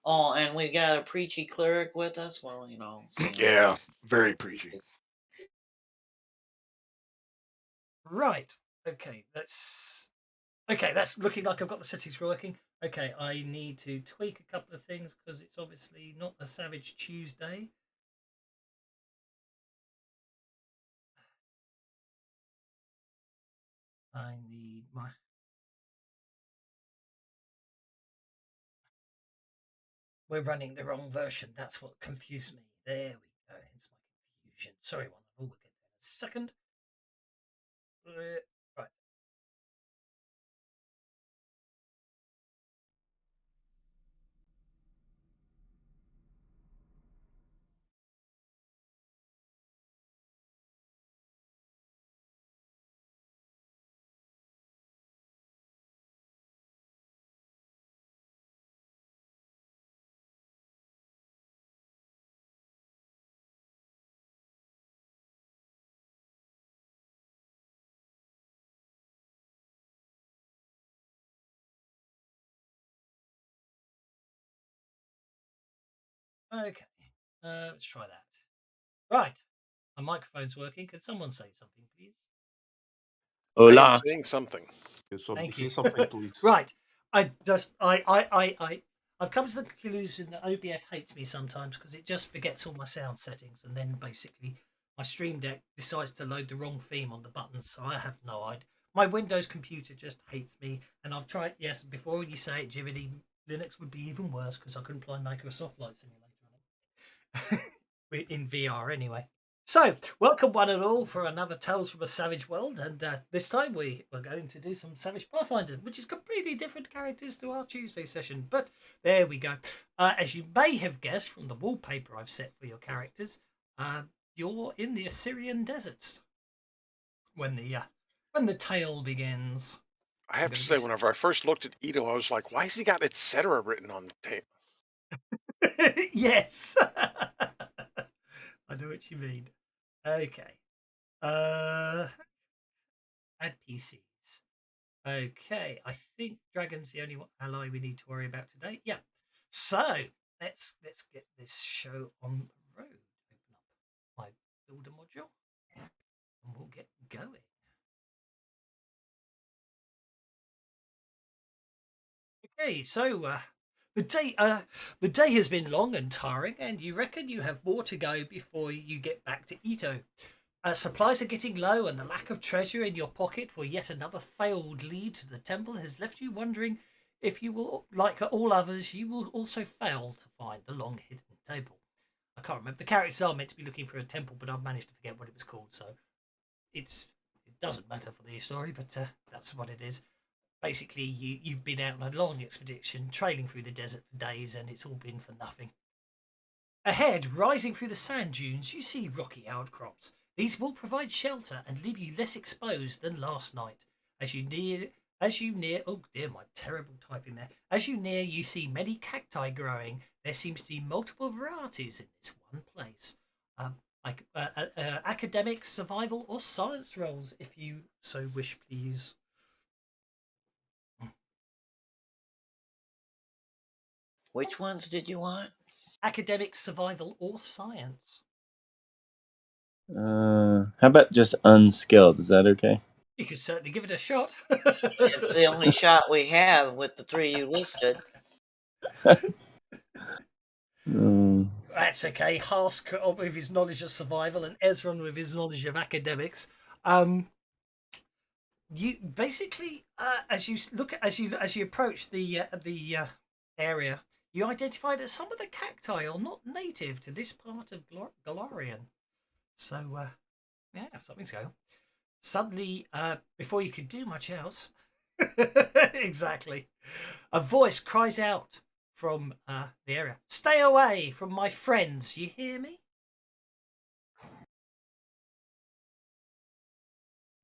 Oh, and we got a preachy cleric with us. Well, you know. So. Yeah, very preachy. Right. Okay. That's looking like I've got the settings working. Okay, I need to tweak a couple of things because it's obviously not a Savage Tuesday. I need my. We're running the wrong version. That's what confused me. There we go. Hence my confusion. Sorry, one. We'll get there in a second. Right. Okay. Let's try that. Right. My microphone's working. Could someone say something, please? Hola. I am saying something. Thank you. Say something, please. Right. I've come to the conclusion that OBS hates me sometimes because it just forgets all my sound settings, and then basically my Stream Deck decides to load the wrong theme on the buttons. So I have no idea. My Windows computer just hates me, and I've tried. Yes, before you say it, Jiminy, Linux would be even worse because I couldn't play Microsoft Flight Simulator on it in VR anyway. So, welcome one and all for another Tales from a Savage World, and this time we're going to do some Savage Pathfinders, which is completely different characters to our Tuesday session, but there we go. As you may have guessed from the wallpaper I've set for your characters, you're in the Osirian deserts when the tale begins. I have to say, whenever I first looked at Ito, I was like, why has he got etc. written on the tape? Yes. I know what you mean. Okay. Add PCs. Okay, I think Dragon's the only ally we need to worry about today. Yeah. So let's get this show on the road. Open up my builder module, and we'll get going. Okay, so The day has been long and tiring, and you reckon you have more to go before you get back to Ito. Supplies are getting low, and the lack of treasure in your pocket for yet another failed lead to the temple has left you wondering if you will, like all others, you will also fail to find the long hidden table. I can't remember. The characters are meant to be looking for a temple, but I've managed to forget what it was called, so it doesn't matter for the story, but that's what it is. Basically, you've been out on a long expedition, trailing through the desert for days, and it's all been for nothing. Ahead, rising through the sand dunes, you see rocky outcrops. These will provide shelter and leave you less exposed than last night. As you near, oh dear, my terrible typing there. As you near, you see many cacti growing. There seems to be multiple varieties in this one place. Academic, survival, or science roles, if you so wish, please. Which ones did you want? Academic, survival, or science. How about just unskilled? Is that okay? You could certainly give it a shot. It's the only shot we have with the 3 you listed. That's okay. Hask with his knowledge of survival and Ezran with his knowledge of academics. You basically, as you approach the area, you identify that some of the cacti are not native to this part of Galarian. So, yeah, something's going on. Suddenly, before you could do much else, exactly, a voice cries out from the area. Stay away from my friends, you hear me?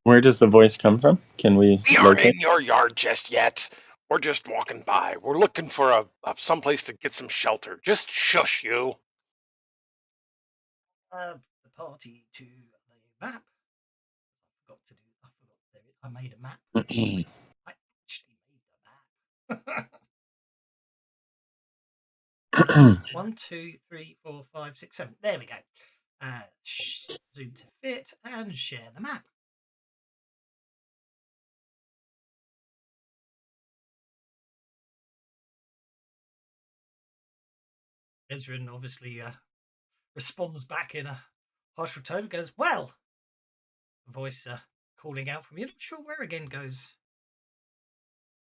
Where does the voice come from? Can we We aren't locate? in your yard just yet. We're just walking by. We're looking for someplace to get some shelter. Just shush you. The party to the map. I made a map. I actually made the map. 1, 2, 3, 4, 5, 6, 7. There we go. Zoom to fit and share the map. Ezran obviously responds back in a harsh tone. Goes, well. The voice calling out from you. Not sure where again goes.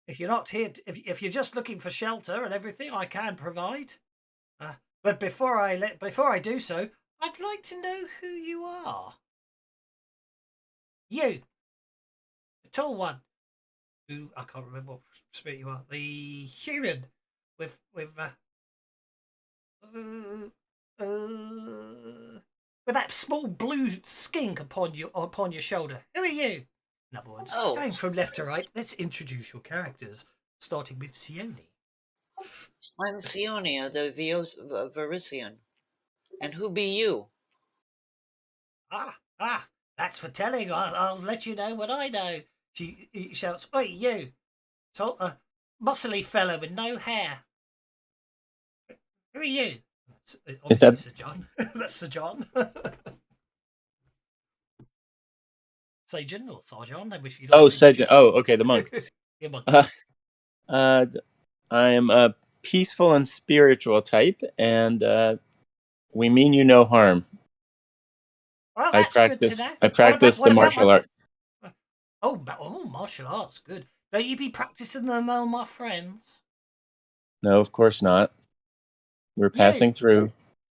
If you're not here, if you're just looking for shelter and everything, I can provide. But before I do so, I'd like to know who you are. You, the tall one, who I can't remember what spirit you are. The human with that small blue skink upon your shoulder. Who are you? In other words, going from left to right, let's introduce your characters, starting with Sione. I'm Sionia, the Verisian. And who be you? That's for telling. I'll let you know what I know. She shouts, "Oi, you! Muscly fellow with no hair. Who are you?" Obviously, Sir John. That's Sir John. Sajan or Sajan, I wish you'd like to Sajan. Oh, okay, the monk. Yeah, monk. I am a peaceful and spiritual type, and we mean you no harm. Well, that's good to know. I practice the martial art. Oh, martial arts, good. Don't you be practicing them on my friends? No, of course not. We're passing through.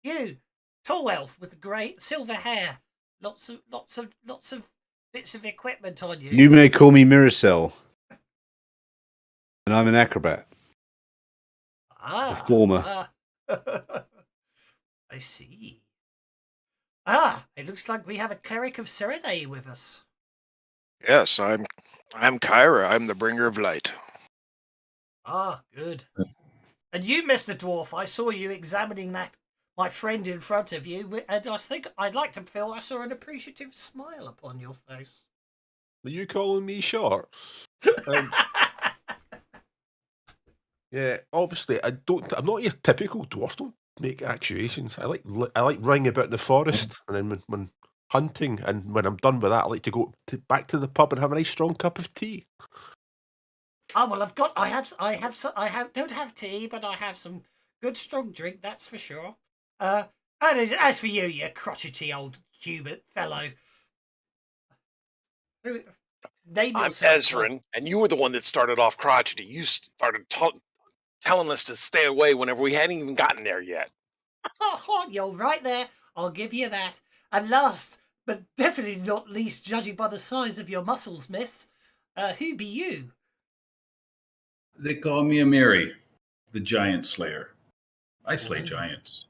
You, tall elf with the grey silver hair, lots of bits of equipment on you. You may call me Miracell, and I'm an acrobat. Performer. I see. It looks like we have a cleric of Serenade with us. Yes, I'm Kyra. I'm the bringer of light. Good. And you, Mr. Dwarf, I saw you examining my friend in front of you, and I think I'd like to feel I saw an appreciative smile upon your face. Are you calling me short? Yeah, obviously I'm not your typical dwarf. Don't make accusations. I like running about in the forest, and then when hunting, and when I'm done with that, I like to go back to the pub and have a nice strong cup of tea. Oh well, don't have tea, but I have some good strong drink. That's for sure. And as for you, you crotchety old Hubert fellow, name I'm yourself. Son. Ezran, and you were the one that started off crotchety. You started telling us to stay away whenever we hadn't even gotten there yet. You're right there. I'll give you that. And last, but definitely not least, judging by the size of your muscles, miss, who be you? They call me Amiri, the Giant Slayer. I slay Ooh. giants.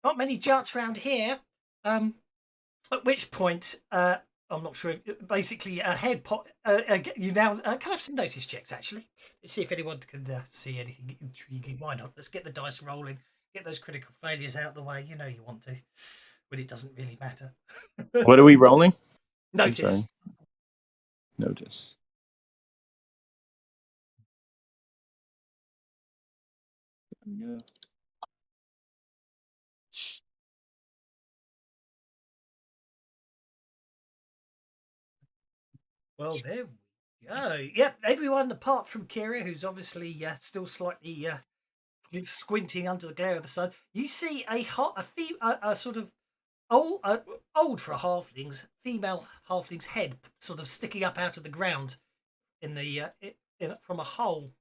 Not many giants around here. At which point, I'm not sure. Basically, a head pop. You now can I have some notice checks actually. Let's see if anyone can see anything intriguing. Why not? Let's get the dice rolling. Get those critical failures out of the way. You know you want to, but it doesn't really matter. What are we rolling? Notice. Notice. There we go. Well, there we go. Yep, everyone apart from Kira, who's obviously still slightly squinting under the glare of the sun. You see a sort of old for a halfling's female halfling's head sort of sticking up out of the ground in the from a hole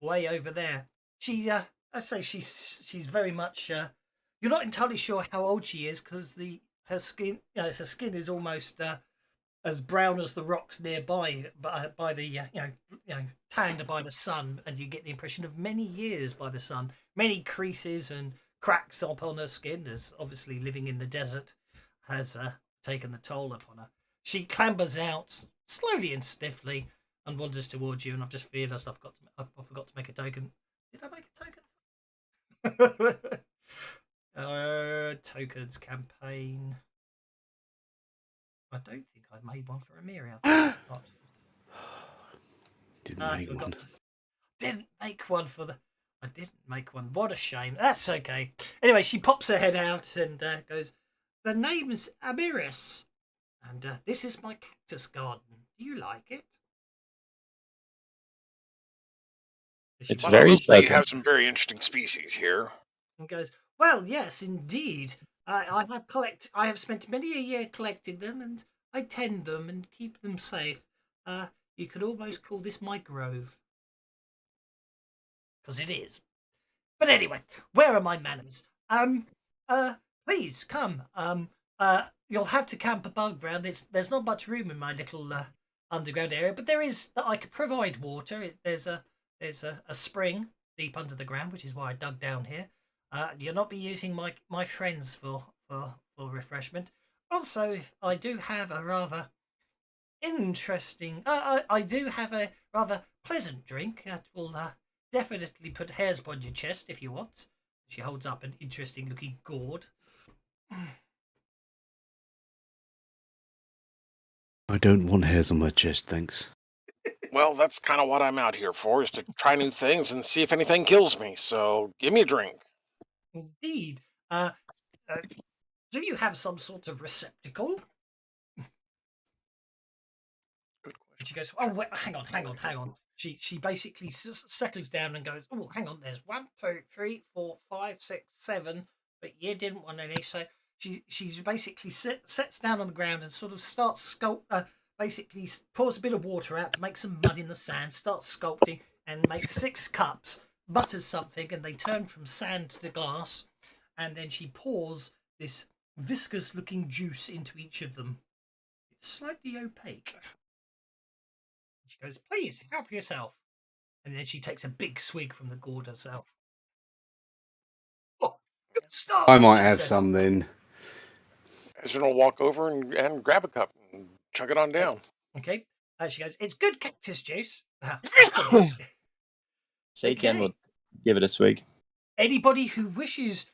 way over there. She I say she's very much you're not entirely sure how old she is because her skin is almost as brown as the rocks nearby by the tanned by the sun, and you get the impression of many years by the sun, many creases and cracks upon her skin, as obviously living in the desert has taken the toll upon her. She clambers out slowly and stiffly and wanders towards you, and I've just realised I forgot to make a token. Did I make a token? Tokens campaign. I don't think I made one for Amiri. Didn't make one. Didn't make one for the. I didn't make one. What a shame. That's okay. Anyway, she pops her head out and goes, "The name's Amiris, and this is my cactus garden. Do you like it?" It's Well, very it looks like you pleasant. have some very interesting species here. And goes, "Well, yes, indeed. I have spent many a year collecting them, and I tend them and keep them safe. You could almost call this my grove, because it is. But anyway, where are my manners? Please come. You'll have to camp above ground. There's not much room in my little underground area, but there is. I could provide water. There's a spring deep under the ground, which is why I dug down here. You'll not be using my friends for refreshment. Also, if I do have a rather interesting, I do have a rather pleasant drink that will definitely put hairs upon your chest if you want. She holds up an interesting looking gourd. I don't want hairs on my chest, thanks. Well, that's kind of what I'm out here for, is to try new things and see if anything kills me. So give me a drink. Indeed. Do you have some sort of receptacle? Good question. And she goes, "Oh, wait, hang on. She basically settles down and goes, "Oh, hang on. There's 1, 2, 3, 4, 5, 6, 7, but you didn't want any." So she basically sets down on the ground and sort of starts basically pours a bit of water out to make some mud in the sand, starts sculpting and makes 6 cups, butters something, and they turn from sand to glass. And then she pours this viscous-looking juice into each of them. It's slightly opaque. She goes, "Please, help yourself." And then she takes a big swig from the gourd herself. "Oh, stop!" I might she have says. some then. Ezra will walk over and grab a cup and chug it on down. Okay. She goes, "It's good cactus juice." Sajan will give it a swig. Anybody who wishes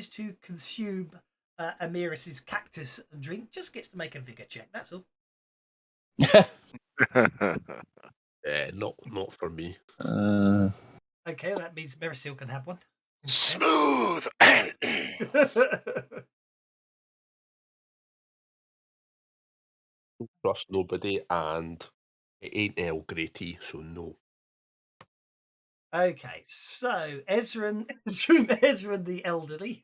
to consume Amiris's cactus drink just gets to make a vigor check. That's all. Not for me. Okay, that means Merisil can have one. Smooth. Trust nobody, and It ain't Earl Grey tea, so no. Okay, so Ezran the elderly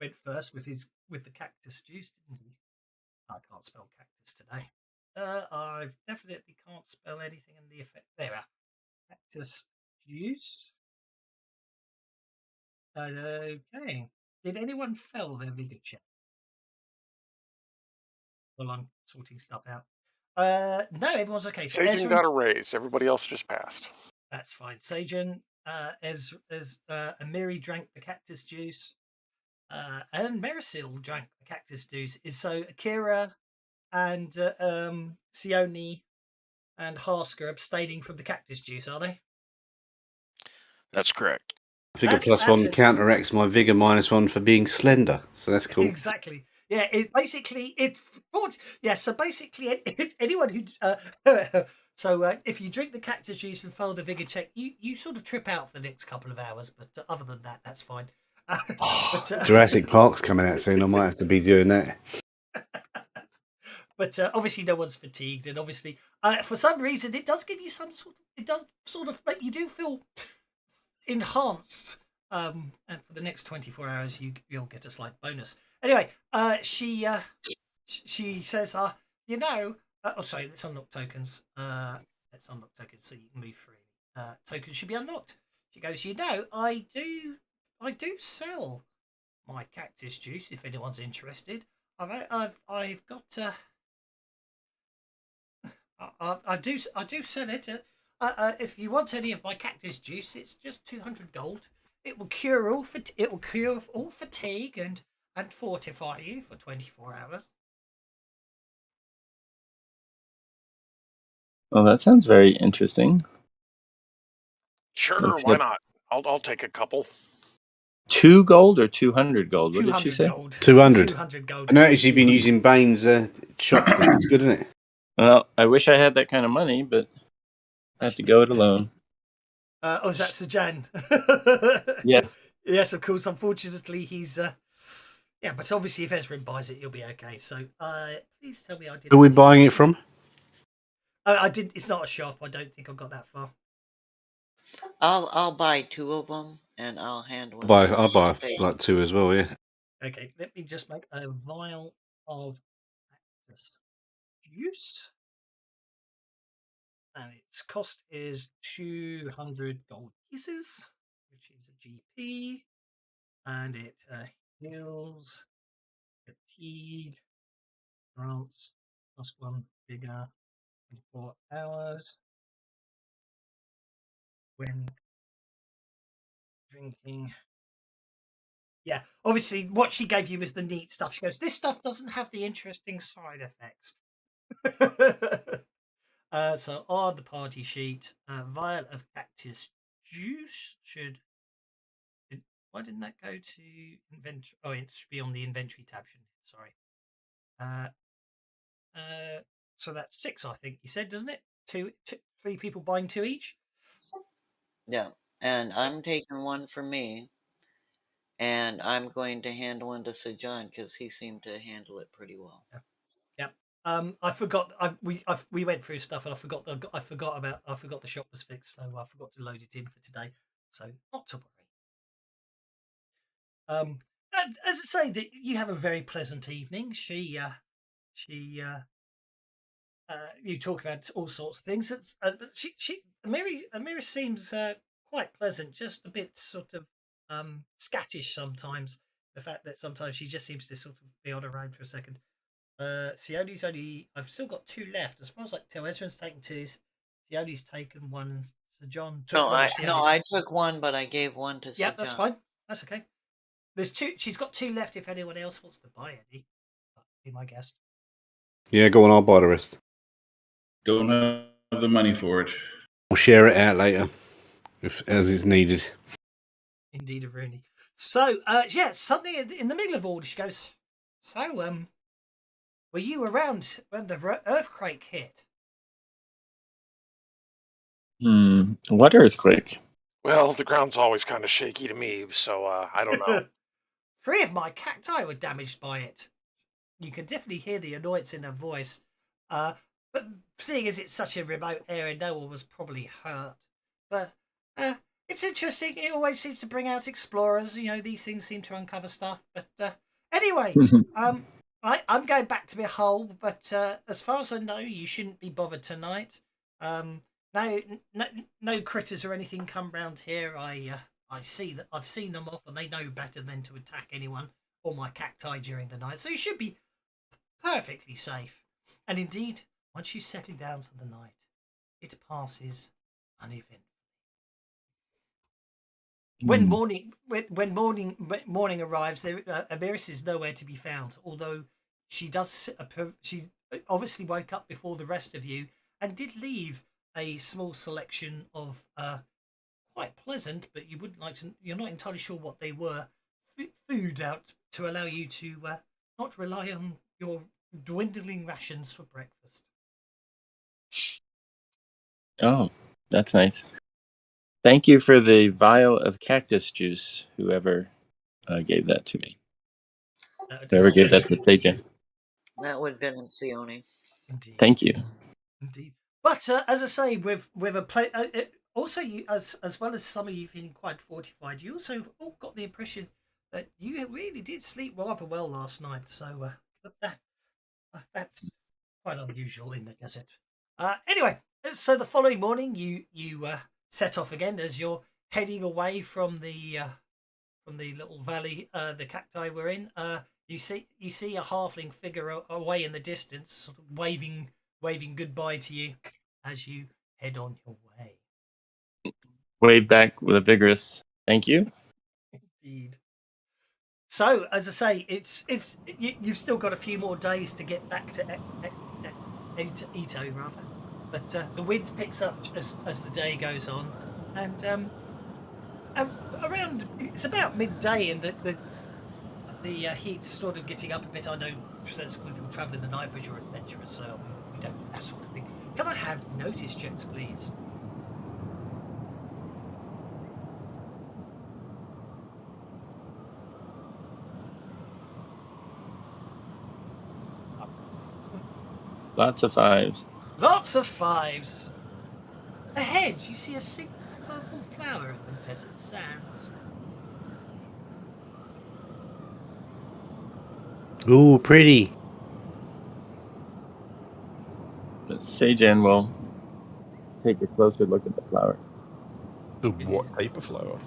went first with the cactus juice, didn't he? I can't spell cactus today. I definitely can't spell anything in the effect. There we are. Cactus juice. Okay. Did anyone fail their vigor check? Well, I'm sorting stuff out. No, everyone's okay. So Sajan got a raise. Everybody else just passed. That's fine. Sajan, Amiri drank the cactus juice, and Merisil drank the cactus juice. So Akira and Sione and Harsker abstaining from the cactus juice, are they? That's correct. Vigor That's plus one absolutely- counteracts my vigor minus one for being slender. So that's cool. Exactly. Yeah. So basically, anyone who if you drink the cactus juice and fail the vigor check, you sort of trip out for the next couple of hours. But other than that, that's fine. Jurassic Park's coming out soon. I might have to be doing that. But obviously, no one's fatigued, and obviously, for some reason, it does give you some sort. It does sort of make you do feel enhanced. And for the next 24 hours, you'll get a slight bonus. Anyway, she says, sorry, let's unlock tokens. Let's unlock tokens so you can move freely. Tokens should be unlocked. She goes, I do sell my cactus juice if anyone's interested. I've got I do sell it. If you want any of my cactus juice, it's just 200 gold. It will cure all fatigue and fortify you for 24 hours. Well, that sounds very interesting. Sure, Except- why not? I'll take a couple. 2 gold or 200 gold? What did she say? Gold. 200. 200 gold. I noticed you've been using Bane's shop. It's good, isn't it? Well, I wish I had that kind of money, but I have to go it alone. Is that Sajan? Yeah. Yes, of course. Unfortunately, he's. But obviously, if Ezran buys it, you'll be okay. So, please tell me I did. Who are we buying it from? I did. It's not a shop. I don't think I got that far. I'll buy 2 of them and I'll handle it. I'll buy like 2 as well. Yeah. Okay, let me just make a vial of cactus juice. And its cost is 200 gold pieces, which is a GP. And it heals, fatigue, grants, +1 vigor, 24 hours. When drinking. Yeah, obviously, what she gave you was the neat stuff. She goes, this stuff doesn't have the interesting side effects. So on the party sheet, vial of cactus juice should. Why didn't that go to inventory? Oh, it should be on the inventory tab. Sorry. So that's 6, I think you said, doesn't it? 3 people buying 2 each. Yeah, and I'm taking 1 for me. And I'm going to handle into Sajan because he seemed to handle it pretty well. Yeah. I forgot. We went through stuff and I forgot the shop was fixed, so I forgot to load it in for today. So not to worry. As I say, that you have a very pleasant evening. You talk about all sorts of things. Amira seems quite pleasant, just a bit sort of scattish sometimes. The fact that sometimes she just seems to sort of be on her own for a second. Sione's I've still got 2 left. As far as I can tell, Ezra's taken 2. Sione's taken 1. So John took one. I took 1, but I gave 1 to Sajan. Yeah, that's fine. That's okay. There's 2. She's got 2 left. If anyone else wants to buy any, be my guest. Yeah, go on. I'll buy the rest. Don't have the money for it. We'll share it out later, as is needed. Indeed, of Rooney. So, suddenly in the middle of all, she goes, so, were you around when the earthquake hit? What earthquake? Well, the ground's always kind of shaky to me, so I don't know. 3 of my cacti were damaged by it. You can definitely hear the annoyance in her voice. but seeing as it's such a remote area, no one was probably hurt. But it's interesting. It always seems to bring out explorers. You know, these things seem to uncover stuff. But anyway, I'm going back to my hole. But as far as I know, you shouldn't be bothered tonight. No critters or anything come round here. I see that I've seen them off, and they know better than to attack anyone or my cacti during the night. So you should be perfectly safe. And indeed, once you settle down for the night, it passes uneventfully. When morning arrives, Amiris is nowhere to be found. Although she obviously woke up before the rest of you and did leave a small selection of quite pleasant, but you're not entirely sure what they were, food out to allow you to not rely on your dwindling rations for breakfast. Oh, that's nice. Thank you for the vial of cactus juice, whoever gave that to me. Whoever gave that to Sajan. That would have been in Sione. Indeed. Thank you. Indeed. But as I say, with a also you as well as some of you feeling quite fortified, you also all got the impression that you really did sleep rather well last night. So that's quite unusual in the desert. Anyway, so the following morning, you set off again as you're heading away from the little valley the cacti were in. You see a halfling figure away in the distance, sort of waving goodbye to you as you head on your way. Wave back with a vigorous thank you. Indeed. So, as I say, you've still got a few more days to get back to Ito, rather. But the wind picks up as the day goes on, and around it's about midday, and the heat's sort of getting up a bit. I know sensible people travel in the night, but you're adventurous, so we don't do that sort of thing. Can I have notice checks, please? Lots of fives. Lots of fives. Ahead, you see a single purple flower in the desert sands. Ooh, pretty. But Sajan will take a closer look at the flower. So what type of flower?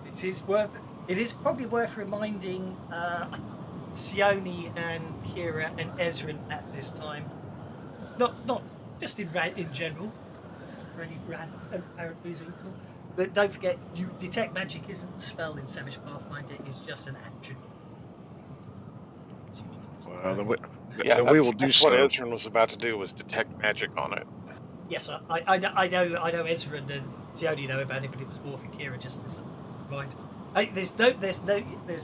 It is probably worth reminding Sione and Kira and Ezran at this time. Not just in general, for any apparent reason at all. But don't forget, you detect magic isn't a spell in Savage Pathfinder; it's just an action. Well, then we will do that's so. what Ezran was about to do, was detect magic on it. Yes, I know Ezran and Sione know about it, but it was more for Kira just as right. There's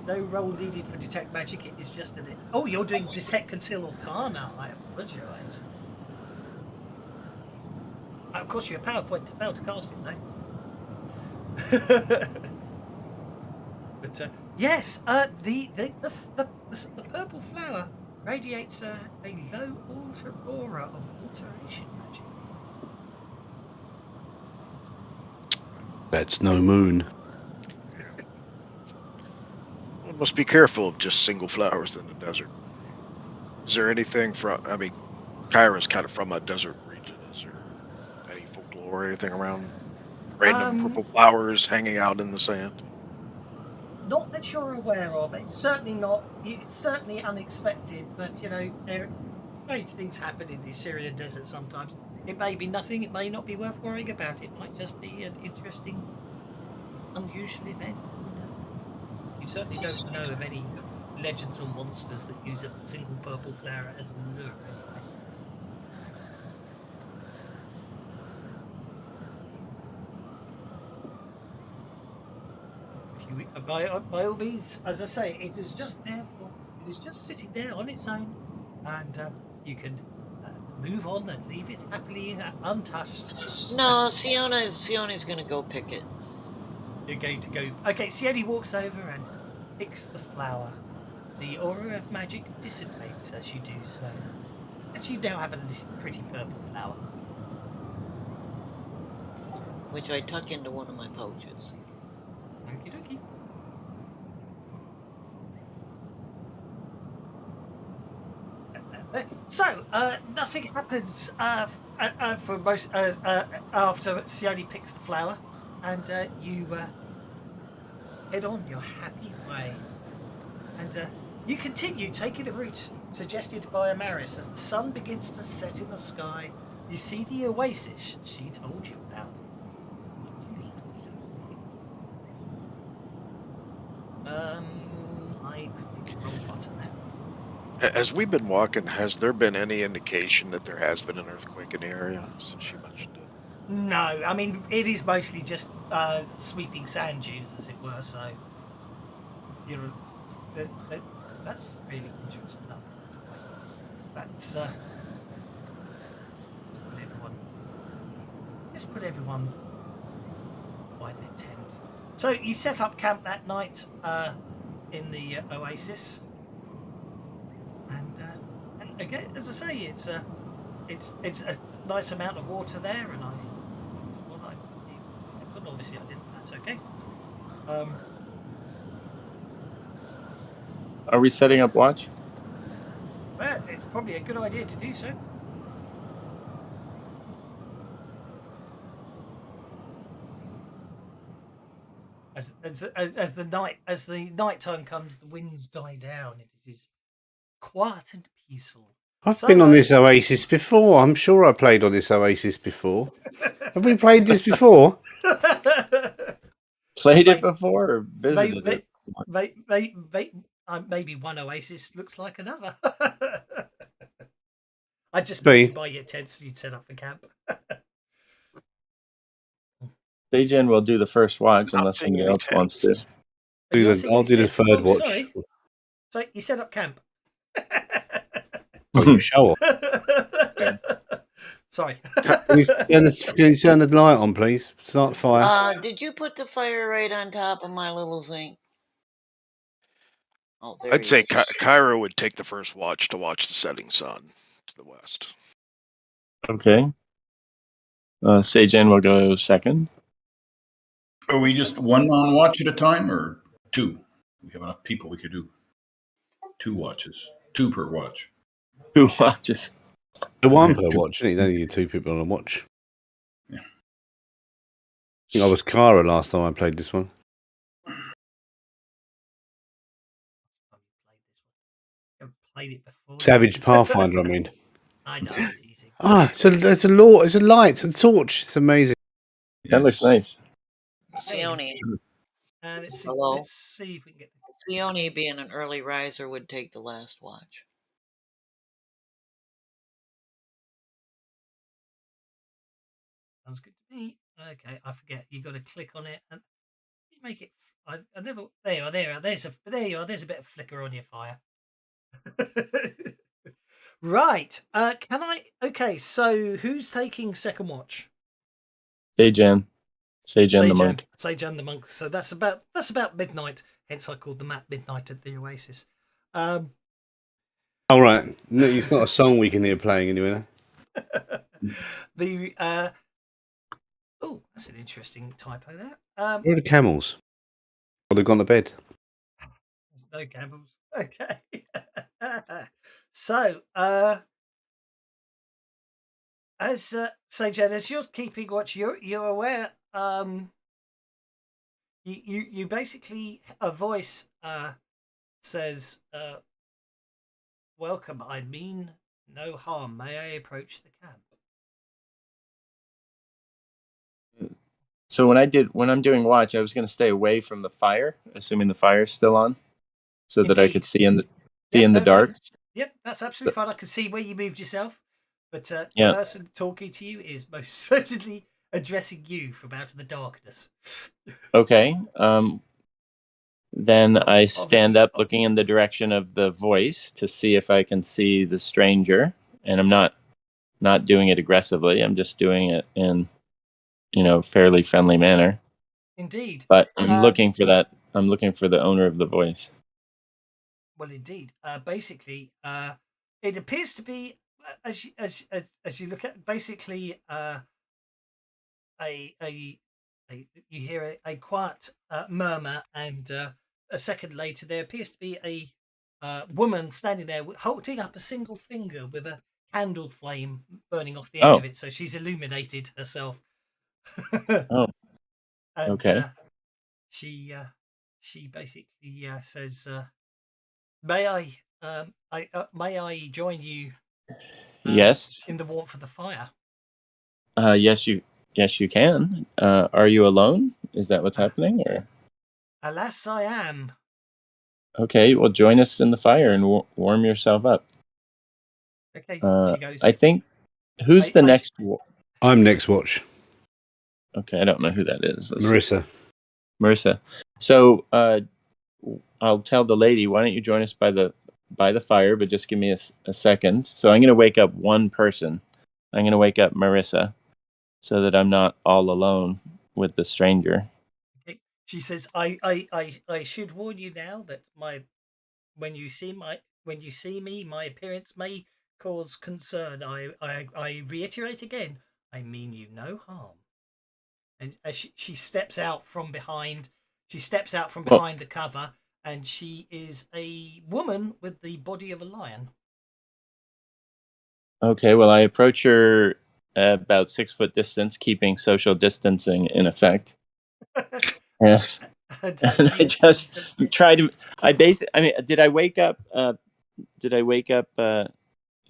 no role needed for detect magic. It is just an. Oh, you're doing detect conceal arcana. I apologise. Of course, your PowerPoint failed to cast it, though. But yes, the purple flower radiates a low aura of alteration magic. That's no moon. We must be careful of just single flowers in the desert. Is there anything Kyra's kind of from a desert region. Is there any folklore or anything around random purple flowers hanging out in the sand? Not that you're aware of. It's certainly unexpected, but strange things happen in the Osirian desert sometimes. It may be nothing, it may not be worth worrying about. It might just be an interesting, unusual event. You certainly don't know of any legends or monsters that use a single purple flower as a lure, anyway. By all means, as I say, it is just sitting there on its own, and you can move on and leave it happily untouched. No, Sione's gonna go pick it. You're going to go. Okay, Sione walks over and picks the flower. The aura of magic dissipates as you do so. And you now have a pretty purple flower. Which I tuck into one of my pouches. Okie dokie. So, nothing happens for most after Sione picks the flower, and you head on your happy way. And you continue taking the route suggested by Amaris as the sun begins to set in the sky. You see the oasis she told you about. I put the wrong button there. As we've been walking, has there been any indication that there has been an earthquake in the area since she mentioned it? No, I mean, it is mostly just sweeping sand dunes, as it were, so that's really interesting. No, that's let's put everyone by their tent. So you set up camp that night in the oasis, and again, as I say, it's a nice amount of water there, and but obviously I didn't. That's okay. Are we setting up watch? Well, it's probably a good idea to do so. As the night time comes, the winds die down. It is quiet and peaceful. I've been on this oasis before. I'm sure I played on this oasis before. Have we played this before? Played it before or visited it? Maybe one oasis looks like another. I just maybe buy your tents you'd set up for camp. Sajan will do the first watch unless somebody else wants to. I'll do the third watch. Sorry. So you set up camp. Oh, you show off. Okay. Sorry. Can you turn the light on, please? Start fire. Did you put the fire right on top of my little zinc? Oh, there I'd say Kyra would take the first watch to watch the setting sun to the west. Okay. Sajan will go second. Are we just one on watch at a time or two? We have enough people, we could do 2 watches. 2 per watch. 2 watches. The one per watch, isn't it? You don't need 2 people on a watch. Yeah. I think I was Kyra last time I played this one. Played it before. Savage Pathfinder, I mean. I know, it's easy. It's a light, it's a torch. It's amazing. That looks nice. Sione. Hello. Let's see if we can get. Sione, being an early riser, would take the last watch. Sounds good to me. Okay, I forget. You got to click on it and you make it. I never. There you are. There you are. There's a bit of flicker on your fire. Right. Can I? Okay. So who's taking second watch? Sajan the Monk. Sajan the Monk. So that's about midnight. Hence, I called the map Midnight at the Oasis. All right. No, it's not a song we can hear playing anywhere. Oh, that's an interesting typo there. Where are the camels? Oh, they've gone to bed. There's no camels. Okay. So, as Sajan, as you're keeping watch, you're aware. You basically, a voice says, "Welcome. I mean no harm. May I approach the camp?" So when I'm doing watch, I was going to stay away from the fire, assuming the fire's still on, so that I could see in the dark. Yep, that's absolutely fine. I can see where you moved yourself, but the person talking to you is most certainly addressing you from out of the darkness. Okay. Then I stand up, looking in the direction of the voice to see if I can see the stranger, and I'm not doing it aggressively. I'm just doing it in, fairly friendly manner. Indeed. But I'm looking for that. I'm looking for the owner of the voice. Well, indeed. Basically, it appears to be as you look at basically a you hear a quiet murmur, and a second later there appears to be a woman standing there holding up a single finger with a candle flame burning off the end of it, so she's illuminated herself. Oh, And okay. she basically says, "May may I join you Yes. in the warmth of the fire?" Yes, you can. Are you alone? Is that what's happening? Or Alas, I am. okay, well, join us in the fire and warm yourself up. Okay, she goes. I think who's the next? I'm next watch. Okay, I don't know who that is. Marissa. So I'll tell the lady, why don't you join us by the fire, but just give me a second. So I'm going to wake up one person. I'm going to wake up Marissa so that I'm not all alone with the stranger. Okay. She says, I should warn you now that when you see me, my appearance may cause concern. I reiterate again, I mean you no harm. And as she steps out from behind, the cover, and she is a woman with the body of a lion. Okay, well, I approach her at about 6 foot distance, keeping social distancing in effect. And I just try to. Did I wake up?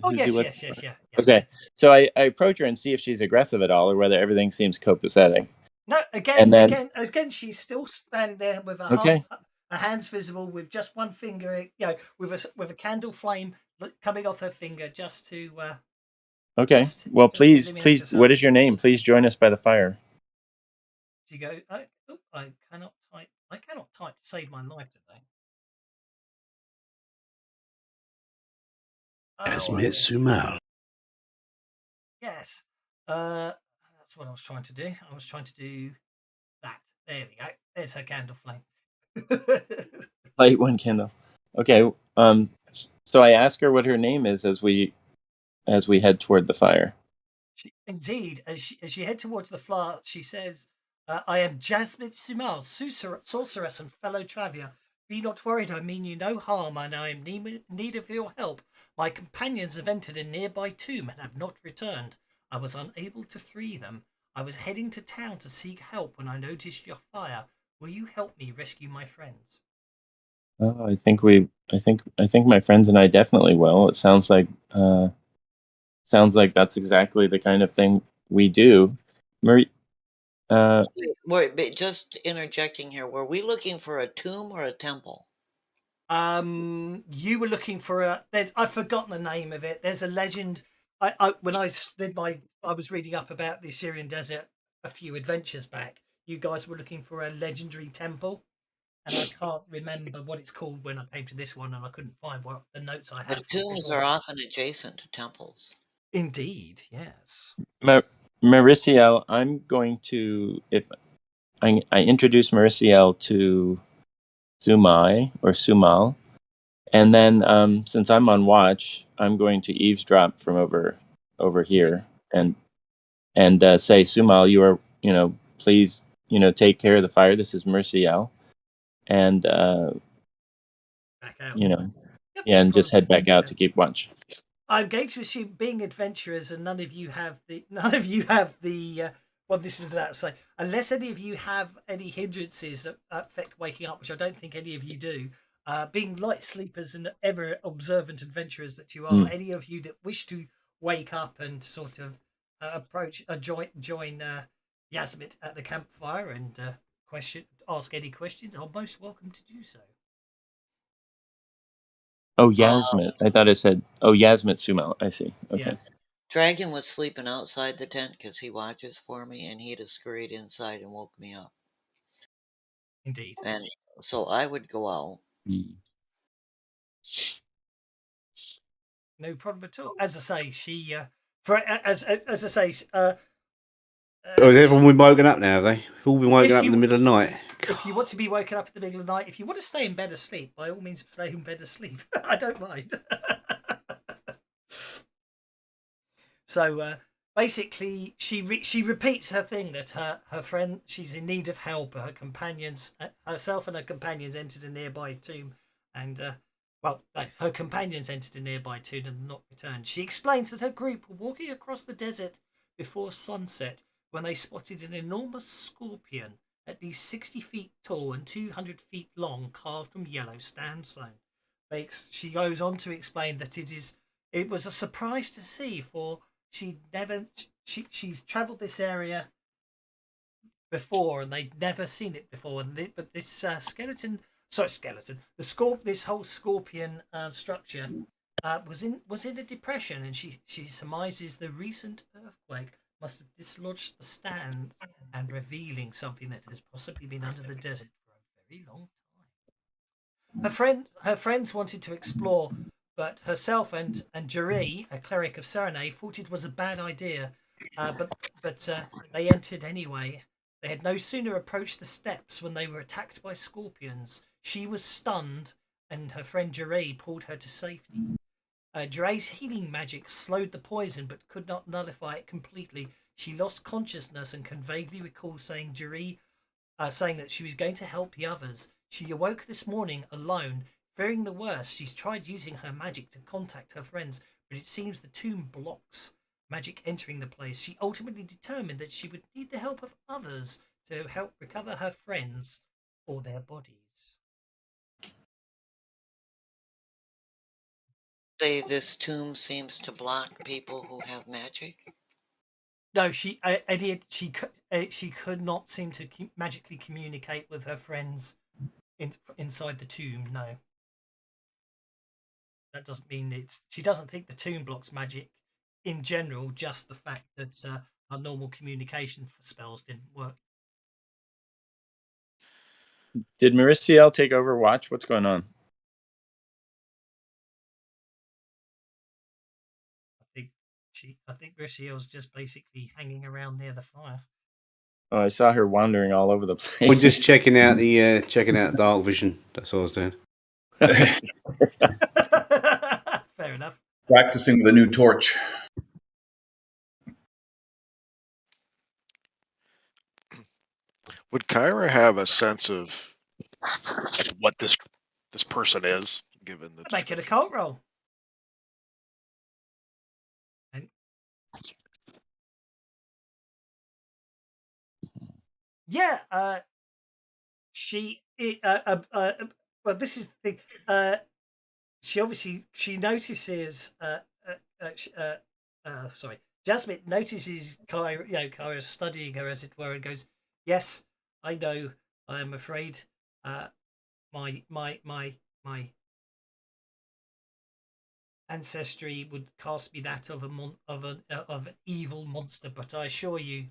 Oh, yes. Yeah. Okay, so I approach her and see if she's aggressive at all, or whether everything seems copacetic. No, again, she's still standing there with her hands visible, with just one finger, with a candle flame coming off her finger, just to. Okay. Well, please, what is your name? Please join us by the fire. You go. I cannot type. I cannot type to save my life today. Ezran Sumal. Yes. That's what I was trying to do. I was trying to do that. There we go. There's her candle flame. Light one candle. Okay. So I ask her what her name is as we head toward the fire. Indeed, as she head towards the fire, she says, "I am Jasmine Sumal, sorceress and fellow traveller. Be not worried, I mean you no harm, and I am in need of your help. My companions have entered a nearby tomb and have not returned. I was unable to free them. I was heading to town to seek help when I noticed your fire. Will you help me rescue my friends?" Oh, I think my friends and I definitely will. It sounds like that's exactly the kind of thing we do. Marie, Wait, just interjecting here. Were we looking for a tomb or a temple? You were looking for I've forgotten the name of it. There's a legend. When I was reading up about the Osirian desert a few adventures back. You guys were looking for a legendary temple, and I can't remember what it's called when I came to this one, and I couldn't find what the notes I had. But tombs are often adjacent to temples. Indeed, yes. Mariciel, I'm going to, if I introduce Mariciel to Sumal, and then since I'm on watch, I'm going to eavesdrop from over here and say, Sumal, you are, please, take care of the fire. This is Mariciel, and back out. And just head back out to keep watch. I'm going to assume, being adventurers, and none of you have the what this was about to say, unless any of you have any hindrances that affect waking up, which I don't think any of you do, being light sleepers and ever observant adventurers that you are, any of you that wish to wake up and sort of join Yasmin at the campfire and ask any questions, are most welcome to do so. Oh, Yasmin. I thought it said, Yasmin Sumal. I see. Okay. Yeah. Dragon was sleeping outside the tent because he watches for me, and he'd have scurried inside and woke me up. Indeed. And so I would go out. No problem at all. As I say, she as I say. Has everyone been woken up now? Have they? We've all been woken up in the middle of the night. If you want to be woken up in the middle of the night, if you want to stay in bed asleep, by all means, stay in bed asleep. I don't mind. So basically, she repeats her thing that her friend, she's in need of help. Her companions, herself and her companions entered a nearby tomb, and her companions entered a nearby tomb and not returned. She explains that her group were walking across the desert before sunset when they spotted an enormous scorpion, at least 60 feet tall and 200 feet long, carved from yellow sandstone. She goes on to explain that it was a surprise to see, for she's travelled this area before and they'd never seen it before. But this this whole scorpion structure was in a depression, and she surmises the recent earthquake must have dislodged the stand and revealing something that has possibly been under the desert for a very long time. Her friends wanted to explore, but herself and Jari, a cleric of Serenade, thought it was a bad idea. But they entered anyway. They had no sooner approached the steps when they were attacked by scorpions. She was stunned, and her friend Jari pulled her to safety. Jari's healing magic slowed the poison, but could not nullify it completely. She lost consciousness and can vaguely recall saying that she was going to help the others. She awoke this morning alone, fearing the worst. She's tried using her magic to contact her friends, but it seems the tomb blocks magic entering the place. She ultimately determined that she would need the help of others to help recover her friends or their bodies. Say this tomb seems to block people who have magic? No, she could not seem to magically communicate with her friends inside the tomb. No, that doesn't mean she doesn't think the tomb blocks magic in general. Just the fact that our normal communication spells didn't work. Did Maristiel take over watch? What's going on? I think Maristiel's just basically hanging around near the fire. Oh, I saw her wandering all over the place. We're just checking out dark vision. That's all I was doing. Fair enough. Practicing with a new torch. Would Kyra have a sense of what this person is, given the Make it a cult roll. Yeah, well, this is the she notices Jasmine notices Kyra studying her, as it were, and goes, "Yes, I know. I am afraid my ancestry would cast me that of an evil monster, but I assure you,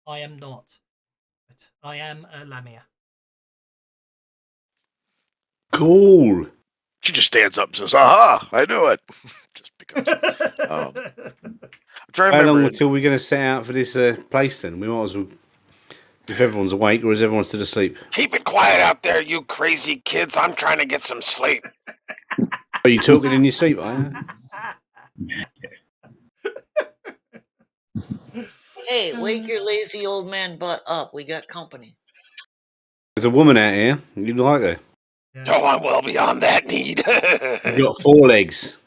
I am not. But I am a Lamia." Cool. She just stands up and says, "Aha! I knew it." Just because. I'm trying to How long remember. until we're going to set out for this place? Then we might as well. If everyone's awake, or is everyone still asleep? Keep it quiet out there, you crazy kids. I'm trying to get some sleep. Are you talking in your sleep? Are you? Hey, wake your lazy old man butt up. We got company. There's a woman out here. You like her? Yeah. Oh, I'm well beyond that need. You've got 4 legs.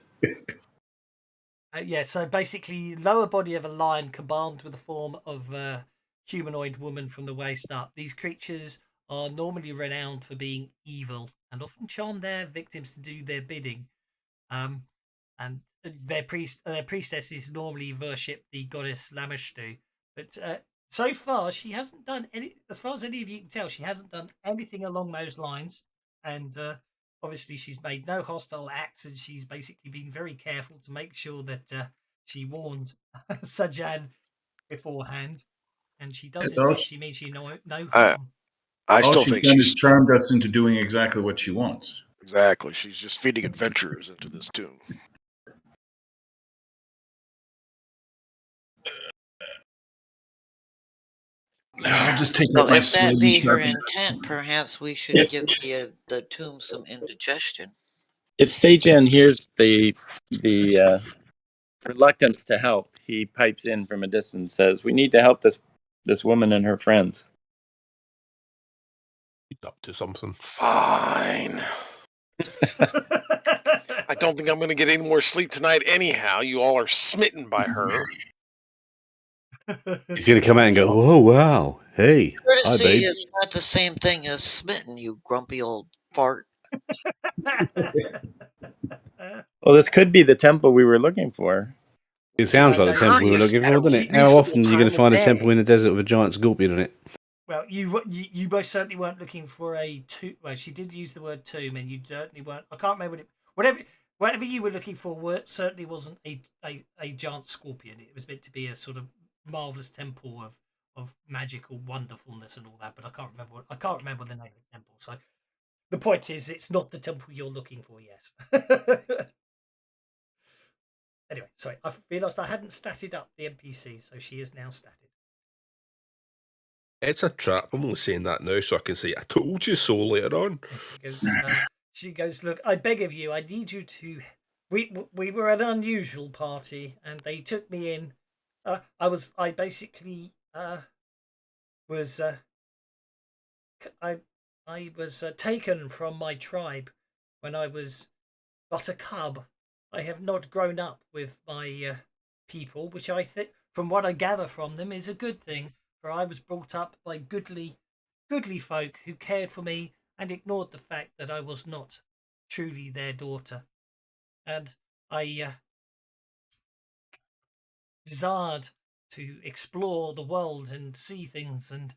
So basically, lower body of a lion combined with the form of a humanoid woman from the waist up. These creatures are normally renowned for being evil and often charm their victims to do their bidding. And their priestesses normally worship the goddess Lamashtu. But so far, she hasn't done any. As far as any of you can tell, she hasn't done anything along those lines. And obviously, she's made no hostile acts, and she's basically been very careful to make sure that she warned Sajan beforehand. And she does it, so she means no harm. I All still she's think done she's is charmed us into doing exactly what she wants. exactly. She's just feeding adventurers into this tomb. I'll just take Well, out my if that sword be and her sharpen intent, perhaps we should give the tomb some indigestion. If Sajan hears the reluctance to help, he pipes in from a distance, says, "We need to help this woman and her friends." He's up to something. Fine. I don't think I'm going to get any more sleep tonight anyhow. You all are smitten by her. He's going to come out and go, "Oh, wow. Hey, hi, Courtesy babe." is not the same thing as smitten, you grumpy old fart. Well, this could be the temple we were looking for. It sounds like no, the temple we were you looking for, doesn't it? spent a How reasonable often are you going time to find a of temple day. in the desert with a giant scorpion on it? Well, you most certainly weren't looking for a tomb. Well, she did use the word tomb, and you certainly weren't. I can't remember whatever you were looking for. Certainly wasn't a giant scorpion. It was meant to be a sort of marvelous temple of magical wonderfulness and all that. But I can't remember the name of the temple. So the point is, it's not the temple you're looking for. Yes. Anyway, sorry. I realised I hadn't statted up the NPC, so she is now statted. It's a trap. I'm only saying that now so I can say I told you so later on. And she goes, look, I beg of you, I need you to. We were an unusual party, and they took me in. I was taken from my tribe when I was but a cub. I have not grown up with my people, which I think, from what I gather from them, is a good thing. For I was brought up by goodly folk who cared for me and ignored the fact that I was not truly their daughter. And I desired to explore the world and see things, and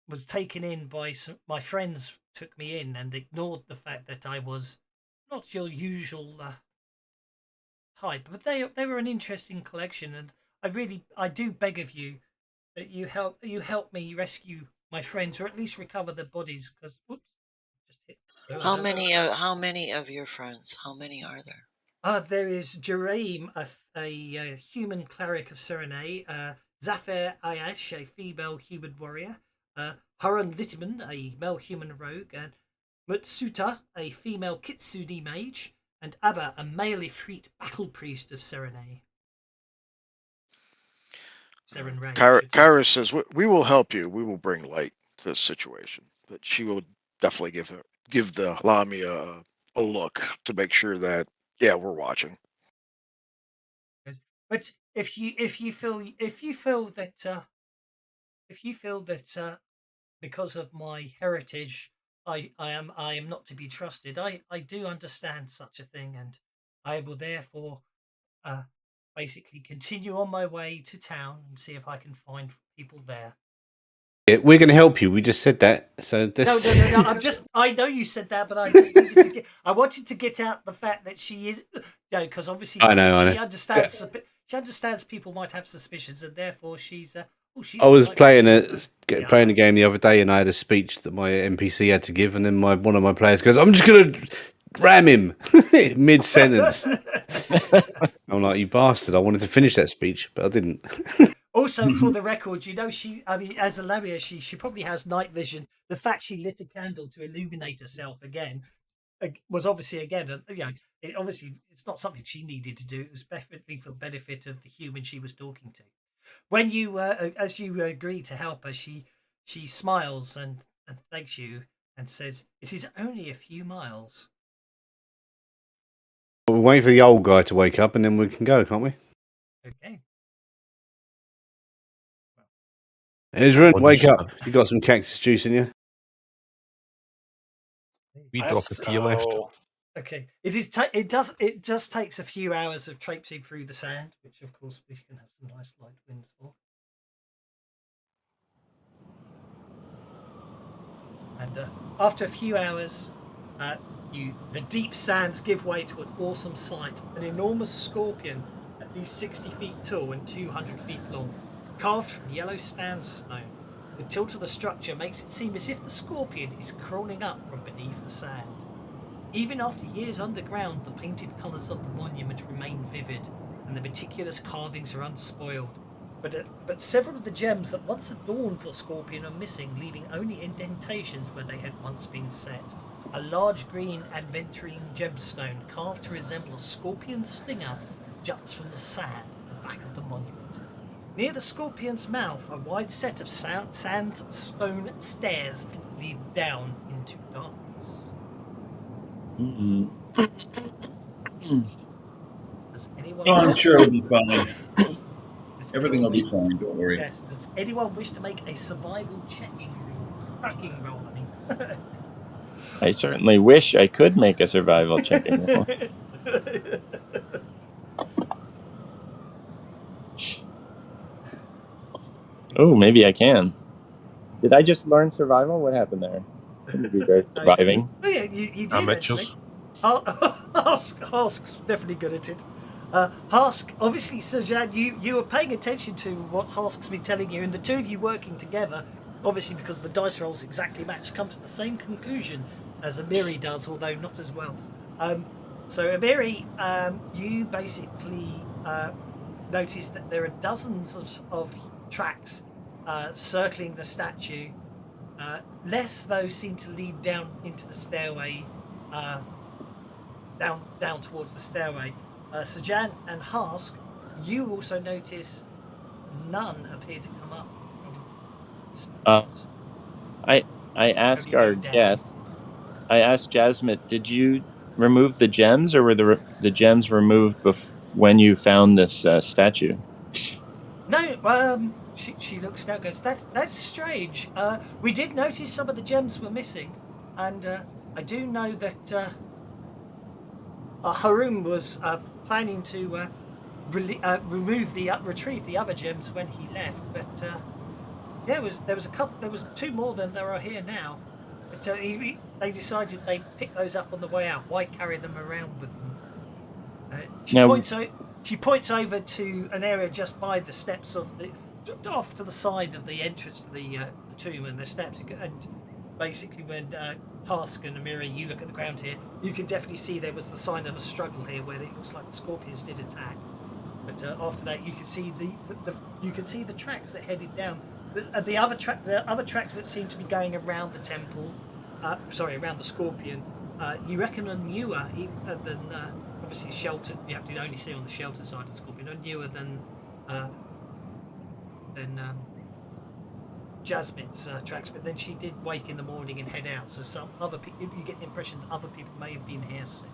was taken in by my friends. Took me in and ignored the fact that I was not your usual type. But they were an interesting collection, and I do beg of you that you help me rescue my friends, or at least recover the bodies. Because How many of your friends? How many are there? There is Jeraim, a human cleric of Serenay, Zafir Ayash, a female human warrior, Haran Litman, a male human rogue, and Mutsuta, a female kitsune mage, and Abba, a male Ifrit battle priest of Serenay. Kyra says, "We will help you. We will bring light to this situation." But she will definitely give the Lamia a look to make sure that we're watching. But if you feel that because of my heritage, I am not to be trusted, I do understand such a thing, and I will therefore basically continue on my way to town and see if I can find people there. Yeah, we're going to help you. We just said that. So this... No. I know you said that, but I just needed to I wanted to get out the fact that she is, because obviously I know. understands. She understands people might have suspicions, and therefore she's. I was playing a game the other day, and I had a speech that my NPC had to give, and then one of my players goes, "I'm just going to ram him mid sentence." I'm like, "You bastard! I wanted to finish that speech, but I didn't." Also, for the record, as a Lamia, she probably has night vision. The fact she lit a candle to illuminate herself again was obviously it's not something she needed to do. It was definitely for the benefit of the human she was talking to. When you, as you agree to help her, she smiles and thanks you and says, "It is only a few miles." We're waiting for the old guy to wake up, and then we can go, can't we? Okay. Ezra, wake up! You got some cactus juice in you? We drop a pea left. Okay. It just takes a few hours of traipsing through the sand, which of course we can have some nice light winds for. And after a few hours, the deep sands give way to an awesome sight: an enormous scorpion, at least 60 feet tall and 200 feet long, carved from yellow sandstone. The tilt of the structure makes it seem as if the scorpion is crawling up from beneath the sand. Even after years underground, the painted colours of the monument remain vivid, and the meticulous carvings are unspoiled. But several of the gems that once adorned the scorpion are missing, leaving only indentations where they had once been set. A large green aventurine gemstone, carved to resemble a scorpion stinger, juts from the sand at the back of the monument. Near the scorpion's mouth, a wide set of sandstone stairs lead down into darkness. Does anyone? Oh, I'm sure it'll be fine. Does Everything anyone will be wish- fine. Don't worry. Yes. Does anyone wish to make a survival tracking roll? I mean. I certainly wish I could make a survival checking roll. Oh, maybe I can. Did I just learn survival? What happened there? Be very surviving. Oh, yeah, you did Amateurs. actually. Hask's definitely good at it. Hask, obviously, Sajan, you were paying attention to what Hask's been telling you, and the two of you working together, obviously because the dice rolls exactly match, come to the same conclusion as Amiri does, although not as well. So Amiri, you basically notice that there are dozens of tracks circling the statue. Less, though, seem to lead down into the stairway, down towards the stairway. Sajan and Hask, you also notice none appear to come up. I asked our guest. I asked Jasmine, did you remove the gems, or were the gems removed when you found this statue? No. She looks down and goes, that's strange. We did notice some of the gems were missing, and I do know that Harun was planning to retrieve the other gems when he left. But there was a couple. There was two more than there are here now. But they decided they'd pick those up on the way out. Why carry them around with them? She points over to an area just by the steps off to the side of the entrance to the tomb and the steps. And basically, when Hask and Amiri, you look at the ground here, you can definitely see there was the sign of a struggle here, where it looks like the scorpions did attack. But after that, you can see the tracks that headed down. The other tracks that seem to be going around the temple, around the scorpion. You reckon are newer than obviously sheltered. You have to only see on the sheltered side of the scorpion. Are newer than Jasmine's tracks, but then she did wake in the morning and head out. So some other people, you get the impression that other people may have been here since.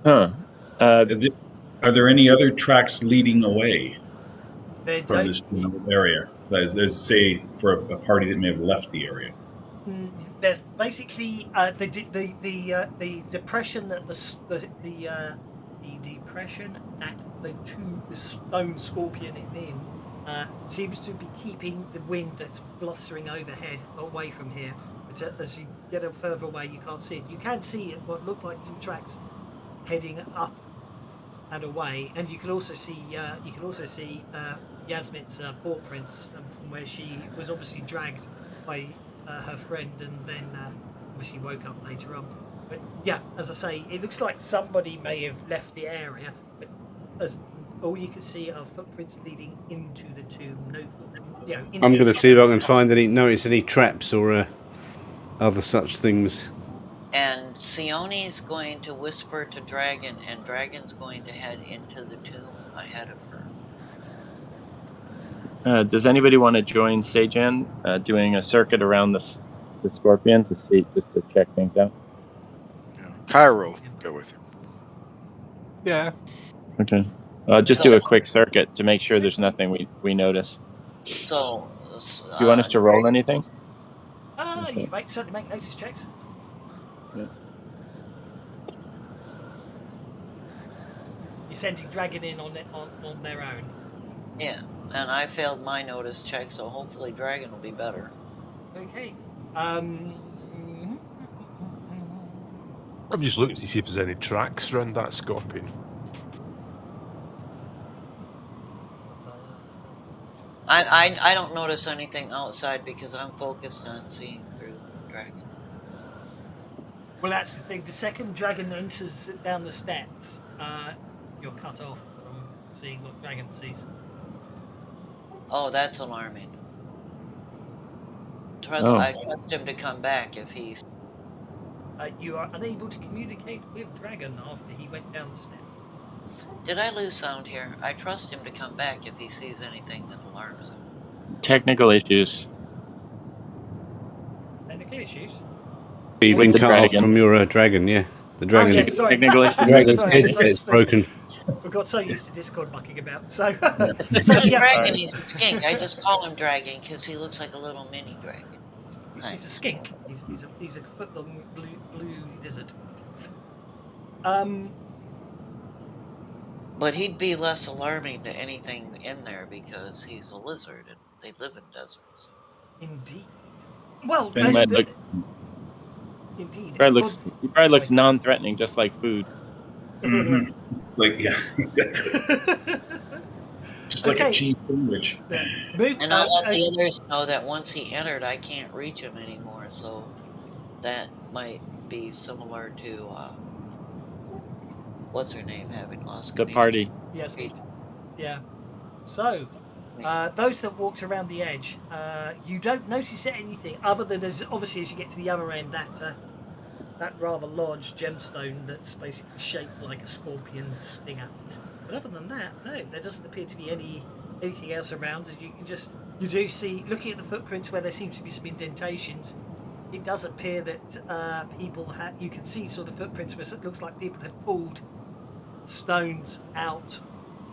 Are there any other tracks leading away from There's this area? As say for a party that may have left the area. There's basically the depression that the depression that the stone scorpion is in seems to be keeping the wind that's blustering overhead away from here. But as you get further away, you can't see it. You can see what look like some tracks heading up and away, and you can also see Yasmin's paw prints from where she was obviously dragged by her friend, and then obviously woke up later on. But yeah, as I say, it looks like somebody may have left the area, but all you can see are footprints leading into the tomb. No footprints. I'm going to see if I can notice any traps or other such things. And Sione's going to whisper to Dragon, and Dragon's going to head into the tomb ahead of her. Does anybody want to join Sajan doing a circuit around the scorpion just to check things out? Yeah. Cairo, go with you. Yeah. Okay. Just do a quick circuit to make sure there's nothing we notice. So, do you want us to roll anything? You can certainly make notice checks. Yeah. You're sending Dragon in on their own. Yeah, and I failed my notice check, so hopefully Dragon will be better. Okay. I'm just looking to see if there's any tracks around that scorpion. I don't notice anything outside because I'm focused on seeing through Dragon. Well, that's the thing. The second Dragon enters down the steps, you're cut off from seeing what Dragon sees. Oh, that's alarming. I trust him to come back if he's... You are unable to communicate with Dragon after he went down the steps. Did I lose sound here? I trust him to come back if he sees anything that alarms him. Technical issues. Technical issues. You've been The cut off dragon. from your dragon, yeah. The dragon. yes, sorry. Technical issues. Dragon's Sorry, I head misunderstood. gets broken. We got so used to Discord mucking about. So, He's so not a yeah, dragon, he's a skink. I just call him dragon because he looks like a little mini dragon. he's a skink. He's a foot-long blue lizard. But he'd be less alarming to anything in there because he's a lizard and they live in deserts. Indeed. Well, He might look, indeed. he probably looks non-threatening, just like food. Mm-hmm. Like, yeah, exactly. Just like a cheese sandwich. And I'll let the others know that once he entered, I can't reach him anymore. So that might be similar to what's her name having lost the party. Yes, yeah. So those that walked around the edge, you don't notice anything other than obviously as you get to the other end, that rather large gemstone that's basically shaped like a scorpion's stinger. But other than that, no, there doesn't appear to be anything else around. And you do see, looking at the footprints where there seems to be some indentations, it does appear that you can see sort of footprints where it looks like people have pulled stones out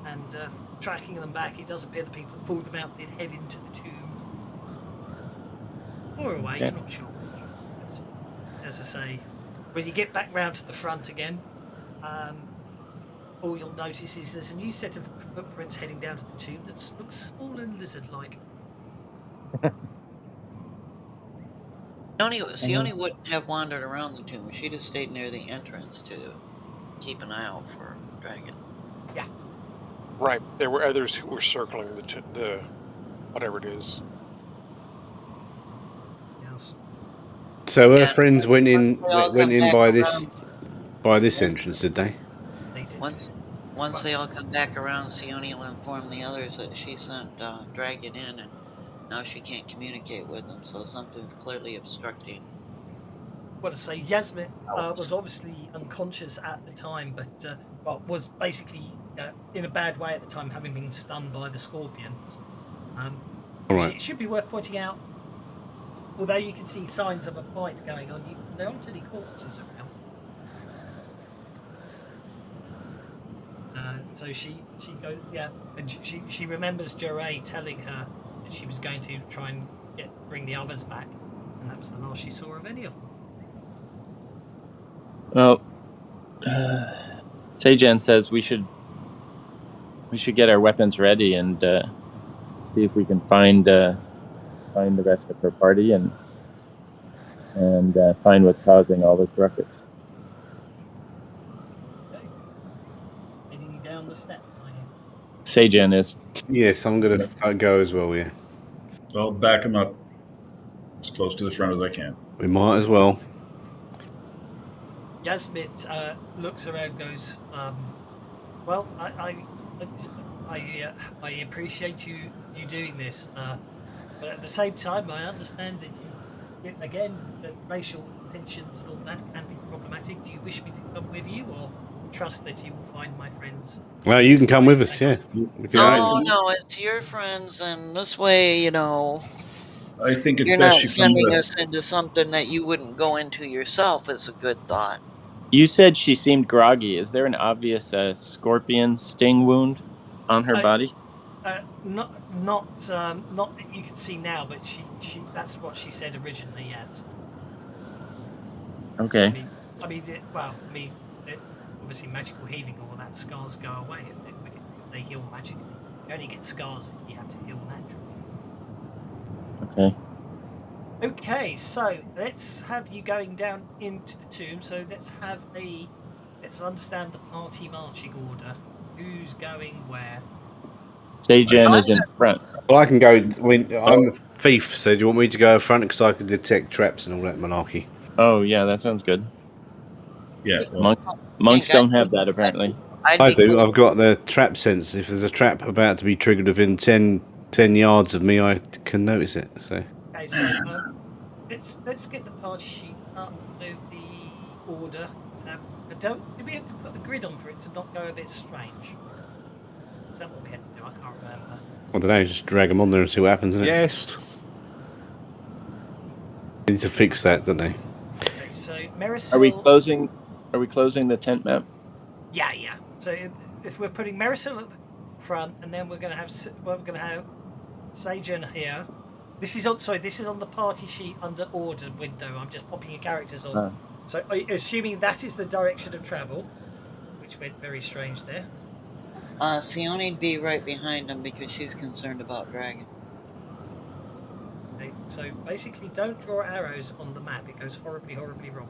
and tracking them back. It does appear that people pulled them out, did head into the tomb or away. Okay. You're not sure which. But, as I say, when you get back round to the front again, all you'll notice is there's a new set of footprints heading down to the tomb that looks small and lizard-like. Sione wouldn't have wandered around the tomb. She'd have stayed near the entrance to keep an eye out for a dragon. Yeah. Right. There were others who were circling the whatever it is. Yes. So her friends went in by this Yes. entrance, did they? They did. Once they all come back around, Sione will inform the others that she sent Dragon in, and now she can't communicate with them, so something's clearly obstructing. Well, to say, Yasmin was obviously unconscious at the time, but was basically in a bad way at the time, having been stunned by the scorpions. Right. It should be worth pointing out, although you can see signs of a fight going on, there aren't any corpses around. So she goes, and she remembers Jeray telling her that she was going to try and bring the others back, and that was the last she saw of any of them. Well, Sajan says we should get our weapons ready and see if we can find the rest of her party and find what's causing all this ruckus. Okay. Heading down the steps, are you? Sajan is. Yes, I'm going to go as well, yeah. I'll back him up as close to the front as I can. We might as well. Yasmin looks around, goes, "Well, I appreciate you doing this, but at the same time, I understand that that racial tensions and all that can be problematic. Do you wish me to come with you, or trust that you will find my friends?" Well, you can come with us, yeah. No, it's your friends, and this way, I think it's you're best not you come sending with us into something that you wouldn't go into yourself. Is a good thought. You said she seemed groggy. Is there an obvious scorpion sting wound on her body? Not that you can see now, but she that's what she said originally. Yes. Okay. Obviously magical healing, all that scars go away if they heal magically. You only get scars if you have to heal naturally. Okay. Okay, so let's have you going down into the tomb. So let's understand the party marching order. Who's going where? Sajan is in front. Well, I can go. I'm a thief, so do you want me to go in front because I can detect traps and all that malarkey? Oh yeah, that sounds good. Yeah. Well, Monks don't have that apparently. I do. I've got the trap sense. If there's a trap about to be triggered within 10 yards of me, I can notice it. So. Okay, so let's get the party sheet up with the order tab. Did we have to put the grid on for it to not go a bit strange? Is that what we had to do? I can't remember. I don't know, just drag them on there and see what happens, isn't it? Yes. They need to fix that, don't they? Okay, so Marisol... Are we closing the tent map? Yeah. So if we're putting Marisol at the front, and then we're going to have Sajan here. This is on the party sheet under order window. I'm just popping your characters on. So assuming that is the direction of travel, which went very strange there. Sione'd be right behind him because she's concerned about dragon. Okay, so basically don't draw arrows on the map. It goes horribly, horribly wrong.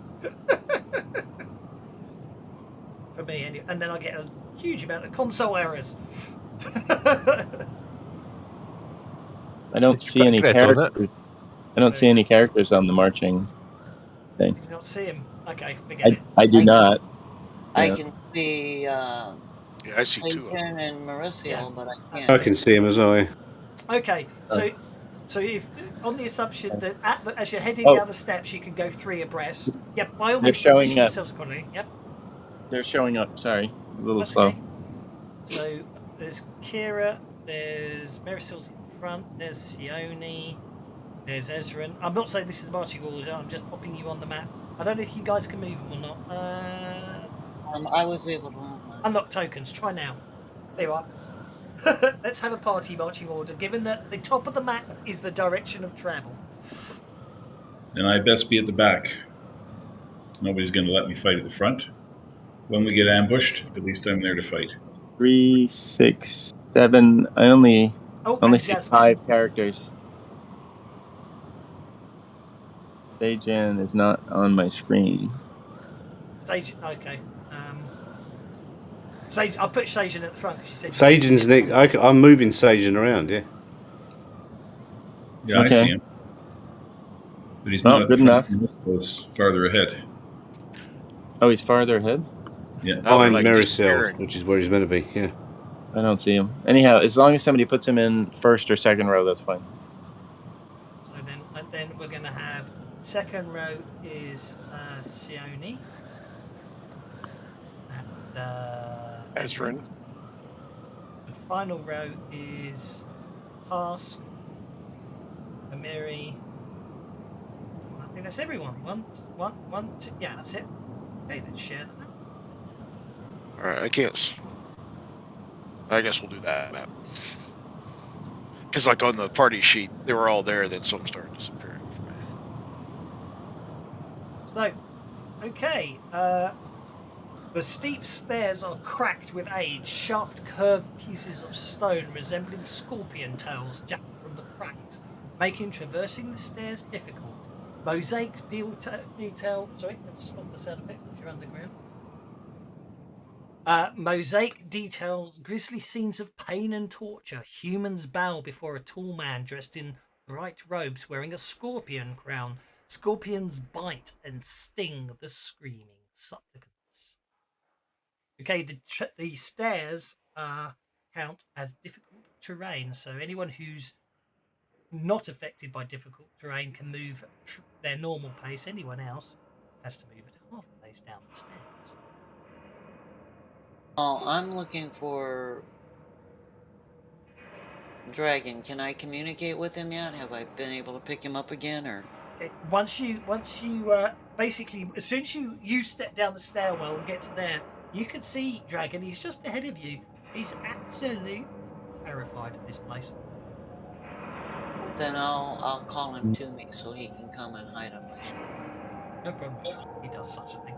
For me, anyway. And then I get a huge amount of console errors. I don't see any characters. I don't see any characters on the marching thing. Did you not see him? Okay, forget it. I do not. I can see I see two of them. Sajan and Marisol, but I can't. I can see him as well. Yeah. Okay, so if on the assumption that as you're heading down the steps, you can go 3 abreast. Yep, by all means, position yourselves accordingly. Yep. They're showing up. Sorry, a little That's slow. okay. So there's Kira, there's Marisol's in front, there's Sione, there's Ezran. I'm not saying this is marching order. I'm just popping you on the map. I don't know if you guys can move them or not. I was able to unlock tokens. Try now. There you are. Let's have a party marching order, given that the top of the map is the direction of travel. Then I best be at the back. Nobody's going to let me fight at the front. When we get ambushed, at least I'm there to fight. 3, 6, 7. I only see 5 characters. Sajan is not on my screen. Okay. I'll put Sajan at the front because she said. Sajan's next. I'm moving Sajan around. Yeah. Yeah, Okay. I see him. But he's not good enough. He's farther ahead. Oh, he's farther ahead? Yeah. Behind Marisol, which is where he's meant to be. Yeah. I don't see him. Anyhow, as long as somebody puts him in first or second row, that's fine. So then we're going to have second row is Sione. And Ezran. And final row is Pass, Amiri. I think that's everyone. One, two, yeah, that's it. Okay, then share that. Alright, I guess we'll do that map. Because like on the party sheet, they were all there, then some started disappearing for me. So, okay, the steep stairs are cracked with age, sharp curved pieces of stone resembling scorpion tails jutting from the cracks, making traversing the stairs difficult. Mosaics detail. Sorry, let's stop the sound effect if you're underground. Mosaic details grisly scenes of pain and torture. Humans bow before a tall man dressed in bright robes wearing a scorpion crown. Scorpions bite and sting the screaming supplicants. Okay, the stairs count as difficult terrain, so anyone who's not affected by difficult terrain can move their normal pace. Anyone else has to move at half pace down the stairs. Oh, I'm looking for Dragon. Can I communicate with him yet? Have I been able to pick him up again, or? Okay, once you basically, as soon as you step down the stairwell and get to there, you can see Dragon. He's just ahead of you. He's absolutely terrified of this place. Then I'll call him to me so he can come and hide on my shoulder. No problem. He does such a thing.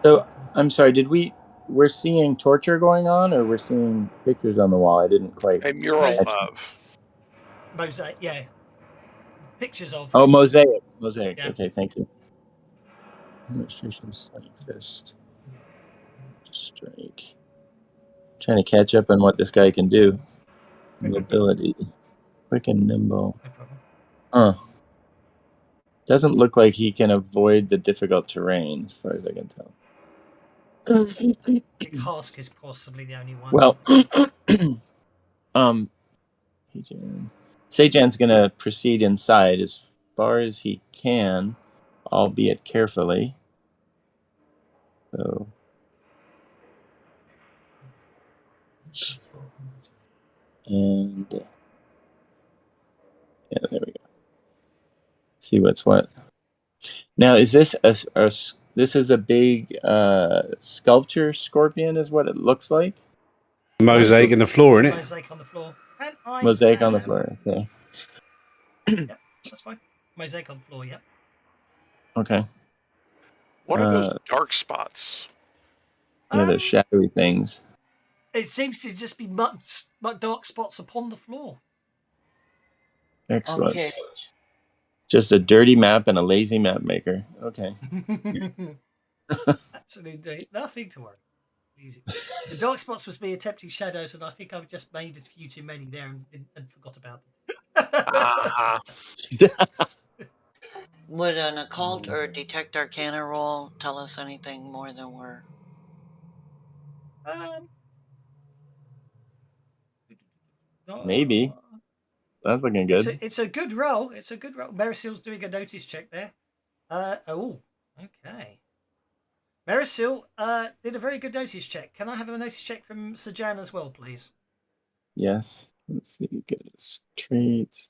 So, I'm sorry, we're seeing torture going on, or we're seeing pictures on the wall? I didn't quite... A mural of. Mosaic, yeah. Pictures of... Oh, mosaic. Mosaic, yeah. Okay, thank you. Illustrations like fist. Strike. Trying to catch up on what this guy can do. Mobility. Quick and nimble. No problem. Huh. Doesn't look like he can avoid the difficult terrain, as far as I can tell. I think Hask is possibly the only one. Well, Sajan's gonna proceed inside as far as he can, albeit carefully. So, and yeah, there we go. See what's what. Now, is this this is a big sculpture scorpion? Is what it looks like. Mosaic in the floor, It's isn't a it? mosaic on the floor. And I Mosaic on the have- floor. Okay. Yep, that's fine. Mosaic on the floor. Yep. Okay. What are those dark spots? Yeah, the shadowy things. It seems to just be dark spots upon the floor. Excellent. Okay. Just a dirty map and a lazy map maker. Okay. Absolutely nothing to worry. Easy. The dark spots was me attempting shadows, and I think I've just made a few too many there and forgot about them. Would an occult or detect arcana roll tell us anything more than we're... Maybe. That's looking good. It's a good roll. It's a good roll. Marisil's doing a notice check there. Okay. Marisil did a very good notice check. Can I have a notice check from Sajan as well, please? Yes. Let's see. Get his traits.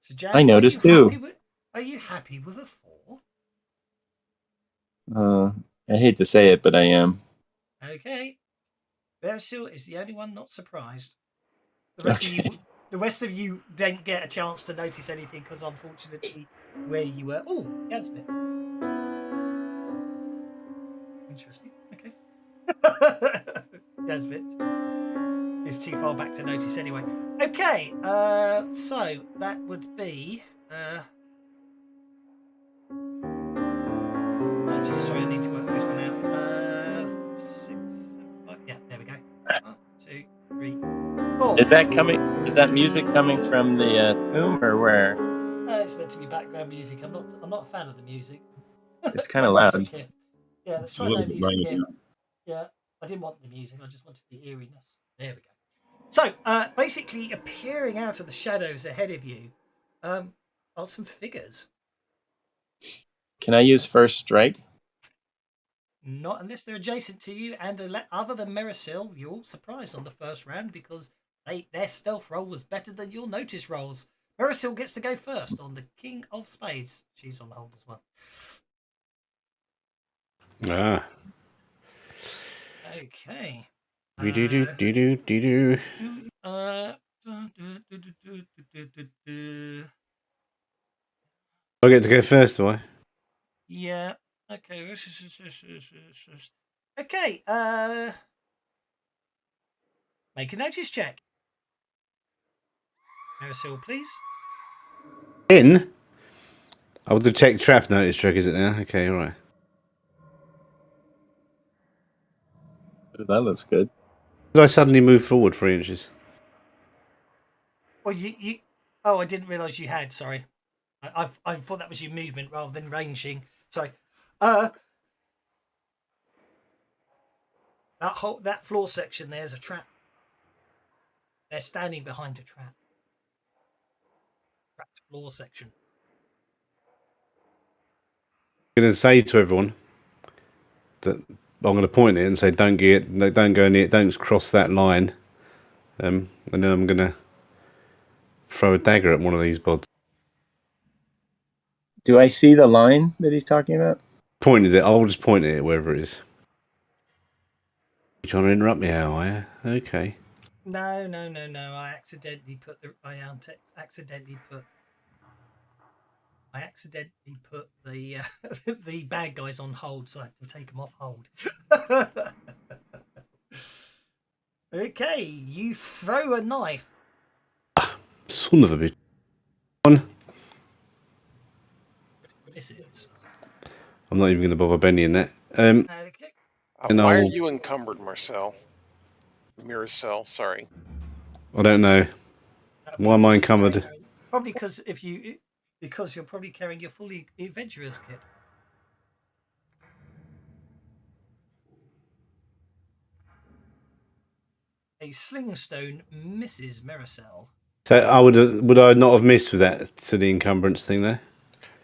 Sajan, I noticed too. Are you happy with a 4? I hate to say it, but I am. Okay. Marisil is the only one not surprised. The rest of you didn't get a chance to notice anything because, unfortunately, where you were. Oh, Yasmin. Interesting. Okay. Yasmin is too far back to notice anyway. Okay. So that would be. I'm just sorry. I need to work this one out. 6, 7, 5. Yeah, there we go. 1, 2, 3, 4. Is that coming? Is that music coming from the tomb or where? It's meant to be background music. I'm not a fan of the music. It's kind of loud. Yeah, that's right. No music here. Yeah, I didn't want the music. I just wanted the eeriness. There we go. So, basically, appearing out of the shadows ahead of you, are some figures. Can I use first strike? Not unless they're adjacent to you, and other than Marisil, you're all surprised on the first round because their stealth roll was better than your notice rolls. Marisil gets to go first on the King of Spades. She's on hold as well. Ah. Okay. Do. I get to go first, do I? Yeah. Okay. Okay. Make a notice check. Marisil, please. In? I'll detect trap notice check, is it now? Okay, all right. That looks good. Did I suddenly move forward 3 inches? Well, you. Oh, I didn't realise you had. Sorry, I thought that was your movement rather than ranging. Sorry. That floor section there's a trap. They're standing behind a trap. Trapped floor section. I'm going to say to everyone that I'm going to point it and say, don't go near it, don't cross that line. And then I'm going to throw a dagger at one of these bods. Do I see the line that he's talking about? Pointed it. I'll just point it wherever it is. You trying to interrupt me, how are you? Okay. No. I accidentally put the the bad guys on hold, so I had to take them off hold. Okay, you throw a knife. Son of a bitch. One. This is. I'm not even going to bother bending that. Okay. Why are you encumbered, Marcel? Miracel, sorry. I don't know. Why am I encumbered? Probably because you're probably carrying your fully adventurous kit. A sling stone misses Maricel. So would I not have missed with that silly encumbrance thing there?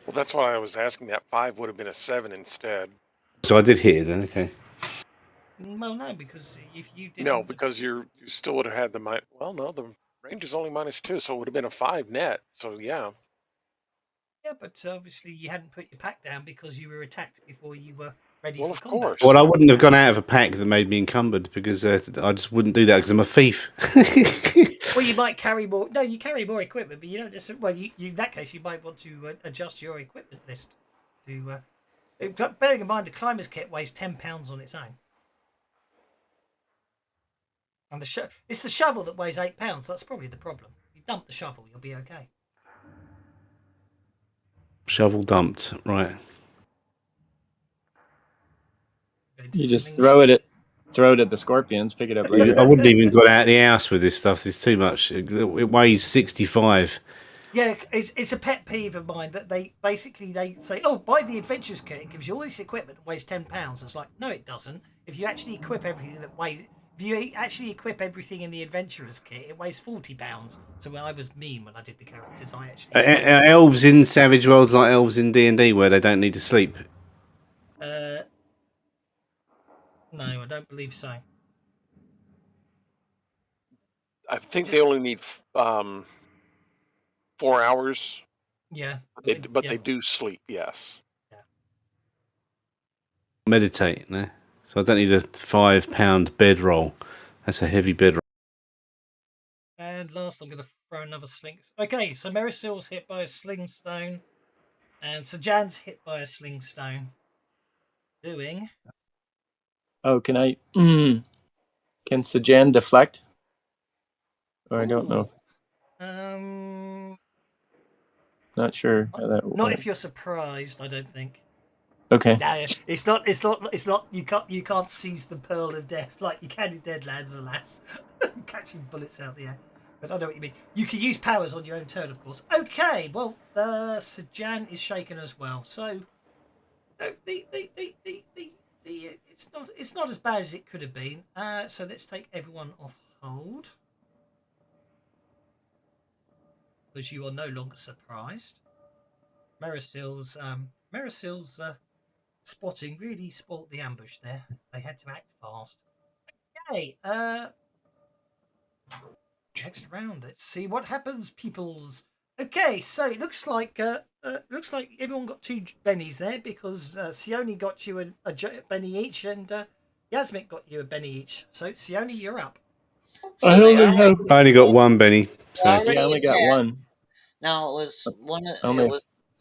Well, that's why I was asking. That 5 would have been a 7 instead. So I did hit it then. Okay. Well, no, because if you didn't... No, because you still would have had the well, no, the range is only -2, so it would have been a 5 net. So yeah. Yeah, but obviously you hadn't put your pack down because you were attacked before you were ready Well, for of combat. course. Well, I wouldn't have gone out of a pack that made me encumbered because I just wouldn't do that because I'm a thief. Well, you might carry more. No, you carry more equipment, but you don't just. Well, you in that case, you might want to adjust your equipment list. Bearing in mind the climber's kit weighs £10 on its own, and it's the shovel that weighs £8. That's probably the problem. You dump the shovel, you'll be okay. Shovel dumped, right? You just throw it at the scorpions. Pick it up later. I wouldn't even got out of the house with this stuff. There's too much. It weighs 65. Yeah, it's a pet peeve of mine that they say, oh, buy the adventurers kit. It gives you all this equipment that weighs £10. It's like, no, it doesn't. If you actually equip everything in the adventurers kit, it weighs £40. So when I was mean when I did the characters, I actually Are elves in Savage Worlds like elves in D&D where they don't need to sleep? no, I don't believe so. I think they only need 4 hours. Yeah, but they do sleep. Yes. Yeah. Meditate, no? So I don't need a £5 bedroll. That's a heavy bedroll. And last, I'm going to throw another sling. Okay, so Marisil's hit by a sling stone, and Sajan's hit by a sling stone. Doing. Oh, can I? Can Sajan deflect? Or I don't know. Not sure how that works. Not if you're surprised, I don't think. Okay. No, it's not. You can't seize the pearl of death like you can in Deadlands, alas. Catching bullets out the air. But I know what you mean. You can use powers on your own turn, of course. Okay, well, Sajan is shaken as well. So, it's not as bad as it could have been. So let's take everyone off hold, because you are no longer surprised. Marisil's spotting really spoilt the ambush there. They had to act fast. Okay, next round. Let's see what happens, peoples. Okay, so it looks like everyone got 2 bennies there because Sione got you a benny each, and Yasmit got you a benny each. So Sione, you're up. So I only got 1 benny. So. I only got 1. Now it was one.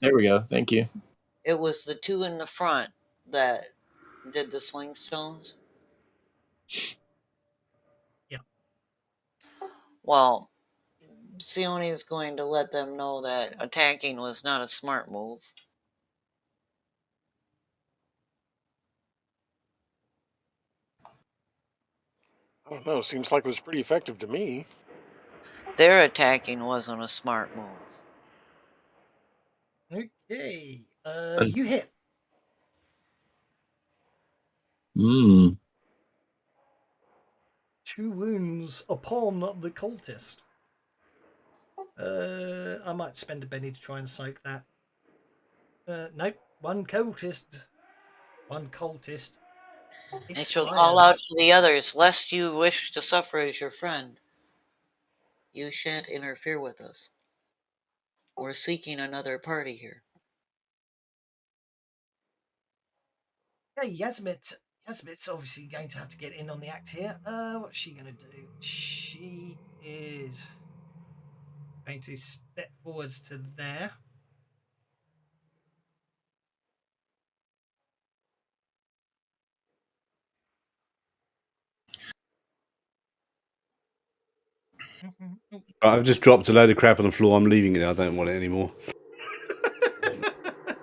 There we go. Thank you. It was the 2 in the front that did the sling stones. Yeah. Well, Sione is going to let them know that attacking was not a smart move. I don't know. Seems like it was pretty effective to me. Their attacking wasn't a smart move. Okay, you hit. 2 wounds upon the cultist. I might spend a benny to try and soak that. Nope. One cultist. And she'll call out to the others, lest you wish to suffer as your friend. You shan't interfere with us. We're seeking another party here. Okay, Yasmit's obviously going to have to get in on the act here. What's she going to do? She is going to step forwards to there. I've just dropped a load of crap on the floor. I'm leaving it. I don't want it anymore.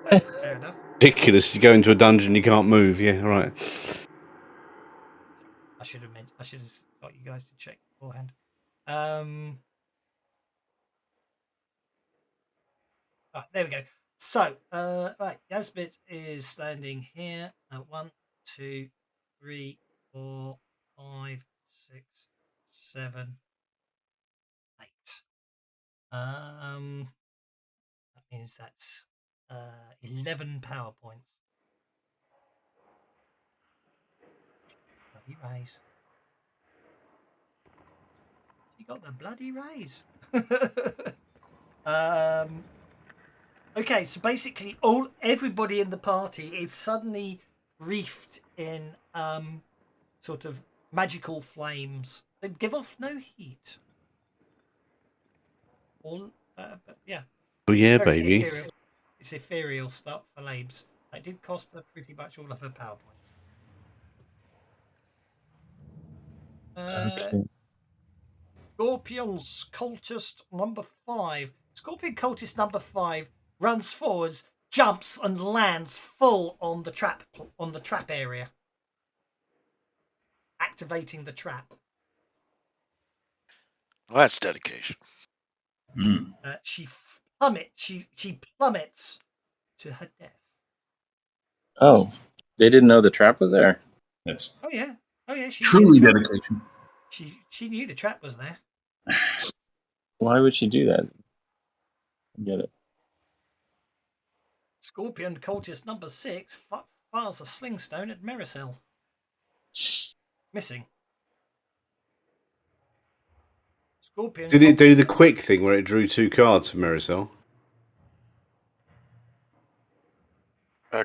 Fair enough. Ridiculous. You go into a dungeon, you can't move. Yeah, right. I should have got you guys to check beforehand. There we go. So, right, Yasmit is standing here. 1, 2, 3, 4, 5, 6, 7, 8. That means that's 11 power points. Bloody raise. You got the bloody raise. Okay, so basically everybody in the party is suddenly reefed in sort of magical flames. They give off no heat. But yeah. Oh It's yeah, very baby. ethereal. It's ethereal stuff for flames. It did cost her pretty much all of her power points. Okay. Scorpion's cultist number 5. Scorpion cultist number 5 runs forwards, jumps, and lands full on the trap area, activating the trap. Well, that's dedication. Mm. She plummets to her death. Oh, they didn't know the trap was there. That's Oh yeah. She truly knew the trap. dedication. She knew the trap was there. Why would she do that? I get it. Scorpion cultist number 6 fires a sling stone at Marisol. Missing. Scorpion. Did it do the quick thing where it drew 2 cards for Marisol?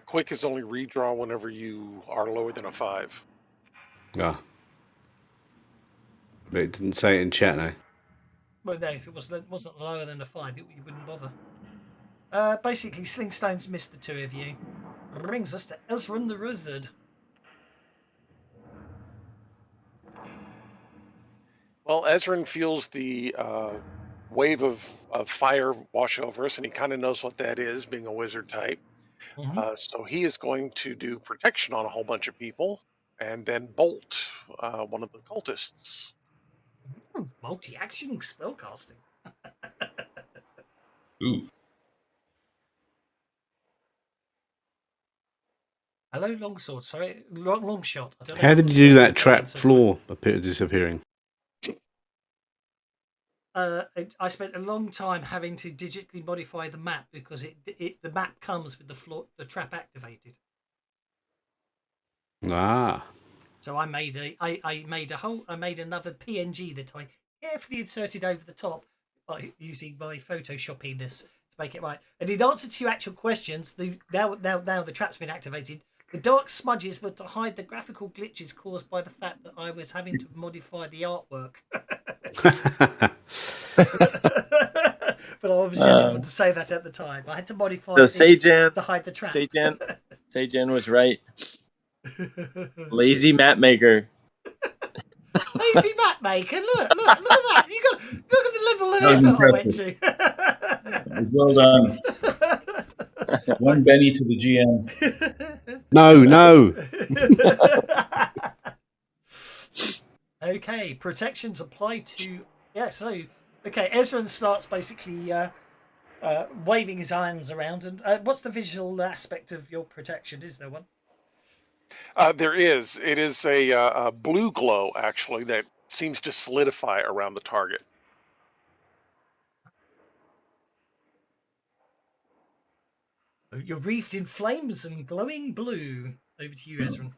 Quick is only redraw whenever you are lower than a 5. Ah. But it didn't say it in chat now. Well, no, if it wasn't lower than a 5, you wouldn't bother. Basically, sling stones missed the 2 of you. Brings us to Ezran the Wizard. Well, Ezran feels the wave of fire wash over us, and he kind of knows what that is, being a wizard type. Mm-hmm. So he is going to do protection on a whole bunch of people, and then bolt one of the cultists. Multi-action spellcasting. Ooh. Hello, longsword. Sorry, long shot. I don't know How did you do that trap floor disappearing? I spent a long time having to digitally modify the map because the map comes with the trap activated. Ah. So I made another PNG that I carefully inserted over the top by using my photoshoppiness to make it right. And in answer to your actual questions, now the trap's been activated. The dark smudges were to hide the graphical glitches caused by the fact that I was having to modify the artwork. But obviously I didn't want to say that at the time. I had to modify things to hide the trap. Sajan was right. Lazy map maker. Lazy map maker. Look at that. Look at the level of effort I went to. Well done. One Benny to the GM. No. Okay, protections apply to okay, Ezran starts basically waving his arms around. And what's the visual aspect of your protection? Is there one? There is. It is a blue glow, actually, that seems to solidify around the target. You're wreathed in flames and glowing blue. Over to you, Ezran.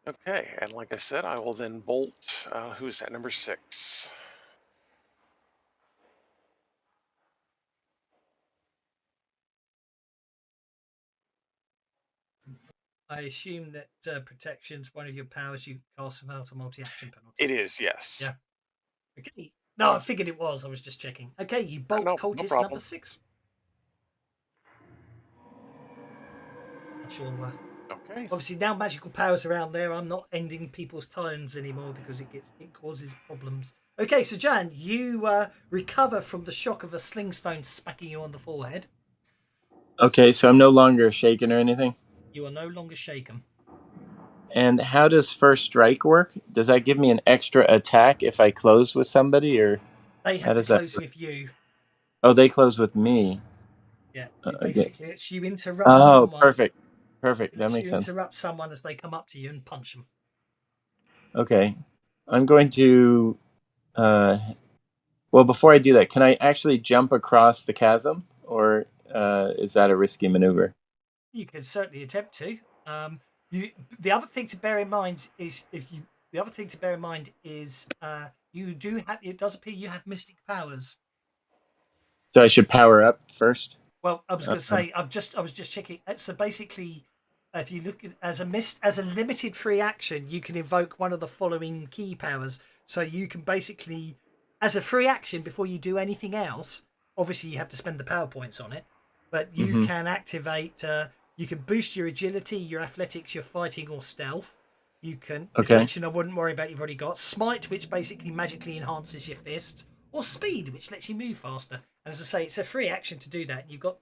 Okay, and like I said, I will then bolt. Who's that? Number 6. I assume that protection's one of your powers you cast without a multi-action penalty. It is, yes. Yeah. Okay. No, I figured it was. I was just checking. Okay, you bolt cultist no number 6. Sure. Okay. Obviously, now magical powers around there. I'm not ending people's turns anymore because it causes problems. Okay, so Jan, you recover from the shock of a sling stone smacking you on the forehead. Okay, so I'm no longer shaken or anything? You are no longer shaken. And how does first strike work? Does that give me an extra attack if I close with somebody, or they have to close with you? Oh, they close with me. Yeah, basically, it's you interrupt someone. Oh, perfect. That makes sense. You interrupt someone as they come up to you and punch them. Okay. I'm going to. Well, before I do that, can I actually jump across the chasm, or is that a risky maneuver? You can certainly attempt to. You the other thing to bear in mind is you do have. It does appear you have mystic powers. So I should power up first. Well, I was going to say, I was just checking. So basically, if you look at as a limited free action, you can invoke one of the following key powers. So you can basically, as a free action, before you do anything else, obviously you have to spend the power points on it, but you can activate. You can boost your agility, your athletics, your fighting, or stealth. You can deflection. I wouldn't worry about. You've already got smite, which basically magically enhances your fists, or speed, which lets you move faster. And as I say, it's a free action to do that. You've got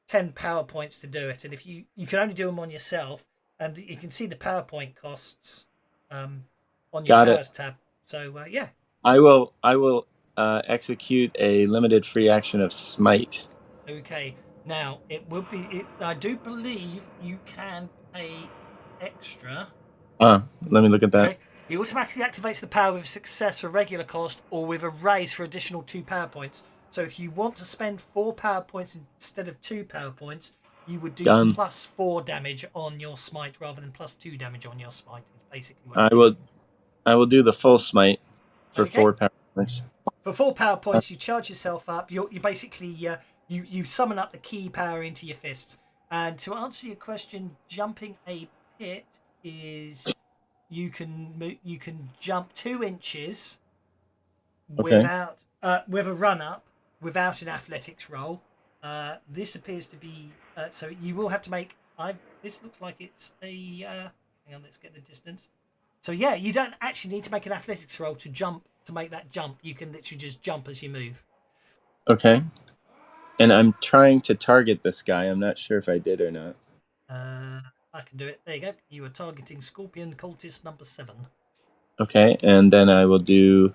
10 power points to do it, and if you can only do them on yourself, and you can see the PowerPoint costs on your Got powers it. tab. So yeah, I will execute a limited free action of smite. okay. Now it will be. I do believe you can pay extra. Let me look at that. Okay. He automatically activates the power with success for regular cost or with a raise for additional 2 power points. So if you want to spend 4 power points instead of 2 power points, you would do Done. +4 damage on your smite rather than +2 damage on your smite. It's basically what I it will. is. I will do the full smite for Okay. 4 power points. For 4 power points, you charge yourself up. You basically you summon up the key power into your fists. And to answer your question, jumping a pit is you can jump 2 inches Okay. without with a run up without an athletics roll. This appears to be so you will have to make. This looks like it's a. Hang on, let's get the distance. So yeah, you don't actually need to make an athletics roll to jump to make that jump. You can literally just jump as you move. Okay. And I'm trying to target this guy. I'm not sure if I did or not. I can do it. There you go. You are targeting Scorpion Cultist number 7. Okay, and then I will do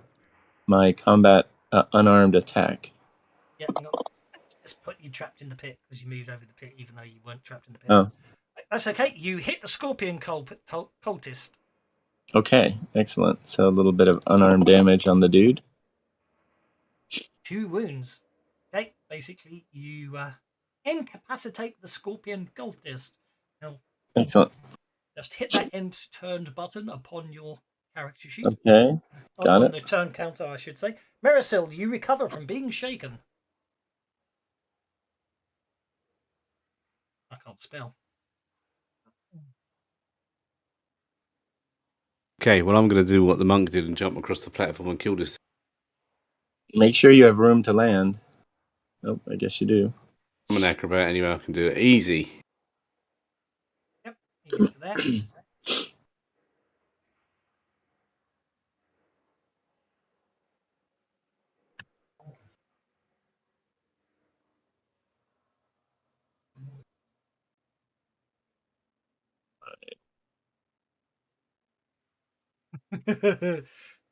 my combat unarmed attack. Yeah, hang on. Just put you trapped in the pit because you moved over the pit, even though you weren't trapped in the pit. Oh. That's okay. You hit the Scorpion Cultist. Okay, excellent. So a little bit of unarmed damage on the dude. 2 wounds. Okay, basically you incapacitate the Scorpion Cultist. Now, excellent. Just hit that end turned button upon your character sheet. Okay, got on it. the turn counter, I should say. Marisil, you recover from being shaken. I can't spell. Okay, well, I'm going to do what the monk did and jump across the platform and kill this. Make sure you have room to land. Oh, I guess you do. I'm an acrobat anyway, I can do it easy. Yep, you get to there.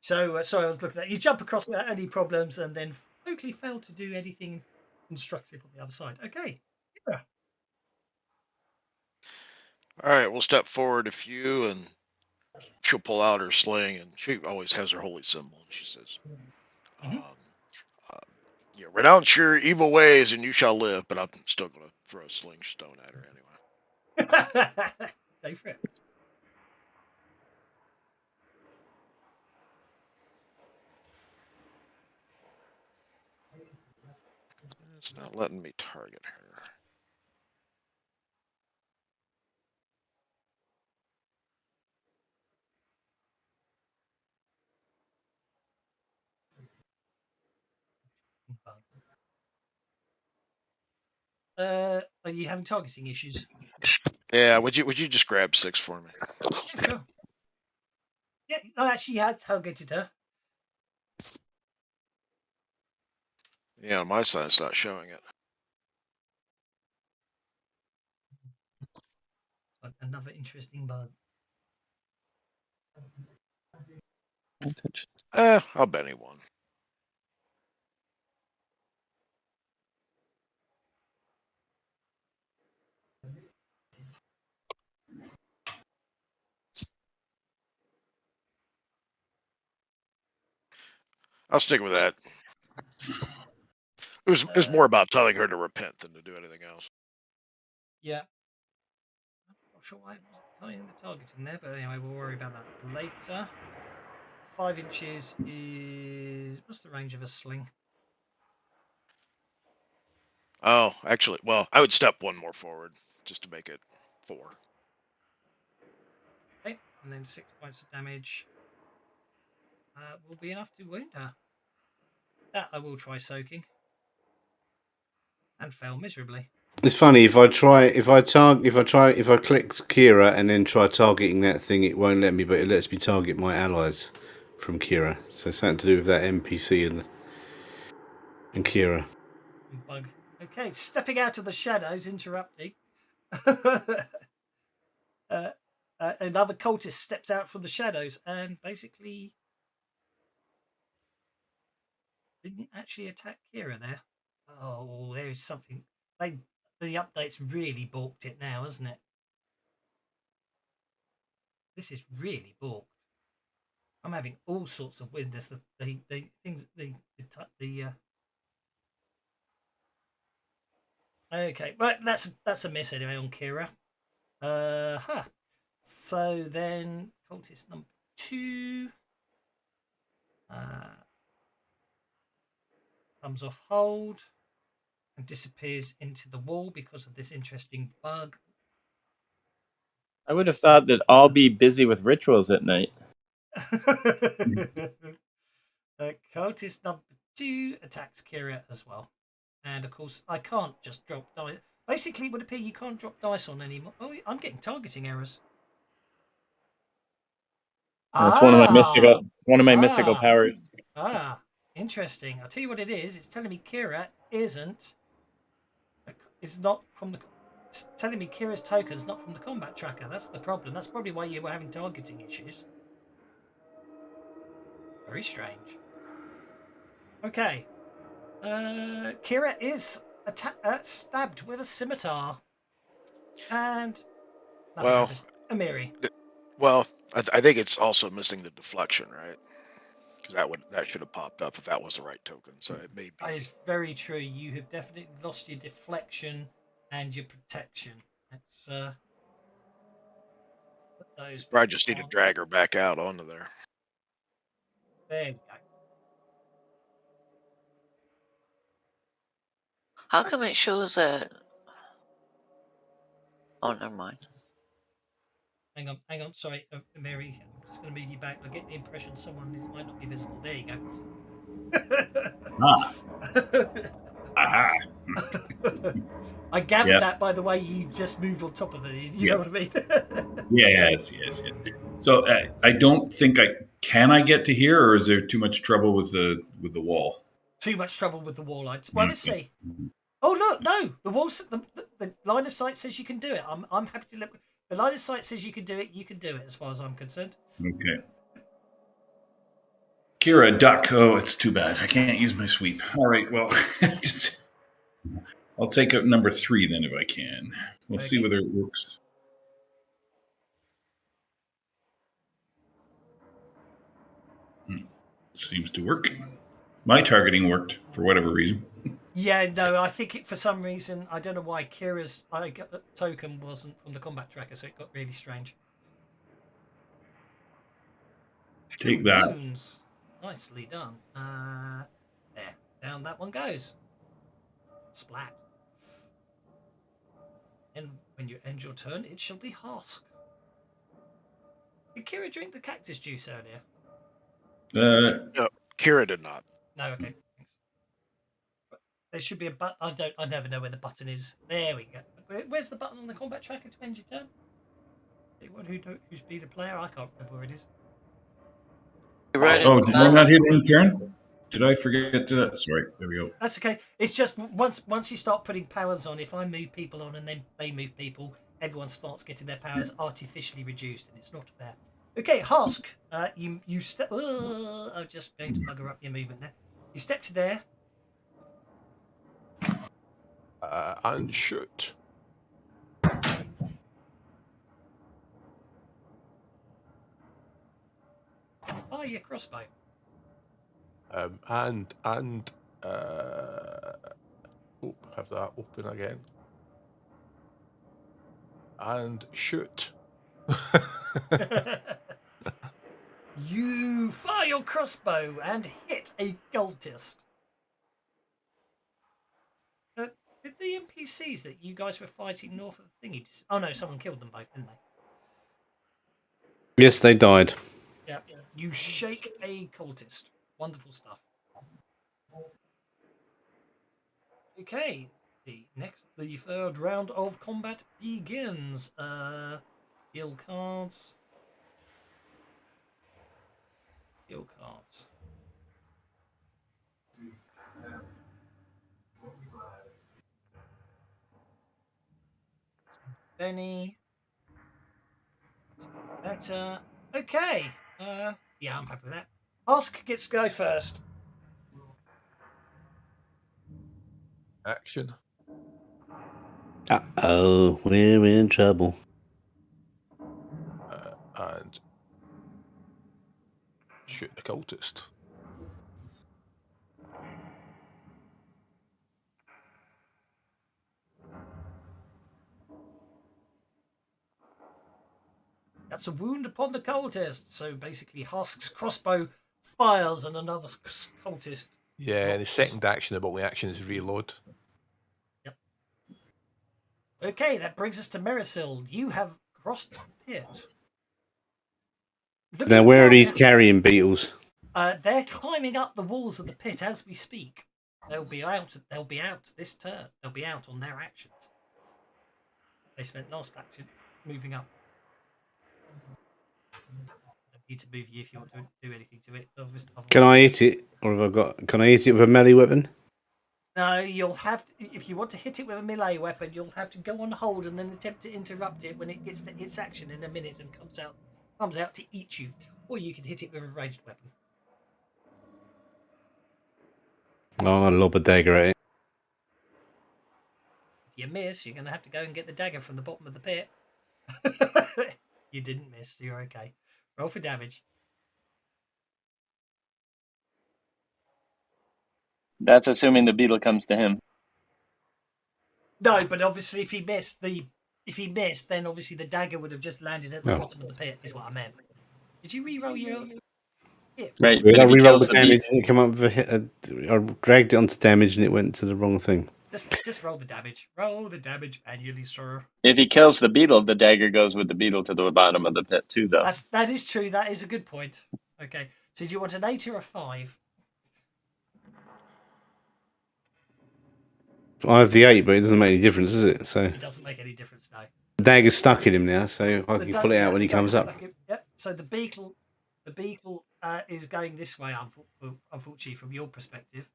So, sorry, I was looking at you. Jump across without any problems and then totally fail to do anything constructive on the other side. Okay. Yeah. All right, we'll step forward a few, and she'll pull out her sling, and she always has her holy symbol. And she says, "Yeah, renounce your evil ways, and you shall live." But I'm still going to throw a sling stone at her anyway. Go for it. It's not letting me target her. Are you having targeting issues? Yeah, would you just grab 6 for me? Yeah, sure. Yeah, no, actually, you had targeted her. Yeah, on my side, it's not showing it. Another interesting bug. I'll bet he won. I'll stick with that. It was more about telling her to repent than to do anything else. Yeah. I'm not sure why it wasn't telling the targeting there, but anyway, we'll worry about that later. 5 inches is... What's the range of a sling? Oh, actually, well, I would step one more forward just to make it 4. Okay, and then 6 points of damage will be enough to wound her. That I will try soaking. And fail miserably. It's funny if I click Kira and then try targeting that thing, it won't let me, but it lets me target my allies from Kira. So something to do with that NPC and Kira. Bug. Okay, stepping out of the shadows, interrupting. Another cultist steps out from the shadows and basically didn't actually attack Kira there. Oh, there is something. The update's really balked it now, hasn't it? This is really balked. I'm having all sorts of weirdness. The things Okay, right. That's a miss anyway on Kira. So then cultist number 2 comes off hold and disappears into the wall because of this interesting bug. I would have thought that I'll be busy with rituals at night. Cultist number 2 attacks Kira as well. And of course, I can't just drop dice. Basically, it would appear you can't drop dice on anymore. Oh, I'm getting targeting errors. That's one of my mystical powers. Interesting. I'll tell you what it is. It's telling me Kira is not from the. It's telling me Kira's token's not from the combat tracker. That's the problem. That's probably why you were having targeting issues. Very strange. Okay. Kira is stabbed with a scimitar. And Well, Amiri. Well, I think it's also missing the deflection, right? Because that should have popped up if that was the right token. So it may be. That is very true. You have definitely lost your deflection and your protection. Let's put those. Probably just need to drag her back out onto there. There we go. How come it shows that? Oh, never mind. Hang on. Sorry, Mary. I'm just going to move you back. I get the impression someone might not be visible. There you go. Aha. I gathered that by the way you just moved on top of it. You know what I mean? Yes. So I don't think I get to here, or is there too much trouble with the wall? Too much trouble with the wall. Well, let's see. Oh look, no, the wall. The line of sight says you can do it. I'm happy to let. The line of sight says you can do it. You can do it, as far as I'm concerned. Okay. Kira, duck. Oh, it's too bad. I can't use my sweep. All right. Well, I'll take out number 3 then if I can. We'll see whether it works. Seems to work. My targeting worked for whatever reason. Yeah, no, I think for some reason, I don't know why Kira's token wasn't from the combat tracker, so it got really strange. Take that. Wounds. Nicely done. There. Down that one goes. Splat. And when you end your turn, it shall be Hosk. Did Kira drink the cactus juice earlier? No, Kira did not. No, okay. Thanks. There should be a button. I never know where the button is. There we go. Where's the button on the combat tracker to end your turn? Anyone who's been a player, I can't remember where it is. Right. Oh, did I not hit in turn? Did I forget to? Sorry, there we go. That's okay. It's just once you start putting powers on, if I move people on and then they move people, everyone starts getting their powers artificially reduced, and it's not fair. Okay, Hosk, you step. I'm just going to bugger up your movement there. You step to there. And shoot. Your crossbow. And have that open again. And shoot. You fire your crossbow and hit a cultist. Did the NPCs that you guys were fighting north of the thingy? Oh no, someone killed them both, didn't they? Yes, they died. Yeah. You shake a cultist. Wonderful stuff. Okay, the third round of combat begins. Deal cards. Deal cards. Benny. Better. Okay. Yeah, I'm happy with that. Husk gets to go first. Action. Uh-oh, we're in trouble. And shoot the cultist. That's a wound upon the cultist. So basically, Husk's crossbow fires and another cultist. Yeah, the second action, the bonus action is reload. Yep. Okay, that brings us to Merisil. You have crossed the pit. Now, where are these carrion beetles? They're climbing up the walls of the pit as we speak. They'll be out this turn. They'll be out on their actions. They spent last action moving up. Don't need to move you if you want to do anything to it. Can I hit it, or can I hit it with a melee weapon? No, you'll have to. If you want to hit it with a melee weapon, you'll have to go on hold and then attempt to interrupt it when it gets to its action in a minute and comes out to eat you. Or you can hit it with a ranged weapon. Oh, I'll lob a dagger at it. If you miss, you're going to have to go and get the dagger from the bottom of the pit. You didn't miss, so you're okay. Roll for damage. That's assuming the beetle comes to him. No, but obviously if he missed, then obviously the dagger would have just landed at the bottom of the pit, is what I meant. Did you re-roll your hit? Right. I re-rolled the damage and it came up with a hit. I dragged it onto damage and it went to the wrong thing. Just roll the damage. Roll the damage manually, sir. If he kills the beetle, the dagger goes with the beetle to the bottom of the pit too, though. That is true. That is a good point. Okay. So do you want an 8 or a 5? I have the 8, but it doesn't make any difference, does it? So it doesn't make any difference, no. The dagger's stuck in him now, so I can pull it out when he comes up. Yep. So the beetle is going this way, unfortunately, from your perspective.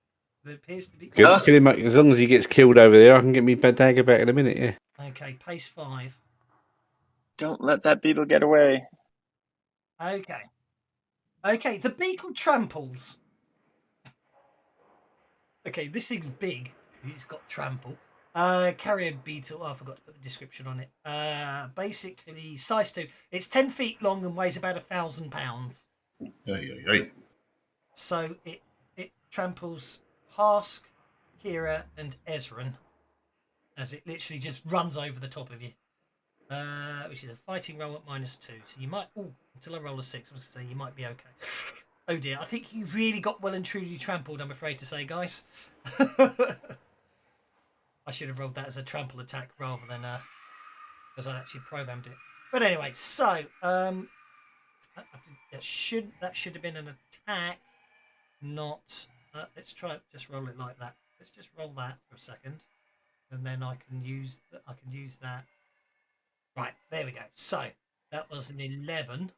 It appears to be. Good. Kill him, as long as he gets killed over there, I can get me dagger back in a minute. Yeah. Okay, pace 5. Don't let that beetle get away. Okay. Okay, the beetle tramples. Okay, this thing's big. He's got trample. Carrion beetle. Oh, I forgot to put the description on it. Basically, size 2. It's 10 feet long and weighs about 1,000 pounds. So it tramples Hask, Kira, and Ezran as it literally just runs over the top of you. Which is a fighting roll at -2. So you might. Oh, until I roll a 6, I was going to say you might be okay. Oh dear, I think you really got well and truly trampled, I'm afraid to say, guys. I should have rolled that as a trample attack rather than because I actually programmed it. But anyway, so that should have been an attack, not. Let's try just roll it like that. Let's just roll that for a second, and then I can use that. Right, there we go. So that was an 11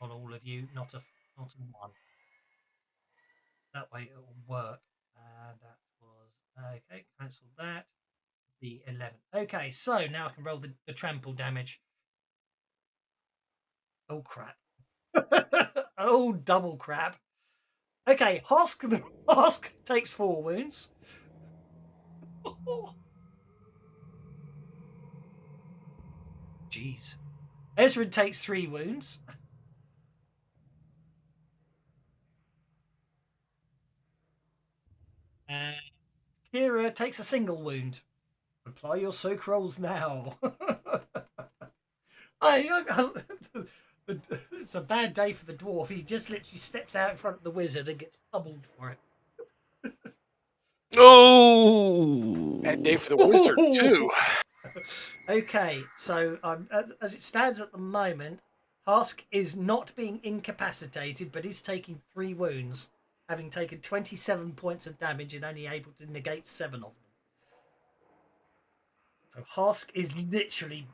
on all of you, not a 1. That way it will work. That was okay. Cancel that. The 11. Okay, so now I can roll the trample damage. Oh crap! Oh double crap! Okay, Husk takes 4 wounds. Jeez. Ezra takes 3 wounds. takes a single wound. Apply your soak rolls now. It's a bad day for the dwarf. He just literally steps out in front of the wizard and gets pummeled for it. Oh, Bad day for the wizard too. Okay, so as it stands at the moment, Hask is not being incapacitated, but is taking 3 wounds, having taken 27 points of damage and only able to negate 7 of them. So Hask is literally,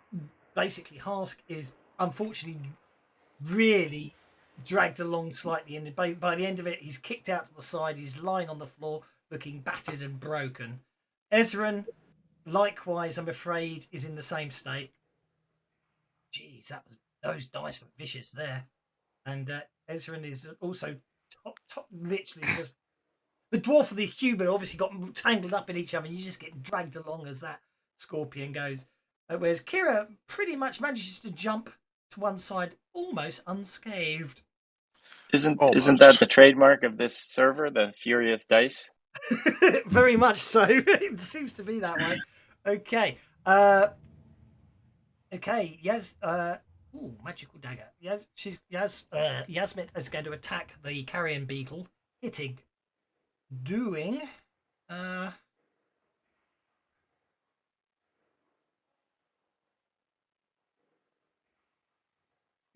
Hask is unfortunately really dragged along slightly, and by the end of it, he's kicked out to the side. He's lying on the floor, looking battered and broken. Ezran, likewise, I'm afraid, is in the same state. Jeez, those dice were vicious there. And Ezran is also top, literally just. The dwarf and the human obviously got tangled up in each other, and you just get dragged along as that scorpion goes. Whereas Kira pretty much manages to jump to one side almost unscathed. Isn't that the trademark of this server, the Furious Dice? Very much so. It seems to be that way. Okay. Okay. Yes. Ooh, magical dagger. Yes. Yasmit is going to attack the carrion beetle, hitting, doing.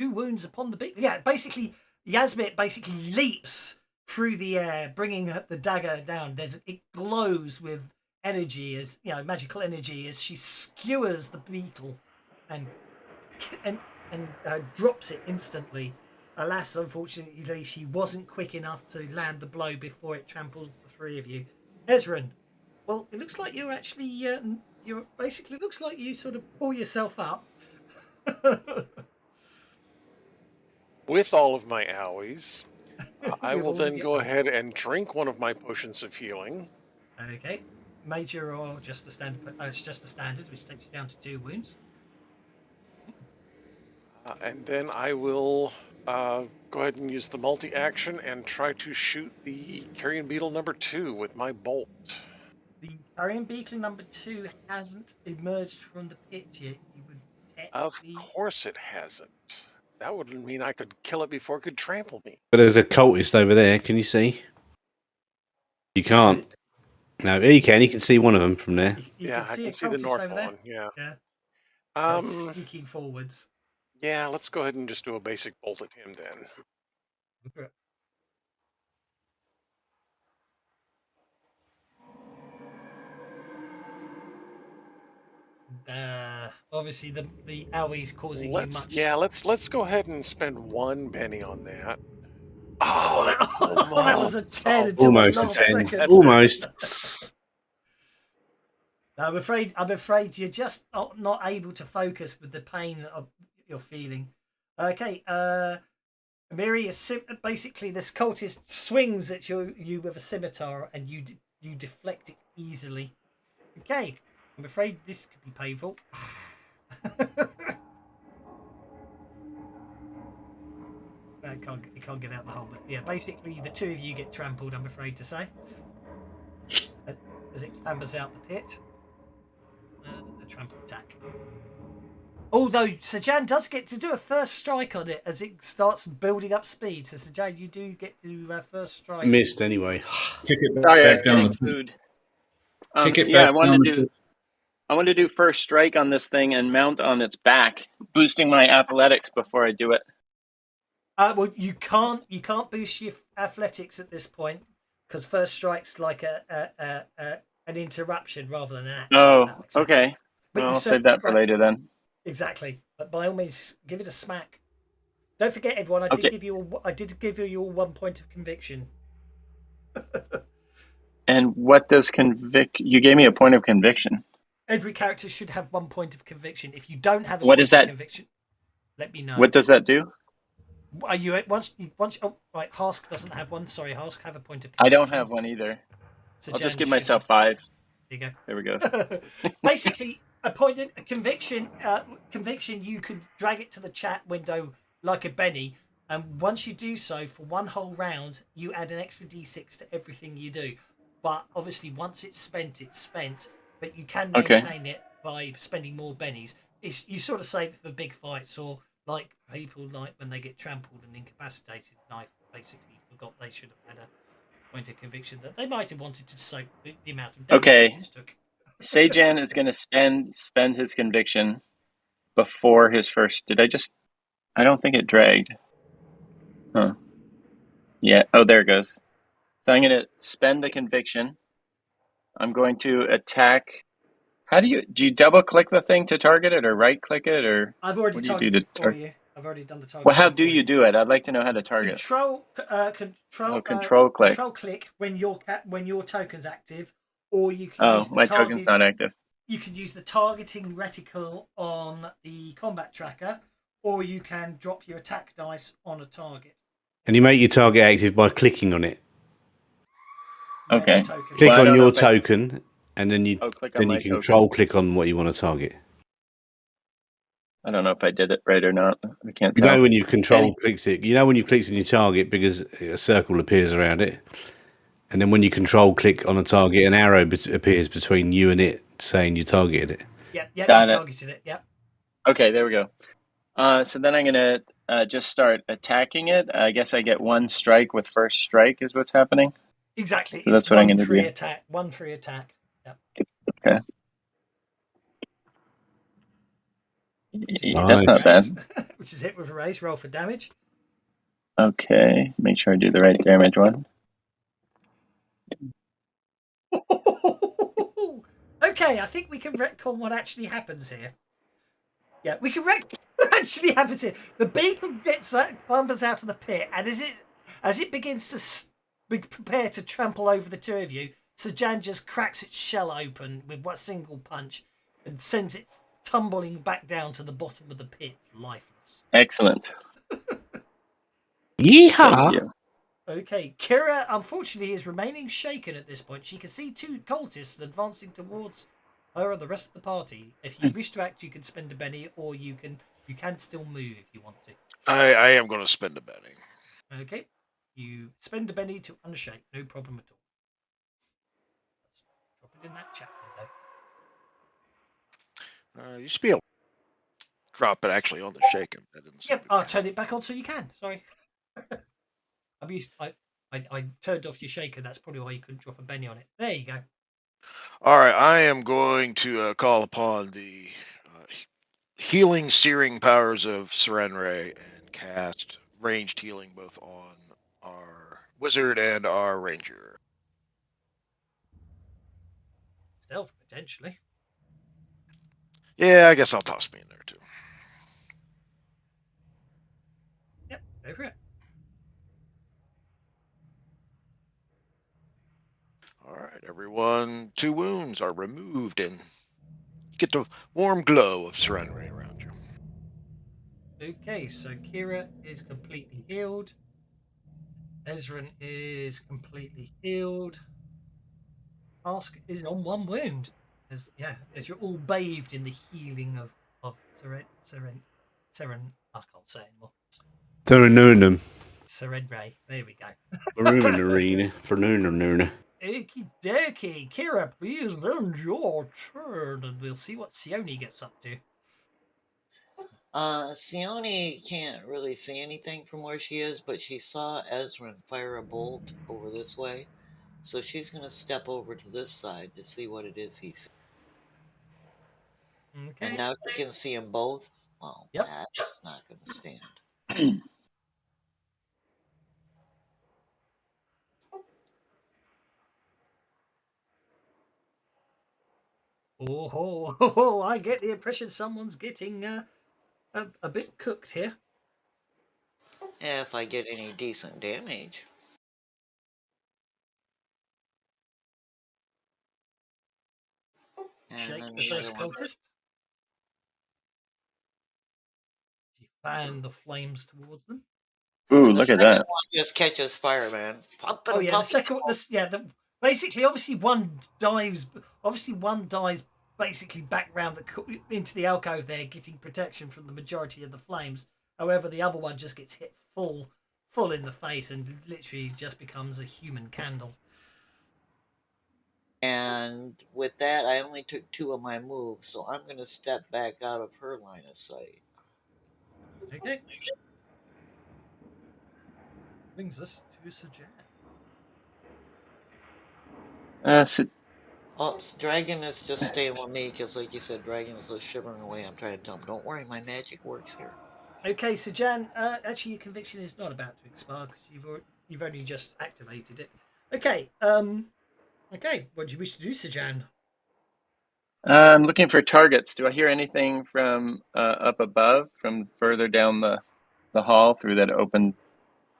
2 wounds upon the beetle. Yeah, basically, Yasmit leaps through the air, bringing the dagger down. It glows with energy, as magical energy, as she skewers the beetle and drops it instantly. Alas, unfortunately, she wasn't quick enough to land the blow before it tramples the 3 of you. Ezran, well, it looks like you're actually looks like you sort of pull yourself up. With all of my owies, I will then go ahead and drink one of my potions of healing. Okay. Major or just the standard? Oh, it's just the standard, which takes you down to 2 wounds. And then I will go ahead and use the multi-action and try to shoot the carrion beetle number 2 with my bolt. The carrion beetle number 2 hasn't emerged from the pit yet. Of course it hasn't. That would mean I could kill it before it could trample me. But there's a cultist over there. Can you see? You can't. No, he can. You can see one of them from there. I can see the north one. Yeah. Sneaking forwards. Yeah, let's go ahead and just do a basic bolt at him then. Obviously the owie's causing you much. Yeah, let's go ahead and spend 1 penny on that. That was a 10. Almost a 10. Almost. I'm afraid you're just not able to focus with the pain of you're feeling. Okay, Amiri is basically this cultist swings at you with a scimitar, and you deflect it easily. Okay, I'm afraid this could be painful. It can't get out the hole, but yeah, basically the 2 of you get trampled, I'm afraid to say, as it clambers out the pit. The trample attack. Although Sajan does get to do a first strike on it as it starts building up speed. So Sajan, you do get to do first strike. Missed anyway. Kick it back down the food. Kick it back I want to do first strike on this thing and mount on its back, boosting my athletics before I do it. Well, you can't boost your athletics at this point because first strike's like an interruption rather than an action. Oh, okay. Well, I'll save that for later then. Exactly, but by all means, give it a smack. Don't forget, everyone. I did give you all 1 point of conviction. And what does convict? You gave me a point of conviction. Every character should have 1 point of conviction. If you don't have a what point is that? of conviction, let me know. What does that do? Are you once? Oh, right. Hask doesn't have one. Sorry, Hask, have a point of conviction. I don't have one either. So I'll just give myself 5. There you go. There we go. Basically, a point of conviction. Conviction. You could drag it to the chat window like a Benny, and once you do so for 1 whole round, you add an extra d6 to everything you do. but obviously once it's spent, it's spent. But you can Okay. maintain it by spending more bennies. It's you sort of save it for big fights, or like people like when they get trampled and incapacitated. And I basically forgot they should have had a point of conviction that they might have wanted to soak the amount of damage Okay. they just took. Sajan is going to spend his conviction before his first. I don't think it dragged. Huh. Yeah. Oh, there it goes. So I'm going to spend the conviction. I'm going to attack. How do you double click the thing to target it, or right click it, or I've already what do you do targeted to for target? you. I've already done the target. Well, how do you do it? I'd like to know how to target. Control Control click. Control click when your token's active, or you can Oh, use the my target. token's not active. You can use the targeting reticle on the combat tracker, or you can drop your attack dice on a target. And you make your target active by clicking on it. Okay. Click Well, I on don't know your if I- token, and then you click on my control click on what you want to target. I don't know if I did it right or not. I can't You tell. know when you control clicks it. You know when you click on your target because a circle appears around it, and then when you control click on a target, an arrow appears between you and it, saying you targeted it. Yep, Got you it. targeted it. Yep. Okay, there we go. So then I'm gonna just start attacking it. I guess I get one strike with first strike is what's happening. Exactly. So that's what I'm gonna do. One free attack. Yep. Okay. That's not bad. Which is hit with a raise. Roll for damage. Okay, make sure I do the right damage one. Okay, I think we can retcon what actually happens here. Yeah, we can retcon what actually happens here. The beetle clambers out of the pit, and as it begins to prepare to trample over the two of you, Sajan just cracks its shell open with one single punch and sends it tumbling back down to the bottom of the pit, lifeless. Excellent. Yeehaw! Thank you. Okay, Kira unfortunately is remaining shaken at this point. She can see two cultists advancing towards her and the rest of the party. If you wish to act, you can spend a Benny, or you can still move if you want to. I am going to spend a Benny. Okay, you spend a Benny to unshake, no problem at all. Let's drop it in that chat window. You should be able to drop it actually on the shaken. That didn't seem Yep, I'll turn it back on so you can. Sorry. I turned off your shaker. That's probably why you couldn't drop a Benny on it. There you go. All right, I am going to call upon the healing, searing powers of Serenray and cast ranged healing both on our wizard and our ranger. Stealth, potentially. Yeah, I guess I'll toss me in there too. Yep, go for it. All right, everyone. 2 wounds are removed, and you get the warm glow of Serenray around you. Okay, so Kira is completely healed. Ezran is completely healed. Ask is on 1 wound. As you're all bathed in the healing of Seren. I can't say it anymore. Serenray. There we go. Okie dokie. Kira, please end your turn, and we'll see what Sione gets up to. Sione can't really see anything from where she is, but she saw Ezran fire a bolt over this way. So she's going to step over to this side to see what it is he sees. Okay. And now she can see them both. Well, Yep. that's not going to stand. Oh, I get the impression someone's getting a bit cooked here. If I get any decent damage. And Shake then the first cultist. She fanned the flames towards them. Ooh, look at that. One just catches fire, man. Oh yeah, the second one. Basically, obviously one dives. Basically back round into the alcove there, getting protection from the majority of the flames. However, the other one just gets hit full in the face and literally just becomes a human candle. And with that, I only took 2 of my moves, so I'm going to step back out of her line of sight. Okay. Brings us to Sajan. Oops, Dragon is just staying with me because, like you said, Dragon is just shivering away. I'm trying to tell him, don't worry, my magic works here. Okay, Sajan. Actually, your conviction is not about to expire because you've only just activated it. Okay. Okay. What do you wish to do, Sajan? I'm looking for targets. Do I hear anything from up above, from further down the hall through that open?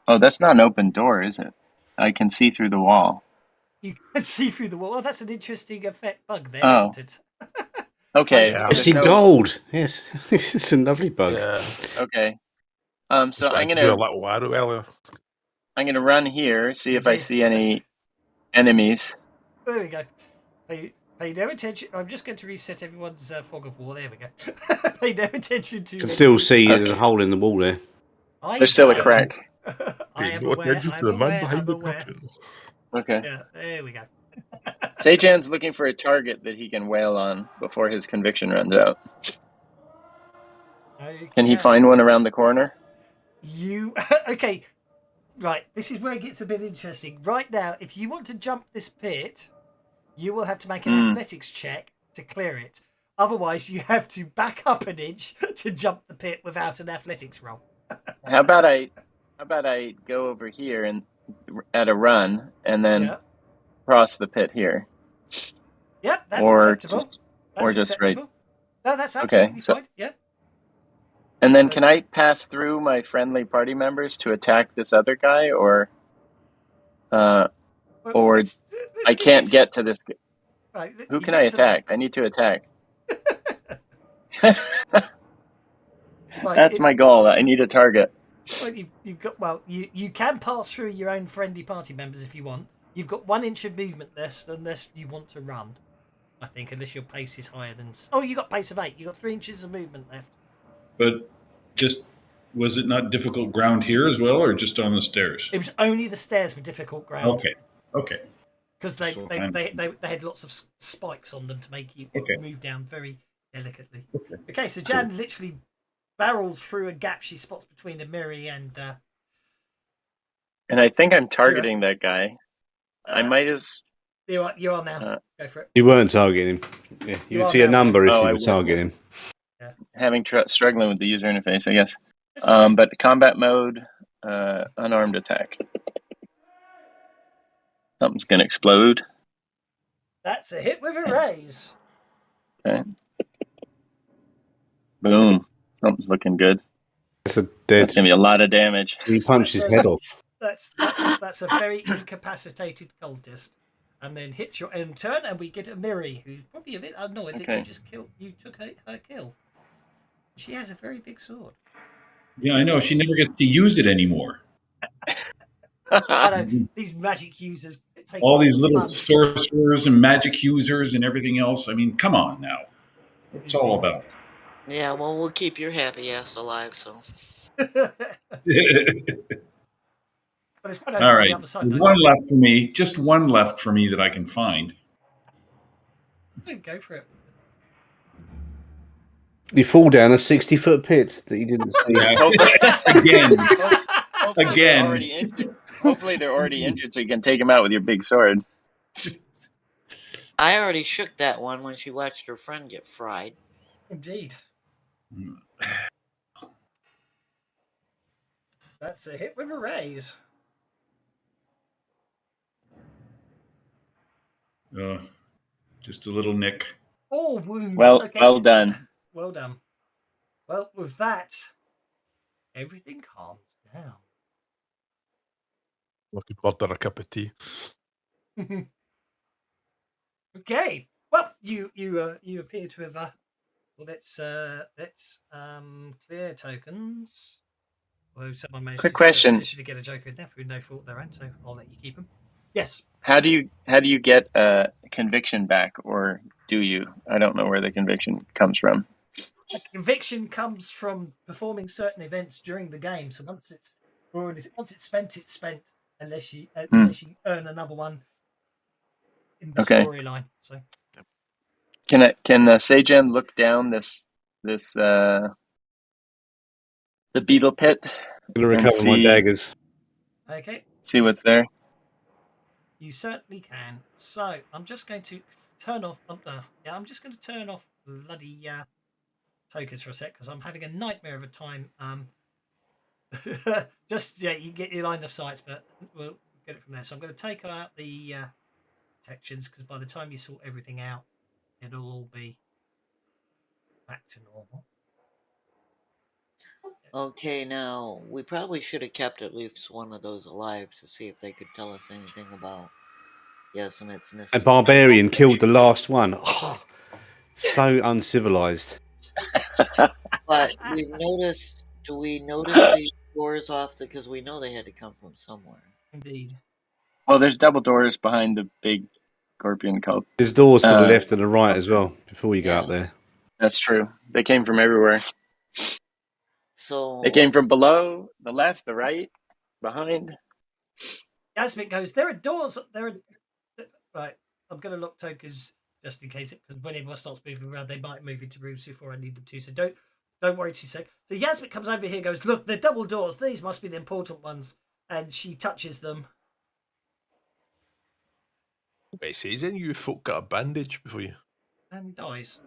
Oh, that's not an open door, is it? I can see through the wall. You can see through the wall. Oh, that's an interesting effect bug there, Oh. isn't it? Okay. Yeah. so I there's see no- gold. Yes, it's a lovely bug. Yeah. Okay. So I'm Do a gonna little arrow earlier. run here, see if I Indeed. see any enemies. There we go. Pay no attention. I'm just going to reset everyone's fog of war. There we go. Pay no attention to. You can still see there's a hole in the wall there. There's still a crack. I am No aware. attention to the man behind the curtain. Okay. Yeah, there we go. Sajan's looking for a target that he can wail on before his conviction runs out. Okay. Can he find one around the corner? Okay? Right. This is where it gets a bit interesting. Right now, if you want to jump this pit, you will have to make an athletics check to clear it. Otherwise, you have to back up an inch to jump the pit without an athletics roll. How about I go over here and at a run and then cross the pit here? Yep, that's or acceptable. Just, or just acceptable. right. No, that's absolutely fine. Yeah. And then, can I pass through my friendly party members to attack this other guy, or I can't get to this? Right, who can I attack? I need to attack. That's my goal. I need a target. Well, you can pass through your own friendly party members if you want. You've got 1 inch of movement less unless you want to run. I think, unless your pace is higher than. Oh, you got pace of 8. You got 3 inches of movement left. But was it not difficult ground here as well, or just on the stairs? It was only the stairs were difficult ground. Okay. Because they had lots of spikes on them to make you move down very delicately. Okay, so Jan literally barrels through a gap she spots between Amiri and. And I think I'm targeting that guy. I might as. You are now. Go for it. You weren't targeting him. Yeah, you would see a number if you were targeting him. Yeah. Struggling with the user interface, I guess. But combat mode, unarmed attack. Something's gonna explode. That's a hit with a raise. Okay. Boom. Something's looking good. That's gonna be a lot of damage. He punched his head off. That's a very incapacitated cultist. And then hits your own turn, and we get Amiri, who's probably a bit annoyed that you took her kill. She has a very big sword. Yeah, I know. She never gets to use it anymore. I know, these magic users. All these little sorcerers and magic users and everything else. I mean, come on now. What's all about? Yeah, well, we'll keep your happy ass alive, so. All right. There's one left for me. Just one left for me that I can find. Go for it. You fall down a 60-foot pit that you didn't see. Again. Hopefully they're already injured, so you can take them out with your big sword. I already shook that one when she watched her friend get fried. Indeed. That's a hit with a raise. Just a little nick. Oh, wounds. Well done. Well done. Well, with that, everything calms down. I could order a cup of tea. Okay. Well, you appear to have. Well, let's clear tokens. Although someone managed Quick question. to get a joker in there through no fault of their own, so I'll let you keep them. Yes. How do you get a conviction back, or do you? I don't know where the conviction comes from. A conviction comes from performing certain events during the game. So once it's spent, it's spent. Unless you earn another one in the Okay. storyline. So Can Sajan look down the beetle pit I'm gonna and recover my see daggers. okay, what's there? you certainly can. So I'm just going to turn off. I'm just going to turn off bloody tokens for a sec because I'm having a nightmare of a time. You get your line of sights, but we'll get it from there. So I'm going to take out the protections because by the time you sort everything out, it'll all be back to normal. Okay, now we probably should have kept at least one of those alive to see if they could tell us anything about Yasumit's A missing. barbarian killed the last one. Oh, so uncivilized. But we've noticed. Do we notice these doors off? Because we know they had to come from somewhere. Indeed. Well, there's double doors behind the big scorpion cult. There's doors to the left and the right as well before you go Yeah. up there. That's true. They came from everywhere. So They came from below, the left, the right, behind. Yasmik goes, there are doors. Right. I'm going to lock tokens just in case, because when everyone starts moving around, they might move into rooms before I need them to. So don't worry too much. So Yasmik comes over here and goes, look, they're double doors. These must be the important ones. And she touches them. It says then you folk got a bandage before you. And dies.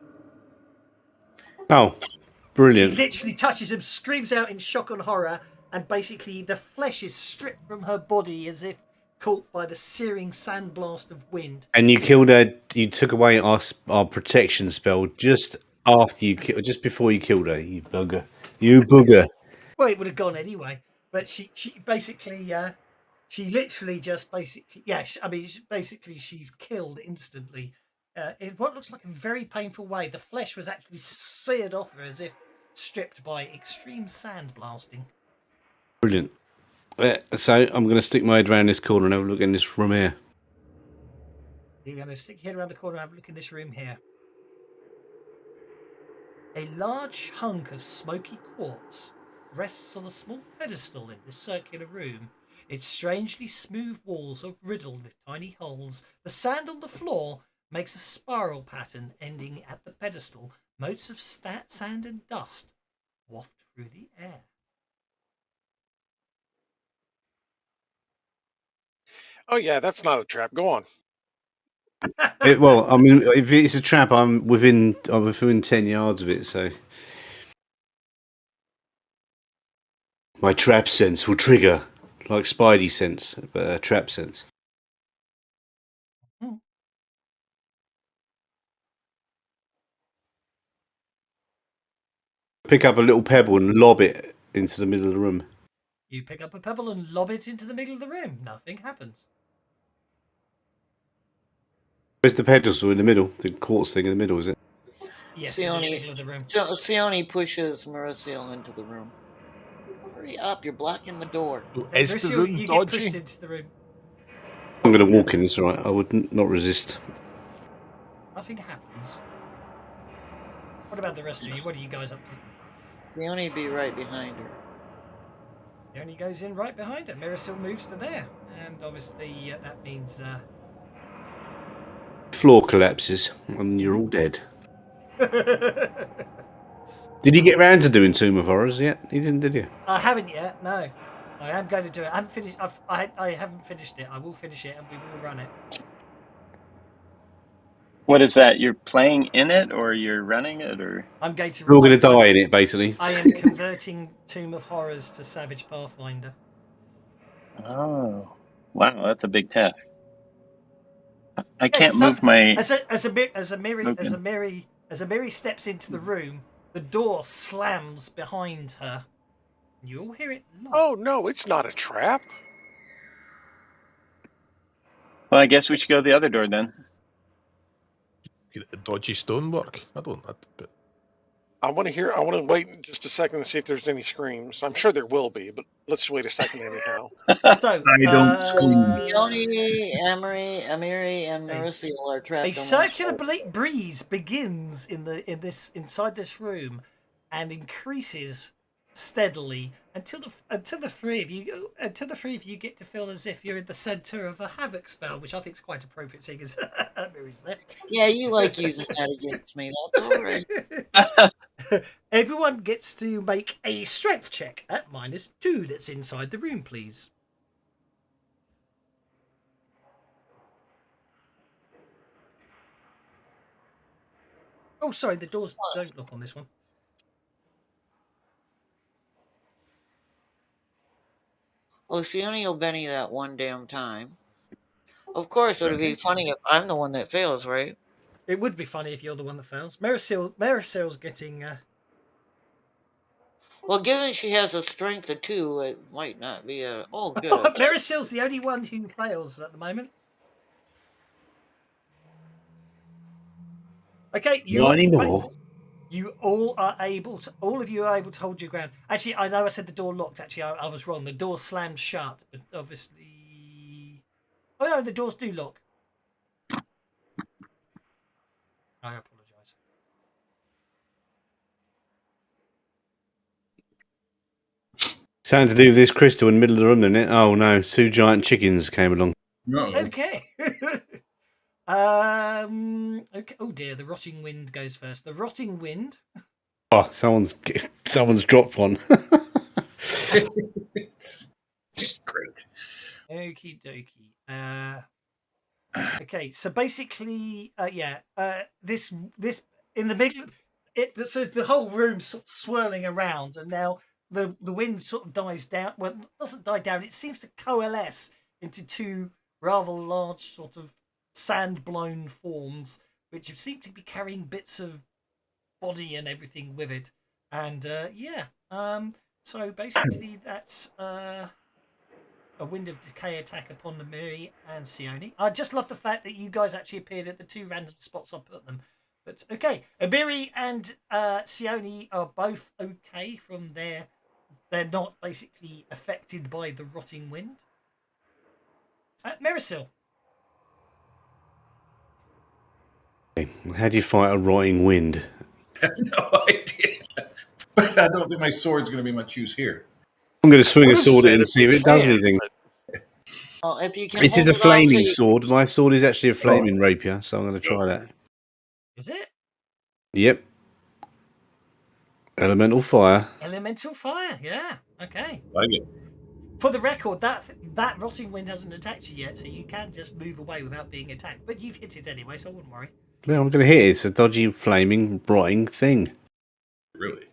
Oh, She brilliant. literally touches him, screams out in shock and horror, and basically the flesh is stripped from her body as if caught by the searing sandblast of wind. And you killed her. You took away our protection spell just just before you killed her. You bugger. You booger. Well, it would have gone anyway. But she basically, she literally just basically, she's killed instantly. In what looks like a very painful way. The flesh was actually seared off her as if stripped by extreme sandblasting. Brilliant. So I'm going to stick my head around this corner and have a look in this room here. You're going to stick your head around the corner and have a look in this room here. A large hunk of smoky quartz rests on a small pedestal in this circular room. Its strangely smooth walls are riddled with tiny holes. The sand on the floor makes a spiral pattern ending at the pedestal. Motes of sand and dust waft through the air. Oh yeah, that's not a trap. Go on. Well, I mean, if it's a trap, I'm within 10 yards of it, so my trap sense will trigger, like Spidey sense, but trap sense. Pick up a little pebble and lob it into the middle of the room. You pick up a pebble and lob it into the middle of the room. Nothing happens. Where's the pedestal in the middle? The quartz thing in the middle, is it? Yes, in the middle of the room. Sione pushes Mauricio into the room. Hurry up, you're blocking the door. Is the room you dodgy? get pushed into the room. I'm going to walk in, it's alright. I would not resist. Nothing happens. What about the rest of you? What are you guys up to? Sione be right behind her. He only goes in right behind her. Mirasil moves to there. And obviously that means... Floor collapses and you're all dead. Did you get round to doing Tomb of Horrors yet? You didn't, did you? I haven't yet, no. I am going to do it. I haven't finished. I haven't finished it. I will finish it and we will run it. What is that? You're playing in it, or you're running it, or I'm going to. We're all going to die in it, basically. I am converting Tomb of Horrors to Savage Pathfinder. Oh, wow, that's a big task. I can't move my. As Miri steps into the room, the door slams behind her. You all hear it lock. Oh no, it's not a trap. Well, I guess we should go the other door then. Dodgy stonework. I don't. I want to wait just a second to see if there's any screams. I'm sure there will be, but let's wait a second anyhow. So, I don't scream. Sione, Amiri, and Mauricio are trapped. A circular breeze begins inside this room and increases steadily until the three of you get to feel as if you're in the center of a havoc spell, which I think is quite appropriate, seeing as Mary's there. Yeah, you like using that against me. That's all right. Everyone gets to make a strength check at -2 that's inside the room, please. Oh, sorry, the doors don't lock on this one. Well, she only will Benny that one damn time. Of course, it would be funny if I'm the one that fails, right? It would be funny if you're the one that fails. Marisil's getting. Well, given she has a strength of 2, it might not be a. Oh, good. Marisil's the only one who fails at the moment. Okay, Not anymore. You all of you are able to hold your ground. Actually, I know I said the door locked. Actually, I was wrong. The door slammed shut, but obviously, oh no, the doors do lock. I apologise. Something to do with this crystal in the middle of the room, isn't it? Oh no, 2 giant chickens came along. No. Okay. Okay. Oh dear, the rotting wind goes first. The rotting wind. Oh, someone's dropped one. It's great. Okie dokie. Okay, so basically, this in the middle, so the whole room's sort of swirling around, and now the wind sort of dies down. Well, it doesn't die down. It seems to coalesce into 2 rather large sort of sand-blown forms, which seem to be carrying bits of body and everything with it. And so basically that's a Wind of Decay attack upon the Miri and Sione. I just love the fact that you guys actually appeared at the 2 random spots I put them. But okay, Amiri and Sione are both okay from there. They're not basically affected by the rotting wind. Marisil. How do you fight a rotting wind? I have no idea. But I don't think my sword's going to be much use here. I'm going to swing a Would've sword said and if see if you it does can, anything. Well, if you can. It is a hold it off flaming till you- sword. My sword is actually a flaming rapier, so I'm going to try that. Is it? Yep. Elemental fire. Elemental fire, yeah. Okay. Like it. For the record, that rotting wind hasn't attacked you yet, so you can just move away without being attacked. But you've hit it anyway, so I wouldn't worry. Well, I'm going to hit it. It's a dodgy, flaming, rotting thing. Really?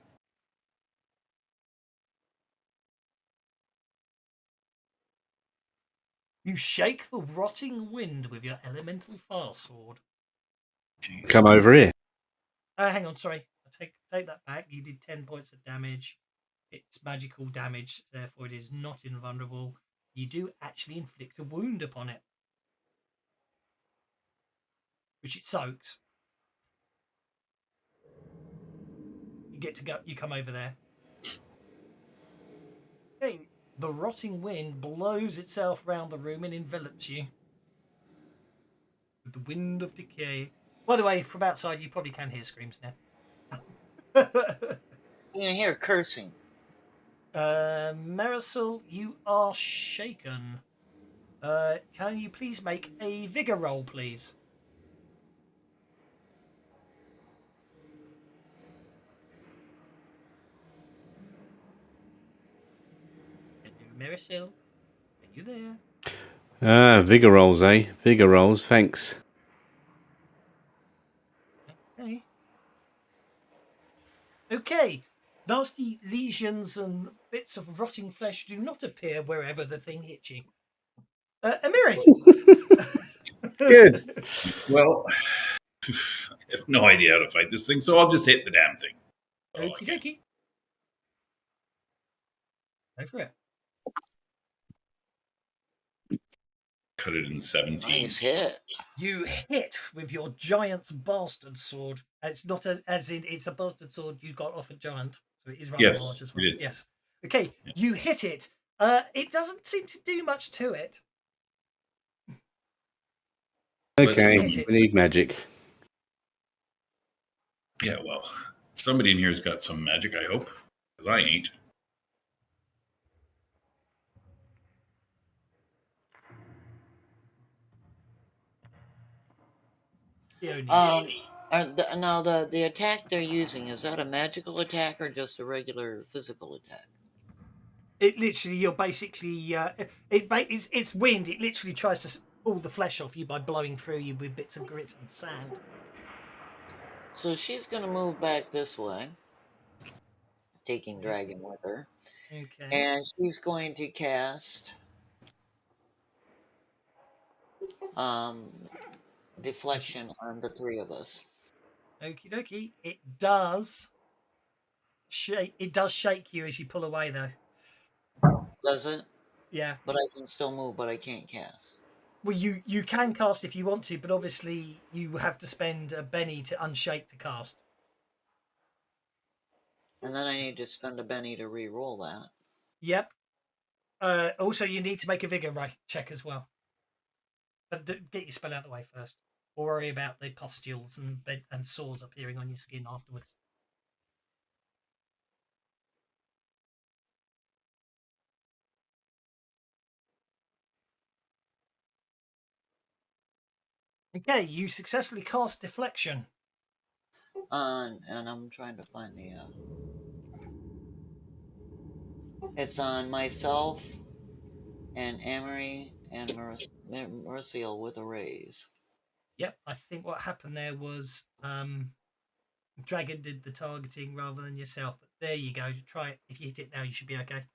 You shake the rotting wind with your elemental fire sword. Jeez. Come over here. Hang on, sorry. Take that back. You did 10 points of damage. It's magical damage, therefore it is not invulnerable. You do actually inflict a wound upon it, which it soaks. You get to go. You come over there. Okay. The rotting wind blows itself round the room and envelops you with the wind of decay. By the way, from outside, you probably can hear screams now. You can hear cursing. Marisil, you are shaken. Can you please make a vigor roll, please? Marisil, are you there? Vigor rolls, eh? Vigor rolls, thanks. Okay. Nasty lesions and bits of rotting flesh do not appear wherever the thing hit you. Amiri. Good. Well, I have no idea how to fight this thing, so I'll just hit the damn thing. Okie dokie. Go for it. Cut it in 17. Nice hit. You hit with your giant's bastard sword. It's not as in it's a bastard sword you got off a giant, so it is rather Yes, large as well. it is. Yes. Okay, Yeah. you hit it. It doesn't seem to do much to it. Okay, Let's hit we it. need magic. Yeah, well, somebody in here's got some magic, I hope. Because I ain't. Now the attack they're using, is that a magical attack or just a regular physical attack? It literally, you're basically it's wind. It literally tries to pull the flesh off you by blowing through you with bits of grit and sand. So she's gonna move back this way, taking Dragon with her. Okay. And she's going to cast deflection on the three of us. Okie dokie. It does shake. It does shake you as you pull away, though. Does it? Yeah. But I can still move, but I can't cast. Well, you can cast if you want to, but obviously you have to spend a Benny to unshake to cast. And then I need to spend a Benny to re-roll that. Yep. Also, you need to make a vigor check as well. But get your spell out of the way first. Or worry about the pustules and sores appearing on your skin afterwards. Okay, you successfully cast deflection. And I'm trying to find the... It's on myself and Amory and Merciel with a raise. Yep, I think what happened there was Dragon did the targeting rather than yourself. But there you go. Try it. If you hit it now, you should be okay.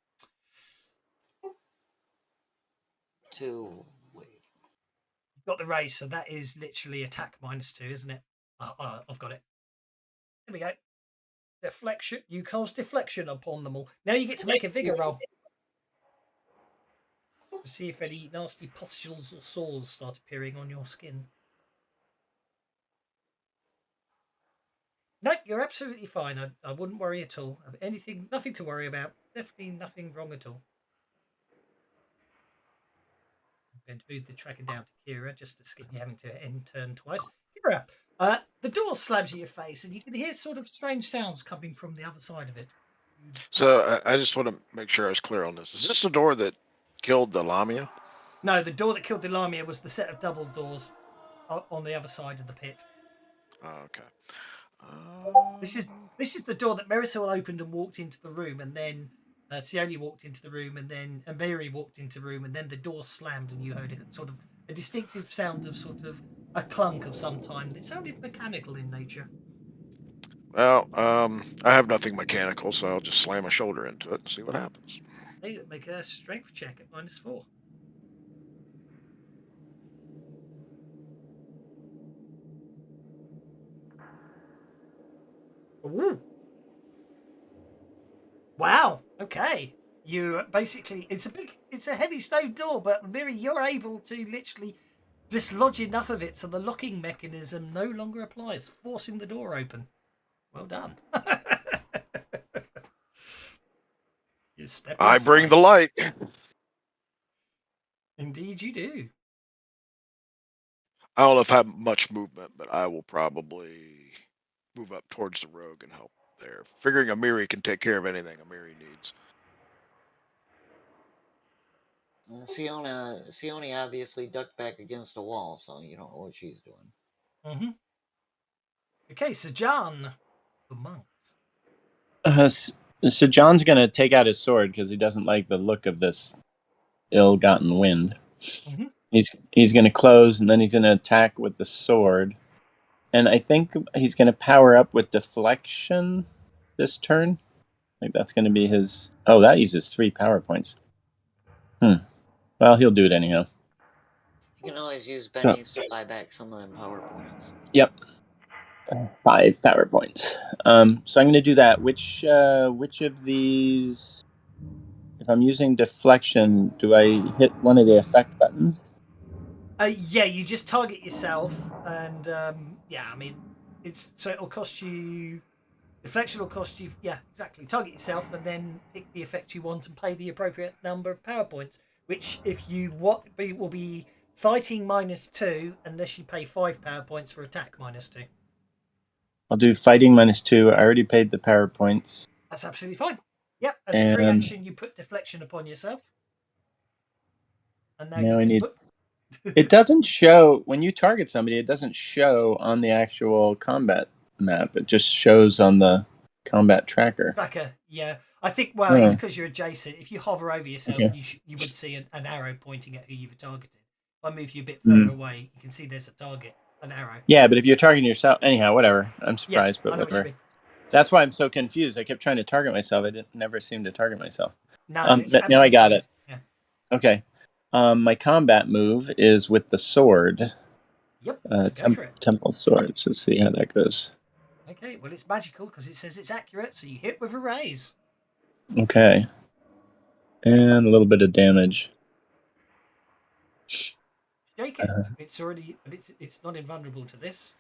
Wait. You've got the raise, so that is literally attack -2, isn't it? I've got it. There we go. Deflection. You cast deflection upon them all. Now you get to make a vigor roll to see if any nasty pustules or sores start appearing on your skin. No, you're absolutely fine. I wouldn't worry at all. Nothing to worry about. Definitely nothing wrong at all. I'm going to move the tracker down to Kira just to skip you having to end turn twice. Kira, the door slams in your face and you can hear sort of strange sounds coming from the other side of it. So I just want to make sure I was clear on this. Is this the door that killed the Lamia? No, the door that killed the Lamia was the set of double doors on the other side of the pit. Oh, okay. This is the door that Marisol opened and walked into the room, and then Sione walked into the room, and then Amiri walked into the room, and then the door slammed, and you heard a distinctive sound of sort of a clunk of some kind. It sounded mechanical in nature. Well, I have nothing mechanical, so I'll just slam my shoulder into it and see what happens. Hey, make a strength check at -4. Ooh. Wow. Okay. You basically, it's a heavy stone door, but Miri, you're able to literally dislodge enough of it so the locking mechanism no longer applies, forcing the door open. Well done. I bring the light. Indeed, you do. I don't know if I have much movement, but I will probably move up towards the rogue and help there. Figuring Amiri can take care of anything Amiri needs. Sione obviously ducked back against a wall, so you don't know what she's doing. Mm-hmm. Okay, Sajan the Monk. So John's going to take out his sword because he doesn't like the look of this ill-gotten wind. Mm-hmm. He's going to close, and then he's going to attack with the sword. And I think he's going to power up with deflection this turn. I think that's going to be his... Oh, that uses 3 power points. Well, he'll do it anyhow. You can always use bennies to buy back some of them power points. Yep. 5 power points. So I'm going to do that. Which of these... If I'm using deflection, do I hit one of the effect buttons? Yeah, you just target yourself, and it'll cost you. Deflection will cost you. Yeah, exactly. Target yourself, and then pick the effect you want and pay the appropriate number of power points. Which, if you will be fighting -2, unless you pay 5 power points for attack -2. I'll do fighting -2. I already paid the power points. That's absolutely fine. Yep, as a free action, you put deflection upon yourself. And now you can It doesn't show when you target somebody. It doesn't show on the actual combat map. It just shows on the combat tracker. Tracker, yeah. I think, well, it's because you're adjacent. If you hover over yourself, Okay. you would see an arrow pointing at who you've targeted. If I move you a bit further away, you can see there's a target, an arrow. Yeah, but if you're targeting yourself, anyhow, whatever. I'm surprised, I know but what you whatever. mean. That's why I'm so confused. I kept trying to target myself. I never seemed to target myself. No, it's now I got fine. it. Yeah. Okay. My combat move is with the sword. Yep. Temple swords. Let's see how that goes. Okay, well, it's magical because it says it's accurate, so you hit with a raise. Okay. And a little bit of damage. Shake it. It's already, but it's not invulnerable to this.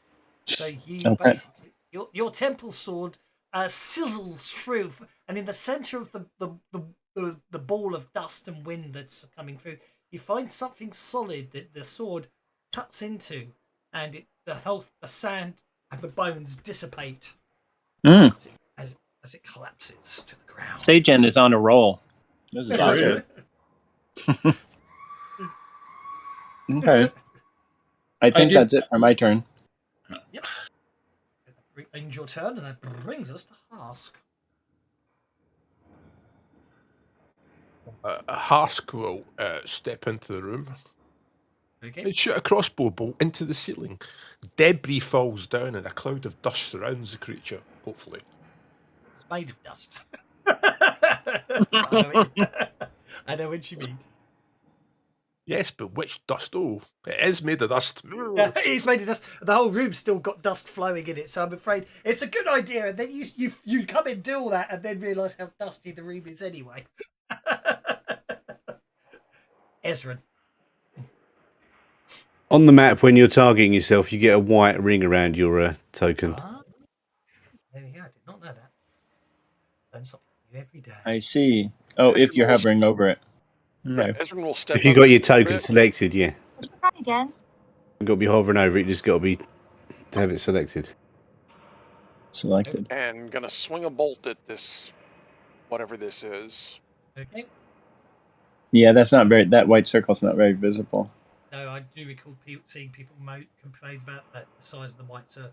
So you basically your temple sword sizzles through, and in the center of the ball of dust and wind that's coming through, you find something solid that the sword cuts into, and the sand and the bones dissipate as it collapses to the ground. Sajan is on a roll. This is awesome. Okay. I think that's it for my turn. Yep. That ends your turn, and that brings us to Hask. Hask will step into the room and shoot a crossbow bolt into the ceiling. Debris falls down and a cloud of dust surrounds the creature, hopefully. It's made of dust. I know what you mean. Yes, but which dust? Oh, it is made of dust. Yeah, it's made of dust. The whole room's still got dust flowing in it, so I'm afraid it's a good idea. And then you come and do all that, and then realise how dusty the room is anyway. Ezran. On the map, when you're targeting yourself, you get a white ring around your token. There we go. I did not know that. Learn something new every day. I see. Oh, if you're hovering over it. Yeah, Ezran will step if you up got your token selected, yeah. Try again. You've got to be hovering over it. You just got to have it selected. Selected. And gonna swing a bolt at this, whatever this is. Okay. Yeah, that's not very. That white circle's not very visible. No, I do recall seeing people complain about the size of the white circle.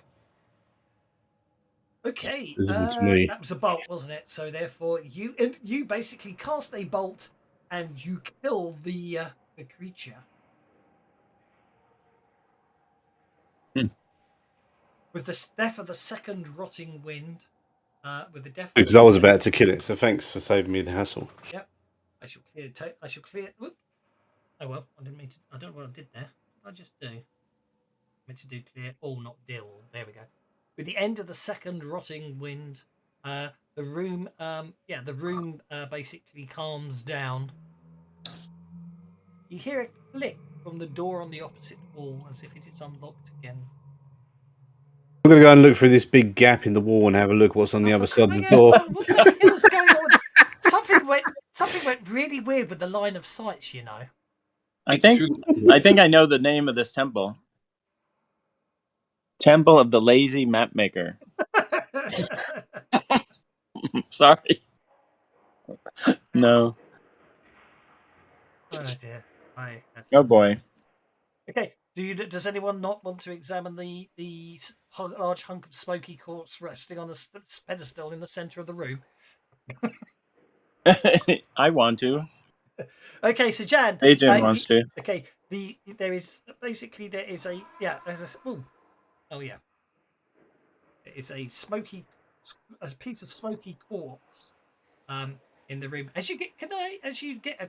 Okay, that was a bolt, wasn't it? So therefore, you basically cast a bolt and you kill the creature. With the death of the second rotting wind, with the death. Because I was about to kill it, so thanks for saving me the hassle. Yep, I shall clear. Whoop. Oh well, I didn't mean to. I don't know what I did there. What did I just do? I meant to do clear all, not deal. There we go. With the end of the second rotting wind, the room, basically calms down. You hear a click from the door on the opposite wall, as if it is unlocked again. I'm going to go and look through this big gap in the wall and have a look what's on the other side of the door. What the hell's going on? Something went really weird with the line of sights, you know. I think I know the name of this temple. Temple of the Lazy Mapmaker. Sorry. No. Oh dear. Oh boy. Okay. Does anyone not want to examine the large hunk of smoky quartz resting on a pedestal in the centre of the room? I want to. Okay, so Jan. Adrian wants to. Okay. There is a it's a piece of smoky quartz in the room. As you get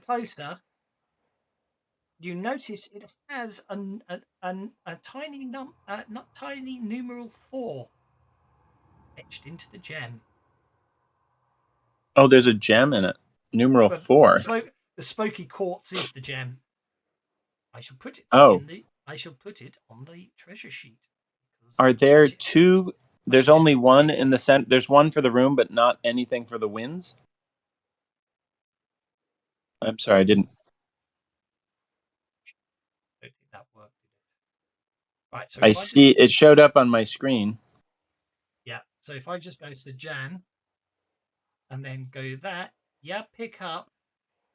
closer, you notice it has a tiny tiny numeral 4 etched into the gem. Oh, there's a gem in it. Numeral 4. The smoky quartz is the gem. I shall put it on the treasure sheet. Are there two? There's only one in the center. There's one for the room, but not anything for the winds. I'm sorry, I didn't. I don't think that worked. Right, so I see it showed up on my screen. Yeah, so if I just go to Jan and then go that, pick up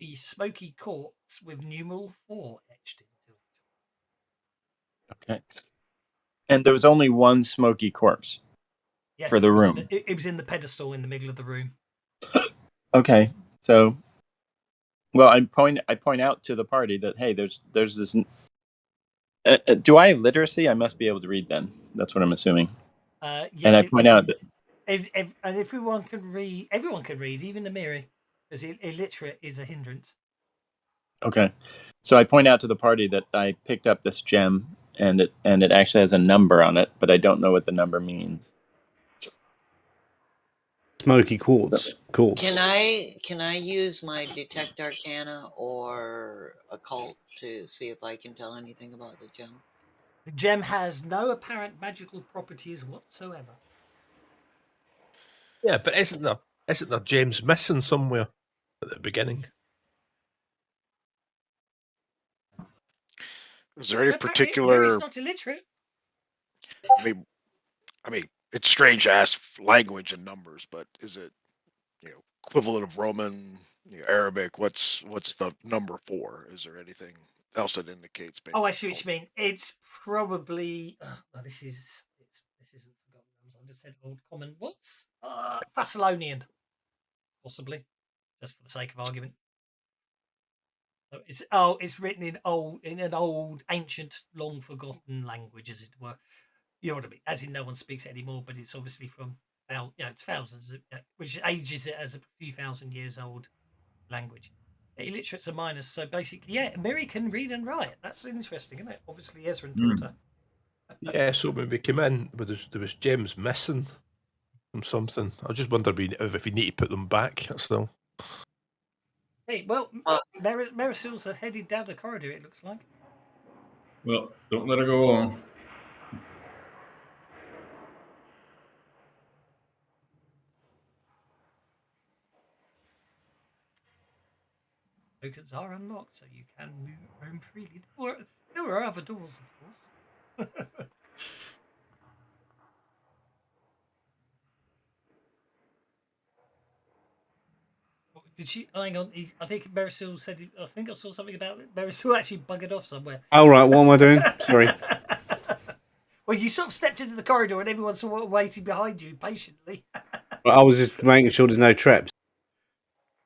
the smoky quartz with numeral 4 etched into it. Okay. And there was only one smoky corpse for the room. It was in the pedestal in the middle of the room. Okay, so, well, I point out to the party that, hey, there's this. Do I have literacy? I must be able to read then. That's what I'm assuming. Yes, and I point out that and everyone can read. Everyone can read, even the mirror, because illiterate is a hindrance. Okay, so I point out to the party that I picked up this gem, and it actually has a number on it, but I don't know what the number means. Smoky quartz. Can I use my detect arcana or occult to see if I can tell anything about the gem? The gem has no apparent magical properties whatsoever. Yeah, but isn't there gems missing somewhere at the beginning? Is there any particular? Mary's not illiterate. I mean, it's strange to ask language and numbers, but is it, equivalent of Roman, Arabic? What's the number 4? Is there anything else that indicates? Oh, I see what you mean. It's probably. This isn't forgotten. I just said old common. What's Thessalonian? Possibly, just for the sake of argument. It's written in an old, ancient, long forgotten language, as it were. You know what I mean? As in, no one speaks it anymore, but it's obviously from it's thousands, which ages it as a few thousand years old language. Illiterates are minors, so basically, Miri can read and write. That's interesting, isn't it? Obviously, Ezran taught her. Yeah, so when we came in, there was gems missing from something. I just wonder if we need to put them back. That's all. Hey, well, Marisil's are headed down the corridor, it looks like. Well, don't let her go alone. Tokens are unlocked, so you can roam freely. There were other doors, of course. Did she? Hang on. I think Marisil said. I think I saw something about it. Marisil actually buggered off somewhere. Oh, right. What am I doing? Sorry. Well, you sort of stepped into the corridor and everyone's sort of waiting behind you patiently. I was just making sure there's no traps.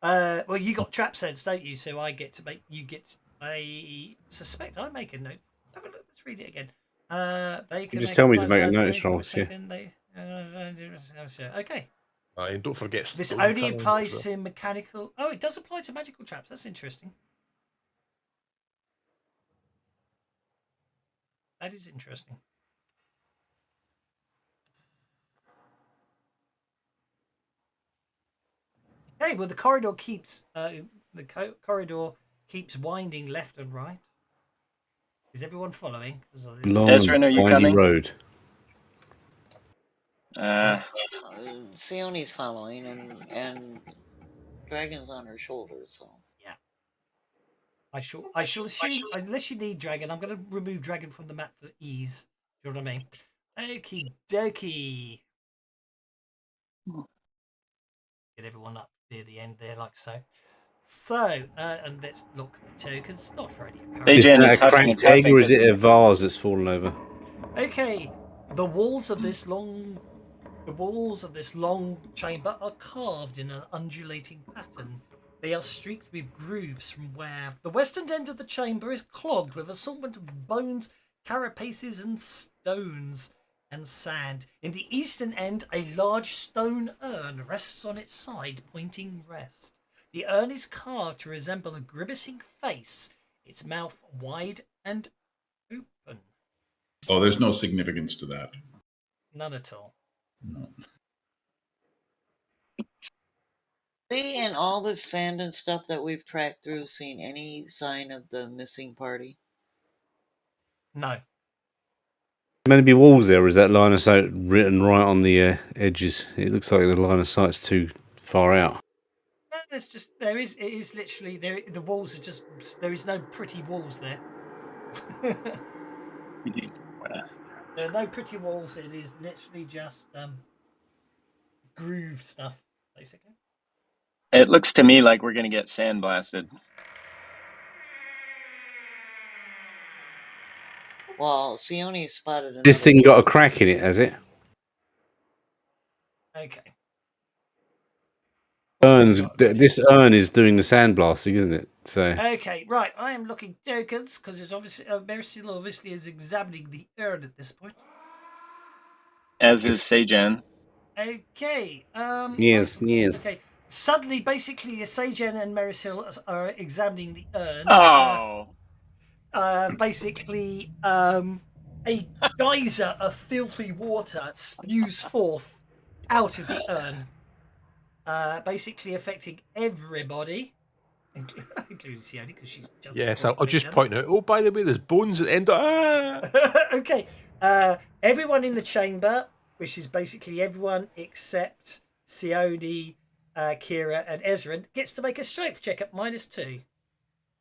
Well, you got trap sense, don't you? So I get to make you get. I suspect I make a note. Have a look. Let's read it again. They can just tell me to make a note, Charles. Yeah. Okay. And don't forget. This only applies to mechanical. Oh, it does apply to magical traps. That's interesting. That is interesting. Okay, well the corridor keeps winding left and right. Is everyone following? Long Ezran, are you coming? road. Sione's following, and Dragon's on her shoulders. So yeah, I shall assume unless you need Dragon, I'm going to remove Dragon from the map for ease. Do you know what I mean? Okie dokie. Get everyone up near the end there, like so. So, and let's look at the tokens. Not for any apparent. Is that a cranked egg or is it a vase that's fallen over? Okay, the walls of this long chamber are carved in an undulating pattern. They are streaked with grooves from where the western end of the chamber is clogged with assortment of bones, carapaces, and stones and sand. In the eastern end, a large stone urn rests on its side, pointing west. The urn is carved to resemble a grimacing face, its mouth wide and open. Oh, there's no significance to that. None at all. No. we in all the sand and stuff that we've tracked through seen any sign of the missing party? No. Meant to be walls there, or is that line of sight written right on the edges? It looks like the line of sight's too far out. It is literally there. The walls are just, there is no pretty walls there. There are no pretty walls. It is literally just groove stuff, basically. It looks to me like we're going to get sandblasted. Well, Sione spotted another. This thing got a crack in it, has it? Okay. This urn is doing the sandblasting, isn't it? So Okay, right. I am looking tokens because it's obviously Mercil obviously is examining the urn at this point. As is Sajan. Okay. yes. Okay. Suddenly, basically, Sajan and Mercil are examining the urn. Oh. Basically, a geyser of filthy water spews forth out of the urn, basically affecting everybody, including Sione, because she's jumping. Yes, I'll just point out. Oh, by the way, there's bones at the end. Okay. Everyone in the chamber, which is basically everyone except Sione, Kira, and Ezran, gets to make a strength check at -2.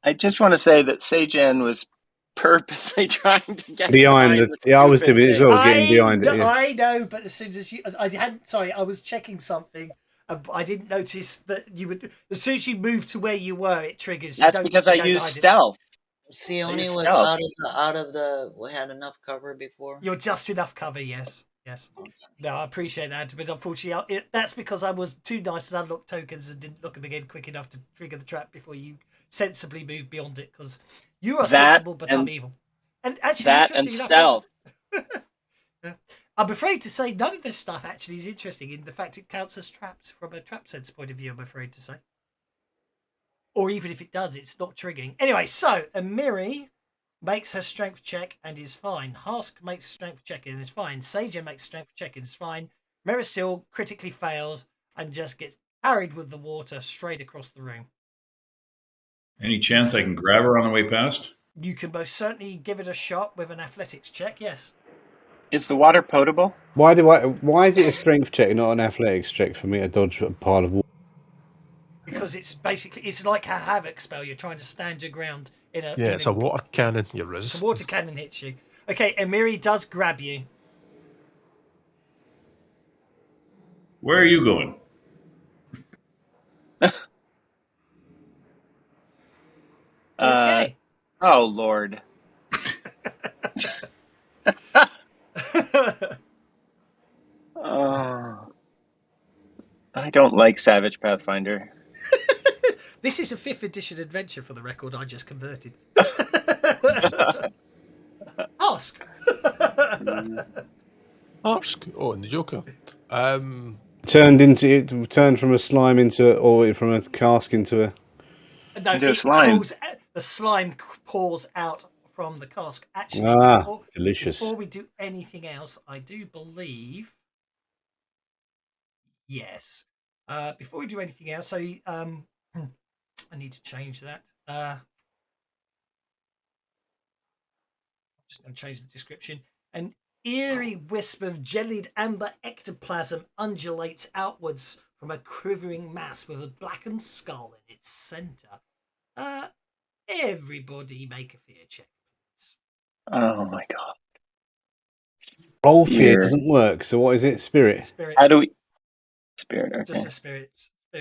I just want to say that Sajan was purposely trying to get behind the. Yeah, I was doing it as well, getting behind it. Yeah. I know, but as soon as I hadn't. Sorry, I was checking something. I didn't notice that you would. As soon as you moved to where you were, it triggers. That's because I used stealth. Sione was out of the. Had enough cover before. You're just enough cover, yes. No, I appreciate that, but unfortunately, that's because I was too nice and unlocked tokens and didn't look them again quick enough to trigger the trap before you sensibly moved beyond it. Because you are sensible, but I'm evil. And actually, that and stealth. I'm afraid to say none of this stuff actually is interesting in the fact it counts as traps from a trap sense point of view, I'm afraid to say. Or even if it does, it's not triggering. Anyway, so Amiri makes her strength check and is fine. Hask makes strength check and is fine. Sajan makes strength check and is fine. Mercil critically fails and just gets carried with the water straight across the room. Any chance I can grab her on the way past? You can most certainly give it a shot with an athletics check, yes. Is the water potable? Why is it a strength check, not an athletics check for me to dodge a pile of water? Because it's like a havoc spell. You're trying to stand your ground in a. Yeah, it's a water cannon. You resist. The water cannon hits you. Okay, Amiri does grab you. Where are you going? Okay. Oh Lord. Oh, I don't like Savage Pathfinder. This is a 5th edition adventure, for the record. I just converted. Ask. Ask. Oh, and the Joker. Turned from a slime or from a cask into a. No, into a slime. The slime pours out from the cask. Actually, delicious. Before we do anything else, I do believe. Yes. Before we do anything else, so I need to change that. I'm just going to change the description. An eerie wisp of jellied amber ectoplasm undulates outwards from a quivering mass with a blackened skull in its center. Everybody make a fear check, please. Oh my god. Roll fear doesn't work, so what is it? Spirit? Spirit. How do we... Spirit, okay. Just a spirit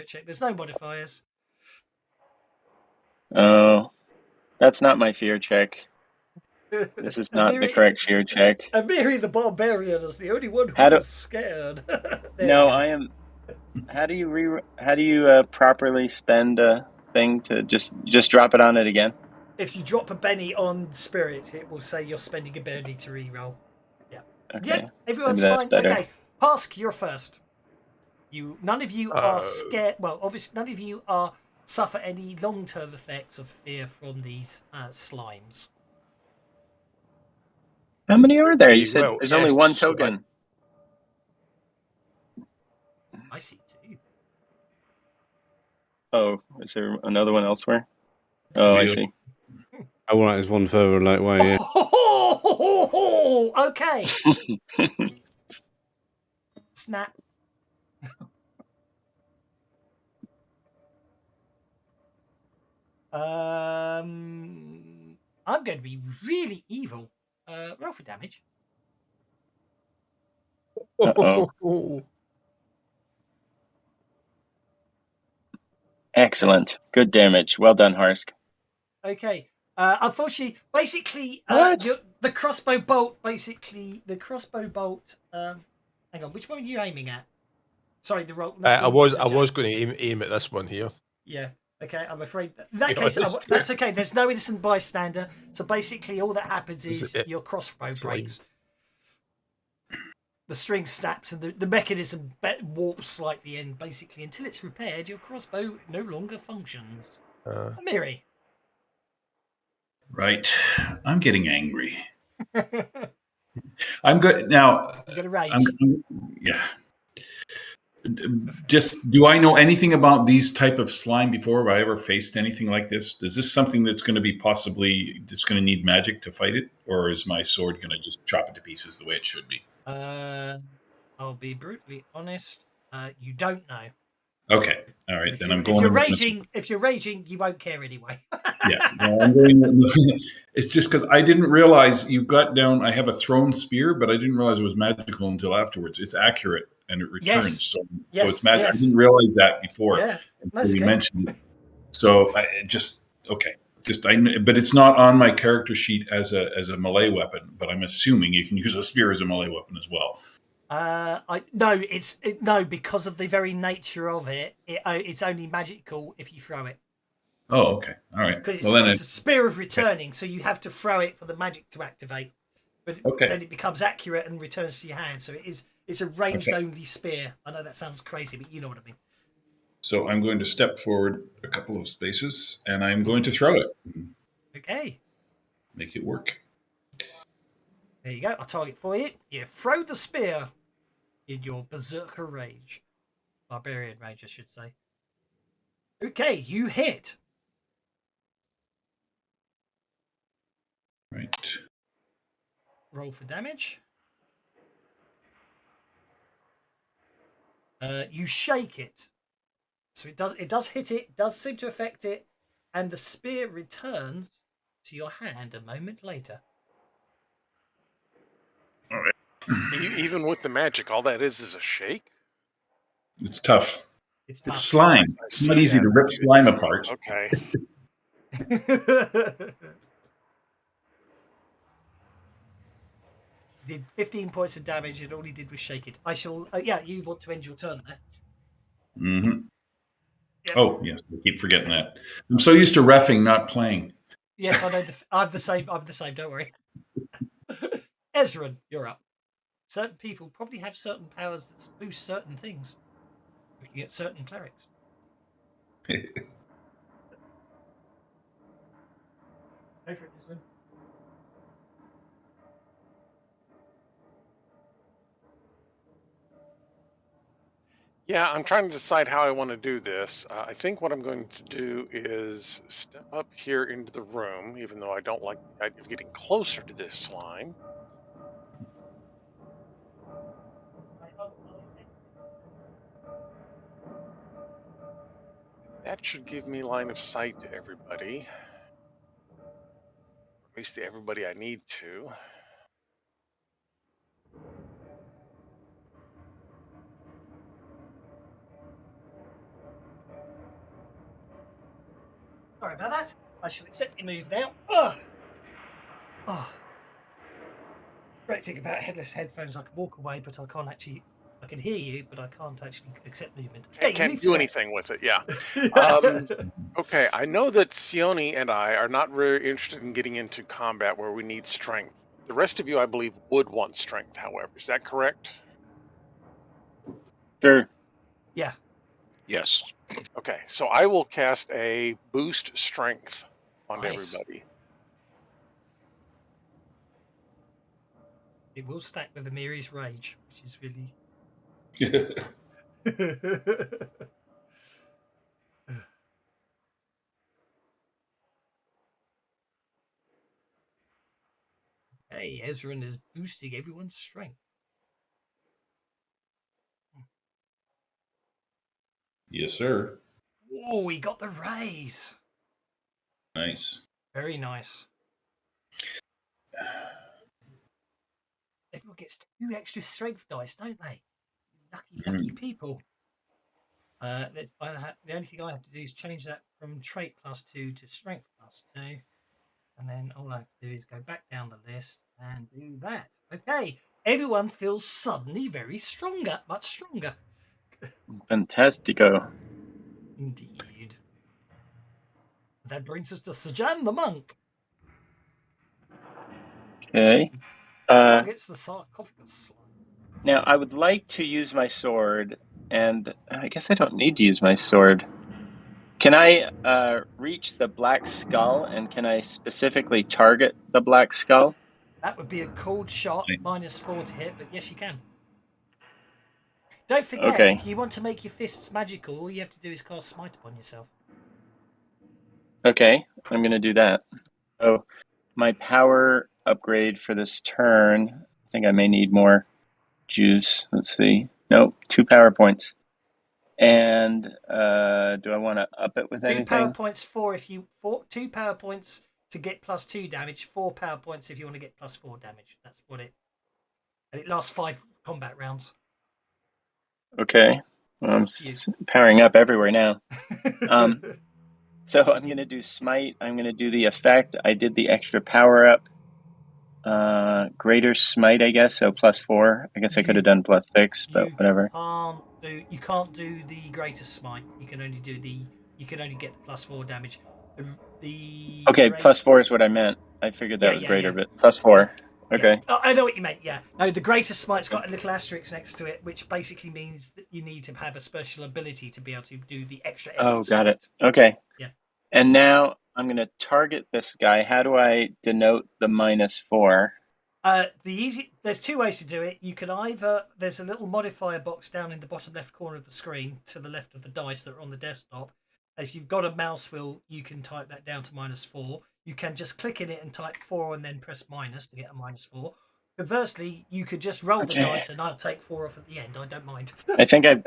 check. There's no modifiers. Oh, that's not my fear check. This is not the correct fear check. Amiri the Barbarian is the only one who is scared. No, I am... How do you properly spend a thing to just drop it on it again? If you drop a Benny on Spirit, it will say you're spending a Benny to re-roll. Yeah. Okay. Yeah, everyone's fine. Better. Okay, Pask, you're first. None of you are scared. Well, obviously, none of you suffer any long-term effects of fear from these slimes. How many are there? You said there's only one token. I see two. Oh, is there another one elsewhere? Oh, I see. Oh, right, there's one further away, yeah. Okay. Snap. I'm going to be really evil. Roll for damage. Uh-oh. Excellent. Good damage. Well done, Harsk. Okay. Unfortunately, basically, the crossbow bolt, basically, the crossbow bolt. Hang on, which one are you aiming at? Sorry, the roll. I was going to aim at this one here. Yeah. Okay, I'm afraid in that case that's okay. There's no innocent bystander, so basically all that happens is your crossbow breaks. The string snaps and the mechanism warps slightly in, basically until it's repaired. Your crossbow no longer functions. Miri. Right, I'm getting angry. I'm good now. You got a rage. Yeah. Just, do I know anything about these type of slime before? Have I ever faced anything like this? Is this something that's going to be that's going to need magic to fight it? Or is my sword going to just chop it to pieces the way it should be? I'll be brutally honest. You don't know. Okay. All right. Then I'm going. If you're raging, you won't care anyway. Yeah. No, I'm going. It's just because I didn't realize you've got down. I have a thrown spear, but I didn't realize it was magical until afterwards. It's accurate and it returns. Yes. So it's magic. Yes. I didn't realize that before. Yeah. Until you mentioned it. So okay. But it's not on my character sheet as a melee weapon. But I'm assuming you can use a spear as a melee weapon as well. No, because of the very nature of it, it's only magical if you throw it. Oh, okay, all right. Because it's a spear of returning, so you have to throw it for the magic to activate. But then it becomes accurate and returns to your hand. So it's a ranged only spear. I know that sounds crazy, but you know what I mean. So I'm going to step forward a couple of spaces, and I'm going to throw it. Okay. Make it work. There you go. I'll target for you. You throw the spear in your berserker rage. Barbarian rage, I should say. Okay, you hit. Right. Roll for damage. You shake it. So it does hit it, does seem to affect it, and the spear returns to your hand a moment later. All right. Even with the magic, all that is a shake? It's tough. It's slime. It's not easy to rip slime apart. Okay. Did 15 points of damage, and all he did was shake it. I shall... you want to end your turn there. Mm-hmm. Yep. Oh, yes. I keep forgetting that. I'm so used to reffing, not playing. Yes, I know. I'm the same. Don't worry. Ezran, you're up. Certain people probably have certain powers that boost certain things. Looking at certain clerics. Go for it, Ezran. Yeah, I'm trying to decide how I want to do this. I think what I'm going to do is step up here into the room, even though I don't like the idea of getting closer to this slime. That should give me line of sight to everybody. At least to everybody I need to. Sorry about that. I shall accept your move now. Ugh. Oh. Great thing about headless headphones, I can walk away, but I can't actually... I can hear you, but I can't actually accept movement. I can't do anything with it, yeah. Okay, I know that Sione and I are not very interested in getting into combat where we need strength. The rest of you, I believe, would want strength, however. Is that correct? Sure. Yeah. Yes. Okay, so I will cast a boost strength on everybody. It will stack with Amiri's rage, which is really... Hey, Ezran is boosting everyone's strength. Yes, sir. Oh, he got the raise. Nice. Very nice. Everyone gets 2 extra strength dice, don't they? Lucky people. The only thing I have to do is change that from trait +2 to strength +2. And then all I have to do is go back down the list and do that. Okay. Everyone feels suddenly very stronger, much stronger. Fantastico. Indeed. That brings us to Sajan the Monk. Okay. Targets the sarcophagus slime. Now, I would like to use my sword, and I guess I don't need to use my sword. Can I reach the black skull, and can I specifically target the black skull? That would be a cold shot, -4 to hit, but yes, you can. Don't forget, Okay. if you want to make your fists magical, all you have to do is cast Smite upon yourself. Okay, I'm going to do that. So, my power upgrade for this turn, I think I may need more juice. Let's see. Nope, 2 power points. And do I want to up it with anything? 2 power points if you 2 power points to get +2 damage, 4 power points if you want to get +4 damage. That's what it. And it lasts 5 combat rounds. Okay, well, I'm powering up everywhere now. So I'm going to do Smite. I'm going to do the effect. I did the extra power up. Greater Smite, I guess. So +4. I guess I could have done +6, but whatever. You can't do the greater smite. You can only do the. You can only get the +4 damage. Okay, +4 is what I meant. I figured that was greater, but +4. Okay. Yeah. Oh, I know what you meant. Yeah. No, the greater smite's got a little asterisk next to it, which basically means that you need to have a special ability to be able to do the extra. Oh, got it. Okay. Yeah. And now I'm going to target this guy. How do I denote the -4? There's 2 ways to do it. You can either there's a little modifier box down in the bottom left corner of the screen to the left of the dice that are on the desktop. If you've got a mouse wheel, you can type that down to -4. You can just click in it and type 4 and then press minus to get a -4. Conversely, you could just roll the dice and I'll take 4 off at the end. I don't mind. I think I've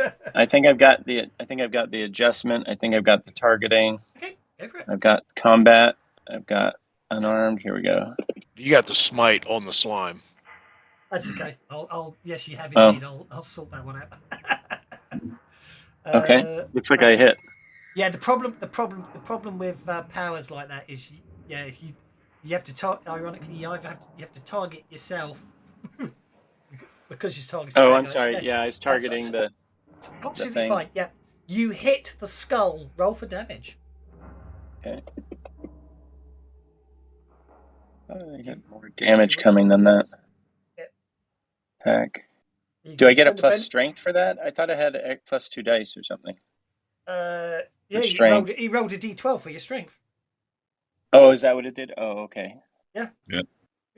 got the adjustment. I think I've got the targeting. Okay, go for it. I've got combat. I've got unarmed. Here we go. You got the smite on the slime. That's okay. Yes, you have indeed. I'll sort that one out. Okay. Looks like I hit. Yeah, the problem with powers like that is, if you have to ironically, you have to target yourself because you're targeting. Oh, I'm sorry. Yeah, I was targeting the. Absolutely thing. fine. Yeah, you hit the skull. Roll for damage. Okay. I got more damage coming than that. Heck. Do I get a plus strength for that? I thought I had a +2 dice or something. Yeah, you rolled a d12 for your strength. Oh, is that what it did? Oh, okay. Yeah.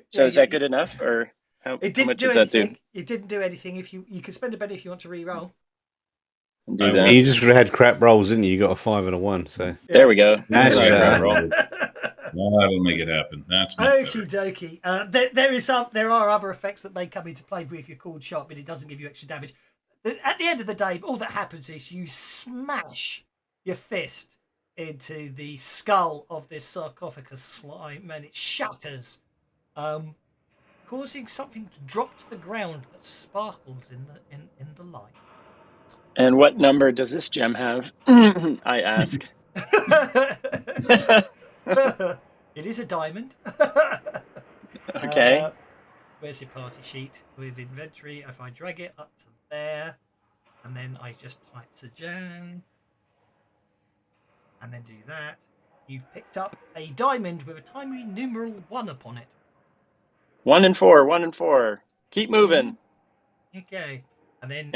So is that good enough, or how much does that do? It didn't do anything. If you can spend a penny if you want to re-roll. Do that. You just had crap rolls, didn't you? You got a 5 and a 1. So there we go. Nice crap roll. That'll make it happen. That's okie dokie. There are other effects that may come into play with your cooled shot, but it doesn't give you extra damage. At the end of the day, all that happens is you smash your fist into the skull of this sarcophagus slime, and it shatters, causing something to drop to the ground that sparkles in the light. And what number does this gem have? I ask. It is a diamond. Okay. Where's your party sheet with inventory? If I drag it up to there, and then I just type Sajan, and then do that, you've picked up a diamond with a tiny numeral 1 upon it. 1 and 4, 1 and 4. Keep moving. Okay. And then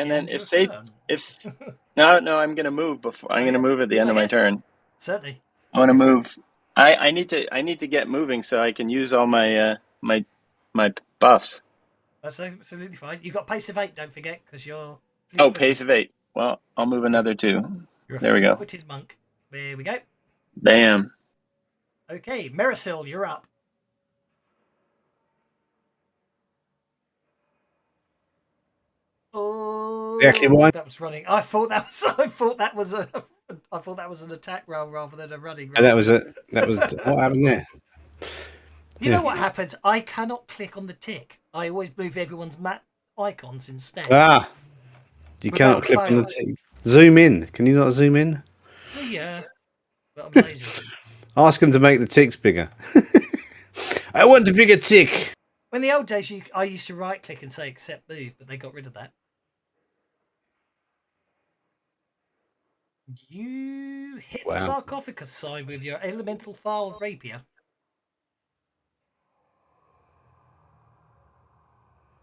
no, I'm gonna move before. I'm gonna move at the end of my turn. Certainly. I want to move. I need to get moving so I can use all my my buffs. That's absolutely fine. You got pace of 8, don't forget, because you're. Pace of 8. Well, I'll move another 2. There we go. Footed monk. There we go. Bam. Okay, Marisil, you're up. Oh, that was running. I thought that was an attack roll rather than a running roll. And that was what happened there. You know what happens? I cannot click on the tick. I always move everyone's map icons instead. You cannot click on the tick. Zoom in. Can you not zoom in? Yeah, but I'm lazy. Ask them to make the ticks bigger. I want to pick a tick. In the old days, I used to right click and say accept move, but they got rid of that. You hit the sarcophagus sign with your elemental file rapier.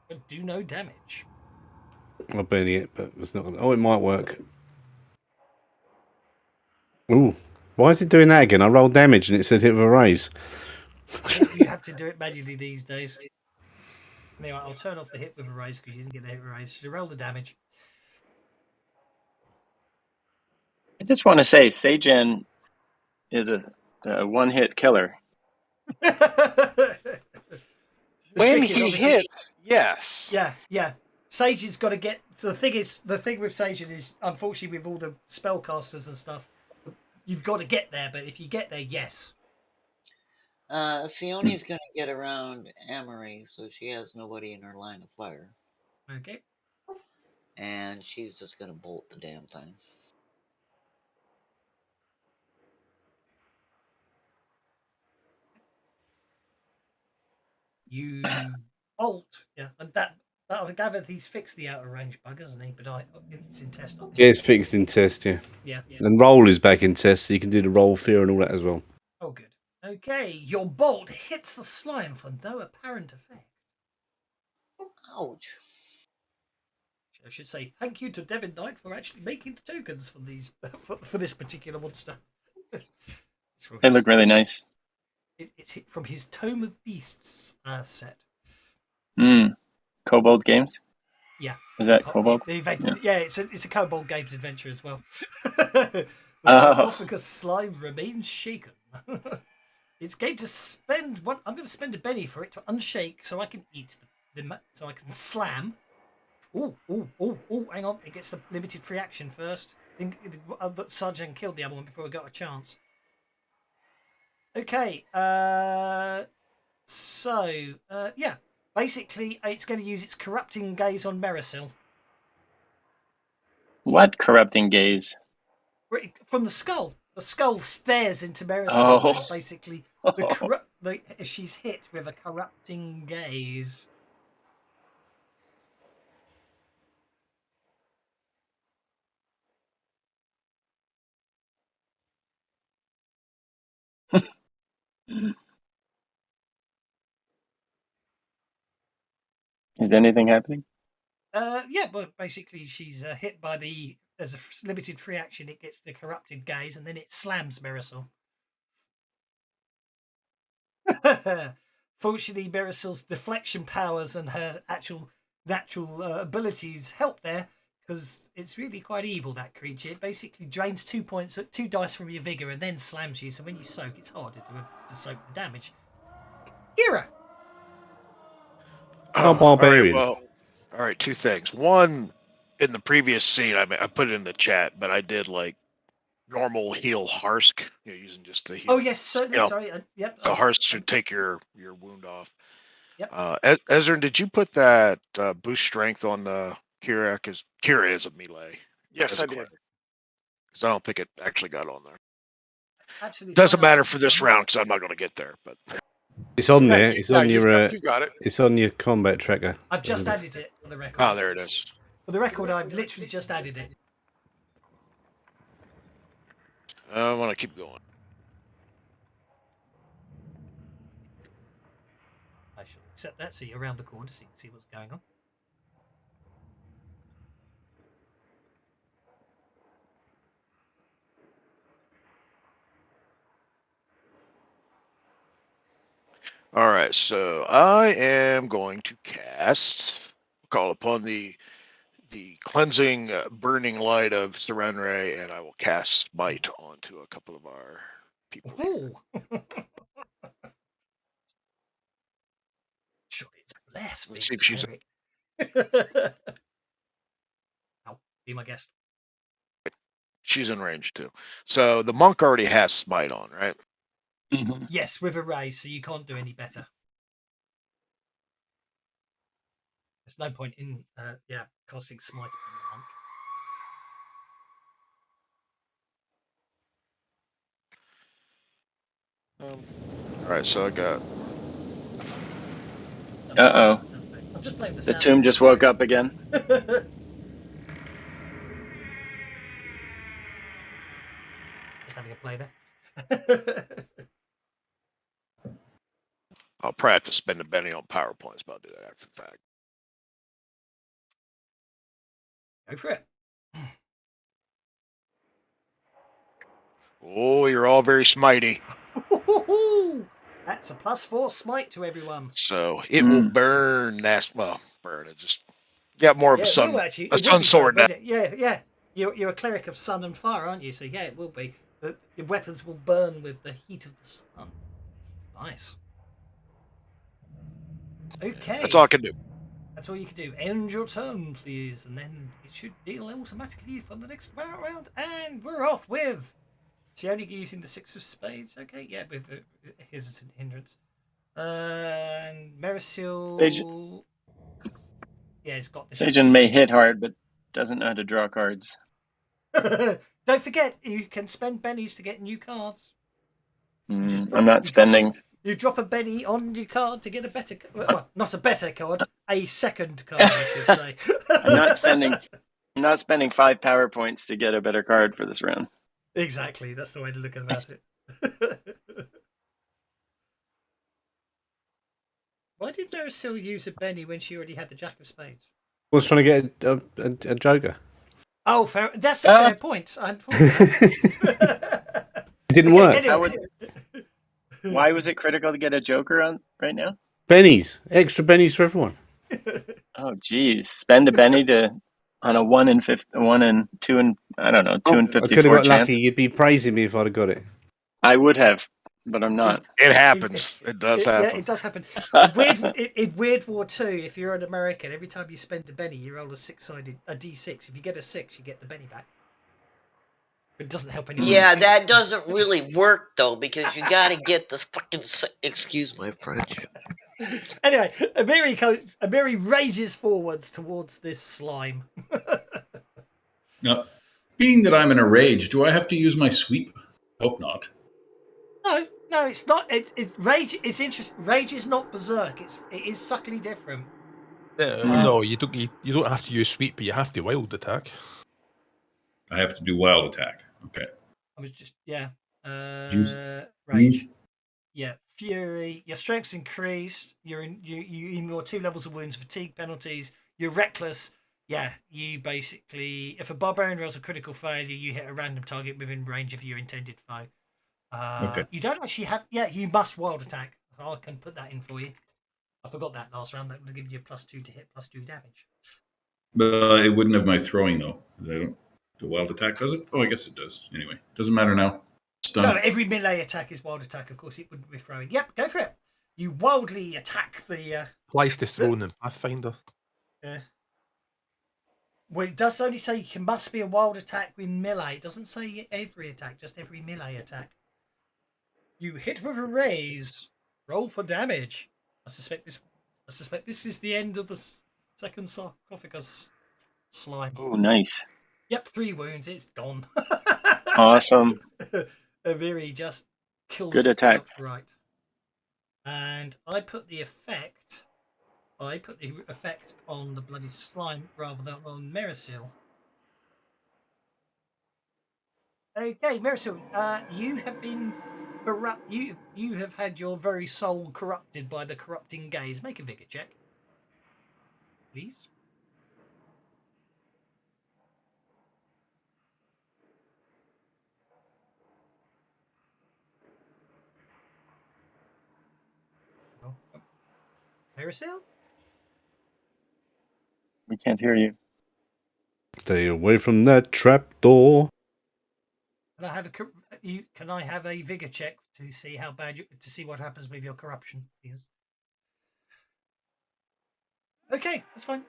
But do no damage. I'll burn it, but it's not. Oh, it might work. Ooh, why is it doing that again? I rolled damage and it said hit with a raise. I think you have to do it manually these days. Anyway, I'll turn off the hit with a raise because you didn't get the hit with a raise. So roll the damage. I just want to say, Sajan is a one-hit killer. When he hits, yes. Yeah. Sajan's got to get. So the thing with Sajan is, unfortunately, with all the spellcasters and stuff, you've got to get there. But if you get there, yes. Sione's going to get around Amory, so she has nobody in her line of fire. Okay. And she's just going to bolt the damn thing. You bolt, yeah, and that I gather he's fixed the outer range bug, hasn't he? But it's in test. Yeah, it's fixed in test. Yeah. And roll is back in test, so you can do the roll fear and all that as well. Oh, good. Okay, your bolt hits the slime for no apparent effect. Ouch. I should say thank you to Devin Knight for actually making the tokens for these for this particular monster. They look really nice. It's from his Tome of Beasts set. Kobold Games? Yeah. Is that Kobold? Yeah, it's a Kobold Games adventure as well. The sarcophagus slime remains shaken. It's going to spend one. I'm going to spend a penny for it to unshake, so I can eat so I can slam. Oh! Hang on, it gets a limited free action first. I think that Sergeant killed the other one before I got a chance. Okay, yeah. Basically, it's going to use its corrupting gaze on Merisil. What corrupting gaze? From the skull. The skull stares into Merisil. Oh. Basically, she's hit with a corrupting gaze. Is anything happening? Yeah, but basically she's hit by as a limited free action, it gets the corrupted gaze and then it slams Merisil. Fortunately, Merisil's deflection powers and her actual natural abilities help there because it's really quite evil, that creature. It basically drains 2 dice from your vigor and then slams you, so when you soak, it's harder to soak the damage. Kira! Barbarian. All right, two things. One, in the previous scene, I put it in the chat, but I did like normal heal Harsk, using just the heal. Oh yes, certainly. Sorry. Yep. The Harsk should take your wound off. Yep. Ezran, did you put that boost strength on Kira? Because Kira is a melee. Yes, I did. Because I don't think it actually got on there. Absolutely. Doesn't matter for this round because I'm not going to get there. But it's on there. It's on your. You got it. It's on your combat tracker. I've just added it for the record. Oh, there it is. For the record, I've literally just added it. I want to keep going. I shall accept that, so you're around the corner so you can see what's going on. All right, so I am going to call upon the cleansing, burning light of Serenre, and I will cast Smite onto a couple of our people. Sure, it's blessed. Let's see if she's. Oh, be my guest. She's in range too. So the monk already has Smite on, right? Mm-hmm. Yes, with a raise, so you can't do any better. There's no point in casting Smite on the monk. All right, so I got Uh-oh. I'm just playing the The sound tomb effect. just woke up again. Just having a play there. I'll probably have to spend a penny on PowerPoints, but I'll do that after the fact. Go for it. Oh, you're all very smitey. That's a +4 smite to everyone. So it will burn. Burn it. Just got more of a sun. Actually, a sun sword now. Yeah. You're a cleric of sun and fire, aren't you? So yeah, it will be. Your weapons will burn with the heat of the sun. Nice. Okay. That's all I can do. That's all you can do. End your turn, please, and then it should deal automatically for the next round. And we're off with Sione using the 6 of spades. Okay, yeah, with a hesitant hindrance. And Merisil. Yeah, it's got this. Sajan may hit hard, but doesn't know how to draw cards. Don't forget, you can spend bennies to get new cards. I'm not spending. You drop a Benny on your card to get a better, well, not a better card, a second card, I should say. I'm not spending 5 power points to get a better card for this round. Exactly, that's the way to look at it. Why did Merisil use a Benny when she already had the Jack of Spades? I was trying to get a Joker. Oh, fair. That's a fair point. It didn't work. Anyway. Why was it critical to get a Joker on right now? Bennies. Extra bennies for everyone. Oh, geez. Spend a Benny on a 1 in 2 and I don't know, 2 and 54 I could have got chance. lucky. You'd be praising me if I'd have got it. I would have, but I'm not. It happens. It does happen. Yeah, it does happen. In Weird War 2, if you're an American, every time you spend a Benny, you roll a D6. If you get a 6, you get the Benny back. It doesn't help anyone. Yeah, that doesn't really work though, because you got to get the fucking. Excuse my French. Anyway, Amiri rages forwards towards this slime. Now, being that I'm in a rage, do I have to use my sweep? Hope not. No, it's not. It's rage. It's interesting. Rage is not berserk. It is subtly different. No, you don't have to use sweep, but you have to wild attack. I have to do wild attack. Okay. I was just rage. Yeah, fury. Your strength's increased. You're in your 2 levels of wounds, fatigue penalties. You're reckless. Yeah, you basically, if a barbarian rolls a critical failure, you hit a random target within range of your intended foe. Okay. You don't actually have. Yeah, you must wild attack. I can put that in for you. I forgot that last round. That would give you a +2 to hit, +2 damage. But it wouldn't have my throwing though. I don't. The wild attack does it? Oh, I guess it does. Anyway, doesn't matter now. It's done. No, every melee attack is wild attack. Of course, it wouldn't be throwing. Yep, go for it. You wildly attack the. Applies to throwing in Pathfinder. Yeah. Well, it does only say it must be a wild attack with melee. It doesn't say every attack, just every melee attack. You hit with a raise. Roll for damage. I suspect this is the end of the second sarcophagus slime. Oh, nice. Yep, 3 wounds. It's gone. Awesome. Aviri just kills Good attack. Right. And I put the effect on the bloody slime rather than on Merisil. Okay, Merisil, you have been corrupt. You have had your very soul corrupted by the corrupting gaze. Make a vigor check, please. Merisil? We can't hear you. Stay away from that trapdoor. Can I have a vigor check to see how bad to see what happens with your corruption, please? Okay, that's fine.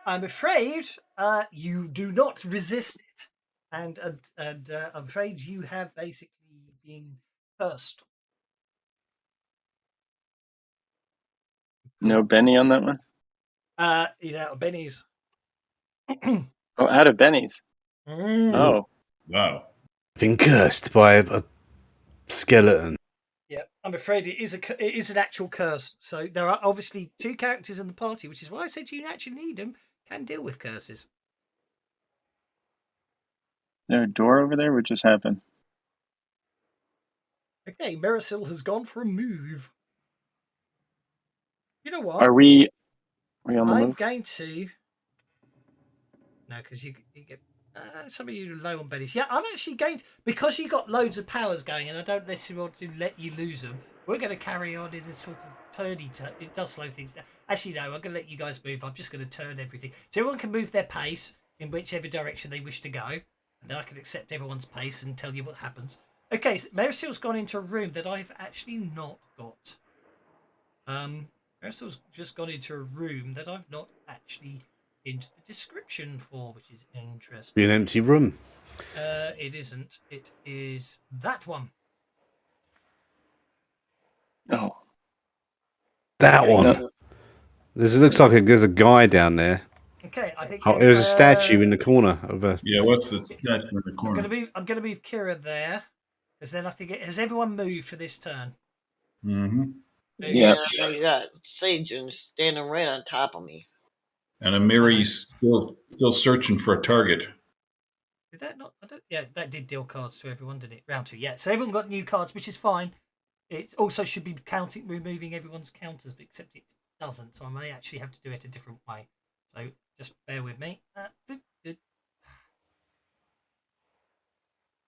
I'm afraid you do not resist it, and I'm afraid you have basically been cursed. No Benny on that one? He's out of bennies. Oh, out of Benny's. Oh. Wow. Been cursed by a skeleton. Yeah. I'm afraid it is an actual curse. So there are obviously 2 characters in the party, which is why I said you actually need them. Can deal with curses. There a door over there? What just happened? Okay, Marisil has gone for a move. You know what? Are we on the I'm move? going to. No, because you get some of you low on bennies. Yeah, I'm actually going to, because you got loads of powers going, and I don't necessarily want to let you lose them. We're going to carry on in a sort of turny turn. It does slow things down. Actually, no, I'm going to let you guys move. I'm just going to turn everything so everyone can move their pace in whichever direction they wish to go, and then I can accept everyone's pace and tell you what happens. Okay, so Marisil's gone into a room that I've actually not got. Marisil's just gone into a room that I've not actually into the description for, which is interesting. Be an empty room. It isn't. It is that one. Oh, That Okay, one. so- It looks like there's a guy down there. okay, I think There's a statue in the corner of a. Yeah, what's the statue in the corner? I'm gonna move Kira there, because then I think has everyone moved for this turn? Mm-hmm. Yeah, you got Sajan standing right on top of me. And Amiri's still searching for a target. Did that not? Yeah, that did deal cards to everyone, didn't it? Round 2, yeah. So everyone got new cards, which is fine. It also should be removing everyone's counters, but except it doesn't. So I may actually have to do it a different way. So just bear with me.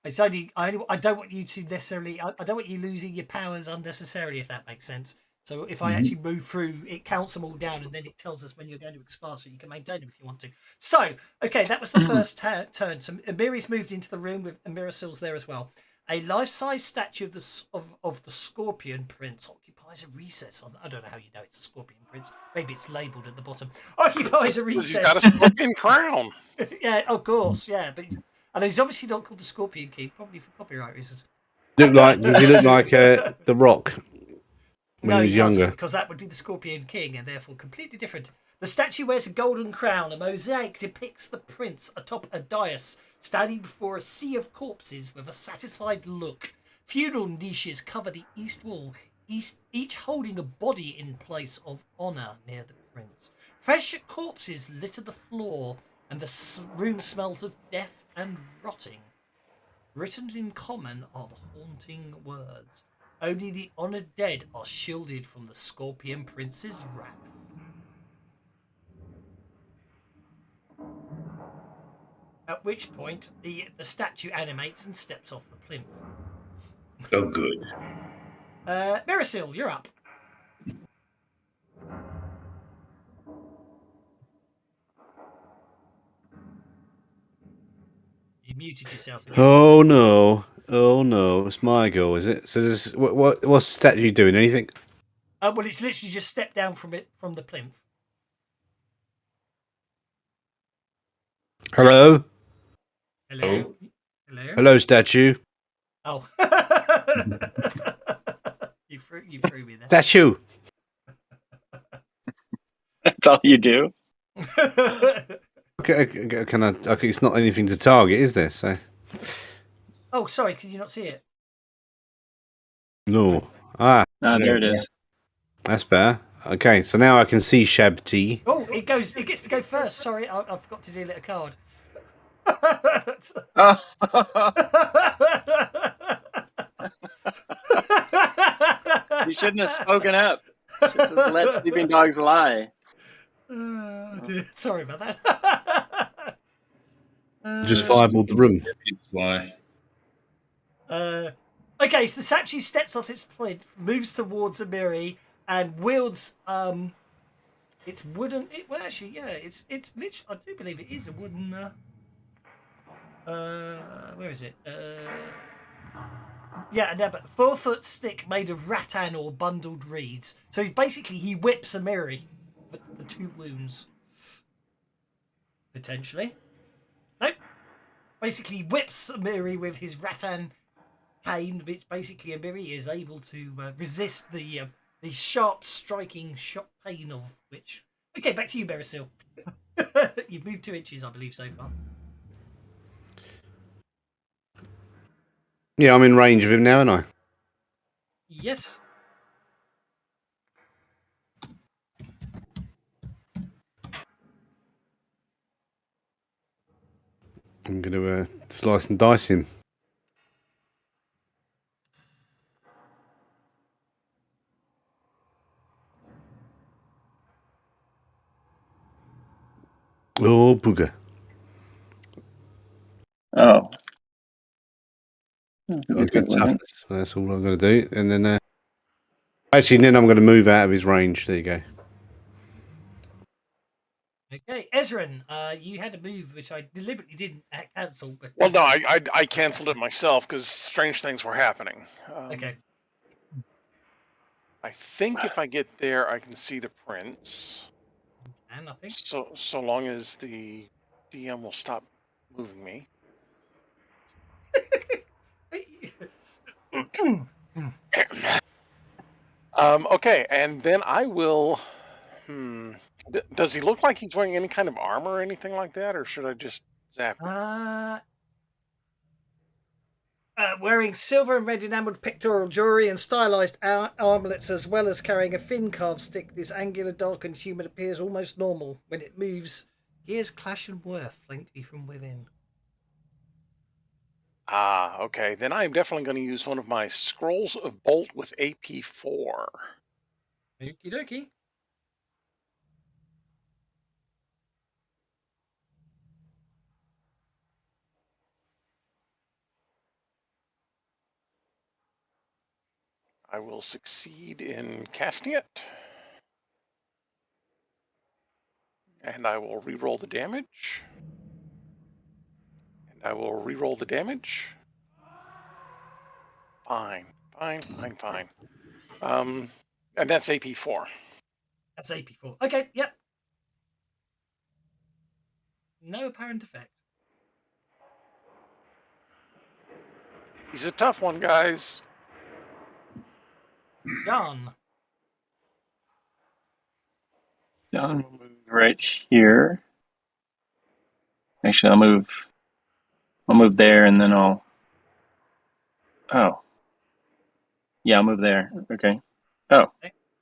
It's only I don't want you to necessarily. I don't want you losing your powers unnecessarily, if that makes sense. So if I actually move through, it counts them all down, and then it tells us when you're going to expire, so you can maintain them if you want to. So, okay, that was the first turn. So Amiri's moved into the room with Amirasil's there as well. A life-size statue of the Scorpion Prince occupies a recess. I don't know how you know it's a Scorpion Prince. Maybe it's labelled at the bottom. Occupies a recess. He's got a scorpion crown. Yeah, of course, yeah, but and he's obviously not called the Scorpion King, probably for copyright reasons. Does he look like the Rock? When No, he was younger. because that would be the Scorpion King, and therefore completely different. The statue wears a golden crown. A mosaic depicts the prince atop a dais, standing before a sea of corpses with a satisfied look. Funeral niches cover the east wall, each holding a body in place of honour near the prince. Fresh corpses litter the floor, and the room smells of death and rotting. Written in common are the haunting words. Only the honoured dead are shielded from the Scorpion Prince's wrath. At which point, the statue animates and steps off the plinth. Oh, good. Marisil, you're up. You muted yourself again. Oh no! It's my go, is it? So what's the statue doing? Anything? Well, it's literally just stepped down from the plinth. Hello, Hello. hello, statue. Oh, you threw me there. Statue. that's all you do? Okay, can I? Okay, it's not anything to target, is there? So. Oh, sorry. Could you not see it? No. Ah, There it is. that's better. Okay, so now I can see Shabti. Oh, it gets to go first. Sorry, I forgot to delete a card. Oh. You shouldn't have spoken up. You should have let sleeping dogs lie. Sorry about that. Just fireballed the room. Fly. Okay, so the statue steps off its plinth, moves towards Amiri, and wields it's wooden. Well, actually, yeah, it's literally. I do believe it is a wooden. Where is it? Yeah, no, but 4-foot stick made of rattan or bundled reeds. So basically, he whips Amiri for the 2 wounds. Potentially. Nope. Basically, whips Amiri with his rattan cane, which basically Amiri is able to resist the sharp striking shock pain of which. Okay, back to you, Marisil. You've moved 2 inches, I believe, so far. Yeah, I'm in range of him now, aren't I? Yes. I'm going to slice and dice him. Oh, booger. Oh. I've got toughness. That's all I'm going to do. And then... actually, then I'm going to move out of his range. There you go. Okay, Ezran, you had a move which I deliberately didn't cancel. But Well, no, I canceled it myself because strange things were happening. Okay. I think if I get there, I can see the prints. And I think so long as the DM will stop moving me. Okay, and then I will. Does he look like he's wearing any kind of armor or anything like that, or should I just zap him? Wearing silver and red enameled pictorial jewelry and stylized armlets, as well as carrying a thin carved stick, this angular, darkened human appears almost normal. When it moves, gears clash and whir faintly from within. Okay. Then I am definitely going to use one of my scrolls of bolt with AP4. Okie dokie. I will succeed in casting it. And I will re-roll the damage. And I will re-roll the damage. Fine. And that's AP4. That's AP4. Okay, yep. No apparent effect. He's a tough one, guys. John. John will move right here. Actually, I'll move there, and then I'll. Oh. Yeah, I'll move there. Okay. Oh.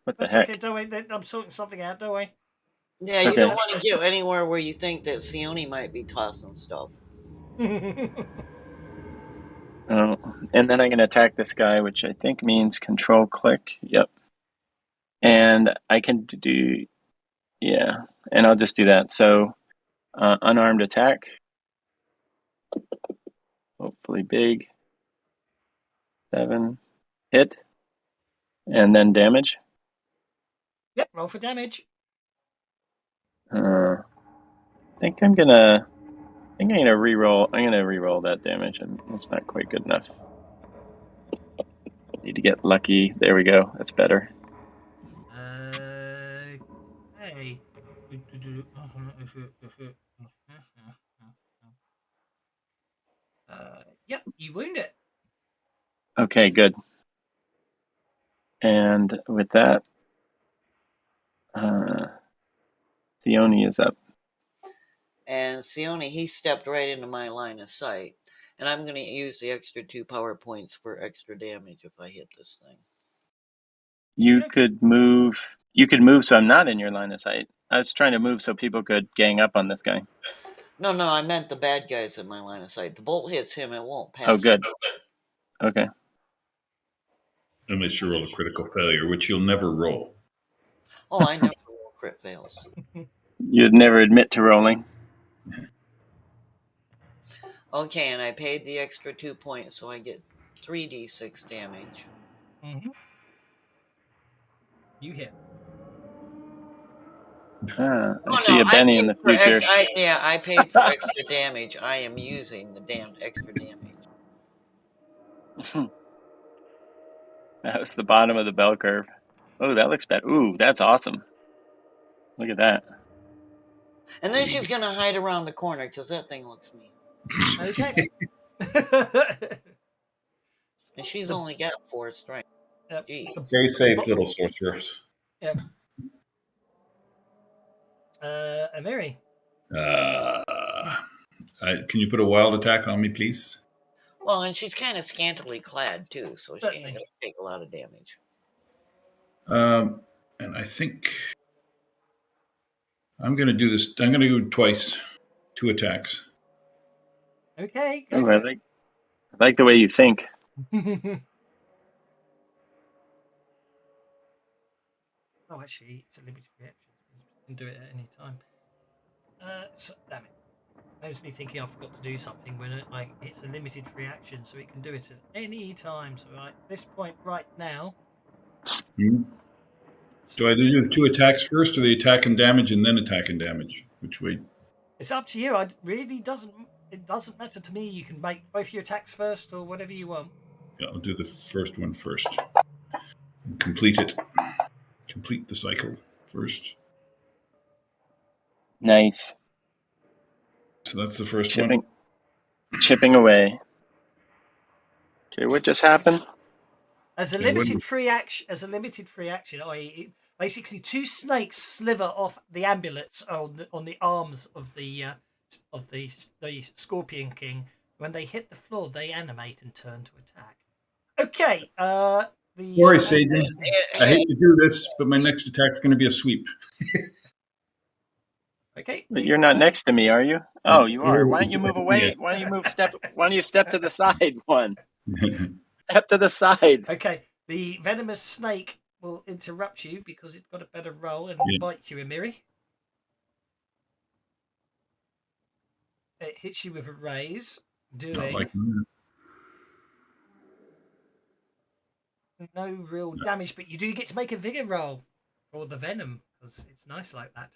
What the That's heck? okay, don't worry. I'm sorting something out, don't worry. Yeah, you don't want to get anywhere where you think that Sione might be tossing stuff. Oh, and then I'm going to attack this guy, which I think means control click. Yep. And I can do, yeah, and I'll just do that. So, unarmed attack. Hopefully big. 7. Hit. And then damage. Yep, roll for damage. I think I'm gonna re-roll. I'm gonna re-roll that damage, and it's not quite good enough. Need to get lucky. There we go. That's better. Hey. Yep, you wound it. Okay, good. And with that, Sione is up. And Sione, he stepped right into my line of sight. And I'm going to use the extra 2 power points for extra damage if I hit this thing. You could move. You could move so I'm not in your line of sight. I was trying to move so people could gang up on this guy. No, I meant the bad guys in my line of sight. The bolt hits him, it won't pass. Oh, good. Okay. Unless you roll a critical failure, which you'll never roll. Oh, I never roll crit fails. You'd never admit to rolling. Okay, and I paid the extra 2 points, so I get 3d6 damage. Mm-hmm. You hit. I see a Benny in the future. I paid for extra damage. I am using the damned extra damage. That was the bottom of the bell curve. Oh, that looks bad. Ooh, that's awesome. Look at that. And then she's going to hide around the corner because that thing looks mean. Okay. And she's only got 4 strength. Yep. Stay safe, little sorcerers. Yep. Amiri. Can you put a wild attack on me, please? Well, and she's kind of scantily clad too, so she ain't gonna take a lot of damage. And I think I'm going to do this. I'm going to do twice, 2 attacks. Okay, go Ooh, for I it. like the way you think. Oh, actually, it's a limited reaction. You can do it at any time. So, damn it. That was me thinking I forgot to do something when it's a limited reaction, so it can do it at any time. So, at this point right now. Do I do 2 attacks first, or the attack and damage and then attack and damage? Which way? It's up to you. It doesn't matter to me. You can make both your attacks first or whatever you want. Yeah, I'll do the first one first. Complete it. Complete the cycle first. Nice. So that's the first one. Chipping away. Okay, what just happened? As a limited free action, i.e., basically 2 snakes slither off the ambulets on the arms of the Scorpion King. When they hit the floor, they animate and turn to attack. Okay. Sorry, Sajan. I hate to do this, but my next attack's going to be a sweep. Okay. But you're not next to me, are you? Oh, you are. Why don't you move away? Why don't you step to the side one? Step to the side. Okay. The venomous snake will interrupt you because it's got a better roll and bite you, Emiri. It hits you with a raise, doing no real damage, but you do get to make a vigor roll for the venom because it's nice like that.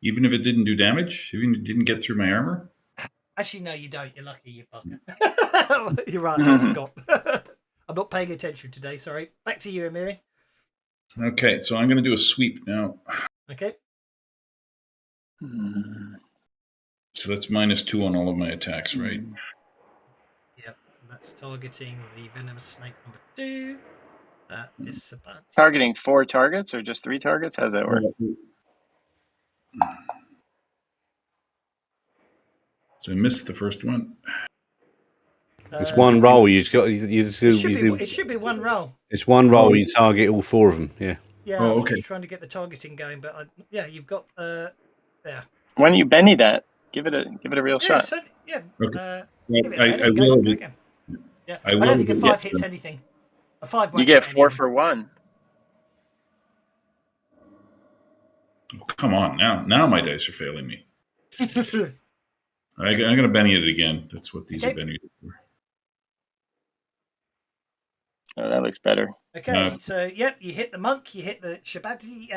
Even if it didn't do damage? Even if it didn't get through my armor? Actually, no, you don't. You're lucky, you fucker. You're right, I forgot. I'm not paying attention today, sorry. Back to you, Emiri. Okay, so I'm going to do a sweep now. Okay. So that's -2 on all of my attacks, right? Yep, so that's targeting the venomous snake number 2. It's about... Targeting 4 targets or just 3 targets? How's that work? So I missed the first one. It's one roll. It should be one roll. It's one roll. You target all 4 of them. Yeah. Yeah. I was just trying to get the targeting going, but you've got there. Why don't you Benny that? Give it a real shot. So, yeah. Okay. I will. Yeah. I don't think a 5 hits anything. A 5 won't you get hit 4 anything. for 1. Oh, come on. Now my dice are failing me. I'm going to Benny it again. That's what these are Benny for. Oh, that looks better. Okay, so you hit the monk, you hit the Shabbati,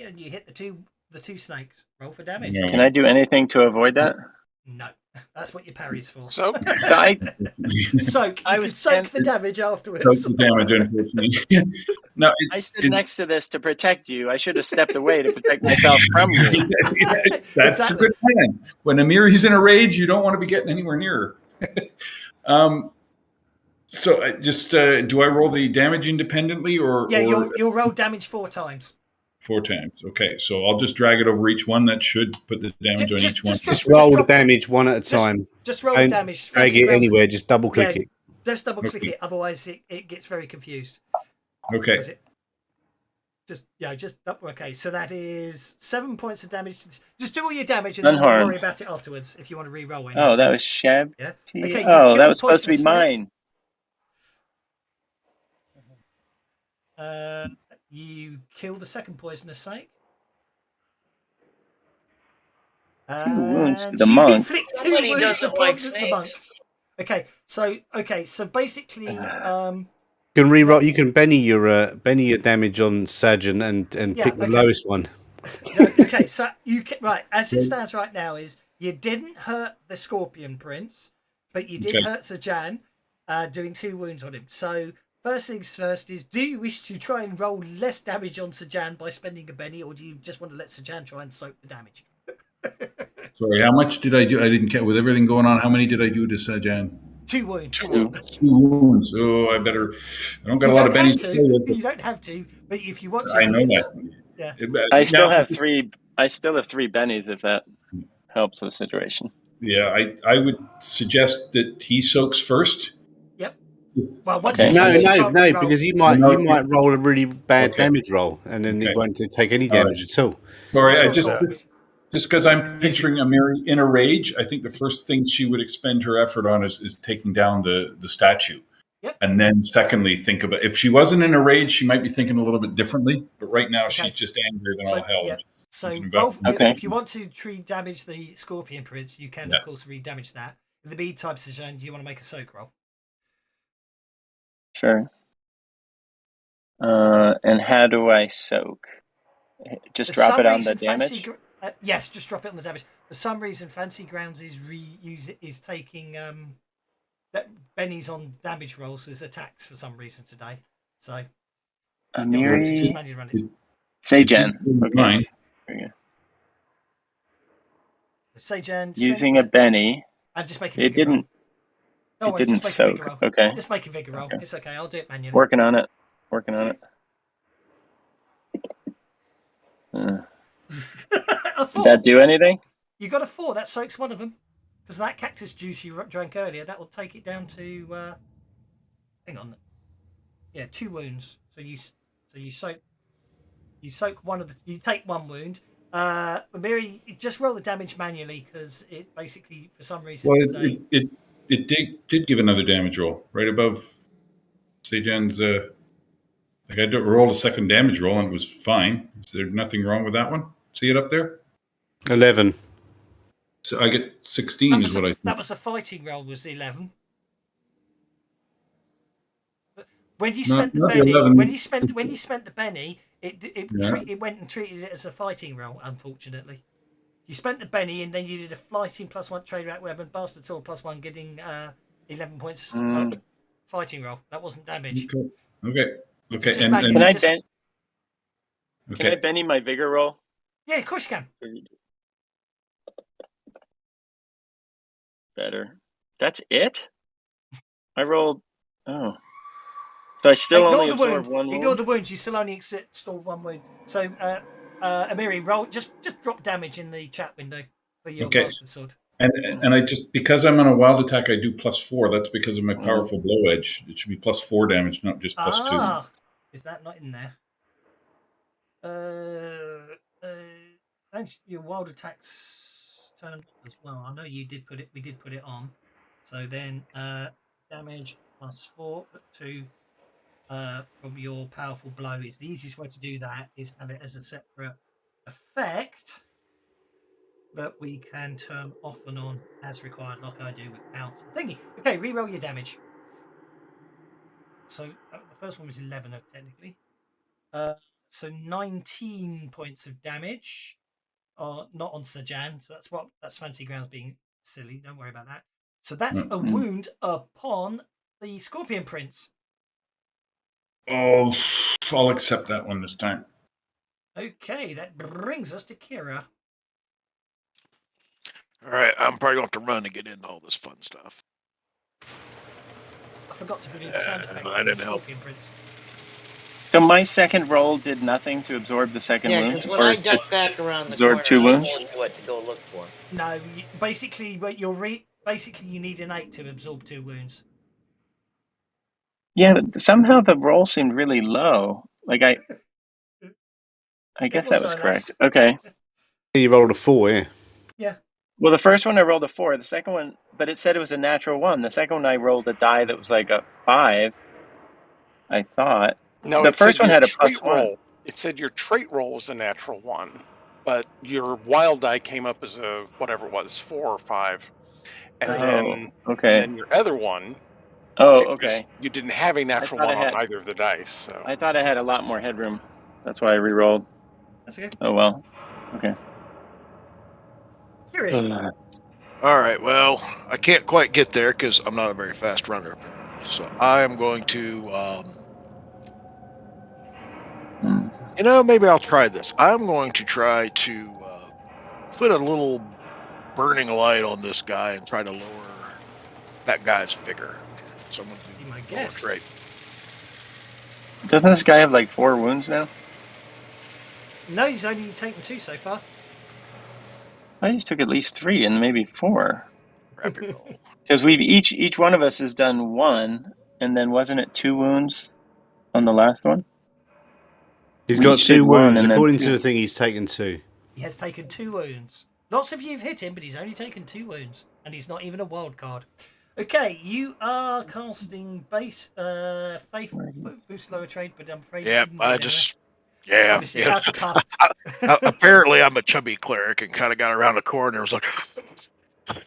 and you hit the two snakes. Roll for damage. No. Can I do anything to avoid that? No, that's what your parry's for. So I soak. You can soak the damage afterwards. Soak the damage, unfortunately. No, I stood next to this to protect you. I should have stepped away to protect myself from you. That's a good plan. When Emiri's in a rage, you don't want to be getting anywhere near her. So I just do I roll the damage independently, or you'll roll damage 4 times. 4 times. Okay, so I'll just drag it over each one. That should put the damage on each one. Just roll the damage one at a time. Just roll the damage. Drag it anywhere. Just double click it. Just double click it. Otherwise, it gets very confused. Okay. Okay. So that is 7 points of damage. Just do all your damage and then don't worry about it afterwards if you want to re-roll it. Oh, that was Shab. Yeah. Okay. Oh, that was supposed to be mine. You kill the second poisonous snake. Wounds to the monk. Somebody doesn't like snakes. Okay, so basically, you can re-roll. You can Benny your damage on Sajan and pick the lowest one. Okay, so you can, right as it stands right now is you didn't hurt the Scorpion Prince, but you did hurt Sajan, doing 2 wounds on him. So first things first is, do you wish to try and roll less damage on Sajan by spending a Benny, or do you just want to let Sajan try and soak the damage? Sorry, how much did I do? I didn't get with everything going on. How many did I do to Sajan? 2 wounds. 2 wounds. Oh, I don't got a lot of bennies. You don't have to, but if you want to, I know that. Yeah. I still have 3 bennies if that helps the situation. Yeah, I would suggest that he soaks first. Yep. Well, once no, because you might roll a really bad damage roll, and then it won't take any damage at all. Sorry, Just because I'm picturing Amiri in a rage, I think the first thing she would expend her effort on is taking down the statue. Yep. And then secondly, think about if she wasn't in a rage, she might be thinking a little bit differently. But right now, she's just angry than all hell. Yeah. So Okay. if you want to damage the Scorpion Prince, you can of course re-damage that. In the meantime, Sajan, do you want to make a soak roll? Sure. And how do I soak? Just drop it on the damage? Yes, just drop it on the damage. For some reason, Fancy Grounds is taking Benny's on damage rolls as attacks for some reason today. So Amiri, just manually run it. Sajan. Okay. Sajan using a Benny. And just make it didn't. It didn't soak. Okay. Just make a vigor roll. It's okay. I'll do it manually. Working on it. Did that do anything? You got a 4. That soaks one of them. Because that cactus juice you drank earlier, that will take it down to. Hang on. Yeah, 2 wounds. So you soak one of the. You take 1 wound. Mary, just roll the damage manually because it basically, for some reason, it did give another damage roll right above Sajan's. I rolled a second damage roll and it was fine. Is there nothing wrong with that one? See it up there? 11. So I get 16 is what I think. That was a fighting roll, was the 11. When you spent the Benny, when you spent the Benny, it went and treated it as a fighting roll. Unfortunately, you spent the Benny and then you did a fighting +1 trade rack weapon, bastard sword +1, getting 11 points fighting roll. That wasn't damage. Okay. And can I Benny my vigor roll? Yeah, of course you can. Better. That's it? I rolled. Oh. So I still only absorb 1 wound? Ignore the wounds. You still only store 1 wound. So, Amiri, roll. Just drop damage in the chat window for your bastard sword. And I just, because I'm on a wild attack, I do +4. That's because of my powerful blow edge. It should be +4 damage, not just +2. Is that not in there? And your wild attacks turn as well. I know you did put it. We did put it on. So then damage +4 to from your powerful blow. Is the easiest way to do that is have it as a separate effect that we can turn off and on as required, like I do with counts thingy. Okay, reroll your damage. So the first one was 11 technically. So 19 points of damage. Not on Sajan, so that's Fancy Grounds being silly. Don't worry about that. So that's a wound upon the Scorpion Prince. Oh, I'll accept that one this time. Okay, that brings us to Kira. All right, I'm probably going to have to run to get into all this fun stuff. I forgot to put in the sound effect that didn't help. Scorpion Prince. So my second roll did nothing to absorb the second wound? Yeah, because when I duck back around the absorb corner, 2 wounds? I know what to go look for. No, basically, you need an 8 to absorb 2 wounds. Yeah, but somehow the roll seemed really low. Like I guess that was correct. Okay. You rolled a 4, yeah. Yeah. Well, the first one I rolled a 4. The second one, but it said it was a natural 1. The second one I rolled a die that was like a 5. I thought. No, the first one had a +1. Roll. It said your trait roll was a natural 1, but your wild die came up as a whatever it was, 4 or 5, and then your other one. Oh, okay. You didn't have a natural 1 on either of the dice. So I thought I had a lot more headroom. That's why I re-rolled. That's okay. Oh well. Okay. All right, well, I can't quite get there because I'm not a very fast runner. So I am going to, maybe I'll try this. I'm going to try to put a little burning light on this guy and try to lower that guy's vigor. So I'm going to do my trait. Doesn't this guy have like 4 wounds now? No, he's only taken 2 so far. I just took at least 3 and maybe 4. Because we've each one of us has done 1, and then wasn't it 2 wounds on the last one? He's got 2 wounds. According to the thing, he's taken 2. He has taken 2 wounds. Lots of you have hit him, but he's only taken 2 wounds, and he's not even a wild card. Okay, you are casting base faith boost lower trade, but I'm afraid Yeah, it didn't I get just yeah. obviously out of path. Apparently, I'm a chubby cleric and kind of got around the corner. It was like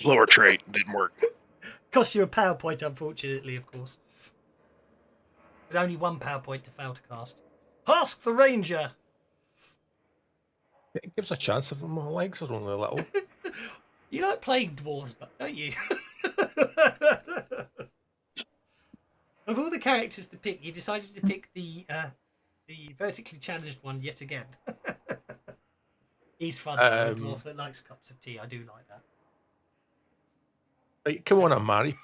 lower trait didn't work. Costs you a power point, unfortunately, of course. But only 1 power point to fail to cast. Ask the ranger. It gives a chance if my legs are only little. You like playing dwarves, but don't you? Of all the characters to pick, you decided to pick the vertically challenged one yet again. He's fun, though, a dwarf that likes cups of tea. I do like that. Right, come on, Amari.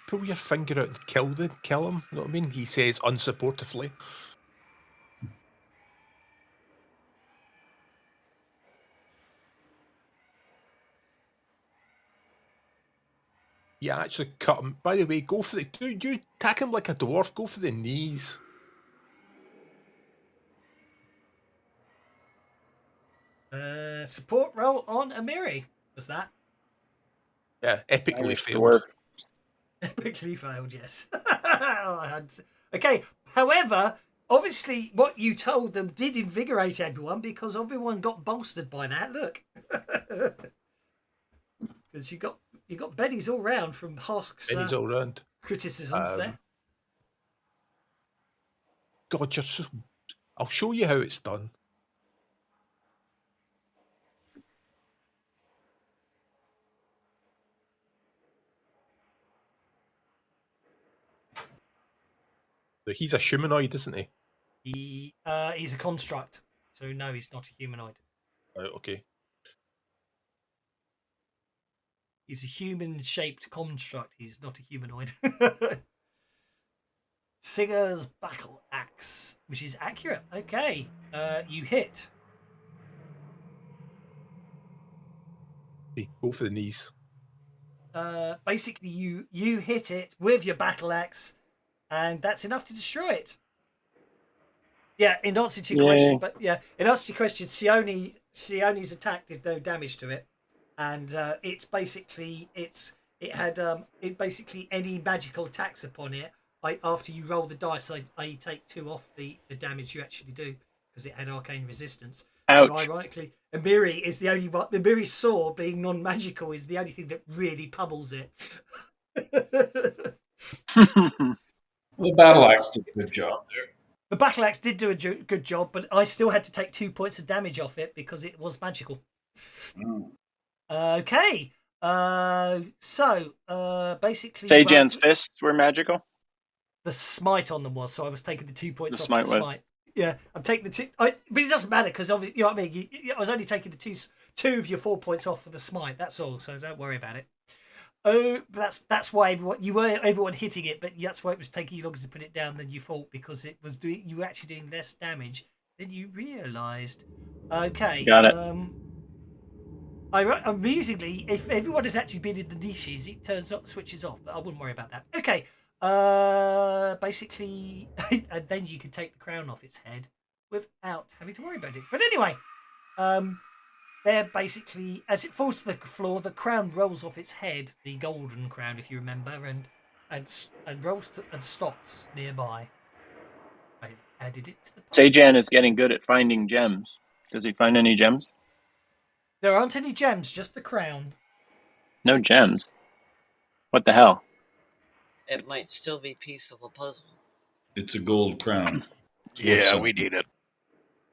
Pull your finger out and kill him. You know what I mean? He says unsupportively. Yeah, actually cut him. By the way, go for the. Do you attack him like a dwarf? Go for the knees. Support roll on Amiri. Was that? Yeah, epically failed. Epically failed, yes. Okay, however, obviously what you told them did invigorate everyone because everyone got bolstered by that. Look. Because you got bennies all round from Hosk's Bennies all round. criticisms there. God, you're so... I'll show you how it's done. He's a humanoid, isn't he? He's a construct, so no, he's not a humanoid. Right, okay. He's a human-shaped construct. He's not a humanoid. Singer's battle axe, which is accurate. Okay, you hit. Hey, go for the knees. Basically, you hit it with your battle axe, and that's enough to destroy it. Yeah, in answer to your question, but yeah, in answer to your question, Sione's attack did no damage to it, and it's basically basically any magical attacks upon it. After you roll the dice, I take 2 off the damage you actually do because it had arcane resistance. Ouch. So ironically, Amiri is the only one. Amiri's sword, being non-magical, is the only thing that really pummels it. The battle axe did a good job there. The battle axe did do a good job, but I still had to take 2 points of damage off it because it was magical. Okay. So basically, Sajan's fists were magical. The smite on them was, so I was taking the 2 points off the smite. smite. Yeah, I'm taking the 2. But it doesn't matter because obviously, you know what I mean. I was only taking the two of your 4 points off for the smite. That's all. So don't worry about it. Oh, that's why everyone hitting it, but that's why it was taking you longer to put it down than you thought because it was you were actually doing less damage than you realised. Okay, got it. Amusingly, if everyone had actually been in the niches, it switches off, but I wouldn't worry about that. Okay, basically, and then you can take the crown off its head without having to worry about it. But anyway, they're basically, as it falls to the floor, the crown rolls off its head, the golden crown, if you remember, and rolls and stops nearby. I added it to the party. Sajan is getting good at finding gems. Does he find any gems? There aren't any gems, just the crown. No gems. What the hell? It might still be a piece of a puzzle. It's a gold crown. Yeah, we need it.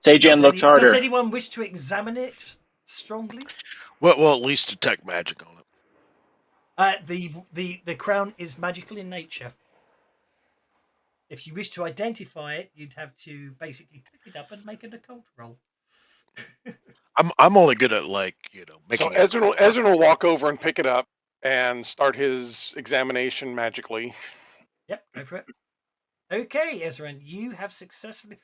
Sajan looks harder. Does anyone wish to examine it strongly? Well, at least detect magic on it. The crown is magical in nature. If you wish to identify it, you'd have to basically pick it up and make an occult roll. I'm only good at making. So Ezran will walk over and pick it up and start his examination magically. Yep, go for it. Okay, Ezran, you have successfully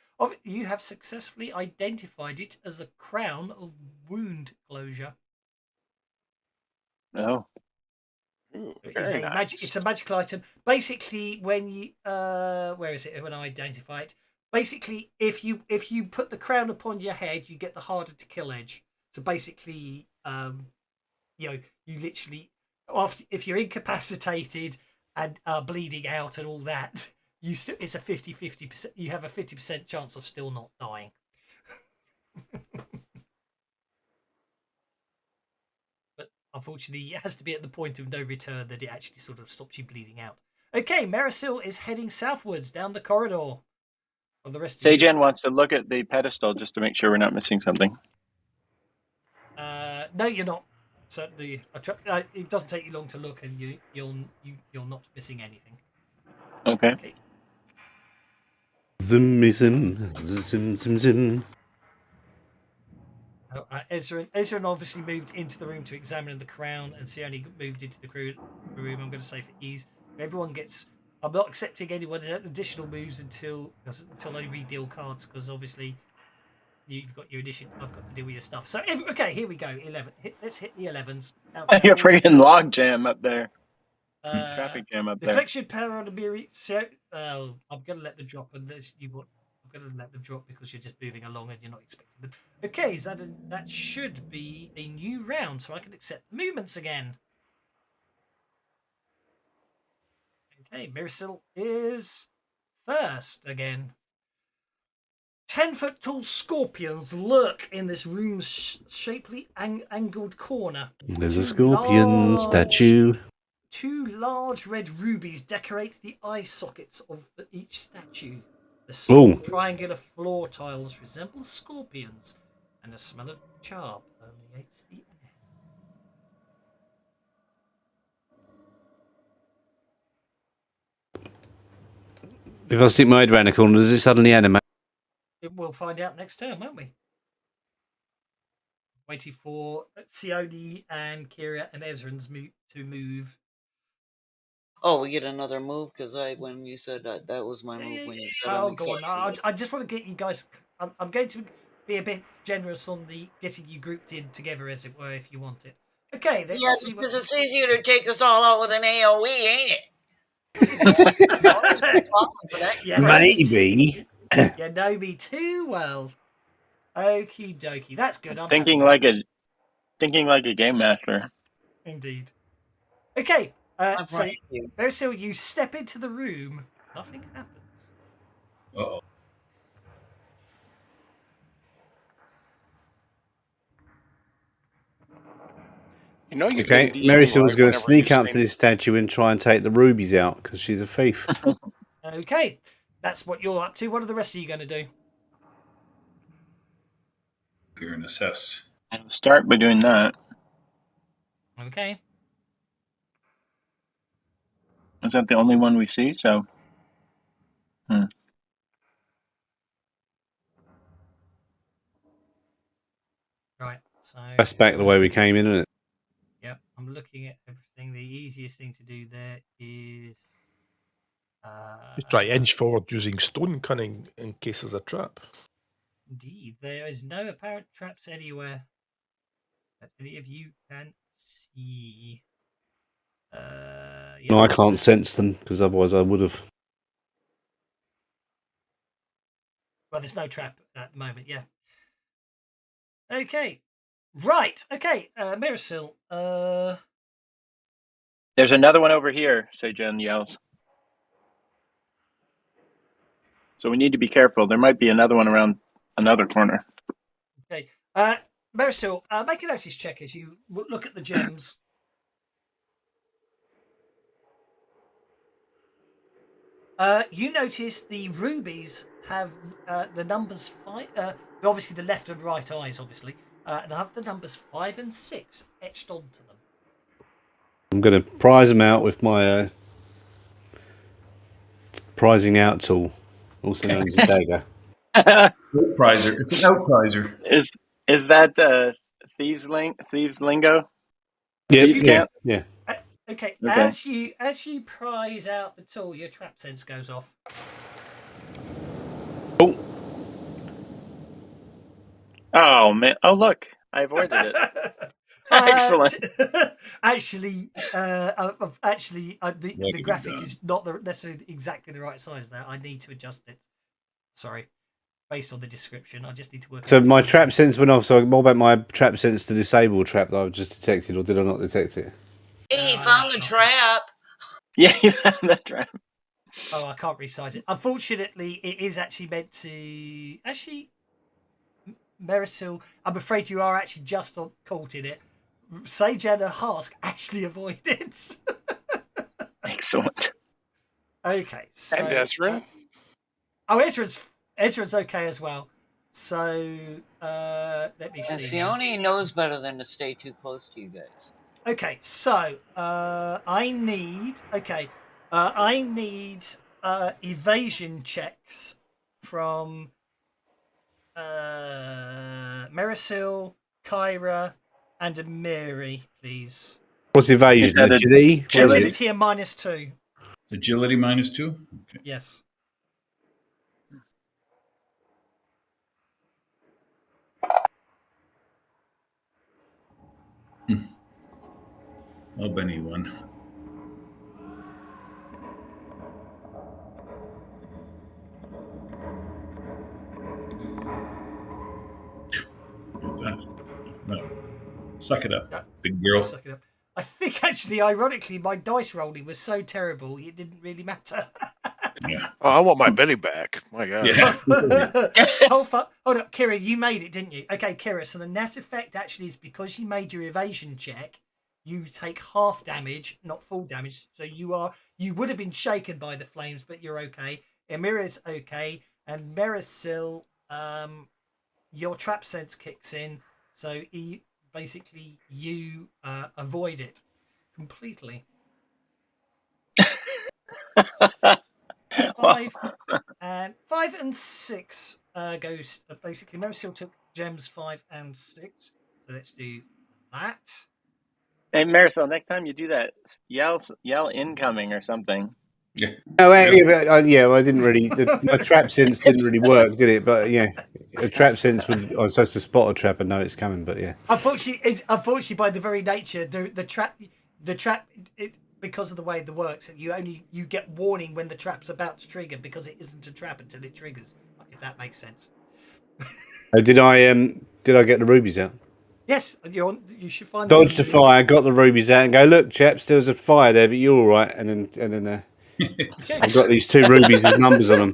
identified it as a crown of wound closure. Oh. Ooh, It's a magical item. Basically, when you where is it? When I identify it, basically, if you put the crown upon your head, you get the harder to kill edge. So basically, you literally, if you're incapacitated and bleeding out and all that, it's a 50-50%. You have a 50% chance of still not dying. But unfortunately, it has to be at the point of no return that it actually sort of stops you bleeding out. Okay, Marisil is heading southwards down the corridor. Well, the rest of Sajan wants to look at the pedestal just to make sure we're not missing something. No, you're not. Certainly, it doesn't take you long to look, and you're not missing anything. Okay. Zim, zim, zim, zim. Ezran obviously moved into the room to examine the crown, and Sione moved into the room. I'm going to say for ease, everyone gets. I'm not accepting anyone's additional moves until I redeal cards, because obviously you've got your addition. I've got to deal with your stuff. So okay, here we go. 11. Let's hit the 11s. You're freaking log jam up there. Traffic jam up there. Deflection power on the Miri. So, I'm going to let them drop, and I'm going to let them drop because you're just moving along and you're not expecting them. Okay, so that should be a new round, so I can accept movements again. Okay, Mirasil is first again. 10-foot tall scorpions lurk in this room's shapely angled corner. There's a scorpion statue. 2 large red rubies decorate the eye sockets of each statue. The small triangular floor tiles resemble scorpions, and the smell of char permeates the air. If I stick my head around the corner, does it suddenly animate? We'll find out next turn, won't we? Waiting for Sione and Kira and Ezran's to move. Oh, we get another move because when you said that was my move when you said. Oh, go on! I just want to get you guys. I'm going to be a bit generous on the getting you grouped in together, as it were, if you want it. Okay. Yes, because it's easier to take us all out with an AOE, ain't it? Maybe. You know me too well. Okie dokie. That's good. I'm thinking like a game master. Indeed. Okay. So, Marisil, you step into the room. Nothing happens. Uh-oh. Okay, Marisil's going to sneak up to this statue and try and take the rubies out because she's a thief. Okay, that's what you're up to. What are the rest of you going to do? You're going to assess. I'll start by doing that. Okay. Is that the only one we see? So, Right. So that's back the way we came in, isn't it? Yep. I'm looking at everything. The easiest thing to do there is just try to inch forward using stone cunning in case there's a trap. Indeed, there is no apparent traps anywhere that any of you can see. No, I can't sense them because otherwise I would have. Well, there's no trap at the moment. Yeah. Okay. Right. Okay. Marisil. There's another one over here, Sajan yells. So we need to be careful. There might be another one around another corner. Okay. Marisil, make a notice check as you look at the gems. You notice the rubies have the numbers 5. Obviously, the left and right eyes, obviously, and have the numbers 5 and 6 etched onto them. I'm going to prize them out with my prizing out tool, also known as a dagger. Outprizer. It's an outprizer. Is that thieves lingo? Yeah. Okay. As you prize out the tool, your trap sense goes off. Oh man! Oh look, I avoided it. Excellent. Actually, the graphic is not necessarily exactly the right size. Now I need to adjust it. Sorry. based on the description. I just need to work. So out my trap sense went off. So what about my trap sense to disable trap that I've just detected, or did I not detect it? Hey, he found the trap. Yeah, you found that trap. Oh, I can't resize it. Unfortunately, it is actually meant to. Actually, Marisol, I'm afraid you are actually just caught in it. Sajan and Hask actually avoid it. Excellent. Okay, so And Ezran? Ezra's okay as well. So let me And see. Sione knows better than to stay too close to you guys. Okay, so I need evasion checks from Marisol, Kyra, and Amiri, please. What's evasion? Is that Agility? Agility and -2. Agility -2? Okay. Yes. Oh, Benny won. No. Suck it up, Yeah. big girl. Suck it up. I think actually, ironically, my dice rolling was so terrible it didn't really matter. Yeah. Oh, I want my Benny back. My God. Yeah. Hold up, Kira, you made it, didn't you? Okay, Kira, so the net effect actually is because you made your evasion check, you take half damage, not full damage. So you would have been shaken by the flames, but you're okay. Emira's okay, and Merisil, your trap sense kicks in, so basically you avoid it completely. 5 and 6 goes basically. Merisil took gems 5 and 6, so let's do that. Hey, Marisol, next time you do that, yell incoming or something. Yeah. No, I didn't really. My trap sense didn't really work, did it? But yeah, a trap sense would. I was supposed to spot a trap and know it's coming, but yeah. Unfortunately, by the very nature, the trap, because of the way the works, you get warning when the trap's about to trigger because it isn't a trap until it triggers. If that makes sense. Did I get the rubies out? Yes, you should find. Dodged the fire, got the rubies out, and go, look, chaps, there was a fire there, but you're all right. And then I've got these 2 rubies with numbers on them.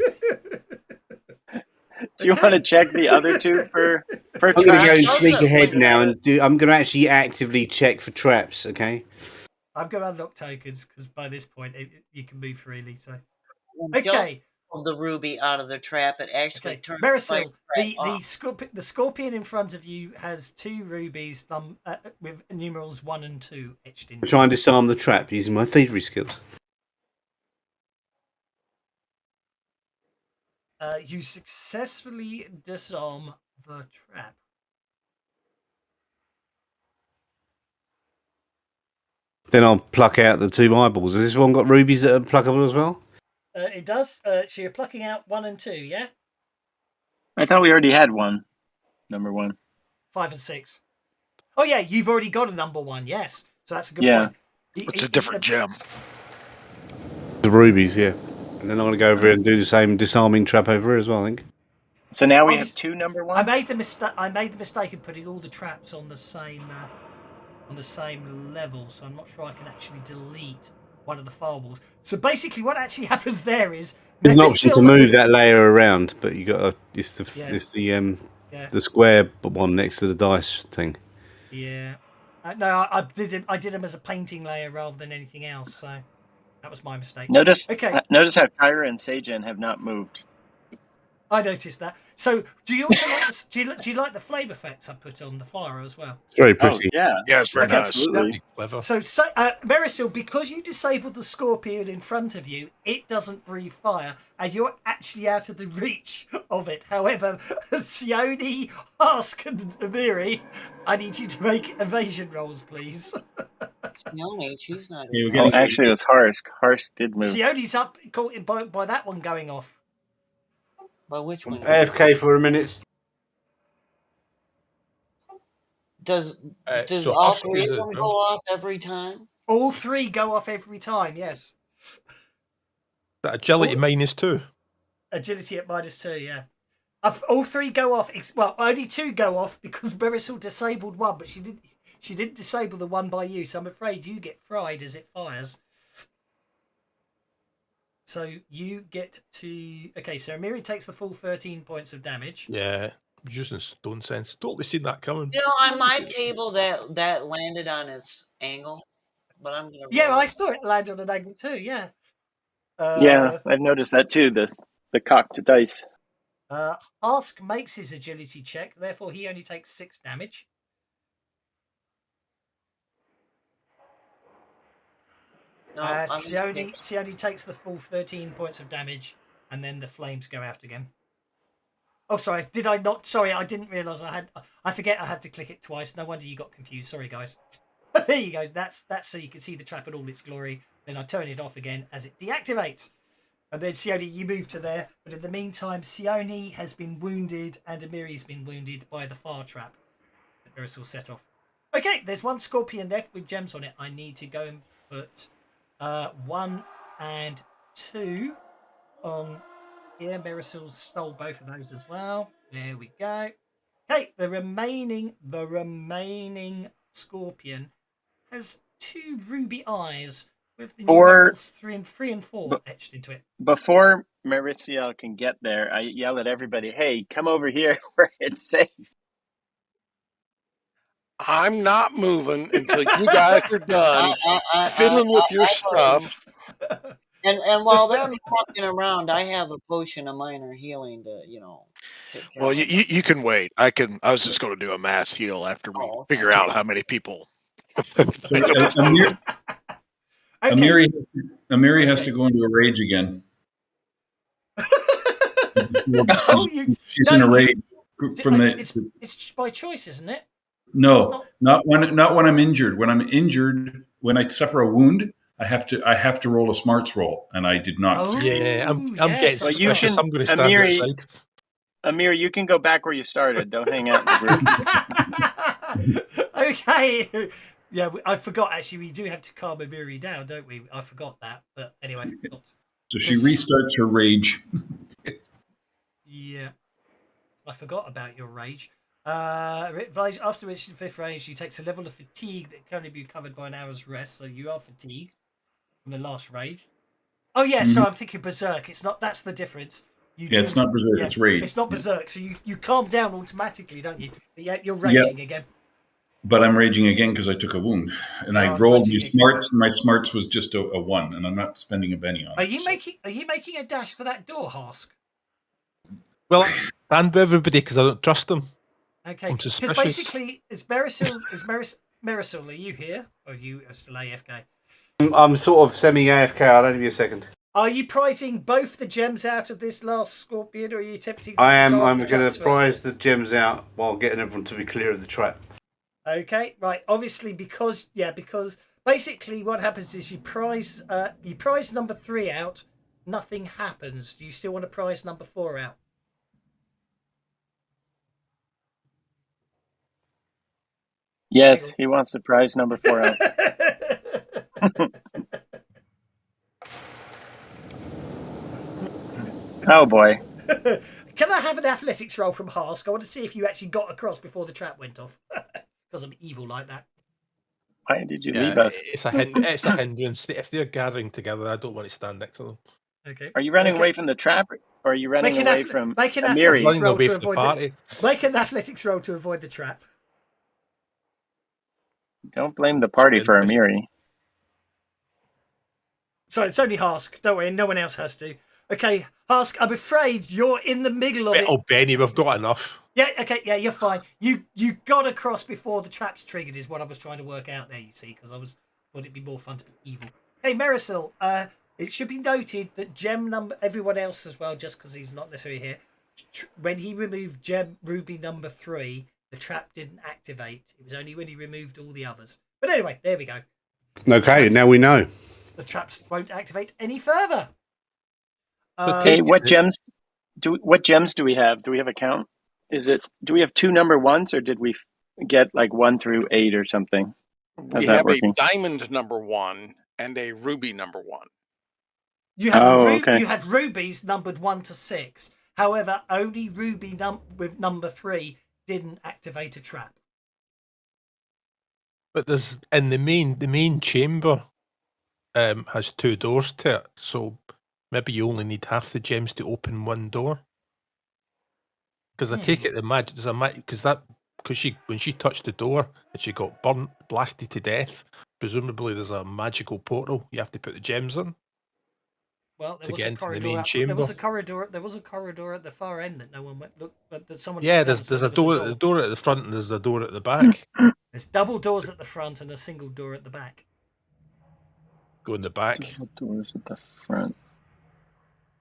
Do you want to check the other 2 for I'm going to go traps? sneak ahead now and I'm going to actually actively check for traps. Okay. I'm going to unlock tokens because by this point you can move freely. So When Jill pulled the ruby out of the trap, it actually turned Marisol, the the scorpion in front of you has 2 rubies with numerals 1 and 2 etched in. I'm trying to disarm the trap using my thievery skills. You successfully disarm the trap. Then I'll pluck out the 2 eyeballs. Has this one got rubies that are pluckable as well? It does. So you're plucking out 1 and 2, yeah? I thought we already had one. Number 1. 5 and 6. Oh yeah, you've already got a number 1. Yes, so that's a good point. It's a different gem. The rubies, yeah. And then I'm going to go over here and do the same disarming trap over here as well, I think. So now we have 2 number 1. I made the mistake of putting all the traps on the same level, so I'm not sure I can actually delete one of the firewalls. So basically, what actually happens there is there's an option to move that layer around, but you got it's the square one next to the dice thing. Yeah. No, I did them as a painting layer rather than anything else, so that was my mistake. Notice how Kyra and Sajan have not moved. I noticed that. So, do you also like do you like the flame effects I put on the fire as well? It's very pretty. Oh, yeah. Yeah, it's very nice. Absolutely. Clever. So Marisol, because you disabled the scorpion in front of you, it doesn't breathe fire, and you're actually out of the reach of it. However, Sione, Ask, and Amiri, I need you to make evasion rolls, please. Sione, she's not. Actually, it was Harsh. Harsh did move. Sione's up caught by that one going off. By which one? AFK for a minute. Does so all Husk 3 of is them go off every time? All 3 go off every time, yes. That agility -2. Agility at -2, yeah. All three go off. Well, only two go off because Marisol disabled one, but she didn't disable the one by you. So I'm afraid you get fried as it fires. So you get to... Okay, so Amiri takes the full 13 points of damage. Yeah, using stone sense. Totally seen that coming. You know, on my table that landed on its angle, but I'm gonna. Yeah, I saw it land on an angle too. Yeah. Yeah, I've noticed that too. The cocked dice. Ask makes his agility check, therefore he only takes 6 damage. No, Sione takes the full 13 points of damage, and then the flames go out again. Oh, sorry, did I not? Sorry, I didn't realise I forget I had to click it twice. No wonder you got confused. Sorry, guys. There you go. That's so you can see the trap in all its glory. Then I turn it off again as it deactivates. And then Sione, you move to there. But in the meantime, Sione has been wounded and Amiri's been wounded by the fire trap that Marisol set off. Okay, there's one scorpion left with gems on it. I need to go and put 1 and 2 on here. Marisol stole both of those as well. There we go. Okay, the remaining scorpion has 2 ruby eyes with the numerals 3 and 4 etched into it. Before Mauricio can get there, I yell at everybody, "Hey, come over here where it's safe." I'm not moving until you guys are done fiddling with your stuff. And while they're walking around, I have a potion of minor healing to, take care Well, of you can wait. I was just going to do a mass heal after we figure out how many people. Amiri has to go into a rage again. She's in a rage from It's by choice, isn't it? No, not when I'm injured. When I'm injured, when I suffer a wound, I have to roll a smarts roll, and I did not succeed. Yeah, I'm getting suspicious. I'm going to stand outside. Amir, you can go back where you started. Don't hang out in the group. Okay. Yeah, I forgot, actually, we do have to calm Amiri down, don't we? I forgot that, but anyway. So she restarts her rage. Yeah. I forgot about your rage. After reaching 5th range, she takes a level of fatigue that can only be covered by an hour's rest, so you are fatigued from the last rage. Oh, yeah, so I'm thinking Berserk. It's not, that's the difference. It's not Berserk, it's Rage. It's not Berserk, so you calm down automatically, don't you? But yeah, you're raging again. But I'm raging again because I took a wound. And I rolled my smarts, and my smarts was just a 1, and I'm not spending a penny on it. Are you making a dash for that door, Hask? Well, stand with everybody because I don't trust them. Okay, because basically, it's Marisol, are you here? Or are you still AFK? I'm sort of semi-AFK, I'll only be a second. Are you prizing both the gems out of this last scorpion, or are you attempting to I'm going to prize the gems out while getting everyone to be clear of the trap. Okay, right. Obviously, because basically what happens is you prize number 3 out, nothing happens. Do you still want to prize number 4 out? Yes, he wants to prize number 4 out. Oh boy. Can I have an athletics roll from Hask? I want to see if you actually got across before the trap went off. Because I'm evil like that. Why did you leave us? It's a hindrance. If they're gathering together, I don't want to stand next to them. Okay. Are you running away from the trap, or are you running away from Amiri? Make an athletics roll to avoid the trap. Don't blame the party for Amiri. So it's only Hask. Don't worry, no one else has to. Okay, Hask, I'm afraid you're in the middle of it. Oh, Benny, we've got enough. Yeah, okay, yeah, you're fine. You got across before the trap's triggered is what I was trying to work out there, you see, because thought it'd be more fun to be evil. Hey, Marisol, it should be noted that gem number, everyone else as well, just because he's not necessarily here, when he removed gem ruby number 3, the trap didn't activate. It was only when he removed all the others. But anyway, there we go. Okay, now we know. The traps won't activate any further. Okay, what gems do we have? Do we have a count? Do we have 2 number 1s, or did we get like 1 through 8 or something? We have a diamond number 1 and a ruby number 1. You had rubies numbered 1 to 6. However, only Ruby with number 3 didn't activate a trap. But there's in the main chamber has 2 doors to it, so maybe you only need half the gems to open one door. Because I take it the magic there's a because when she touched the door and she got blasted to death, presumably there's a magical portal you have to put the gems in. Well, there to was get a into the corridor. main chamber. There was a corridor. There was a corridor at the far end that no one went. Look, but that someone. Yeah, looked down there's and said a there was door at the front and there's a door at the back. There's double doors at the front and a single door at the back. Go in the back. Double doors at the front.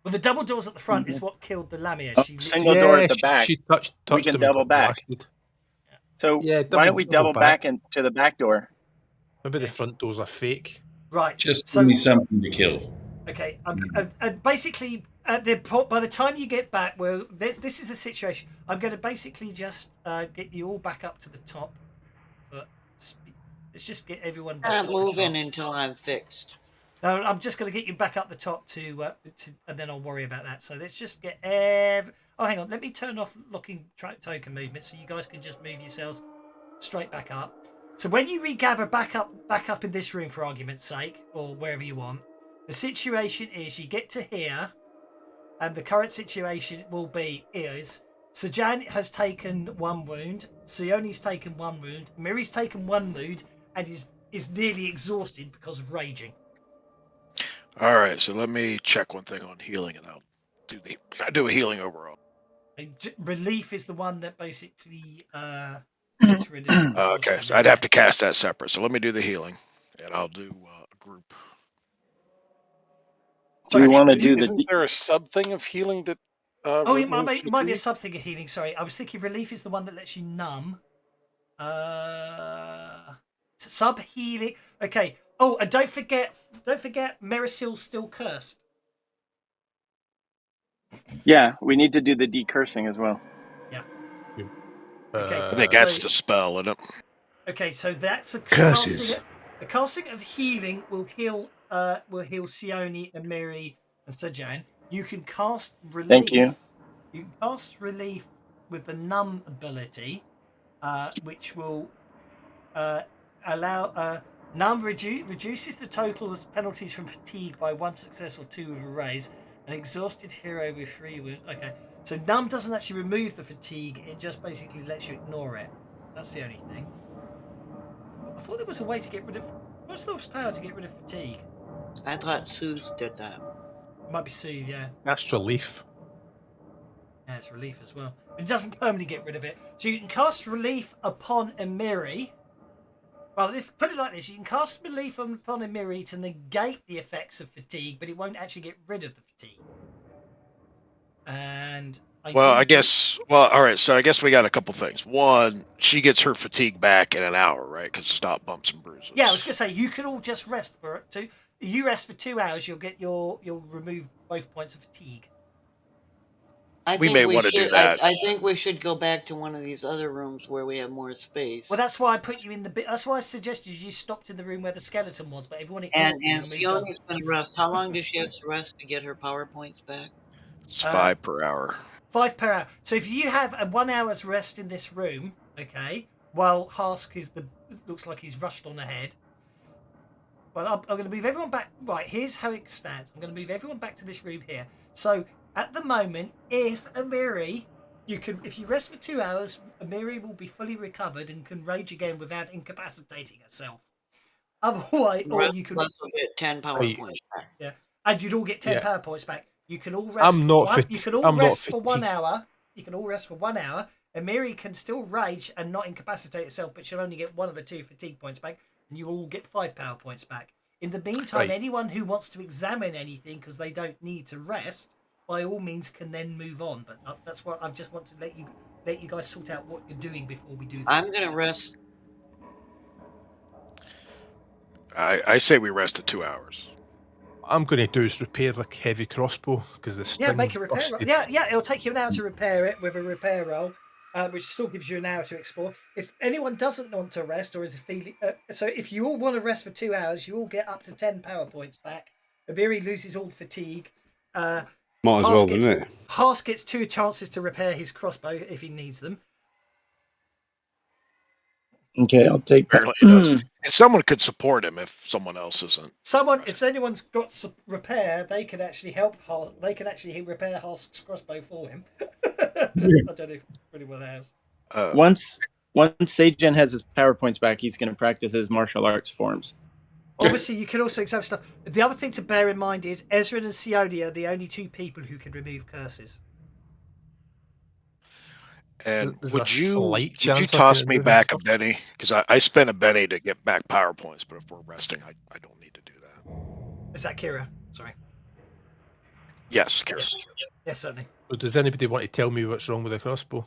Well, the double doors at the front is what killed the Lamia. Oh, single door at the back. She touched we can him double and got back. blasted. So Yeah, why don't we double back into the back door? Maybe the front doors are fake. Right. Just give me something to kill. Okay. Basically, by the time you get back, well, this is the situation. I'm going to basically just get you all back up to the top. Let's just get everyone back. Can't move in until I'm fixed. No, I'm just going to get you back up the top to and then I'll worry about that. So let's just get Oh, hang on. Let me turn off locking token movement so you guys can just move yourselves straight back up. So when you regather back up in this room, for argument's sake, or wherever you want, the situation is you get to here, and the current situation is Sajan has taken 1 wound, Sione's taken 1 wound, Miri's taken 1 wound, and is nearly exhausted because of raging. All right, so let me check one thing on healing, and I'll do a healing overall. Relief is the one that basically gets rid of. Okay, so I'd have to cast that separate. So let me do the healing, and I'll do a group. Do we want to do Isn't there a sub thing of healing that? It might be a sub thing of healing. Sorry, I was thinking relief is the one that lets you numb. Sub healing. Okay. Oh, and don't forget, Merisil's still cursed. Yeah, we need to do the decursing as well. Yeah. Okay. I think that's the spell, isn't it? Okay, so that's a curses. The casting of healing will heal Sione and Miri and Sajan. You can cast relief. Thank you. You can cast relief with the numb ability, which will allow numb reduces the total of penalties from fatigue by 1 success or 2 with a raise. An exhausted hero with 3 wounds. Okay, so numb doesn't actually remove the fatigue; it just basically lets you ignore it. That's the only thing. I thought there was a way to get rid of. What's the power to get rid of fatigue? I thought Soothe did that. It might be Soothe, yeah. That's relief. Yeah, it's relief as well. But it doesn't permanently get rid of it. So you can cast relief upon Emiri. Well, put it like this: you can cast relief upon Emiri to negate the effects of fatigue, but it won't actually get rid of the fatigue. And all right. So I guess we got a couple things. One, she gets her fatigue back in an hour, right? Because it's not bumps and bruises. Yeah, I was gonna say you can all just rest for it too. You rest for 2 hours, you'll remove both points of fatigue. We may want to do that. I think we should go back to one of these other rooms where we have more space. Well, that's why I put you in that's why I suggested you stopped in the room where the skeleton was, but everyone and Sione's going to rest. How long does she have to rest to get her power points back? It's 5 per hour. 5 per hour. So if you have a 1 hour's rest in this room, okay, while Hask looks like he's rushed on ahead. Well, I'm going to move everyone back. Right, here's how it stands. I'm going to move everyone back to this room here. So at the moment, if you rest for 2 hours, Emiri will be fully recovered and can rage again without incapacitating herself. Otherwise, or you can get 10 power points back. Yeah, and you'd all get 10 power points back. You can all rest. You can all rest for 1 hour. You can all rest for 1 hour. Emiri can still rage and not incapacitate herself, but she'll only get 1 of the 2 fatigue points back, and you all get 5 power points back. In the meantime, anyone who wants to examine anything because they don't need to rest, by all means, can then move on. But that's what I just want to let you guys sort out what you're doing before we do that. I'm going to rest. I say we rest at 2 hours. I'm going to do is repair the heavy crossbow because the string. Make a repair roll. Yeah, it'll take you an hour to repair it with a repair roll, which still gives you an hour to explore. If anyone doesn't want to rest or is feeling, so if you all want to rest for 2 hours, you all get up to 10 power points back. Emiri loses all fatigue. Might as well, doesn't it? Haas gets 2 chances to repair his crossbow if he needs them. Okay, I'll take Apparently that. he does. And someone could support him if someone else isn't. If anyone's got repair, they can actually help. They can actually repair Hask's crossbow for him. I don't know if anyone has. Once Sajan has his power points back, he's going to practice his martial arts forms. Obviously, you can also examine stuff. The other thing to bear in mind is Ezran and Sione are the only 2 people who can remove curses. And There's would a you slight chance I toss can me remove back a him. Benny? Because I spent a Benny to get back power points, but if we're resting, I don't need to do that. Is that Kira? Sorry. Yes, Kira. Yes, certainly. So does anybody want to tell me what's wrong with the crossbow?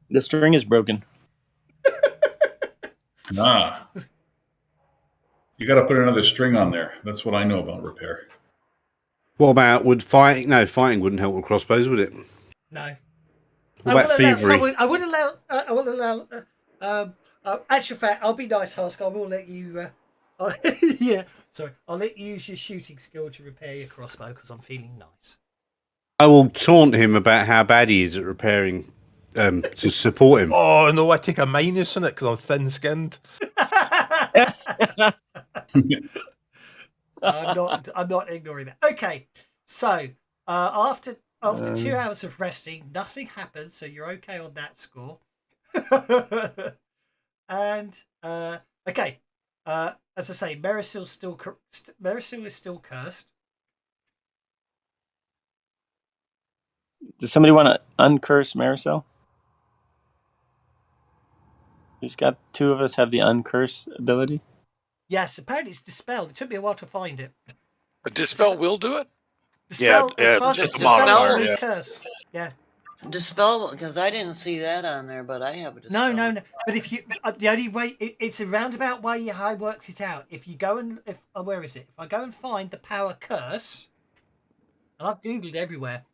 The string is broken. Ah. You got to put another string on there. That's what I know about repair. What about fighting? No, fighting wouldn't help with crossbows, would it? No. What about thievery? I would allow. Actual fact, I'll be nice, Hask. I will let you. Yeah, sorry. I'll let you use your shooting skill to repair your crossbow because I'm feeling nice. I will taunt him about how bad he is at repairing to support him. Oh no, I take a minus on it because I'm thin-skinned. I'm not ignoring that. Okay, so after 2 hours of resting, nothing happens, so you're okay on that score. And okay, as I say, Marisol is still cursed. Does somebody want to uncurse Marisol? Who's got 2 of us have the uncurse ability? Yes, apparently it's dispelled. It took me a while to find it. A dispel will do it? Dispel, Yeah, as far as it's a dispel modifier, is yeah. curse. Yeah. Dispel, because I didn't see that on there, but I have a dispel. No. But if you, the only way it's a roundabout way how it works it out. If you go and where is it? If I go and find the power curse, and I've googled everywhere,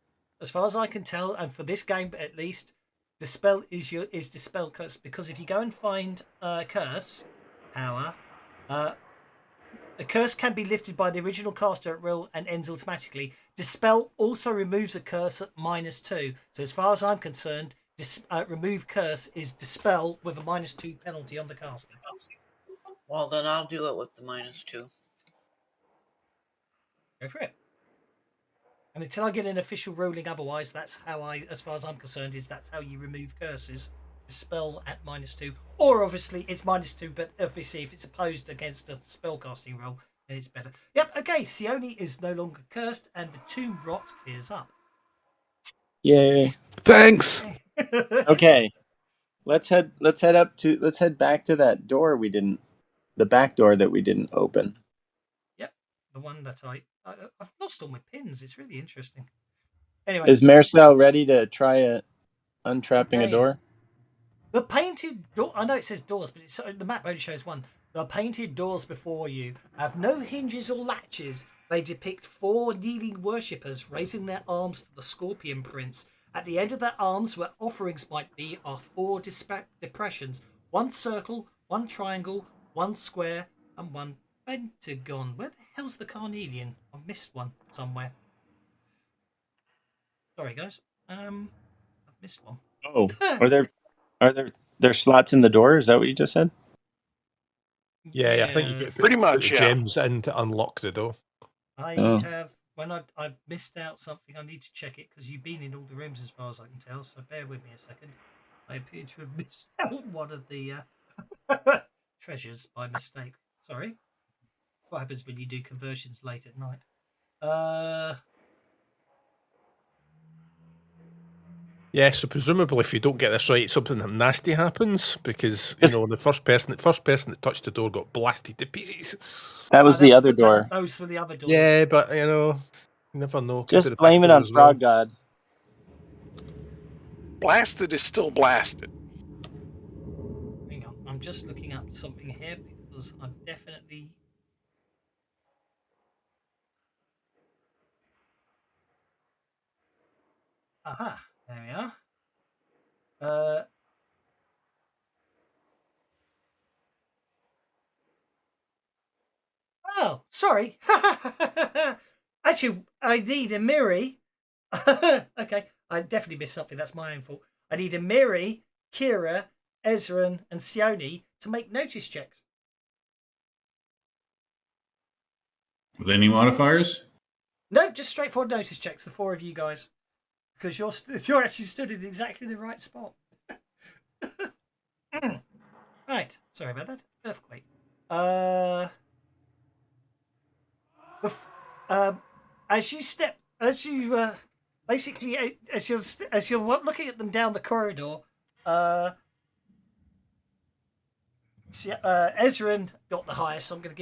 as far as I can tell, and for this game at least, dispel is dispel curse, because if you go and find curse power, a curse can be lifted by the original caster at will and ends automatically. Dispel also removes a curse at -2. So as far as I'm concerned, remove curse is dispel with a -2 penalty on the caster. Well, then I'll do it with the -2. Go for it. And until I get an official ruling otherwise, that's how as far as I'm concerned, that's how you remove curses. Dispel at -2. Or obviously it's -2, but obviously if it's opposed against a spellcasting roll, then it's better. Yep, okay, Sione is no longer cursed and the tomb rot clears up. Yay. Thanks. Okay. Let's head back to that door the back door that we didn't open. Yep, the one that I've lost all my pins. It's really interesting. Anyway, Is Marcel ready to try untrapping a door? The painted door. I know it says doors, but the map only shows one. The painted doors before you have no hinges or latches. They depict 4 kneeling worshippers raising their arms to the scorpion prince. At the end of their arms, where offerings might be, are 4 depressions: 1 circle, 1 triangle, 1 square, and 1 pentagon. Where the hell's the carnelian? I've missed one somewhere. Sorry, guys. I've missed one. Oh, are there slots in the door? Is that what you just said? Yeah, I think you get pretty much gems in to unlock the door. I have, when I've missed out something, I need to check it because you've been in all the rooms as far as I can tell. So bear with me a second. I appear to have missed out one of the treasures by mistake. Sorry. That's what happens when you do conversions late at night. Yeah, so presumably if you don't get this right, something nasty happens because the first person that touched the door got blasted to pieces. That was the other door. Those were the other doors. Yeah, but you never know. Just blame it on Frog God. Blasted is still blasted. Hang on, I'm just looking up something here because I'm definitely. Aha, there we are. Oh, sorry. Actually, I need a Miri. Okay, I definitely missed something. That's my own fault. I need Amiri, Kira, Ezran, and Sione to make notice checks. With any modifiers? No, just straightforward notice checks. The 4 of you guys, because you're actually stood in exactly the right spot. Right. Sorry about that. Earthquake. As you're looking at them down the corridor, Ezran got the highest. So I'm going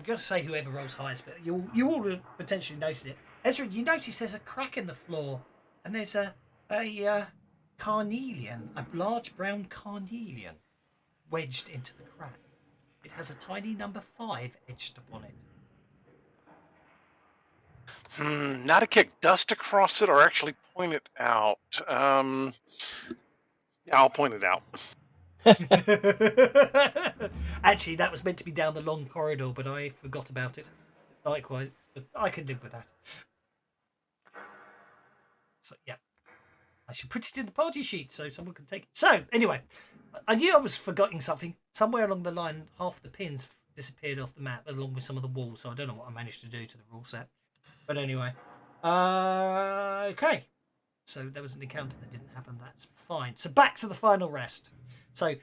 to say whoever rolls highest, but you all would potentially notice it. Ezran, you notice there's a crack in the floor, and there's a carnelian, a large brown carnelian, wedged into the crack. It has a tiny number 5 etched upon it. Not to kick dust across it or actually point it out. I'll point it out. Actually, that was meant to be down the long corridor, but I forgot about it. Likewise, but I can live with that. So, yeah. I should put it in the party sheet so someone can take it. So, anyway, I knew I was forgetting something. Somewhere along the line, half the pins disappeared off the map along with some of the walls, so I don't know what I managed to do to the rule set. But anyway. Okay. So there was an encounter that didn't happen. That's fine. So back to the final rest. So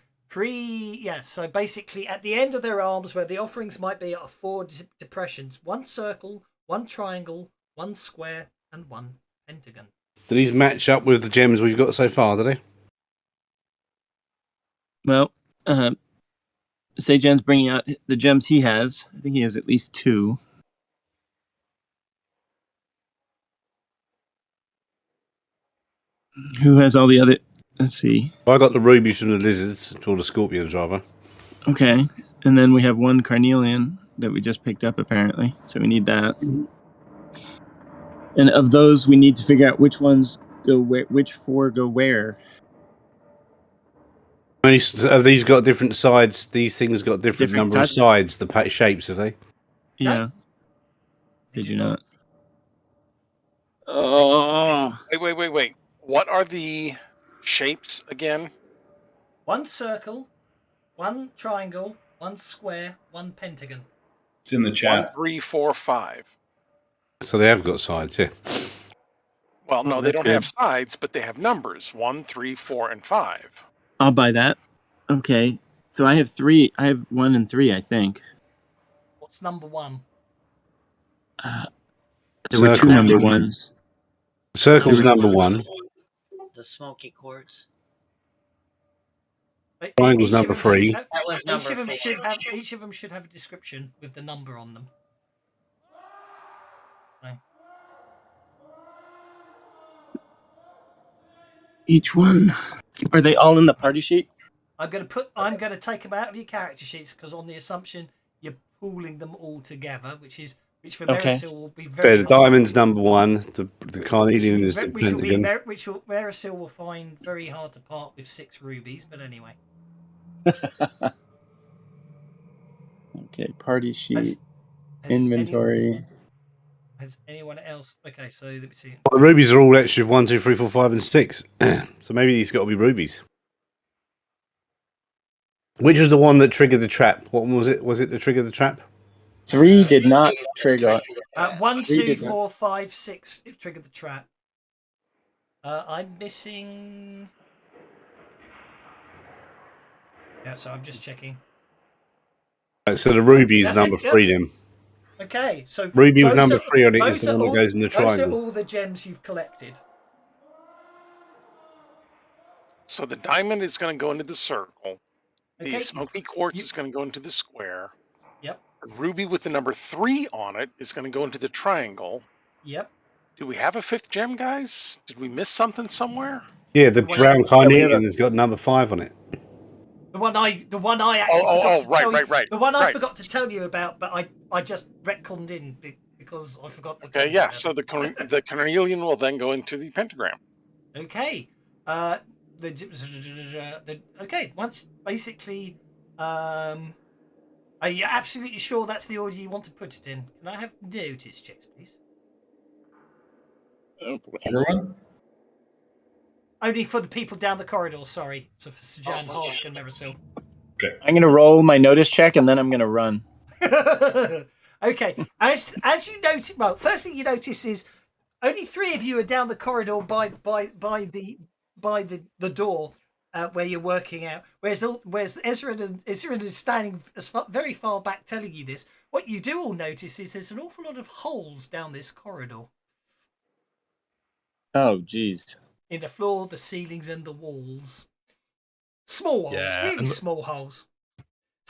so basically at the end of their arms where the offerings might be are 4 depressions, 1 circle, 1 triangle, 1 square, and 1 pentagon. Do these match up with the gems we've got so far, do they? Well, Sajan's bringing out the gems he has. I think he has at least 2. Who has all the other? Let's see. Well, I got the rubies from the lizards, or the scorpions, rather. Okay, and then we have 1 carnelian that we just picked up, apparently. So we need that. And of those, we need to figure out which ones go where, which 4 go where. Have these got different sides? These things got different number cuts? of sides, the shapes, have they? Yeah. No. They do not. Oh. Wait. What are the shapes again? 1 circle, 1 triangle, 1 square, 1 pentagon. It's in the chat. 1, 3, 4, 5. So they have got sides, yeah. Well, no, Oh, they that's don't have good. sides, but they have numbers 1, 3, 4, and 5. I'll buy that. Okay. So I have 3. I have 1 and 3, I think. What's number 1? There were 2 Circle. number 1s. Circle's number 1. The smoky quartz. Triangle's number 3. That was number 4. Each of them should have a description with the number on them. No. Each one. Are they all in the party sheet? I'm going to take them out of your character sheets because on the assumption you're pooling them all together, which for Marisol will be very. So the diamond's number 1. The carnelian is the pentagon. Which Marisol will find very hard to part with 6 rubies. But anyway. Okay, party sheet, inventory. Has anyone else? Okay, so let me see. Well, the rubies are all extra 1, 2, 3, 4, 5, and 6. So maybe these got to be rubies. Which was the one that triggered the trap? What one was it? Was it to trigger the trap? 3 did not trigger. 1, 2, 4, 5, 6. It triggered the trap. I'm missing. Yeah, so I'm just checking. Right, so the ruby is number 3 then. Okay, so ruby with number 3 on it is the one that goes in the triangle. Those are all the gems you've collected. So the diamond is going to go into the circle. Okay. The smoky quartz is going to go into the square. Yep. The ruby with the number 3 on it is going to go into the triangle. Yep. Do we have a 5th gem, guys? Did we miss something somewhere? Yeah, the brown carnelian has got number 5 on it. The one I actually forgot to tell you. Right. The one I forgot to tell you about, but I just retconned in because I forgot to tell you about. So the carnelian will then go into the pentagram. Okay. Once basically, are you absolutely sure that's the order you want to put it in? Can I have notice checks, please? Everyone? Only for the people down the corridor, sorry. So for Sajan, Harsk, and Merisil. Okay. I'm going to roll my notice check and then I'm going to run. Okay. As you notice, well, first thing you notice is only 3 of you are down the corridor by the door where you're working out. Whereas Ezran is standing very far back, telling you this. What you do all notice is there's an awful lot of holes down this corridor Oh, geez. in the floor, the ceilings, and the walls. Small holes, Yeah, really and- small holes.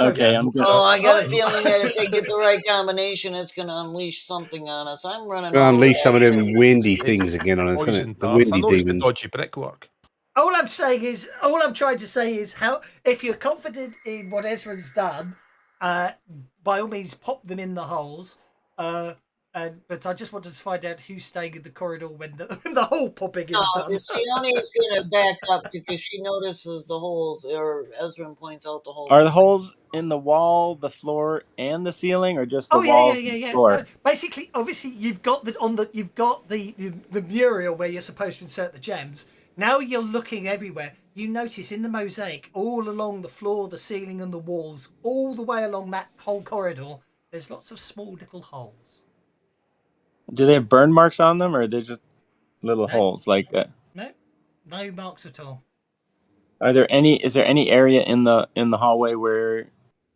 So, Okay, I'm good. Oh, I got a feeling that if they get the right combination, it's going to unleash something on us. I'm running. Gonna all unleash some of them actions. windy things again on us, isn't Poison it? The darts. I windy noticed the demons. dodgy brickwork. all I'm trying to say is how, if you're confident in what Ezra's done, by all means pop them in the holes. But I just wanted to find out who's staying in the corridor when the hole popping is No, done. Sione is going to back up because she notices the holes, or Ezra points out the holes. Are the holes in the wall, the floor, and the ceiling, or just the wall and the floor? Basically, obviously, you've got the mural where you're supposed to insert the gems. Now you're looking everywhere. You notice in the mosaic, all along the floor, the ceiling, and the walls, all the way along that whole corridor, there's lots of small little holes. Do they have burn marks on them, or are they just little holes? Like, No marks at all. are there any? Is there any area in the hallway where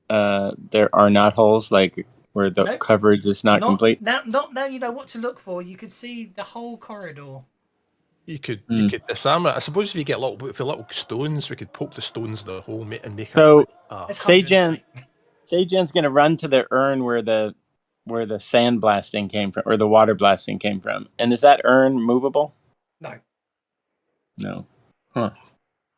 there are not holes, like where the coverage is not complete? Now you know what to look for. You can see the whole corridor. You could disarm it. I suppose if you get little stones, we could poke the stones in the hole and make So, it. Sajan's going to run to the urn where the sand blasting came from, or the water blasting came from. And is that urn movable? No. Huh.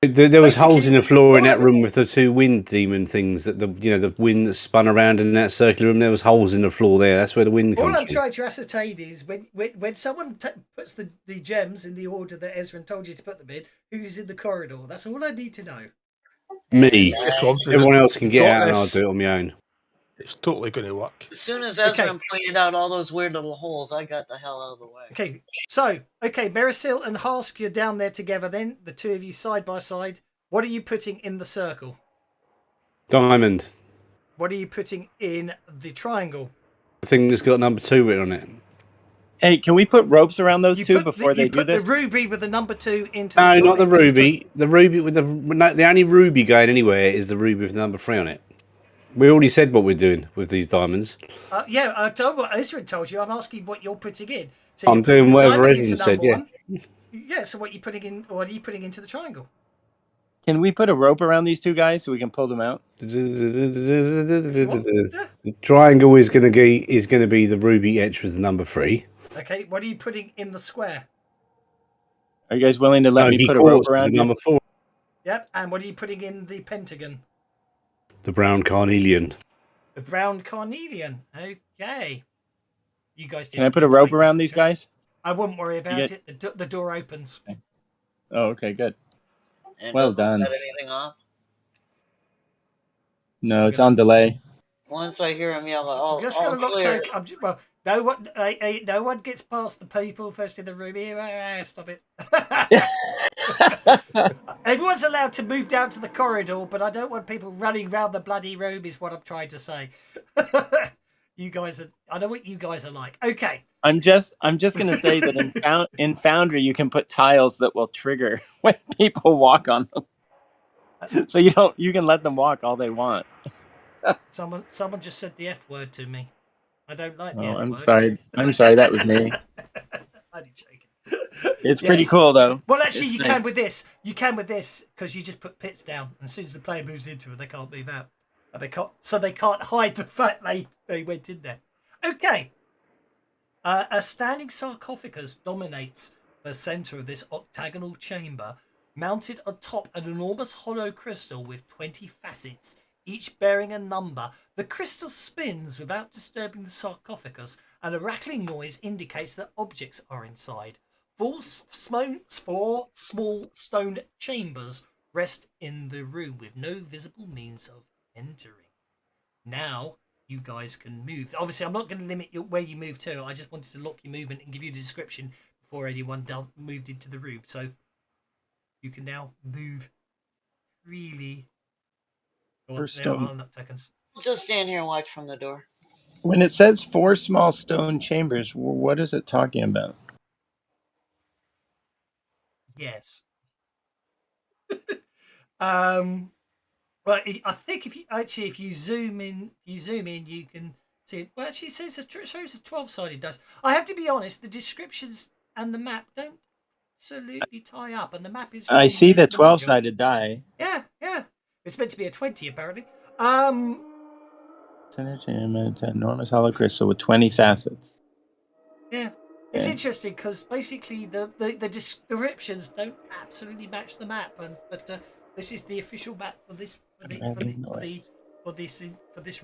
There was holes in the floor in that room with the 2 wind demon things. That the wind that spun around in that circular room. There was holes in the floor there. That's where the wind comes All I'm from. trying to ascertain is when someone puts the gems in the order that Ezra told you to put them in, who's in the corridor. That's all I need to know. Me. Everyone else can get out and I'll do it on my own. It's totally going to work. As soon as Ezra pointed out all those weird little holes, I got the hell out of the way. Okay, so Merisil and Harsk, you're down there together. Then the 2 of you side by side. What are you putting in the circle? Diamond. What are you putting in the triangle? The thing that's got number 2 written on it. Hey, can we put ropes around those two before they do this? The ruby with the number 2 into No, not the ruby. The ruby with the only ruby going anywhere is the ruby with number 3 on it. We already said what we're doing with these diamonds. I told what Ezra told you. I'm asking what you're putting in. So I'm doing whatever Ezra said. Yeah. Yeah. So what are you putting in? What are you putting into the triangle? Can we put a rope around these 2 guys so we can pull them out? The triangle is going to be the ruby etched with the number 3. Okay. What are you putting in the square? Are you guys willing to let me put a rope around the number 4? Yep. And what are you putting in the pentagon? The brown carnelian. The brown carnelian. Okay. You guys did. Can I put a rope around these guys? I wouldn't worry about it. The door opens. Okay. Oh, okay, good. And well doesn't done. Cut anything off? No, it's on delay. Once I hear him yell, all clear. No one gets past the people first in the room. Stop it. Everyone's allowed to move down to the corridor, but I don't want people running around the bloody room is what I'm trying to say. You guys I know what you guys are like. Okay. I'm just gonna say that in Foundry you can put tiles that will trigger when people walk on them. So you can let them walk all they want. Someone just said the F word to me. I don't like the F I'm word. sorry. I'm sorry, that was me. It's pretty cool though. Well, actually, you can with this. You can with this because you just put pits down, and as soon as the player moves into it, they can't move out. And they can't hide the fact they went in there. Okay. A standing sarcophagus dominates the center of this octagonal chamber, mounted atop an enormous hollow crystal with 20 facets, each bearing a number. The crystal spins without disturbing the sarcophagus, and a rattling noise indicates that objects are inside. 4 small stone chambers rest in the room with no visible means of entering. Now you guys can move. Obviously, I'm not going to limit where you move to. I just wanted to lock your movement and give you the description before anyone moved into the room. So you can now move freely. stone. Seconds. Just stand here and watch from the door. When it says 4 small stone chambers, what is it talking about? Yes. Well, I think if you zoom in, you can see it. Well, actually, it shows a 12-sided dice. I have to be honest, the descriptions and the map don't absolutely tie up, and the map is. I see the 12-sided die. Yeah. It's meant to be a 20, apparently. Enormous hollow crystal with 20 facets. Yeah. It's interesting because basically the descriptions don't absolutely match the map, but this is the official map for this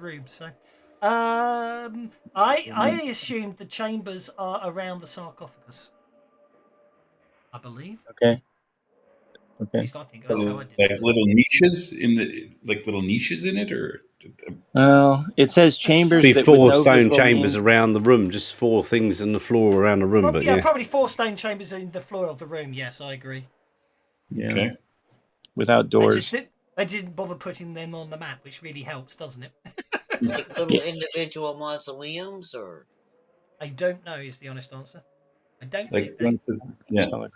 room. So, I assumed the chambers are around the sarcophagus. I believe. Okay. At least I think that's how I did it. Like little niches in it, or Well, it says chambers. Be that 4 with no stone visible chambers means- around the room, just 4 things in the floor around the room. Probably, but yeah, probably 4 stone chambers in the floor of the room. Yes, I agree. Yeah. okay. Without doors. They didn't bother putting them on the map, which really helps, doesn't it? Like little individual mausoleums, or I don't know is the honest answer. I don't Like, think yeah. to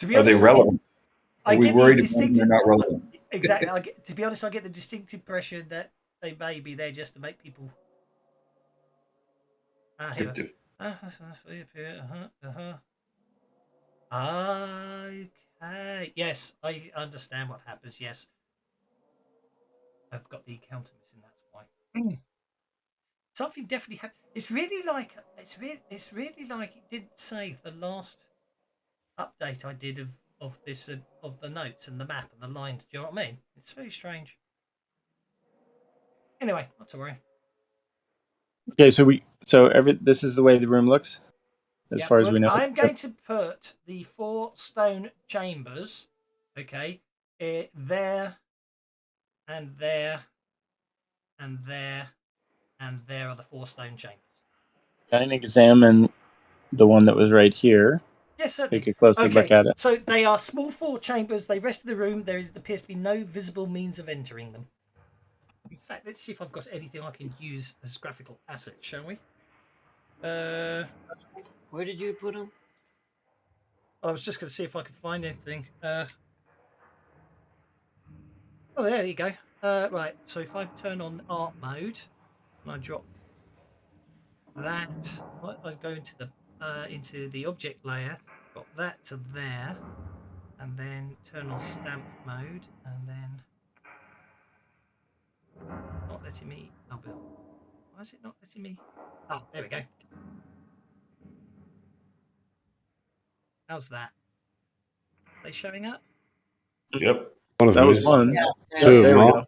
be Are honest, they relevant? I Are we get worried the about them distinctive, they're not relevant? Exactly. To be honest, I get the distinct impression that they may be there just to make people. Descriptive. Okay. Yes, I understand what happens. Yes, I've got the encounter missing. That's why. Something definitely happened. It's really like it didn't save the last update I did of this of the notes and the map and the lines. Do you know what I mean? It's very strange. Anyway, not to worry. Okay, this is the way the room looks, as far as we know. I'm going to put the 4 stone chambers, okay, there, and there, and there, and there are the 4 stone chambers. Can I examine the one that was right here? Yes, certainly. Take a closer look at it. So they are small 4 chambers. They rest of the room. There appears to be no visible means of entering them. In fact, let's see if I've got anything I can use as graphical assets, shall we? where did you put them? I was just going to see if I could find anything. Oh, there you go. Right, so if I turn on art mode, and I drop that, I go into the object layer, drop that to there, and then turn on stamp mode, and then not letting me. Oh, Bill, why is it not letting me? Oh, there we go. How's that? Are they showing up? Yep. one of That them was is one. Yeah. 2 There of we them go. are.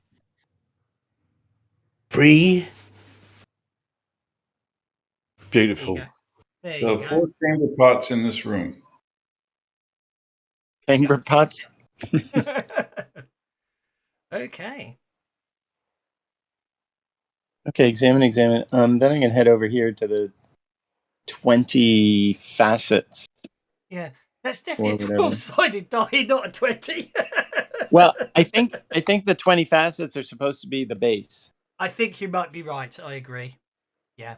3. Beautiful. There So you 4 chamber pots in this room. Chamber pots. go. Okay. Okay, examine. Then I'm going to head over here to the 20 facets. Yeah, that's definitely a Or whatever. 12-sided die, not a 20. Well, I think the 20 facets are supposed to be the base. I think you might be right. I agree. Yeah.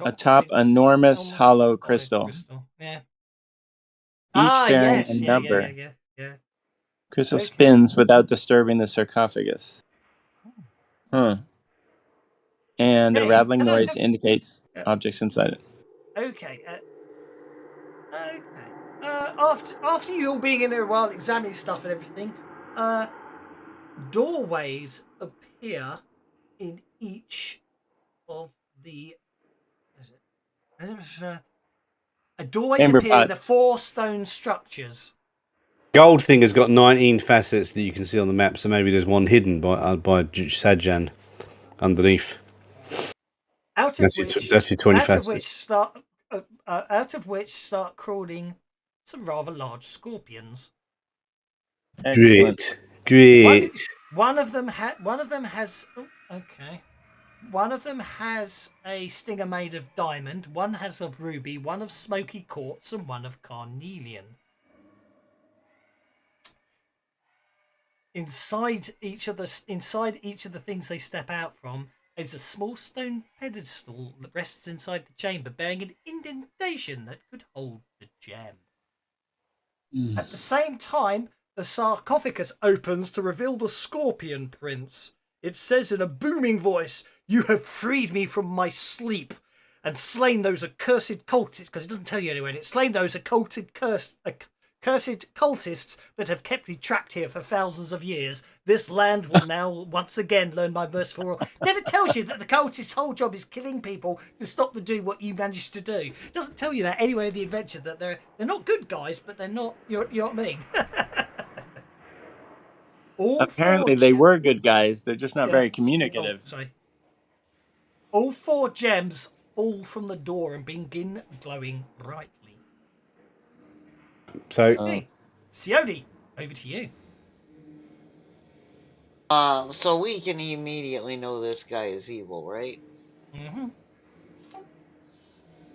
Atop enormous hollow crystal. Yeah. Each bearing yes. a number. Yeah. Crystal Okay. spins without disturbing the sarcophagus. Huh. And a Hey, rattling hello, noise that's- indicates Yeah. objects inside it. Okay. After you all being in there a while examining stuff and everything, doorways appear in each of the. Doorways Amber appear in the pots. 4 stone structures. Gold thing has got 19 facets that you can see on the map, so maybe there's one hidden by Sajan underneath. Out of That's which, your 20 out facets. of which start crawling some rather large scorpions. Excellent. Great. One of them has. Oh, okay. One of them has a stinger made of diamond, one has of ruby, one of smoky quartz, and one of carnelian. Inside each of the things they step out from is a small stone pedestal that rests inside the chamber, bearing an indentation that could hold the gem. At the same time, the sarcophagus opens to reveal the Scorpion Prince. It says in a booming voice, "You have freed me from my sleep and slain those accursed cultists," because it doesn't tell you anywhere, it's slain those cursed cultists that have kept me trapped here for thousands of years. This land will now once again learn my merciful rule. Never tells you that the cultists' whole job is killing people to stop them doing what you managed to do. It doesn't tell you that anywhere in the adventure, that they're not good guys, but they're not. You know what I mean? Apparently, they were good guys. They're just not very communicative. Oh, sorry. All 4 gems fall from the door and begin glowing brightly. So, hey, Sione, over to you. So we can immediately know this guy is evil, right? Mm-hmm.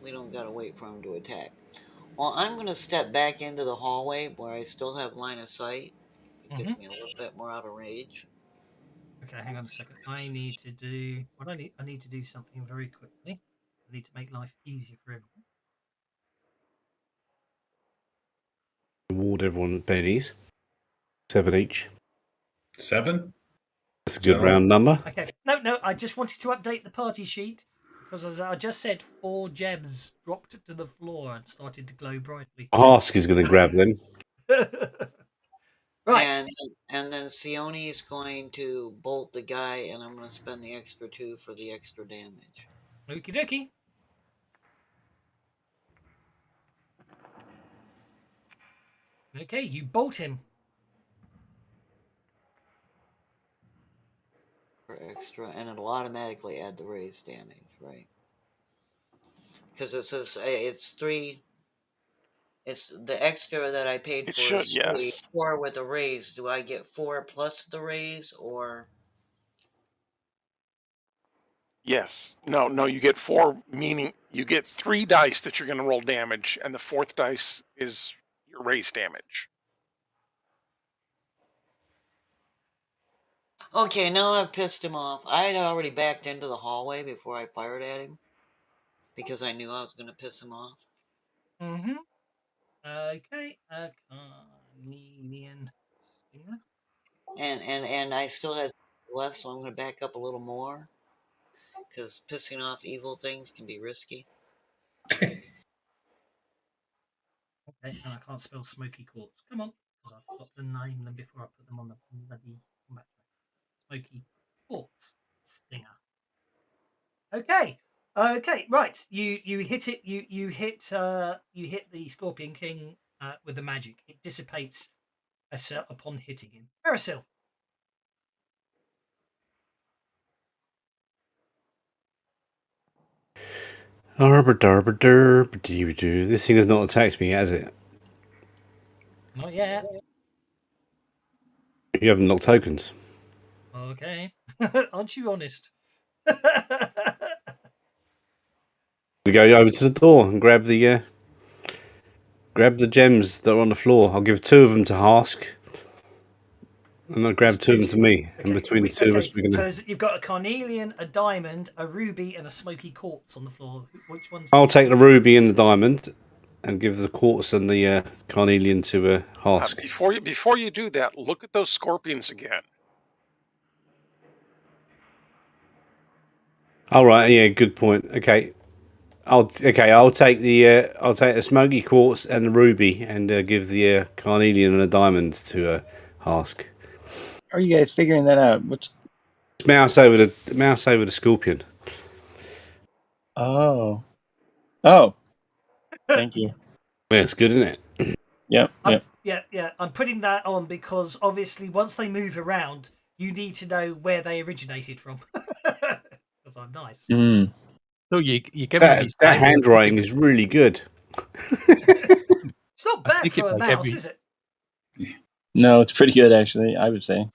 We don't gotta wait for him to attack. Well, I'm gonna step back into the hallway where I still have line of sight. It gets me a little bit more out of range. Okay, hang on a second. I need to do what I need to do something very quickly. I need to make life easier for everyone. Reward everyone pennies. 7 each. 7? That's a good round number. Okay. No, I just wanted to update the party sheet because, as I just said, 4 gems dropped to the floor and started to glow brightly. Hask is going to grab them. Right. And then Sione is going to bolt the guy, and I'm going to spend the extra 2 for the extra damage. Okie dokie. Okay, you bolt him. For extra, and it'll automatically add the raised damage, right? Because it says it's 3. It's the extra that I paid for. It should, yes. 4 with a raise. Do I get 4 plus the raise, or? Yes. No, you get 4, meaning you get 3 dice that you're going to roll damage, and the 4th dice is your raise damage. Okay, now I've pissed him off. I had already backed into the hallway before I fired at him, because I knew I was going to piss him off. Mm-hmm. Okay, Carnelian. And I still have left, so I'm going to back up a little more, because pissing off evil things can be risky. Okay, and I can't spell smoky quartz. Come on, because I forgot to name them before I put them on the bloody combat track. Smoky quartz stinger. Okay, right. You hit it. You hit the Scorpion King with the magic. It dissipates upon hitting him. Parasil. This thing has not attacked me, has it? Not yet. You haven't knocked tokens. Okay. Aren't you honest? We go over to the door and grab the gems that are on the floor. I'll give 2 of them to Hask, and I'll grab 2 of them to me. Okay. And between the 2 of us, we're gonna. So you've got a carnelian, a diamond, a ruby, and a smoky quartz on the floor. Which one's? I'll take the ruby and the diamond, and give the quartz and the carnelian to Hask. Before you do that, look at those scorpions again. All right. Yeah. Good point. Okay. I'll take the smoky quartz and the ruby, and give the carnelian and the diamond to Hask. How are you guys figuring that out? Which mouse over the scorpion? Oh. Thank you. Yeah, it's good, isn't it? Yep. Yeah. I'm putting that on because obviously once they move around, you need to know where they originated from. Because I'm nice. Mm. So you give that handwriting is really good. It's not bad for a mouse, is it? No, it's pretty good actually, I would say.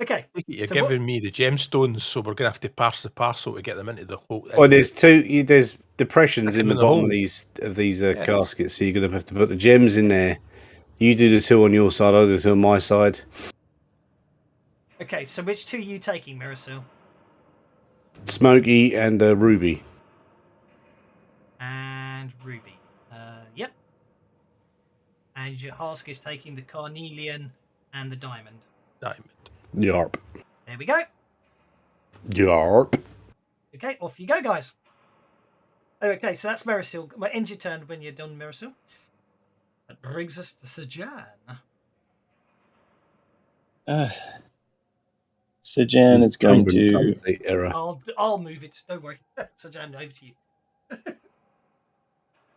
Okay. You're So giving me the gemstones, so we're gonna have to pass the parcel to get them into the hole. Well, there's there's depressions Stick in 'em the in the bottom hole. of these Yeah. caskets, so you're gonna have to put the gems in there. You do the two on your side, I do the two on my side. Okay, so which two are you taking, Mirasil? Smokey and Ruby. And Ruby. Yep. And your Hask is taking the carnelian and the diamond. Diamond. Yarp. There we go. Yarp. Okay, off you go, guys. Okay, so that's Mirasil. Well, end your turn when you're done, Mirasil. That brings us to Sajan. Sajan is going to. Error. I'll move it. Don't worry. Sajan, over to you.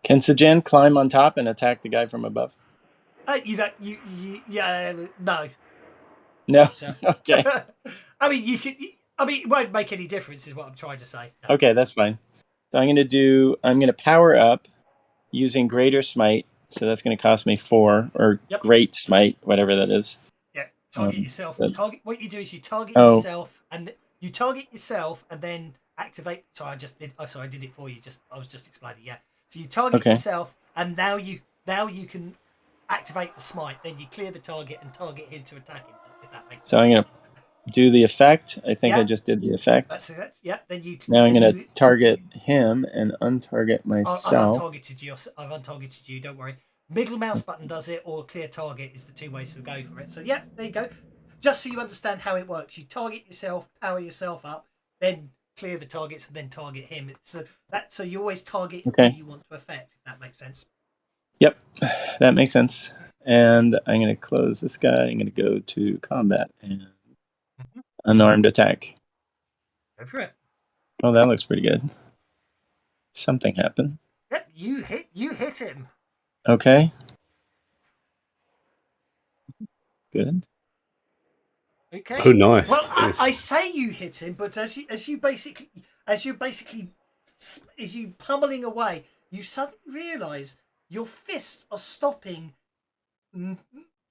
Can Sajan climb on top and attack the guy from above? Yeah, no. No. Okay. I mean, you could. I mean, it won't make any difference, is what I'm trying to say. No. Okay, that's fine. So I'm going to power up using Greater Smite. So that's going to cost me 4, or Great Smite, whatever that is. Yeah, target yourself. Target. What you do is you target yourself, and then activate. Sorry, I just did. Oh, sorry, I did it for you. I was just explaining. Yeah. So you target yourself, and now you can activate the smite. Then you clear the target and target him to attack him. If that makes sense. So I'm going to do the effect. I think I just did the effect. That's it. Yeah. Then you. Now I'm going to target him and untarget myself. I've untargeted you. Don't worry. Middle mouse button does it, or clear target is the two ways to go for it. So yeah, there you go. Just so you understand how it works, you target yourself, power yourself up, then clear the targets, and then target him. So you always target who you want to affect. If that makes sense. Yep, that makes sense. And I'm going to close this guy. I'm going to go to combat and unarmed attack. Go for it. Oh, that looks pretty good. Something happened. Yep, you hit him. Okay. Good. Okay. Oh, nice. Well, I say you hit him, but as you pummeling away, you suddenly realise your fists are stopping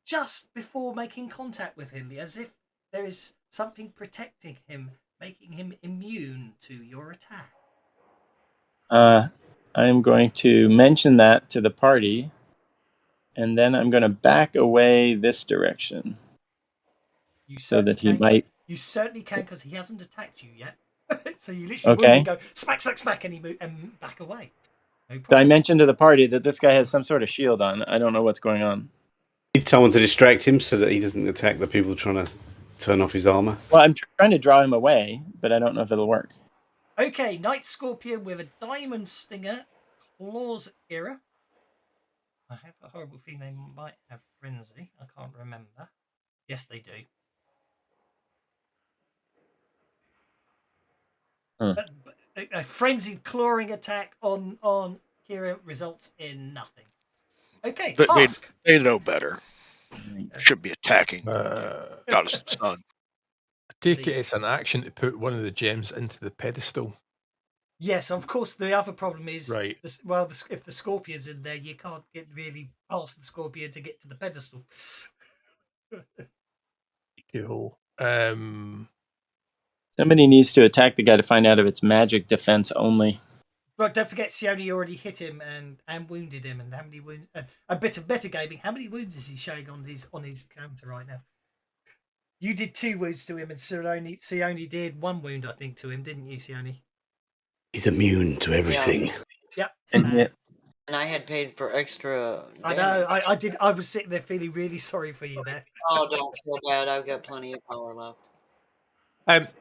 just before making contact with him, as if there is something protecting him, making him immune to your attack. I'm going to mention that to the party, and then I'm going to back away this direction. So that he might. You certainly can, because he hasn't attacked you yet. So you literally go smack, smack, smack, and he and back away. No problem. I mentioned to the party that this guy has some sort of shield on. I don't know what's going on. Need someone to distract him so that he doesn't attack the people trying to turn off his armor. Well, I'm trying to draw him away, but I don't know if it'll work. Okay, Night Scorpion with a Diamond Stinger, Claws Era. I have a horrible feeling they might have Frenzy. I can't remember. Yes, they do. But a frenzied clawing attack on Kira results in nothing. Okay, they know better. Should be attacking. Goddess of the Sun. I take it it's an action to put one of the gems into the pedestal. Yes, of course. The other problem is, right. If the scorpion's in there, you can't get really past the scorpion to get to the pedestal. Cool. Somebody needs to attack the guy to find out if it's magic defense only. But don't forget, Sione already hit him and wounded him. And how many wounds? A bit of metagaming. How many wounds is he showing on his counter right now? You did 2 wounds to him, and Sione did 1 wound, I think, to him, didn't you, Sione? He's immune to everything. Yep. And I had paid for extra. I know. I did. I was sitting there feeling really sorry for you there. Oh, don't feel bad. I've got plenty of power left.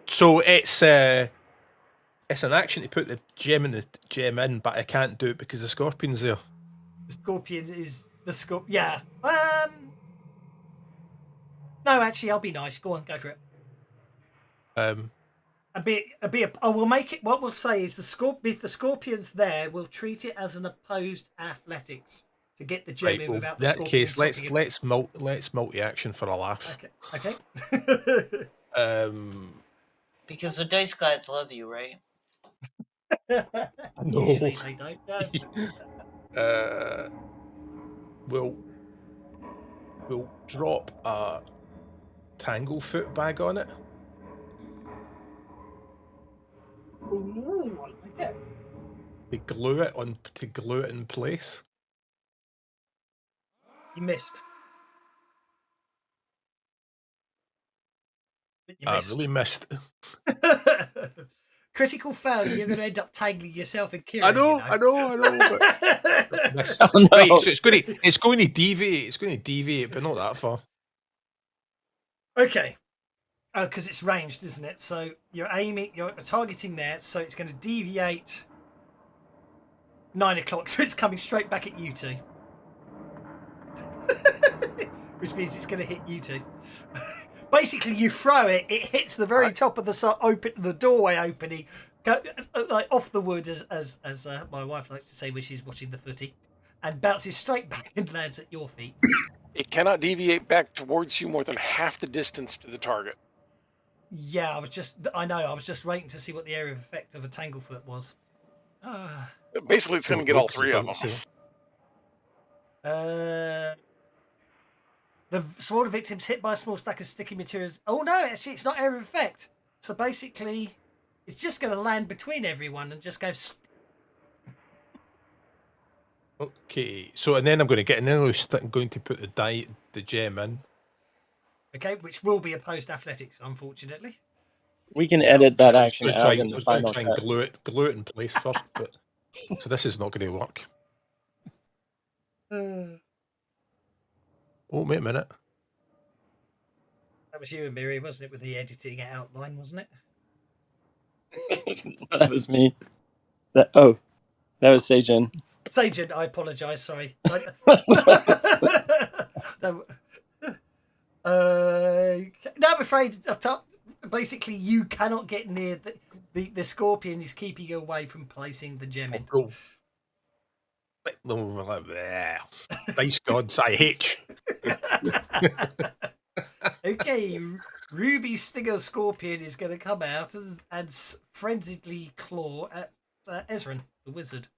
So it's an action to put the gem in, but I can't do it because the scorpion's there. The scorpion is the scorpion. Yeah. No, actually, I'll be nice. Go on, go for it. We'll make it. What we'll say is if the scorpion's there, we'll treat it as an opposed athletics to get the gem in without the scorpion. In that case, let's multi-action for a laugh. Okay. Because the dice guys love you, right? No. Usually they don't. We'll drop Tanglefoot bag on it. Ooh, I like it. To glue it in place. You missed. You I missed. really missed. Critical failure, you're going to end up tangling yourself in Kieran. I know. But missed. Oh, no. Right, so it's going to deviate. It's going to deviate, but not that far. Okay. Because it's ranged, isn't it? So you're targeting there, so it's going to deviate 9 o'clock, so it's coming straight back at you two. Which means it's going to hit you two. Basically, you throw it, it hits the very top of the doorway opening, like off the wood, as my wife likes to say when she's watching the footy, and bounces straight back and lands at your feet. It cannot deviate back towards you more than half the distance to the target. Yeah, I was just waiting to see what the area of effect of a Tanglefoot was. Basically, it's going to get all three of them. The smaller victims hit by a small stack of sticky materials. Oh no, actually, it's not area of effect. So basically, it's just going to land between everyone and just go. Okay, so and then I'm going to put the gem in. Okay, which will be opposed athletics, unfortunately. We can edit that action out in the final try cut. and glue it in place first, but so this is not going to work. Oh, wait a minute. That was you and Miri, wasn't it, with the editing outline, wasn't it? That was me. That was Sajan. Sajan, I apologise, sorry. No, I'm afraid, basically, you cannot get near the scorpion is keeping you away from placing the gem in. Dice gods, I hate you. Okay, Ruby Stinger Scorpion is going to come out and frenziedly claw at Ezran the Wizard.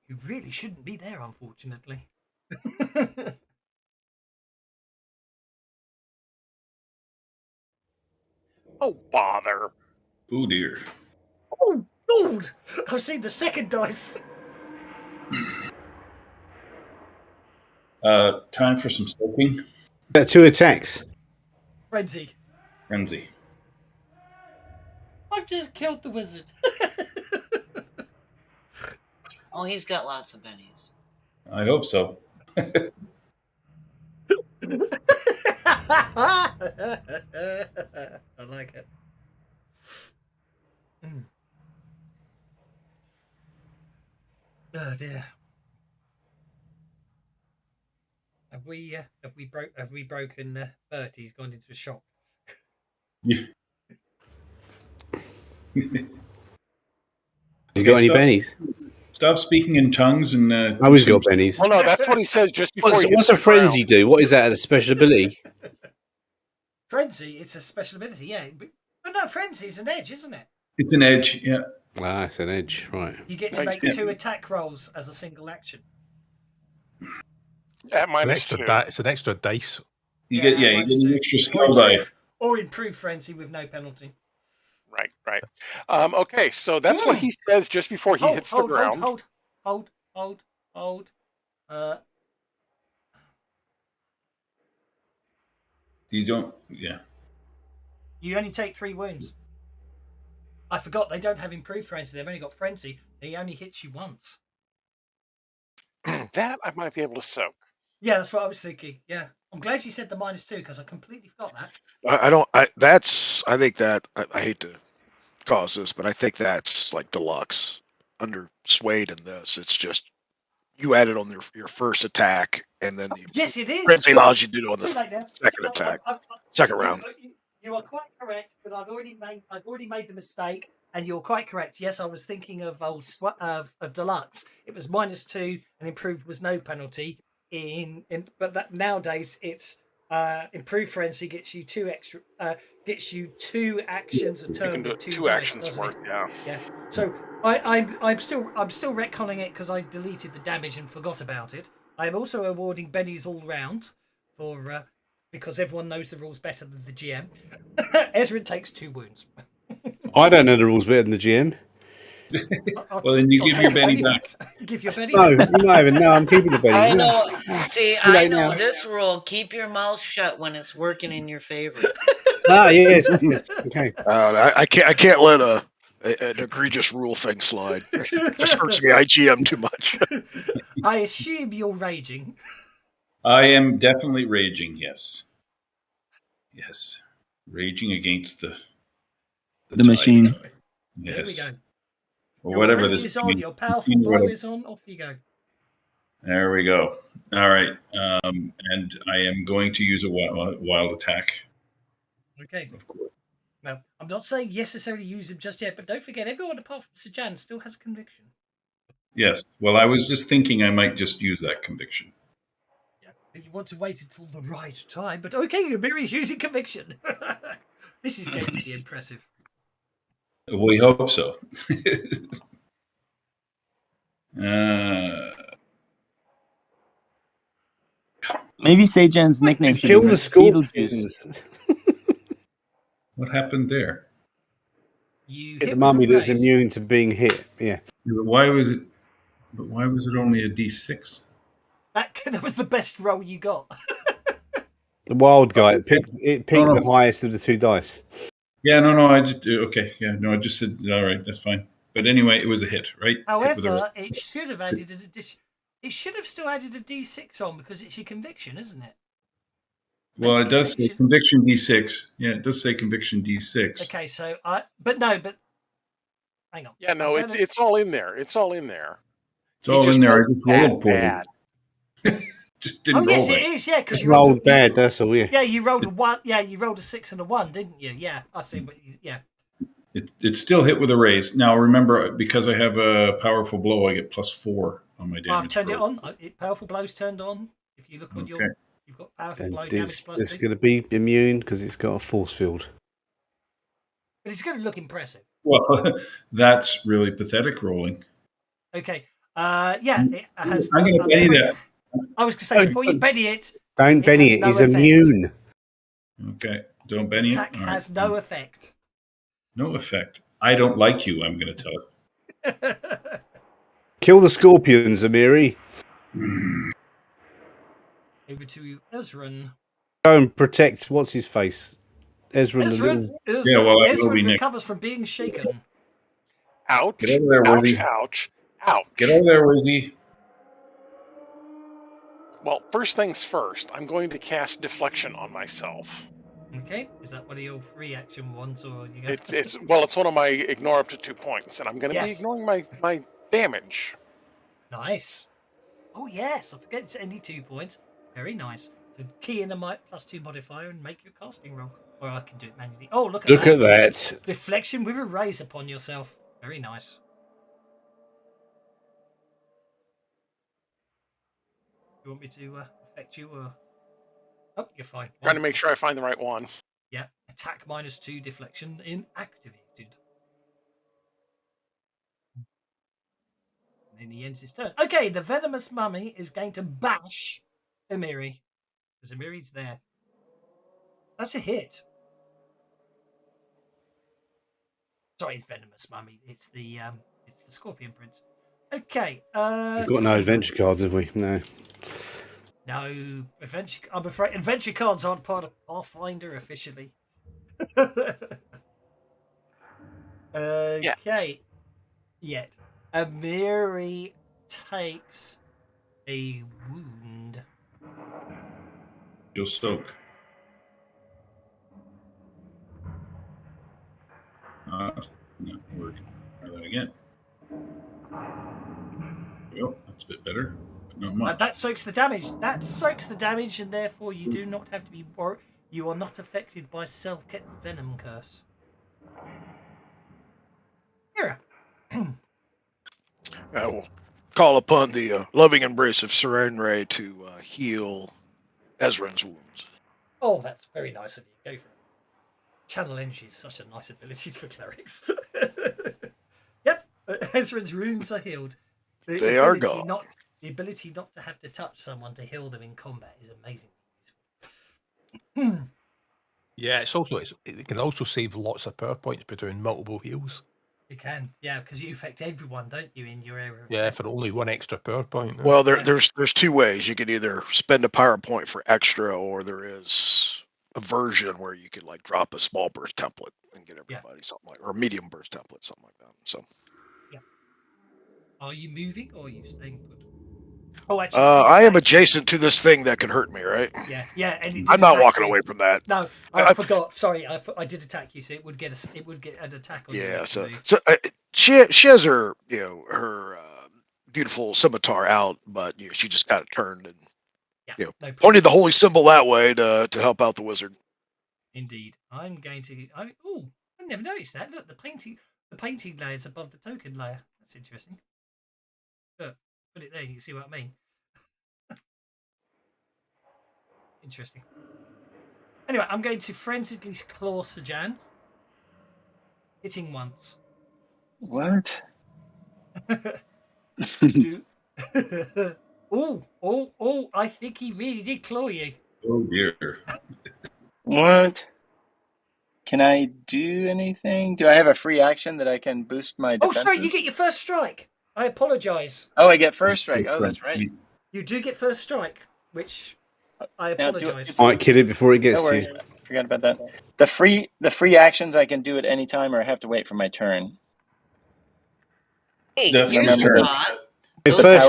You really shouldn't be there, unfortunately. Oh, bother. Oh, dear. Oh, Lord! I've seen the second dice. Time for some soaking. 2 attacks. Frenzy. I've just killed the wizard. Oh, he's got lots of bennies. I hope so. I like it. Oh dear. Have we broken Bertie's gone into a shock? Yeah. You got any bennies? Stop speaking in tongues and. I always got bennies. Well, no, that's what he says just before. What's a frenzy do? What is that? A special ability? Frenzy, it's a special ability, yeah. But no, frenzy is an edge, isn't it? It's an edge, yeah. Ah, it's an edge, right? You get to make 2 attack rolls as a single action. At -2. It's an extra dice. You get an extra skill die. Or improve frenzy with no penalty. Right. Okay, so that's what he says just before he hits the ground. Hold. You don't, yeah. You only take 3 wounds. I forgot they don't have improved frenzy. They've only got frenzy. He only hits you once. That I might be able to soak. Yeah, that's what I was thinking. Yeah, I'm glad you said the -2 because I completely forgot that. I hate to cause this, but I think that's like deluxe. Under Suede in this, it's just you add it on your first attack, and then the yes, it is. frenzy allows you to do it on the second attack, second round. You are quite correct, but I've already made the mistake, and you're quite correct. Yes, I was thinking of deluxe. It was -2, and improved was no penalty. But that nowadays it's improved frenzy gets you 2 extra, gets you 2 actions a turn. You can do with 2 2 dice, actions worth, yeah. Yeah. So I'm still retconning it because I deleted the damage and forgot about it. I am also awarding bennies all round for because everyone knows the rules better than the GM. Ezran takes 2 wounds. I don't know the rules better than the GM. Well, then you I'll give take your Benny back. Give your Benny No, back. you're not even. No, I'm keeping the Benny. I No. know. See, Too I late know now. this rule. Keep your mouth shut when it's working in your favor. Yes. Okay. I can't let an egregious rule thing slide. It just hurts me. I GM too much. I assume you're raging. I am definitely raging. Yes. Yes. Raging against the tide. machine. Yes. There we go. Or Your whatever rage this is on. means. Your powerful blow is on. Off you go. There we go. All right. And I am going to use a wild attack. Okay. Of course. Now, I'm not saying necessarily use him just yet, but don't forget, everyone apart from Sajan still has conviction. Yes. Well, I was just thinking I might just use that conviction. Yeah. You want to wait until the right time, but okay, Miri's using conviction. This is going to be impressive. We hope so. Maybe Sajan's nickname should Kill be the scorpions. What happened there? You Get hit the mummy with a that's raise. immune to being hit. Yeah. But why was it only a D6? That was the best roll you got. The wild guy. It picked no. the highest of the 2 dice. Yeah, no. I just okay. Yeah, no. I just said all right. That's fine. But anyway, it was a hit, right? However, it should have added an addition. It should have still added a D6 on because it's your conviction, isn't it? Well, it does say conviction D6. Yeah, it does say conviction D6. Okay, so hang on. Yeah, no, it's all in there. It's all in there. It's all in there. I just rolled poorly. Just didn't roll yes, right. it is. Yeah, because you rolled bad. That's all. Yeah. Yeah, you rolled a 1. Yeah, you rolled a 6 and a 1, didn't you? Yeah, I see. But yeah. It's still hit with a raise. Now remember, because I have a powerful blow, I get +4 on my damage. I've turned it on. Powerful blow's turned on. If you look on your, you've got powerful blow damage +2. It's going to be immune because it's got a force field. But it's going to look impressive. Well, that's really pathetic rolling. Okay. Yeah, it has. I'm going to Benny that. I was going to say before you Benny it. Don't Benny it. He's immune. Okay. Don't Benny it. Attack has no effect. No effect. I don't like you, I'm going to tell it. Kill the scorpions, Amiri. Over to Ezran. Go and protect what's his face. Ezran recovers from being shaken. Ouch. Get over there, Wizzy. Ouch. Get over there, Wizzy. Well, first things first, I'm going to cast Deflection on myself. Okay, is that one of your free action ones, or you got... it's one of my ignore up to 2 points, and I'm going to be ignoring my damage. Nice. Oh yes, I forget it's only 2 points. Very nice. So key in a +2 modifier and make your casting roll, or I can do it manually. Oh, look at that! Deflection with a raise upon yourself. Very nice. You want me to affect you, or? Oh, you're fine. Trying to make sure I find the right one. Yeah, attack -2, deflection inactivated. And then he ends his turn. Okay, the venomous mummy is going to bash Amiri. Because Amiri's there. That's a hit. Sorry, it's venomous mummy. It's the Scorpion Prince. Okay. We've got no adventure cards, have we? No. No, I'm afraid adventure cards aren't part of Pathfinder officially. Okay. Yet. Amiri takes a wound. You'll soak. Not working. Try that again. Well, that's a bit better. Not much. That soaks the damage. And therefore you do not have to be worried. You are not affected by Selket's venom curse. Here. I will call upon the loving embrace of Serenray to heal Ezran's wounds. Oh, that's very nice of you. Go for it. Channel energy is such a nice ability for clerics. Yep, Ezran's wounds are healed. They are gone. The ability not to have to touch someone to heal them in combat is amazing. Yeah, it can also save lots of power points by doing multiple heals. You can, yeah, because you affect everyone, don't you, in your area? Yeah, for only one extra power point. Yeah. Well, there's two ways. You can either spend a power point for extra, or there is a version where you could like drop a small burst template and get everybody something like, or a medium burst template, something like that. So. Yeah. Are you moving or are you staying put? Oh, actually, I am adjacent to this thing that can hurt me, right? Yeah, and it did I'm not walking you. away from that. No, I forgot. Sorry, I did attack you, so it would get an attack on you. Yeah, so she has her her beautiful scimitar out, but she just got it turned and pointed the holy symbol that way to help out the wizard. Indeed, I'm going to. I never noticed that. Look, the painting layer is above the token layer. That's interesting. Look, put it there. You can see what I mean. Interesting. Anyway, I'm going to forensically claw Sajan. Hitting once. What? Oh! I think he really did claw you. Oh dear. What? Can I do anything? Do I have a free action that I can boost my defenses? Oh, sorry, you get your first strike. I apologise. Oh, I get first strike. Oh, that's right. You do get first strike, which I apologise. Might kill it before it gets to you. Forgot about that. The free actions I can do at any time, or I have to wait for my turn. Hey, First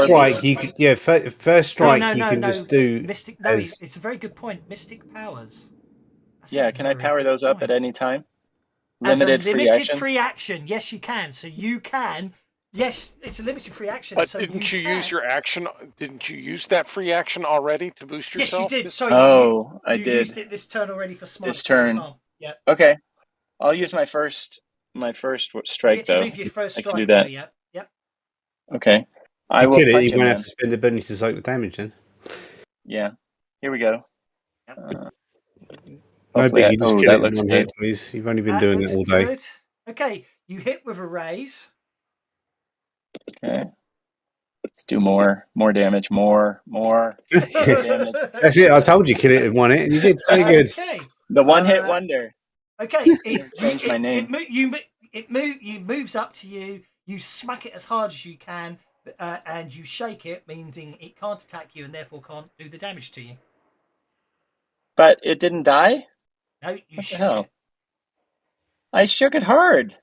strike, you could, first strike you can just do. Mystic. No, it's a very good point. Mystic powers. That's can I power those up at any time? Limited free action. Yes, you can. So you can. Yes, it's a limited free action. But so didn't you use your action? Didn't you use that free action already to boost yourself? Yes, you did. So I did. You used it this turn already for smart. This turn. Yeah. Okay. I'll use my first strike though. Move your first strike. I can do that. Yep. Okay. I will kill it. punch You're him going to have to spend a bonus to soak the damage then. Yeah. Here we go. No biggie, just kill it looks in one hit, please. You've only been doing it all day. Good. Okay, you hit with a raise. Okay. Let's do more damage, more damage. That's it. I told you kill it in one hit, and you did pretty good. Okay. The one-hit wonder. Okay. Change my name. It moves up to you. You smack it as hard as you can, and you shake it, meaning it can't attack you and therefore can't do the damage to you. But it didn't die? No, you shook it. I shook it hard.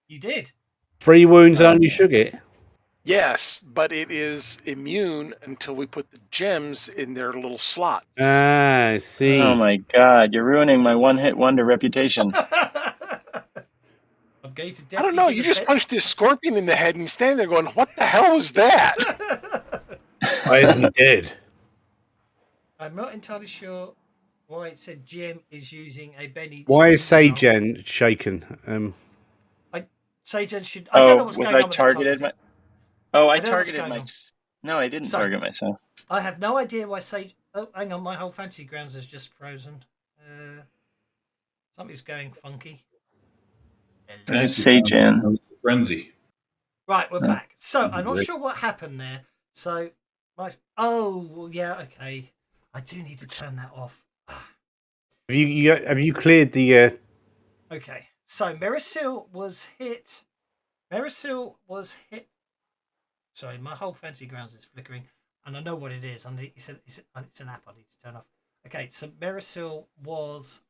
You did. 3 wounds on you shook it. Yes, but it is immune until we put the gems in their little slots. Ah, I see. Oh my god, you're ruining my one-hit wonder reputation. I don't know, you just punched this scorpion in the head and he's standing there going, what the hell was that? Why isn't he dead? I'm not entirely sure why it said Jim is using a Benny. Why is Sajan shaken? Sajan should. I don't know what's going on. Targeted I targeted my. No, I didn't target myself. I have no idea why Sage. Oh, hang on, my whole fantasy grounds is just frozen. Something's going funky. Sajan. Frenzy. Right, we're back. So I'm not sure what happened there. So okay. I do need to turn that off. Have you cleared the? Okay, so Merisil was hit. Sorry, my whole fancy grounds is flickering, and I know what it is. It's an app I need to turn off. Okay, so Merisil was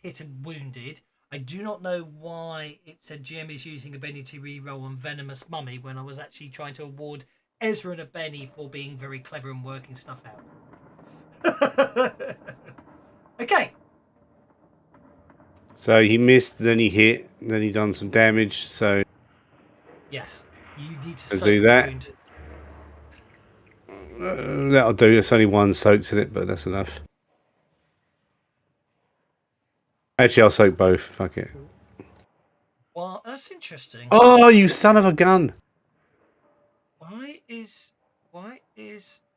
hit and wounded. I do not know why it said Jim is using a Benny to reroll on Venomous Mummy when I was actually trying to award Ezran a Benny for being very clever and working stuff out. Okay. So he missed, then he hit, then he done some damage. So yes, you need to do that. That'll do. It's only one soaks in it, but that's enough. Actually, I'll soak both. Fuck it. Well, that's interesting. Oh, you son of a gun! Why is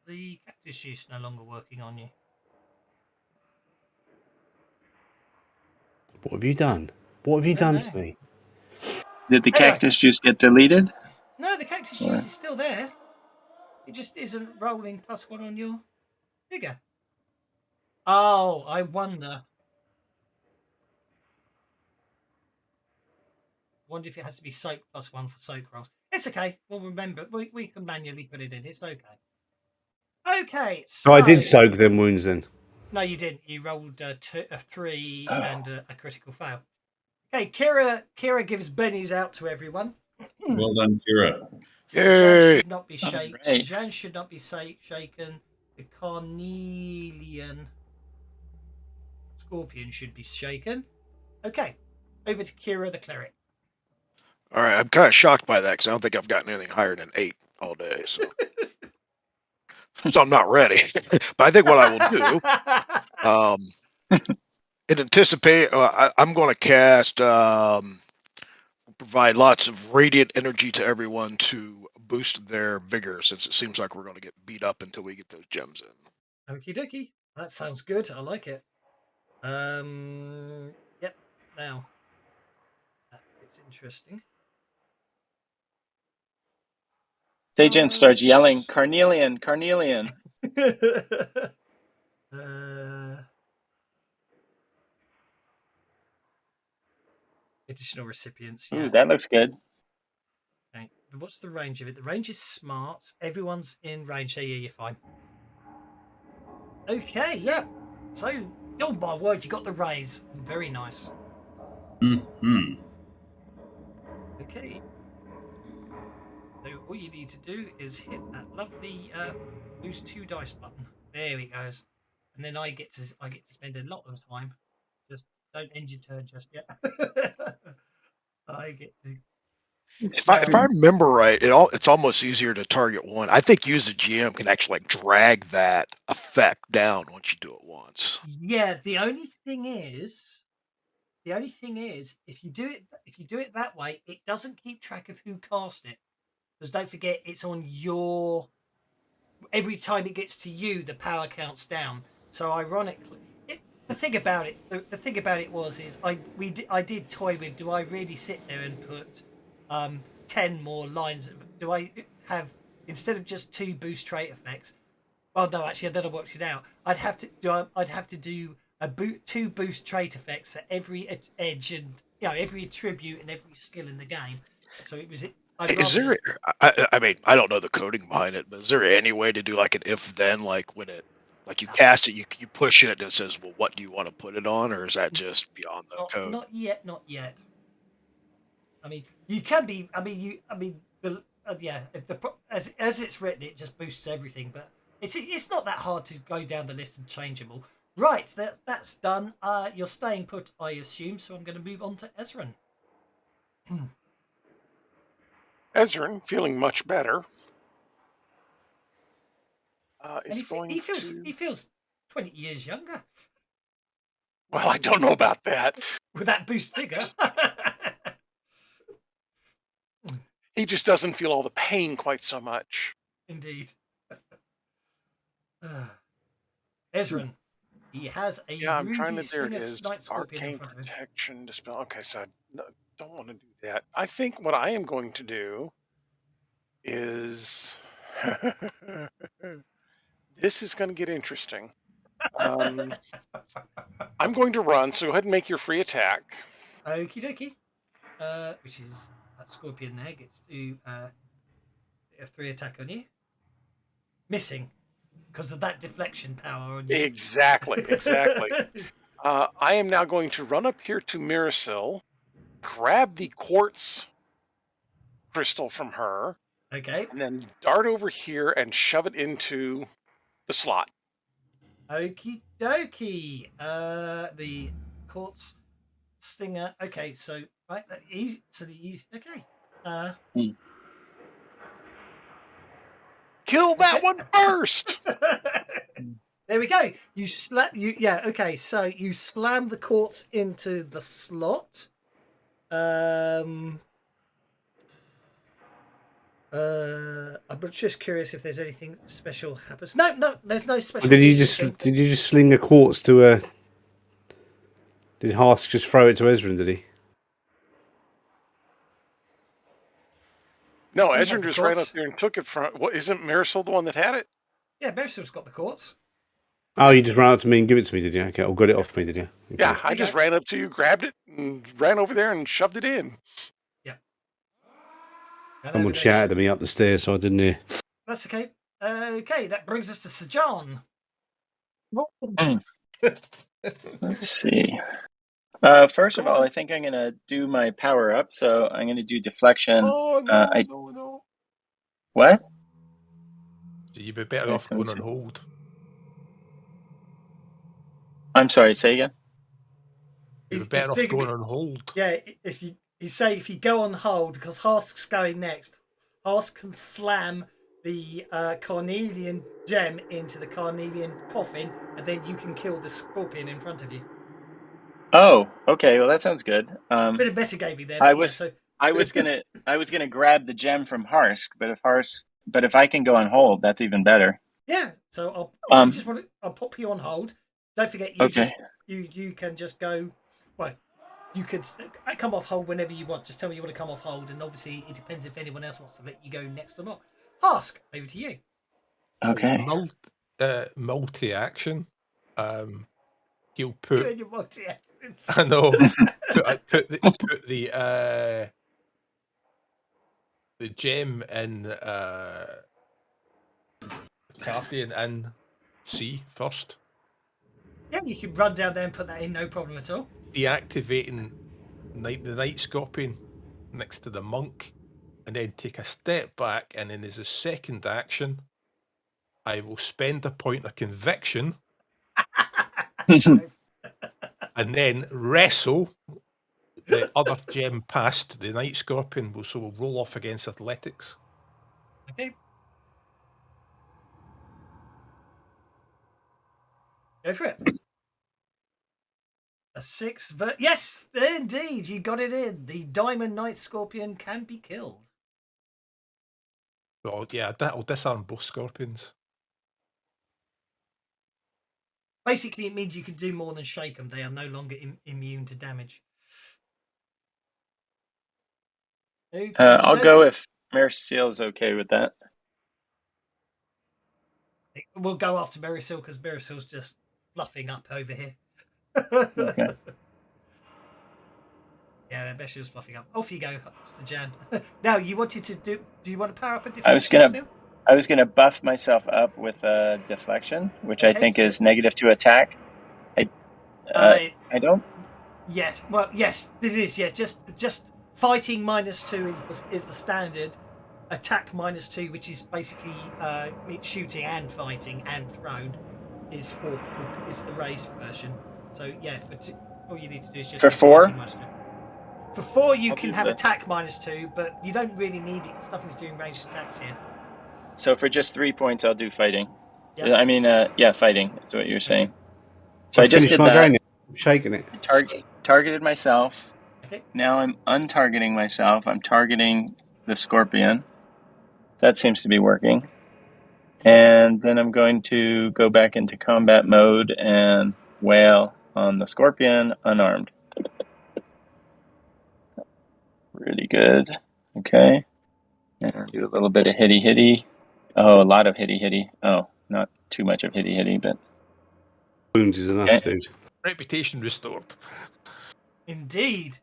the cactus juice no longer working on you? What have you done? What have you done to me? Did the cactus juice get deleted? No, the cactus juice is still there. It just isn't rolling +1 on your figure. Oh, I wonder. Wonder if it has to be soak +1 for soak rolls. It's okay. We'll remember. We can manually put it in. It's okay. Okay, So I did so soak them wounds then. no, you didn't. You rolled a 3 and a critical fail. Okay, Kira gives bennies out to everyone. Well done, Kira. Sajan Yay! should not be shaken. Alright. Sajan should not be shaken. The Carnelian Scorpion should be shaken. Okay, over to Kira the cleric. All right, I'm kind of shocked by that because I don't think I've gotten anything higher than 8 all day. So, so I'm not ready. But I think what I will do, in anticipate, I'm going to cast, provide lots of radiant energy to everyone to boost their vigor, since it seems like we're going to get beat up until we get those gems in. Okie dokie. That sounds good. I like it. Yep. Now, it's interesting. Sajan starts yelling, "Carnelian, Carnelian!" Additional recipients. Ooh, Yeah. that looks good. Okay. What's the range of it? The range is smart. Everyone's in range, so yeah, you're fine. Okay, yeah. So, oh my word, you got the raise. Very nice. Hmm. Okay. So all you need to do is hit that lovely boost 2 dice button. There it goes. And then I get to spend a lot of time. Just don't end your turn just yet. I get to. If I remember right, it's almost easier to target one. I think you as a GM can actually like drag that effect down once you do it once. Yeah, the only thing is, if you do it that way, it doesn't keep track of who cast it. Because don't forget, it's on your. Every time it gets to you, the power counts down. So ironically, the thing about it was I did toy with. Do I really sit there and put 10 more lines? Do I have, instead of just 2 boost trait effects? Well, no, actually, then I worked it out. I'd have to do 2 boost trait effects for every edge and every attribute and every skill in the game. So it was. Is there? I mean, I don't know the coding behind it, but is there any way to do like an if-then, like when it, like you cast it, you push it, and it says, well, what do you want to put it on, or is that just beyond the code? Not yet. I mean, you can be. As it's written, it just boosts everything, but it's not that hard to go down the list and change them all. Right, that's done. You're staying put, I assume. So I'm going to move on to Ezran. Ezran, feeling much better, is he feels 20 years younger. Well, I don't know about that. With that boost figure. He just doesn't feel all the pain quite so much. Indeed. Ezran. He has a I'm trying ruby to. There stinger is night scorpion arcane in front of him. protection dispel. Okay, so I don't want to do that. I think what I am going to do is this is going to get interesting. I'm going to run, so go ahead and make your free attack. Okie dokie. Which is that scorpion there gets to a 3 attack on you. Missing because of that deflection power on you. Exactly. I am now going to run up here to Mirasil, grab the quartz crystal from her. Okay. And then dart over here and shove it into the slot. Okie dokie. The quartz stinger. Okay, so right, easy. So the easy. Okay. Kill that one first. There we go. Okay, so you slam the quartz into the slot. I'm just curious if there's anything special happens. No, there's no special. Did you just sling a quartz to a? Did Hask just throw it to Ezran? Did he? No, Ezran just ran up there and took it from. What, isn't Marisol the one that had it? Yeah, Marisol's got the quartz. Oh, you just ran up to me and give it to me, did you? Okay, or got it off me, did you? Okay. Yeah, I just ran up to you, grabbed it, and ran over there and shoved it in. Yeah. Someone shouted at me up the stairs, so I didn't hear. That's okay. Okay, that brings us to Sajan. Let's see. First of all, I think I'm going to do my power up. So I'm going to do deflection. Oh, no, no. What? So you'd be better off going on hold. I'm sorry, say again? You'd be better off going on hold. Yeah, if you go on hold, because Hask's going next, Hask can slam the carnelian gem into the carnelian coffin, and then you can kill the scorpion in front of you. Oh, okay. Well, that sounds good. Bit of metagaming there. I was gonna grab the gem from Harsk, but if I can go on hold, that's even better. Yeah. So I'll pop you on hold. Don't forget, you can just go. Well, you could come off hold whenever you want. Just tell me you want to come off hold, and obviously it depends if anyone else wants to let you go next or not. Hask, over to you. Okay. Multi-action. He'll You put. and your multi-actions. I know. put the gem in Guardian in C first. Yeah, you can run down there and put that in, no problem at all. Deactivating the Night Scorpion next to the monk, and then take a step back, and then as a second action, I will spend a point of conviction and then wrestle the other gem past the Night Scorpion, so we'll roll off against athletics. Okay. Go for it. A 6. Yes, indeed, you got it in. The Diamond Night Scorpion can be killed. Oh yeah, that'll disarm both scorpions. Basically, it means you can do more than shake them. They are no longer immune to damage. Okay, I'll go if Marisol is okay with that. We'll go after Marisol because Marisol's just fluffing up over here. Okay. Yeah, Marisol's fluffing up. Off you go, Sajan. Now, you wanted to do you want to power up a deflection I was gonna buff myself up with a deflection, which I think is negative to attack. I don't. Yes. Well, yes, this is. Yes, just fighting -2 is the standard. Attack -2, which is basically shooting and fighting and thrown, is the raised version. So yeah, all you need to do is just for 4. For 4, you can have attack -2, but you don't really need it. It's nothing's doing ranged attacks here. So for just 3 points, I'll do fighting. Yep. I mean, fighting is what you're saying. So I just did that. I'm shaking it. Targeted myself. Okay. Now I'm untargeting myself. I'm targeting the scorpion. That seems to be working. And then I'm going to go back into combat mode and wail on the scorpion unarmed. Really good. Okay. And I'll do a little bit of hitty. Oh, a lot of hitty. Oh, not too much of hitty, but... Wounds is enough, dude. Reputation restored. Indeed.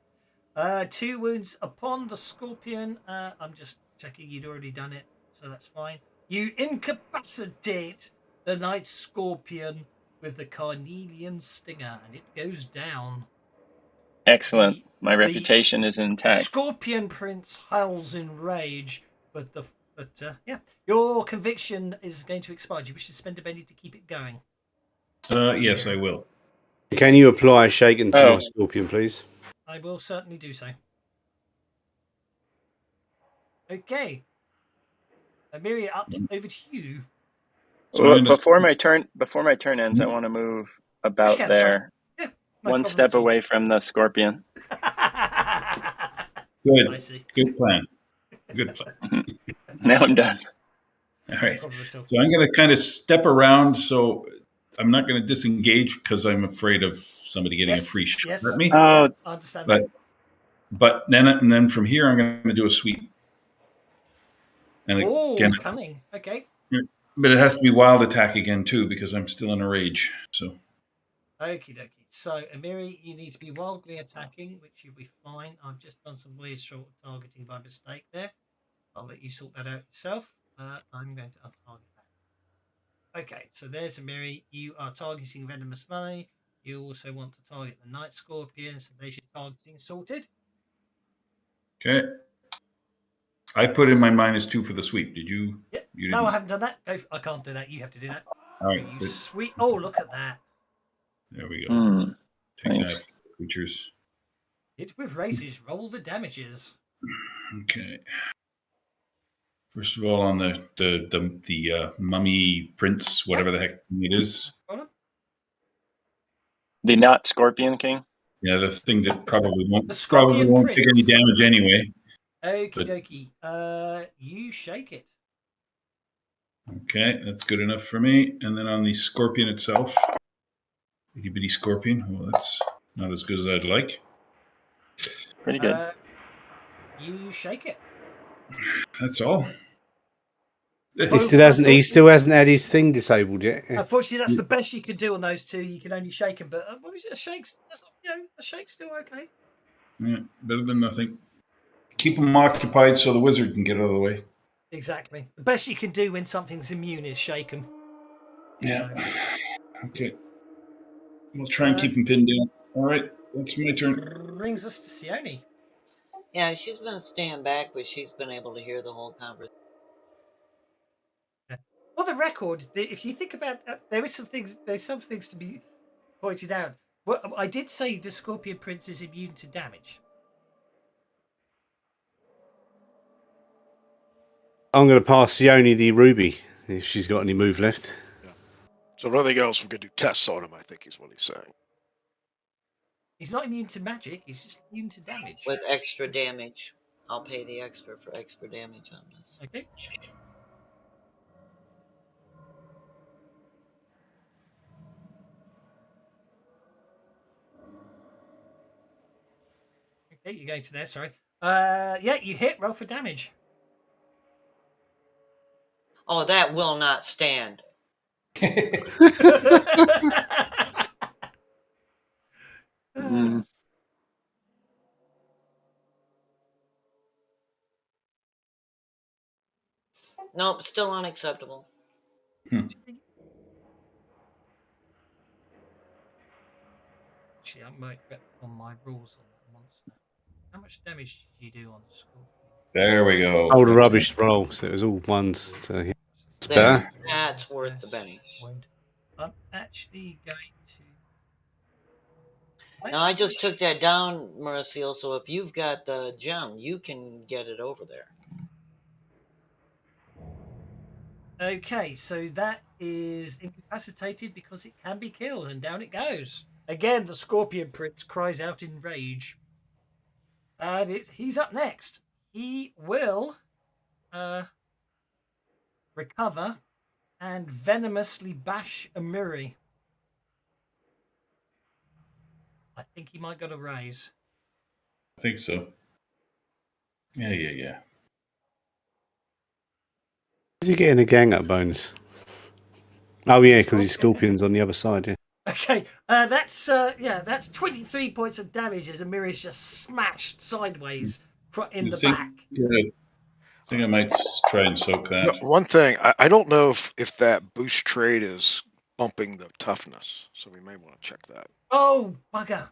2 wounds upon the scorpion. I'm just checking you'd already done it, so that's fine. You incapacitate the night scorpion with the carnelian stinger, and it goes down. Excellent. My reputation is intact. Scorpion Prince howls in rage, but your conviction is going to expire. Do you wish to spend a penny to keep it going? Yes, I will. Can you apply shaken to my scorpion, please? I will certainly do so. Okay. Amiria, over to you. So before my turn ends, I want to move about there. Yeah, one step away from the scorpion. Good. Good plan. Now I'm done. All right. So I'm going to kind of step around. So I'm not going to disengage because I'm afraid of somebody getting a free shot at me. Oh, I understand. But then from here, I'm going to do a sweep. And cunning. Okay. But it has to be wild attack again too, because I'm still in a rage. So Okie dokie. So, Amiri, you need to be wildly attacking, which you'll be fine. I've just done some weird short targeting by mistake there. I'll let you sort that out yourself. I'm going to untarget that. Okay, so there's Amiri. You are targeting Venomous Money. You also want to target the Night Scorpion, so there's your targeting sorted. okay. I put in my -2 for the sweep. Did you? Yeah. You No, didn't. I haven't done that. I can't do that. You have to do that. All right. You good. sweet. Oh, look at that. There we go. Mm, Take nice. that, creatures. Hit with races. Roll the damages. Okay. First of all, on the mummy prince, whatever the heck it is. The not Scorpion King? Yeah, the thing that probably won't The Scorpion take any Prince. damage anyway. Okie dokie. You shake it. Okay, that's good enough for me. And then on the scorpion itself, itty bitty scorpion. Well, that's not as good as I'd like. Pretty good. You shake it. That's all. He still hasn't had his thing disabled yet. Unfortunately, that's the best you can do on those two. You can only shake them, but obviously a shake's still okay. Yeah, better than nothing. Keep them occupied so the wizard can get out of the way. Exactly. The best you can do when something's immune is shake them. Yeah. So. Okay. We'll try and keep him pinned down. All right, that's my turn. Brings us to Sione. Yeah, she's been staying back, but she's been able to hear the whole conversation. For the record, if you think about, there's some things to be pointed out. Well, I did say the Scorpion Prince is immune to damage. I'm going to pass Sione the ruby if she's got any move left. Yeah. So nothing else, we could do tests on him, I think is what he's saying. He's not immune to magic, he's just immune to damage. With extra damage. I'll pay the extra for extra damage on this. Okay. Okay, you're going to there, sorry. Yeah, you hit, roll for damage. Oh, that will not stand. Nope, still unacceptable. Actually, I might get on my rules on that monster. How much damage did you do on the Scorpion? There we go. Old rubbish roll, so it was all ones. So yeah. It's better. That's worth the penny. I'm actually going to. Now, I just took that down, Mauricio, so if you've got the gem, you can get it over there. Okay, so that is incapacitated because it can be killed, and down it goes. Again, the Scorpion Prince cries out in rage. And he's up next. He will recover and venomously bash Amiri. I think he might got a raise. I think so. Yeah. Is he getting a gang up bonus? Oh yeah, because his scorpion's on the other side. Yeah. Okay, that's 23 points of damage as Amiri's just smashed sideways in the back. I think I might try and soak that. No, one thing, I don't know if that boost trade is bumping the toughness, so we may want to check that. Oh, bugger.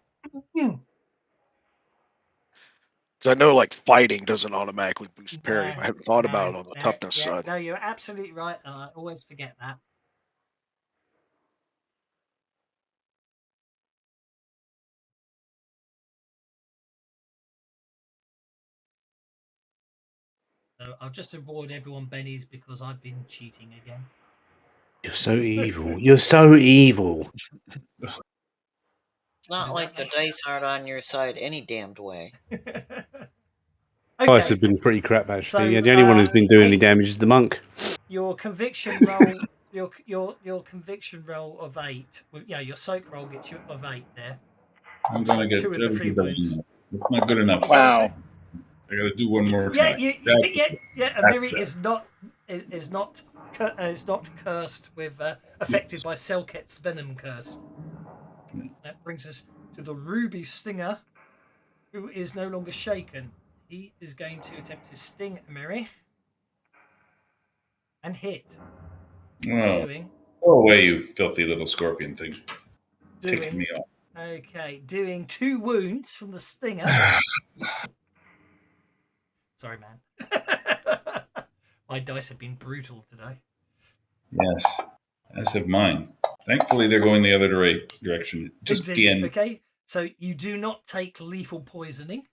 I know, like, fighting doesn't automatically boost parry. I hadn't thought about it on the toughness side. No, you're absolutely right, and I always forget that. So I'll just reward everyone bennies because I've been cheating again. You're so evil. You're so evil. It's not like the dice aren't on your side any damned way. Dice have been pretty crap actually. So, yeah, the only one who's been doing any damage is the monk. Your conviction roll, your conviction roll of 8. Yeah, your soak roll gets you of 8 there. I'm gonna get 2 of the 3 wounds. It's not good enough. Wow. I gotta do one more Yeah, time. Amiri is not it's not cursed with affected by Selket's venom curse. That brings us to the Ruby Stinger, who is no longer shaken. He is going to attempt to sting Mary and hit. Oh, Doing go away, you filthy little scorpion thing. Ticking me off. Okay, doing 2 wounds from the stinger. Sorry, man. My dice have been brutal today. Yes, as have mine. Thankfully, they're going the other direction. Just Indeed. the end. Okay, so you do not take lethal poisoning.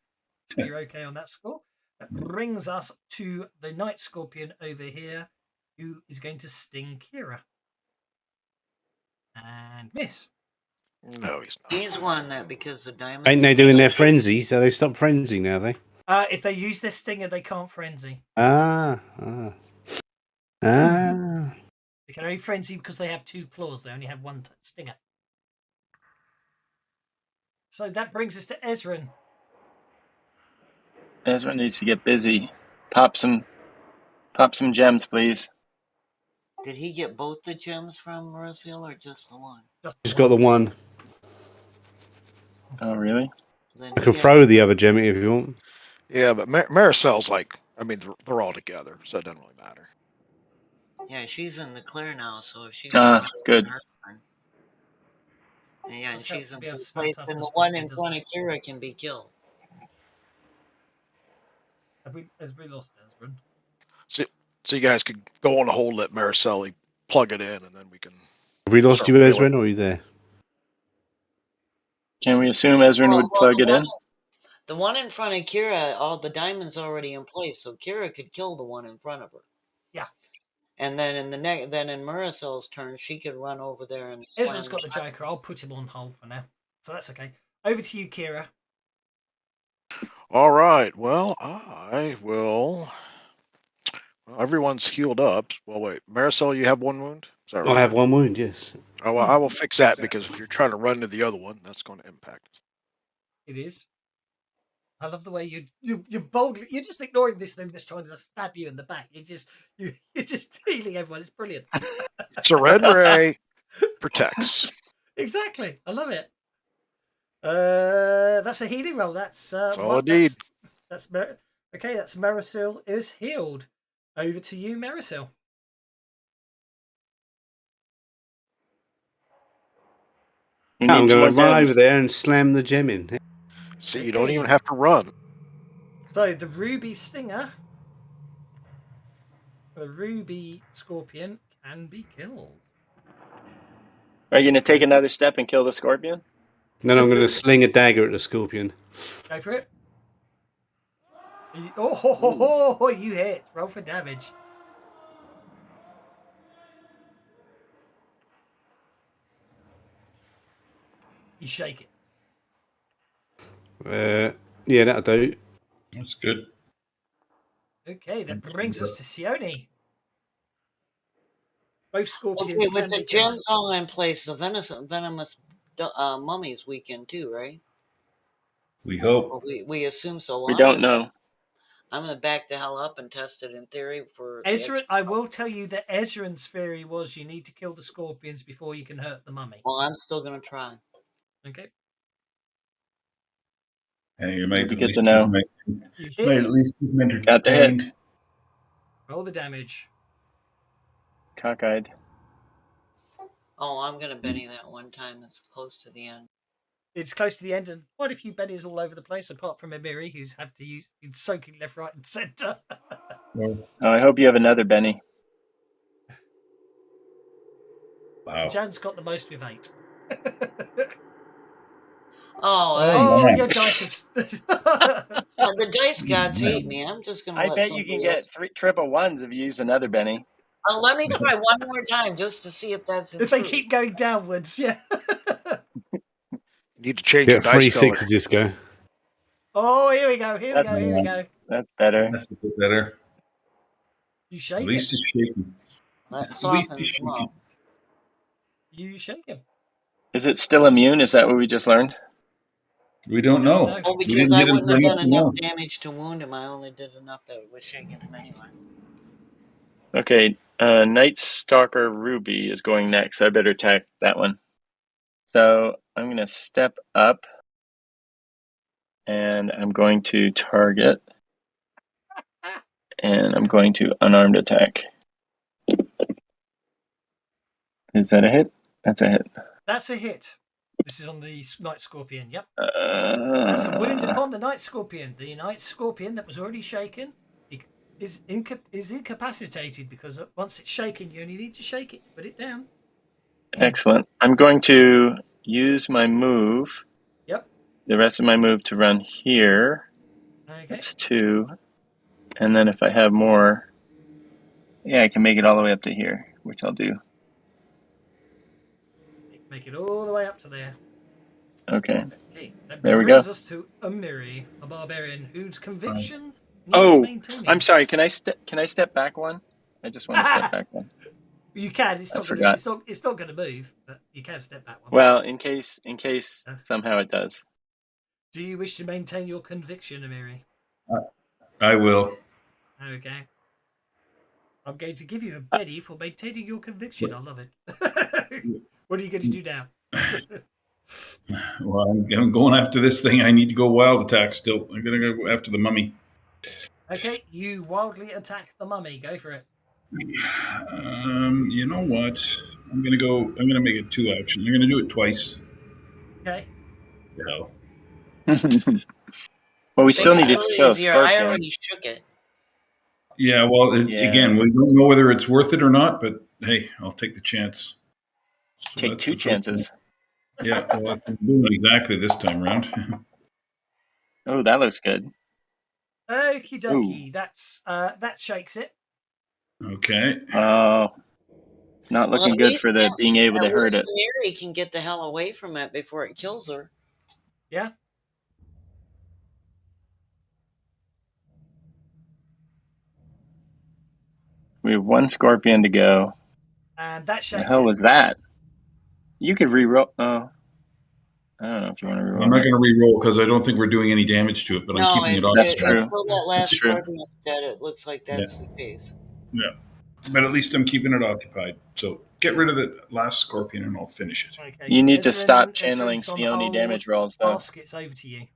So you're okay on that score. That brings us to the Night Scorpion over here, who is going to sting Kira. And miss. No, he's not. He's won that because the diamonds. Ain't they doing their frenzy? So they stop frenzying now, they? If they use their stinger, they can't frenzy. Ah. They can only frenzy because they have 2 claws. They only have 1 stinger. So that brings us to Ezran. Ezra needs to get busy. Pop some gems, please. Did he get both the gems from Marisiel or just the one? Just got the one. Oh, really? Then I can throw the other gem if you want. Yeah, but Maricel's like, I mean, they're all together, so it doesn't really matter. Yeah, she's in the clear now, so if she's good. Yeah, and she's in be able the to place, smelt and the toughness one properly, in doesn't front of Kira can be killed. Have we lost Ezran? So you guys could go on the hold, let Maricel plug it in, and then we can. Have we lost you, Ezra, or are you there? Can we assume Ezra would plug it in? The one in front of Kira, all the diamonds already in place, so Kira could kill the one in front of her. Yeah. And then in Maricel's turn, she could run over there and. Ezra's got the Joker. I'll put him on hold for now, so that's okay. Over to you, Kira. All right. Well, I will. Well, everyone's healed up. Well, wait, Maricel, you have 1 wound? Is that right? I have 1 wound, yes. Oh, well, I will fix that because if you're trying to run to the other one, that's going to impact. It is. I love the way you boldly. You're just ignoring this thing that's trying to stab you in the back. You're just healing everyone. It's brilliant. Surrender Ray protects. Exactly. I love it. That's a healing roll. That's all indeed. That's okay. That's Marisil is healed. Over to you, Marisil. I'm going to run over there and slam the gem in. See, you don't even have to run. So the Ruby Stinger, the Ruby Scorpion can be killed. Are you going to take another step and kill the Scorpion? Then I'm going to sling a dagger at the Scorpion. Go for it. Oh, you hit. Roll for damage. You shake it. Yeah, that'll do. That's good. Okay, that brings us to Sione. Both Scorpions Okay, with can the be killed. gems all in place, the venomous mummies weaken too, right? We hope. Well, we assume so. We don't know. I'm going to back the hell up and test it in theory for Ezra. I will tell you that Ezran's theory was you need to kill the Scorpions before you can hurt the mummy. Well, I'm still going to try. Okay. And you might be good to know. You might at least keep them entertained. Got the hit. Roll the damage. Cockeyed. Oh, I'm going to Benny that one time. It's close to the end. It's close to the end, and quite a few Bennies all over the place, apart from Emiri, who's had to use soaking left, right, and centre. Oh, I hope you have another Benny. Wow. So Jan's got the most with 8. Your dice have... the dice gods hate me. I'm just going to I bet you can get 3 triple ones if you use another Benny. Let me try one more time just to see if that's if they keep going downwards, yeah. You need to change your dice 3 6 disco. Oh, here we go. Here we go. That's better. That's a bit better. You shake At least it's shaking. That softens him up. You shake him. Is it still immune? Is that what we just learned? We don't know. Well, because I wouldn't have done enough damage to wound him. I only did enough that was shaking him anyway. Okay. Night Stalker Ruby is going next. I better attack that one. So I'm going to step up, and I'm going to target, and I'm going to unarmed attack. Is that a hit? That's a hit. That's a hit. This is on the Night Scorpion. Yep. That's a wound upon the Night Scorpion. The Night Scorpion that was already shaken is incapacitated because once it's shaken, you only need to shake it to put it down. Excellent. I'm going to use my move. Yep. The rest of my move to run here. Okay. That's 2. And then if I have more, yeah, I can make it all the way up to here, which I'll do. Make it all the way up to there. Okay. Okay. That There we brings go. us to Amiri, a barbarian whose conviction needs Oh, maintaining. I'm sorry. Can I step back one? I just want to step back one. You can. It's I not forgot. It's not going to move, but you can step back one. Well, in case somehow it does. Do you wish to maintain your conviction, Amiri? I will. Okay. I'm going to give you a Betty for maintaining your conviction. I love it. What are you going to do now? Well, I'm going after this thing. I need to go wild attack still. I'm going to go after the mummy. Okay, you wildly attack the mummy. Go for it. You know what? I'm going to make it 2 action. I'm going to do it twice. Okay. Hell. Well, we still need to It's kill easier. I Scorpion. already shook it. Yeah, well, again, we don't know whether it's worth it or not, but hey, I'll take the chance. So Take 2 chances. Yeah, well, that's what I'm doing exactly this time around. Oh, that looks good. Okie dokie. That shakes it. Okay. Oh, not looking good for the being able to hurt it. Mary can get the hell away from it before it kills her. Yeah. We have 1 Scorpion to go. And that shakes The hell it. was that? You could reroll. Oh, I don't know if you want to reroll. I'm not going to reroll because I don't think we're doing any damage to it, but I'm keeping it on. That's true. Until that last That's true. Scorpion's dead, it looks like that's the case. Yeah. But at least I'm keeping it occupied. So get rid of the last Scorpion and I'll finish it. Okay. You need to stop Ezran's channeling on Sione hold. damage rolls, though. Ask, it's over to you.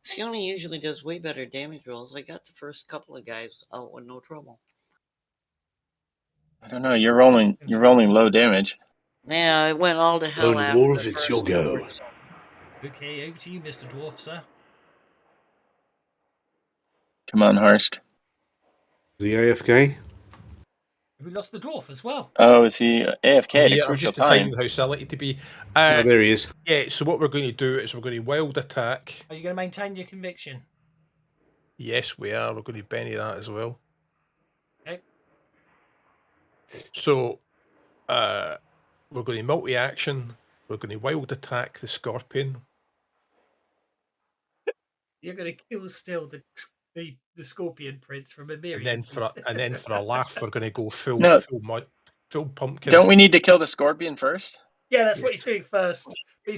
Sione usually does way better damage rolls. I got the first couple of guys out with no trouble. I don't know. You're rolling low damage. Yeah, it went all to hell Lone after Wolf, the it's first your go. one. Okay, over to you, Mr. Dwarf, sir. Come on, Harsk. The AFK? We lost the dwarf as well. Oh, is he AFK at a Yeah, I'm crucial just deciding time? how silly to be. Oh, there he is. Yeah, so what we're going to do is we're going to wild attack. Are you going to maintain your conviction? Yes, we are. We're going to Benny that as well. Okay. So, we're going to multi-action. We're going to wild attack the Scorpion. You're going to kill still the Scorpion Prince from Amiri. And then for a laugh, we're going to go full pumpkin. Don't we need to kill the Scorpion first? Yeah, that's what he's doing first. He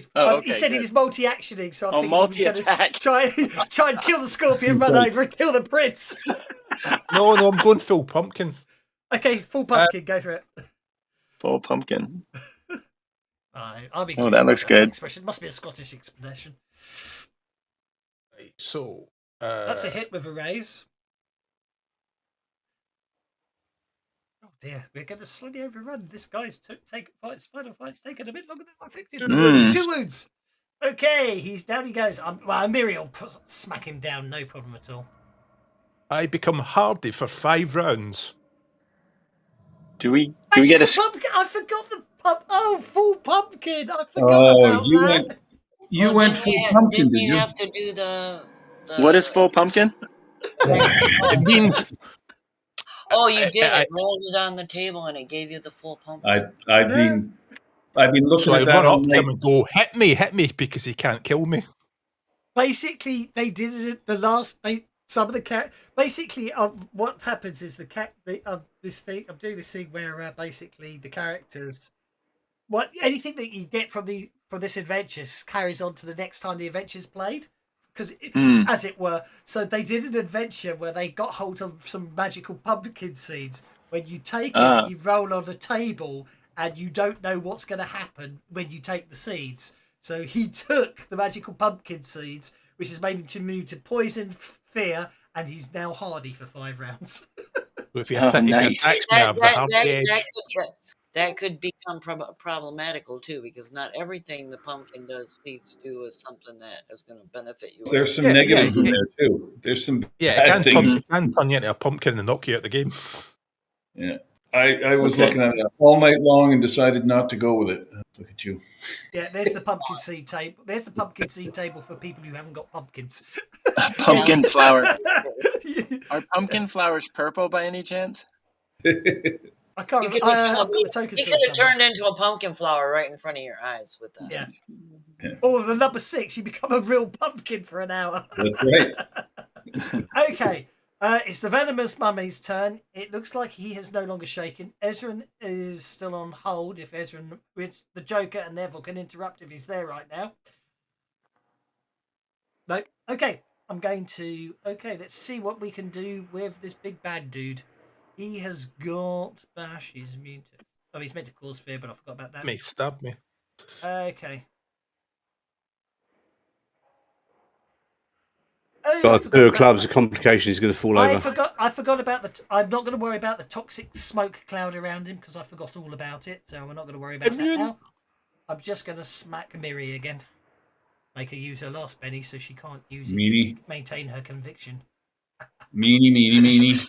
said he was multi-actioning, so I'm thinking he was going to try and kill the Scorpion, run over and kill the Prince. No, I'm going full pumpkin. Okay, full pumpkin, go for it. Full pumpkin. That looks good. Expression must be a Scottish expression. Right, so that's a hit with a raise. Oh dear, we're going to slowly overrun. This guy's final fight's taken a bit longer than I expected. 2 wounds. Okay, down he goes. Amiri will smack him down, no problem at all. I become hardy for 5 rounds. Do we get a pumpkin? I forgot the pump. Oh, full pumpkin! I forgot about that. You went full pumpkin, did you? Have to do the What is full pumpkin? It means. Oh, you did it. Rolled it on the table and it gave you the full pumpkin. I've been looking So at I that run all up to night. him and go, hit me, because he can't kill me. Basically, they did it. Some of the characters. Basically, what happens is this thing. I'm doing this thing where basically the characters, anything that you get from this adventure carries on to the next time the adventure's played. because, Mm. as it were. So they did an adventure where they got hold of some magical pumpkin seeds. When you take Ah. it, you roll on a table, and you don't know what's going to happen when you take the seeds. So he took the magical pumpkin seeds, which has made him to move to poison, fear, and he's now hardy for 5 rounds. So if you Oh, attack, nice. if you attack me, I have the edge. That could become problematical too, because not everything the pumpkin does seeds do is something that is going to benefit you. There's some Yeah, negatives yeah, in there too. There's some Yeah, bad things. it can turn you into a pumpkin and knock you out the game. Yeah, I was Okay. looking at it all night long and decided not to go with it. Look at you. Yeah, there's the pumpkin seed table. There's the pumpkin seed table for people who haven't got pumpkins. Pumpkin flower. Are pumpkin flowers purple by any chance? I can't You remember. could I've got the tokens. he could have turned into a pumpkin flower right in front of your eyes with that. Yeah. Or the number 6, you become a real pumpkin for an hour. That's right. Okay. It's the venomous mummy's turn. It looks like he has no longer shaken. Ezran is still on hold. If Ezran, it's the Joker and therefore can interrupt if he's there right now. No. Okay. I'm going to. Okay, let's see what we can do with this big bad dude. He has got bash. He's immune to. Oh, he's meant to cause fear, but I forgot about that. May stab me. Okay. Oh, Got a 2 of clubs, a complication, he's going to fall over. I forgot about the. I'm not going to worry about the toxic smoke cloud around him because I forgot all about it. So we're not going to worry about that now. I'm just going to smack Miri again. Make her use her last penny so she can't use it to maintain her conviction. Meanie.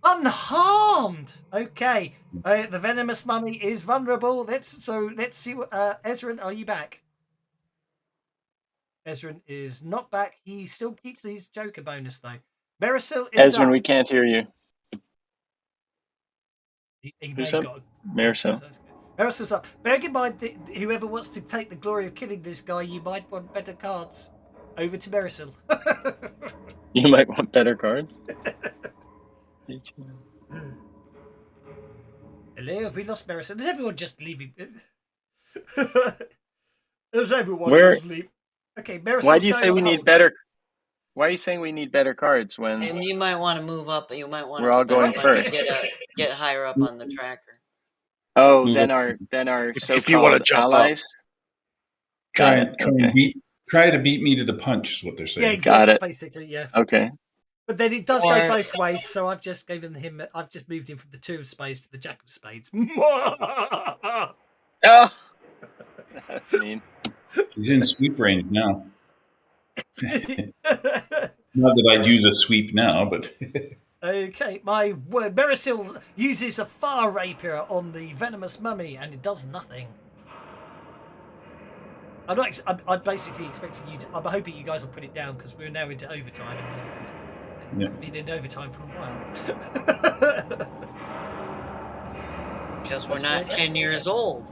Unharmed. Okay. The venomous mummy is vulnerable. Let's see. Ezran, are you back? Ezran is not back. He still keeps these Joker bonus though. Marisol is Ezran, up. we can't hear you. He Who's may up? got Marisol. Marisol's up. Bear in mind that whoever wants to take the glory of killing this guy, you might want better cards. Over to Marisol. You might want better cards. Hello, have we lost Marisol? Does everyone just leave him? Does everyone Where- just leave? Okay, Marisol's Why do you going say on we need hold. better? Why are you saying we need better cards when And you might want to move up. You might want We're to all spend going money to first. get higher up on the tracker. then our If you want to so-called jump up. allies? Got it. Okay. Try to beat me to the punch is what they're saying. Yeah, exactly. Got it. Basically, yeah. Okay. But then it does Or- go both ways, so I've just given him. I've just moved him from the 2 of spades to the Jack of spades. Oh, that's mean. He's in sweep range now. Not that I'd use a sweep now, but Okay, my word. Marisol uses a far rapier on the venomous mummy, and it does nothing. I'm not. I'm basically expecting you. I'm hoping you guys will put it down because we're now into overtime. And Yeah. been in overtime for a while. Because we're That's not weird. 10 years old.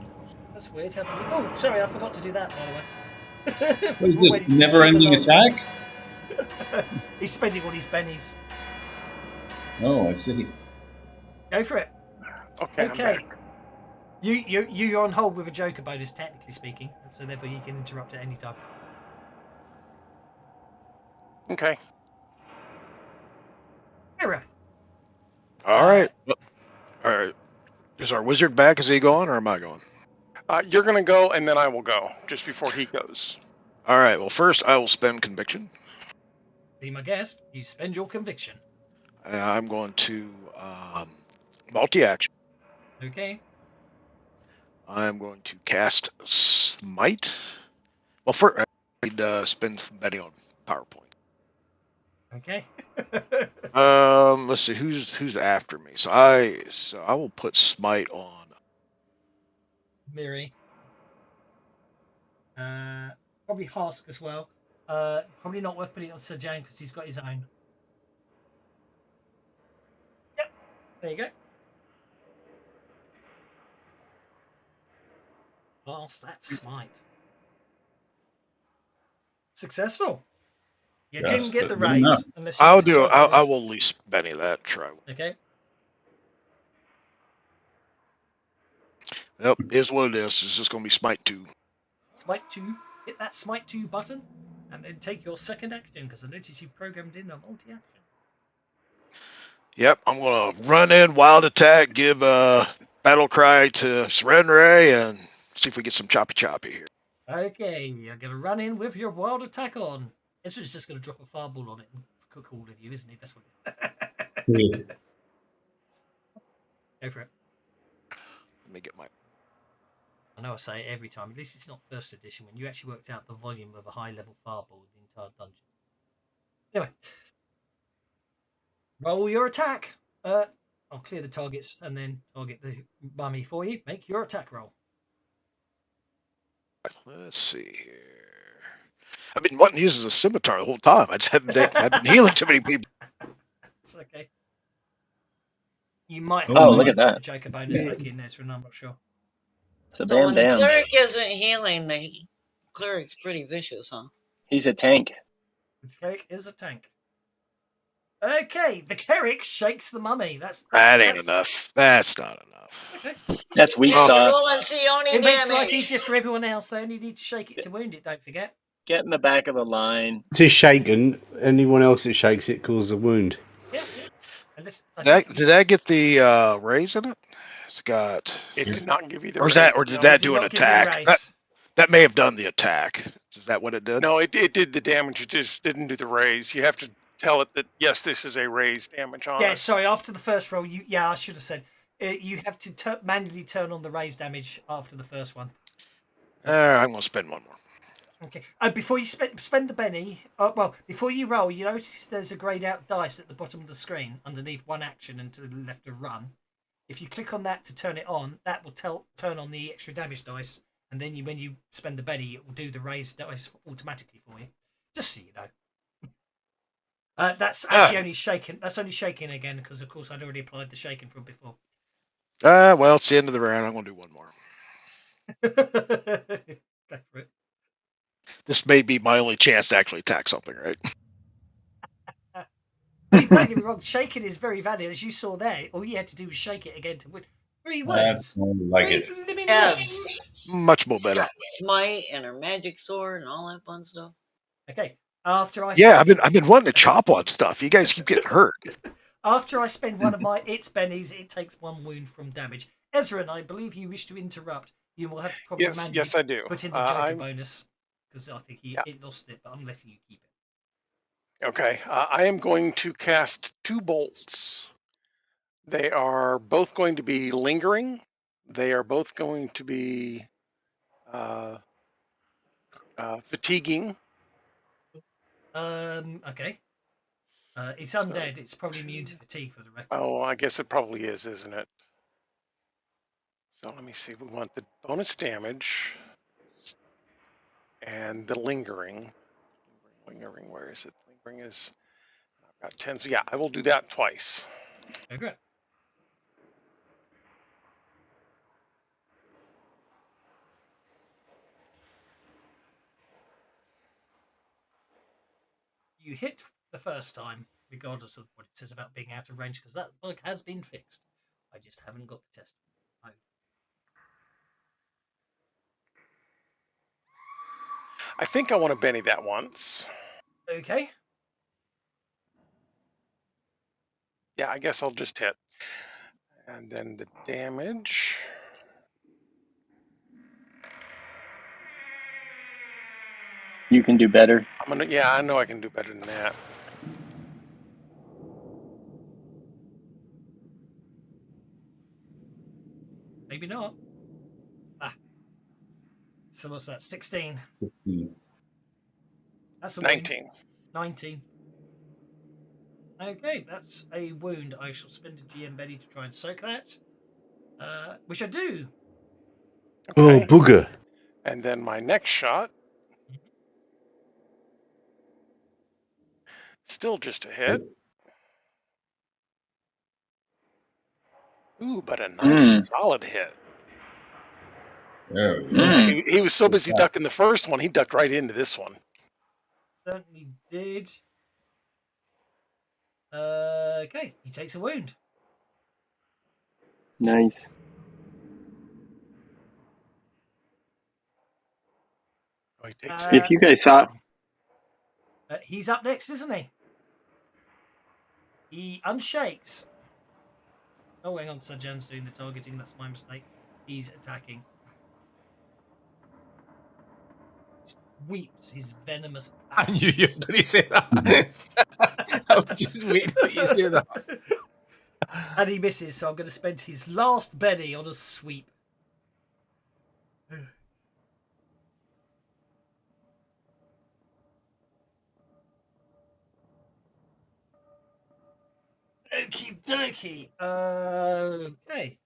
That's weird. Oh, sorry, I forgot to do that. By the way. what is this? Never-ending attack? He's spending all his bennies. Oh, I see. Go for it. Okay. I'm Okay. back. You're on hold with a Joker bonus, technically speaking, so therefore you can interrupt at any time. Okay. Mira. All right. All right. Is our wizard back? Is he going or am I going? You're going to go, and then I will go just before he goes. All right. Well, first I will spend conviction. Be my guest. You spend your conviction. I'm going to multi-action. Okay. I'm going to cast Smite. Well, first I need spend some betting on PowerPoint. Okay. Let's see who's after me. So I will put Smite on. Miri. Probably Hask as well. Probably not worth putting it on Sajan because he's got his own. Yep. There you go. Blast that smite. Successful. You Yes, didn't get the but good raise enough. unless you I'll want to do. jump I on this. will at least Benny that try. Okay. Yep, is what it is. It's just going to be Smite 2. Smite 2 hit that smite 2 button, and then take your second action, because I noticed you programmed in a multi-action. Yep, I'm gonna run in, wild attack, give a battle cry to Serenray, and see if we get some choppy here. Okay, you're going to run in with your wild attack on. Ezra's just going to drop a fireball on it and cook all of you, isn't he? That's what. Go for it. Let me get my. I know I say it every time. At least it's not first edition when you actually worked out the volume of a high-level fireball in the entire dungeon. Anyway, roll your attack. I'll clear the targets and then target the mummy for you. Make your attack roll. Let's see here. I've been wanting to use as a scimitar the whole time. I just haven't been healing too many people. It's okay. You might have Oh, look at that. a Joker bonus back in there, and I'm not sure. So So bam, when the bam. cleric isn't healing, the cleric's pretty vicious, huh? He's a tank. The cleric is a tank. Okay, the cleric shakes the mummy. That ain't enough. That's not enough. Okay. That's weak You're sauce. rolling Sione It makes life damage. easier for everyone else. They only need to shake it to wound it, don't forget. Get in the back of the line. It is shaken. Anyone else that shakes it causes a wound. Yeah. Unless, Did that get the raise in it? It's got. It did not give you the Or raise. did that do an not give you a attack? raise. That may have done the attack. Is that what it did? No, it did the damage. It just didn't do the raise. You have to tell it that, yes, this is a raised damage on Yeah, it. sorry, after the first roll, I should have said, you have to manually turn on the raise damage after the first one. I'm going to spend one more. Okay. Before you spend the Benny, before you roll, you notice there's a grayed out dice at the bottom of the screen underneath one action and to the left of run. If you click on that to turn it on, that will turn on the extra damage dice, and then when you spend the Benny, it will do the raised dice automatically for you. Just so you know. That's actually only shaken. That's only shaking again because, of course, I'd already applied the shaking from before. Well, it's the end of the round. I'm going to do one more. Go for it. This may be my only chance to actually attack something, right? I mean, don't get me wrong, shaking is very valid. As you saw there, all you had to do was shake it again to win. 3 wounds. Like it. Yes. Much more better. Smite and her magic sword and all that fun stuff. Okay. After I I've been wanting to chop on stuff. You guys keep getting hurt. After I spend one of my bennies, it takes 1 wound from damage. Ezran, I believe you wish to interrupt. You will have to probably Yes, I do. Put in the Joker bonus because I think it lost it, but I'm letting you keep it. Okay, I am going to cast 2 bolts. They are both going to be lingering. They are both going to be fatiguing. Okay. It's undead. It's probably immune to fatigue for the record. Oh, I guess it probably is, isn't it? So let me see. We want the bonus damage and the lingering. Lingering, where is it? Lingering is. I've got 10. So yeah, I will do that twice. Okay. You hit the first time, regardless of what it says about being out of range, because that bug has been fixed. I just haven't got the test mode. I think I want to Benny that once. Okay. Yeah, I guess I'll just hit. And then the damage. You can do better. I know I can do better than that. Maybe not. So what's that? 16. 15. That's a 19. Wound. 19. Okay, that's a wound. I shall spend a GM Betty to try and soak that. Which I do. Okay. Oh, booger. And then my next shot. Still just a hit. Ooh, but a nice solid hit. He was so busy ducking the first one, he ducked right into this one. Certainly did. Okay, he takes a wound. Nice. Oh, he takes Uh, it. If you guys saw, He's up next, isn't he? He unshakes. Oh, hang on. Sajan's doing the targeting. That's my mistake. He's attacking. Sweeps his venomous I bash. knew you were going to say that. I was just waiting for you to say that. And he misses, so I'm going to spend his last Benny on a sweep. Okie dokie. Okay.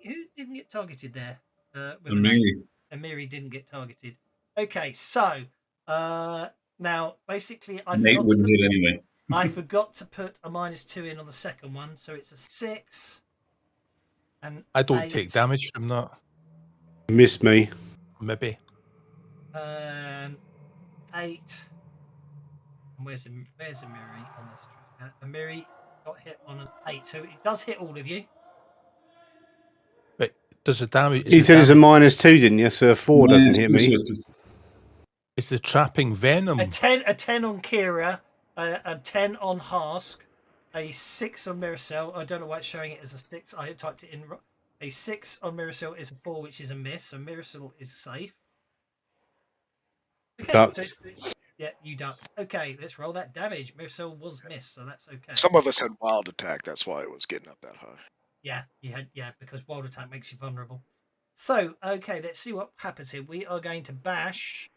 Who didn't get targeted there? With an eight? Amiri didn't get targeted. Okay, so now basically Nate wouldn't hit anyway. I forgot to put a -2 in on the second one, so it's a 6. And I don't 8, take damage from that. Miss me. Maybe. 8. And where's Amiri on this? Amiri got hit on an 8, so it does hit all of you. But does the damage? You said it's a -2, didn't you? So a 4 doesn't hit me. Is the trapping venom? A 10 on Kira, a 10 on Hask, a 6 on Miracel. I don't know why it's showing it as a 6. I typed it in. A 6 on Miracel is a 4, which is a miss. So Miracel is safe. Okay, so yeah, you ducked. Okay, let's roll that damage. Miracel was missed, so that's okay. Some of us had wild attack. That's why it was getting up that high. Yeah, because wild attack makes you vulnerable. So, okay, let's see what happens here. We are going to bash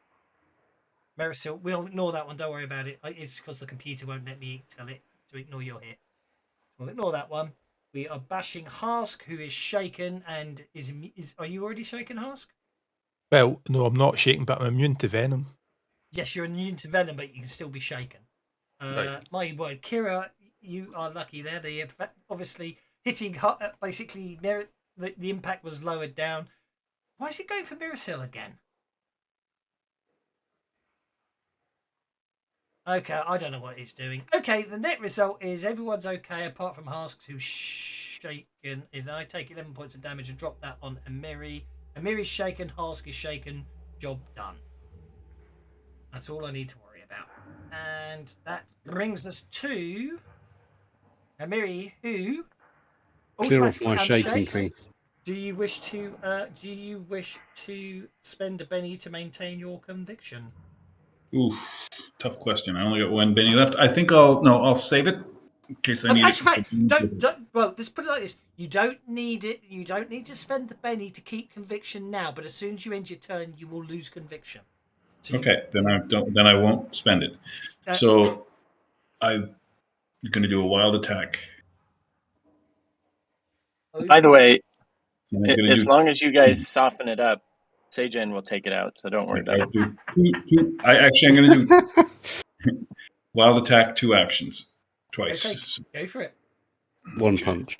Miracel. We'll ignore that one. Don't worry about it. It's because the computer won't let me tell it to ignore your hit. We'll ignore that one. We are bashing Hask, who is shaken and is. Are you already shaken, Hask? Well, no, I'm not shaken, but I'm immune to venom. Yes, you're immune to venom, but you can still be shaken. Right. My word, Kira, you are lucky there. Obviously hitting basically the impact was lowered down. Why is it going for Miracil again? Okay, I don't know what it's doing. Okay, the net result is everyone's okay apart from Hask, who's shaken. And I take 11 points of damage and drop that on Amiri. Amiri's shaken, Hask is shaken. Job done. That's all I need to worry about. And that brings us to Amiri, who Clear off my shaking thing. Do you wish to spend a Benny to maintain your conviction? Oof, tough question. I only got one Benny left. I think I'll save it in case I need it. Don't. Well, let's put it like this: you don't need it. You don't need to spend the Benny to keep conviction now. But as soon as you end your turn, you will lose conviction. So okay, then I don't. Then I won't spend it. So I'm going to do a wild attack. by the way, as long as you guys soften it up, Sajan will take it out, so don't worry about it. I'm going to do wild attack, 2 actions, twice. Okay, go for it. 1 punch.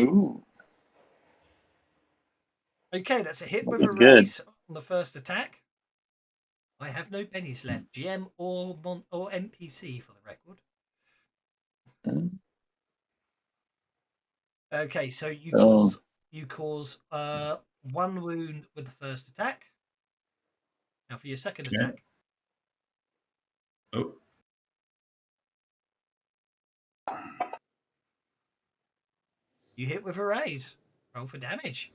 Ooh. Okay, that's a hit with a raise on the first attack. I have no pennies left, GM or NPC for the record. Okay, so you cause 1 wound with the first attack. Now for your second attack. Oh. You hit with a raise. Roll for damage.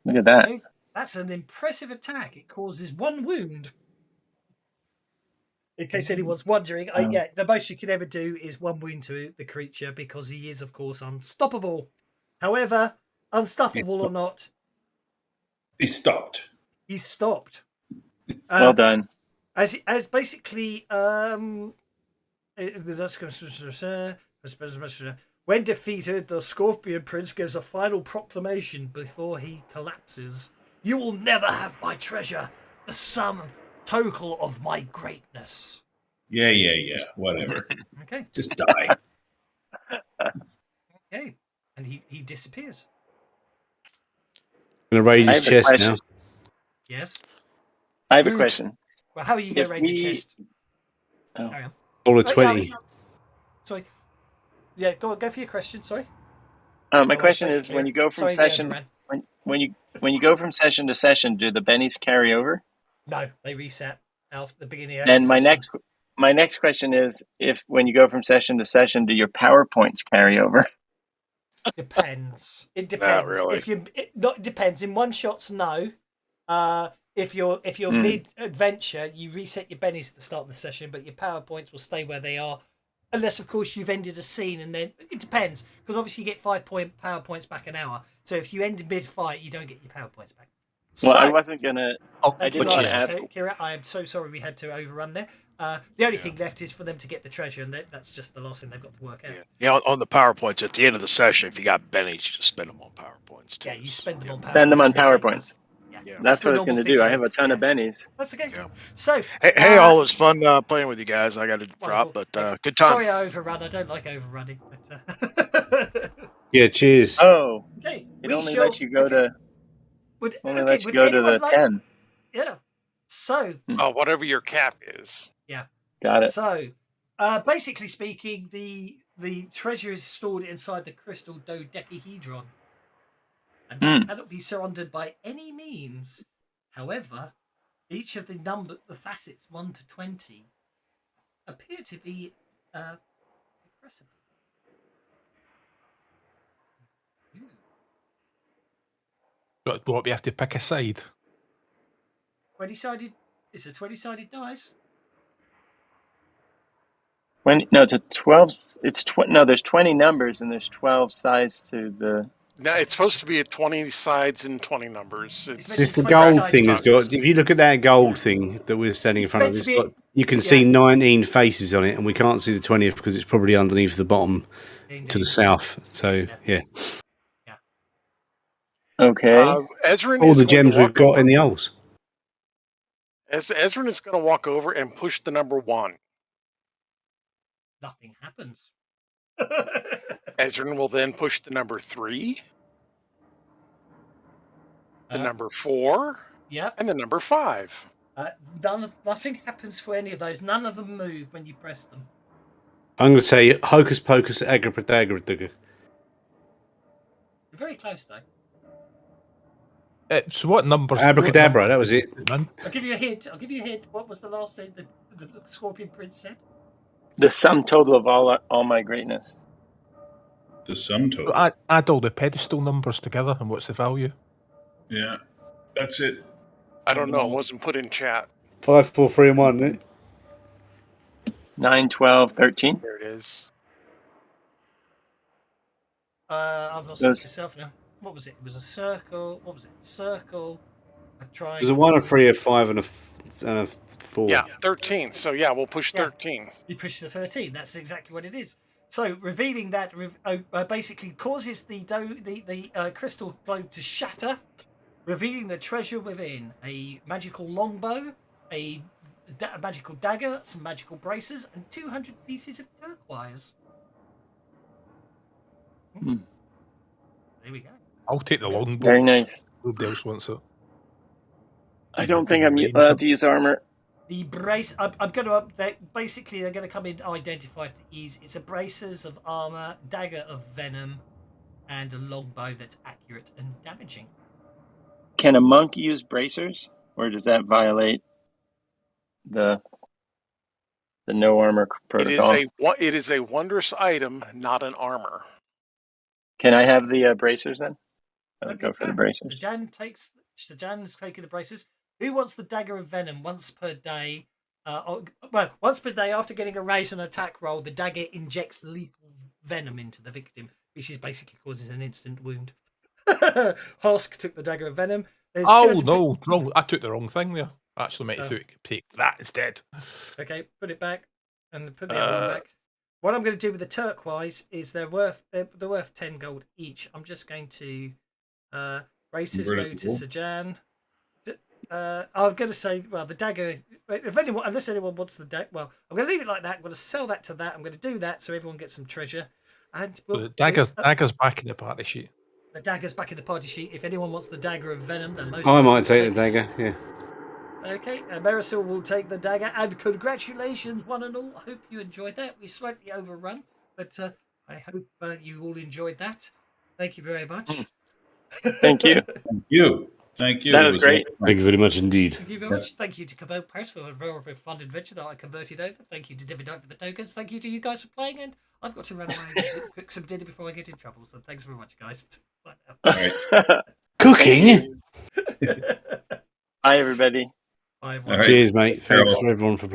Look at that. That's an impressive attack. It causes 1 wound. In case anyone's wondering, the most you can ever do is 1 wound to the creature because he is, of course, unstoppable. However, unstoppable or not, he's stopped. He's stopped. Well done. As basically, when defeated, the Scorpion Prince gives a final proclamation before he collapses. You will never have my treasure, the sum total of my greatness. Yeah. Whatever. Okay. Just die. Okay. And he disappears. I'm going to raise his chest now. Yes. I have a question. Well, how are you going to If raid the we- chest? Oh. Carry on. All of Oh, 20. yeah, sorry. Yeah, go for your question. Sorry. My Oh, question thanks, is, Clear. when you go from Sorry, we session, overran. when you go from session to session, do the bennies carry over? No, they reset after the beginning of And the my session. next question is, if when you go from session to session, do your PowerPoints carry over? Depends. It depends. Not really. It depends. In one shots, no. If you're mid adventure, you reset your bennies at the start of the session, but your PowerPoints will stay where they are, unless of course you've ended a scene, and then it depends because obviously you get 5 point PowerPoints back an hour. So if you end mid fight, you don't get your PowerPoints back. Well, I wasn't gonna. I Thank you didn't very want to much, ask. Kira. I am so sorry we had to overrun there. The only thing left is for them to get the treasure, and that's just the last thing they've got to work out. Yeah, on the PowerPoints at the end of the session, if you got bennies, you just spend them on PowerPoints. Too. Yeah, you spend them on PowerPoints. Spend them on to the same PowerPoints. person. Yeah. That's what I was the going to normal do. I thing have a ton of bennies. That's okay. Yeah. So, Hey, all, it was fun playing with you guys. I got to drop, but good time. Sorry I overrun. I don't like overrunning. But, Yeah, cheers. Oh, okay. it only lets you go to. Would lets you go to the 10. Yeah. So. Whatever your cap is. Yeah. Got it. So, basically speaking, the treasure is stored inside the crystal dodecahedron, and that cannot be surrendered by any means. However, each of the facets 1 to 20 appear to be impressive. But what, we have to pick a side? 20-sided. It's a 20-sided dice. It's a 12. There's 20 numbers and there's 12 sides to the. No, it's supposed to be 20 sides and 20 numbers. It's the gold thing has got. If you look at that gold thing that we're standing in front of, you can see 19 faces on it, and we can't see the 20th because it's probably underneath the bottom to the south. So yeah. Okay. Ezran all the gems we've got in the holes. Ezran is going to walk over and push the number 1. Nothing happens. Ezran will then push the number 3, the number 4, and the number 5. Nothing happens for any of those. None of them move when you press them. I'm going to say hocus pocus abracadabra. You're very close though. So what numbers? Abracadabra, that was it. I'll give you a hint. What was the last thing the Scorpion Prince said? The sum total of all my greatness. The sum total. So add all the pedestal numbers together, and what's the value? Yeah, that's it. I don't know. It wasn't put in chat. 5, 4, 3, and 1. Isn't it? 9, 12, 13. There it is. I've lost it myself now. What was it? It was a circle. What was it? Circle. A triangle. There's a 1, a 3, a 5, and a 4. Yeah, 13. So yeah, we'll push 13. You push the 13. That's exactly what it is. So revealing that basically causes the crystal globe to shatter, revealing the treasure within: a magical longbow, a magical dagger, some magical braces, and 200 pieces of turquoise. There we go. I'll take the longbow. Very nice. Nobody else wants it. I don't think I'm allowed to use armor. The brace, I'm going to update. Basically, they're going to come in identified to ease. It's a braces of armor, dagger of venom, and a longbow that's accurate and damaging. Can a monk use bracers, or does that violate the no armor protocol? It is a wondrous item, not an armor. Can I have the bracers then? I'll go for the bracers. Sajan's taking the braces. Who wants the dagger of venom? Once per day. Once per day after getting a raise on an attack roll, the dagger injects lethal venom into the victim, which is basically causes an instant wound. Hosk took the dagger of venom. No, wrong. I took the wrong thing there. I actually meant to take that instead. Okay, put it back and put the other one back. What I'm going to do with the turquoise is they're worth 10 gold each. I'm just going to races go to Sajan. I'm going to say, the dagger. Unless anyone wants the dagger, I'm going to leave it like that. I'm going to sell that to that. I'm going to do that so everyone gets some treasure. And the dagger's back in the party sheet. The dagger's back in the party sheet. If anyone wants the dagger of venom, then most. I might take the dagger. Yeah. Okay, Marisol will take the dagger, and congratulations, one and all. I hope you enjoyed that. We slightly overrun, but I hope you all enjoyed that. Thank you very much. Thank you. Thank you. Thank you. That It was great. Thank you very much indeed. Thank you very much. Thank you to Cabot Press for a very fun adventure that I converted over. Thank you to Dividend for the tokens. Thank you to you guys for playing, and I've got to run away and cook some dinner before I get in trouble. So thanks very much, guys. Bye now. All right. Cooking? Bye, everybody. Bye, All right. Cheers, mate. Thanks Farewell. for everyone for playing.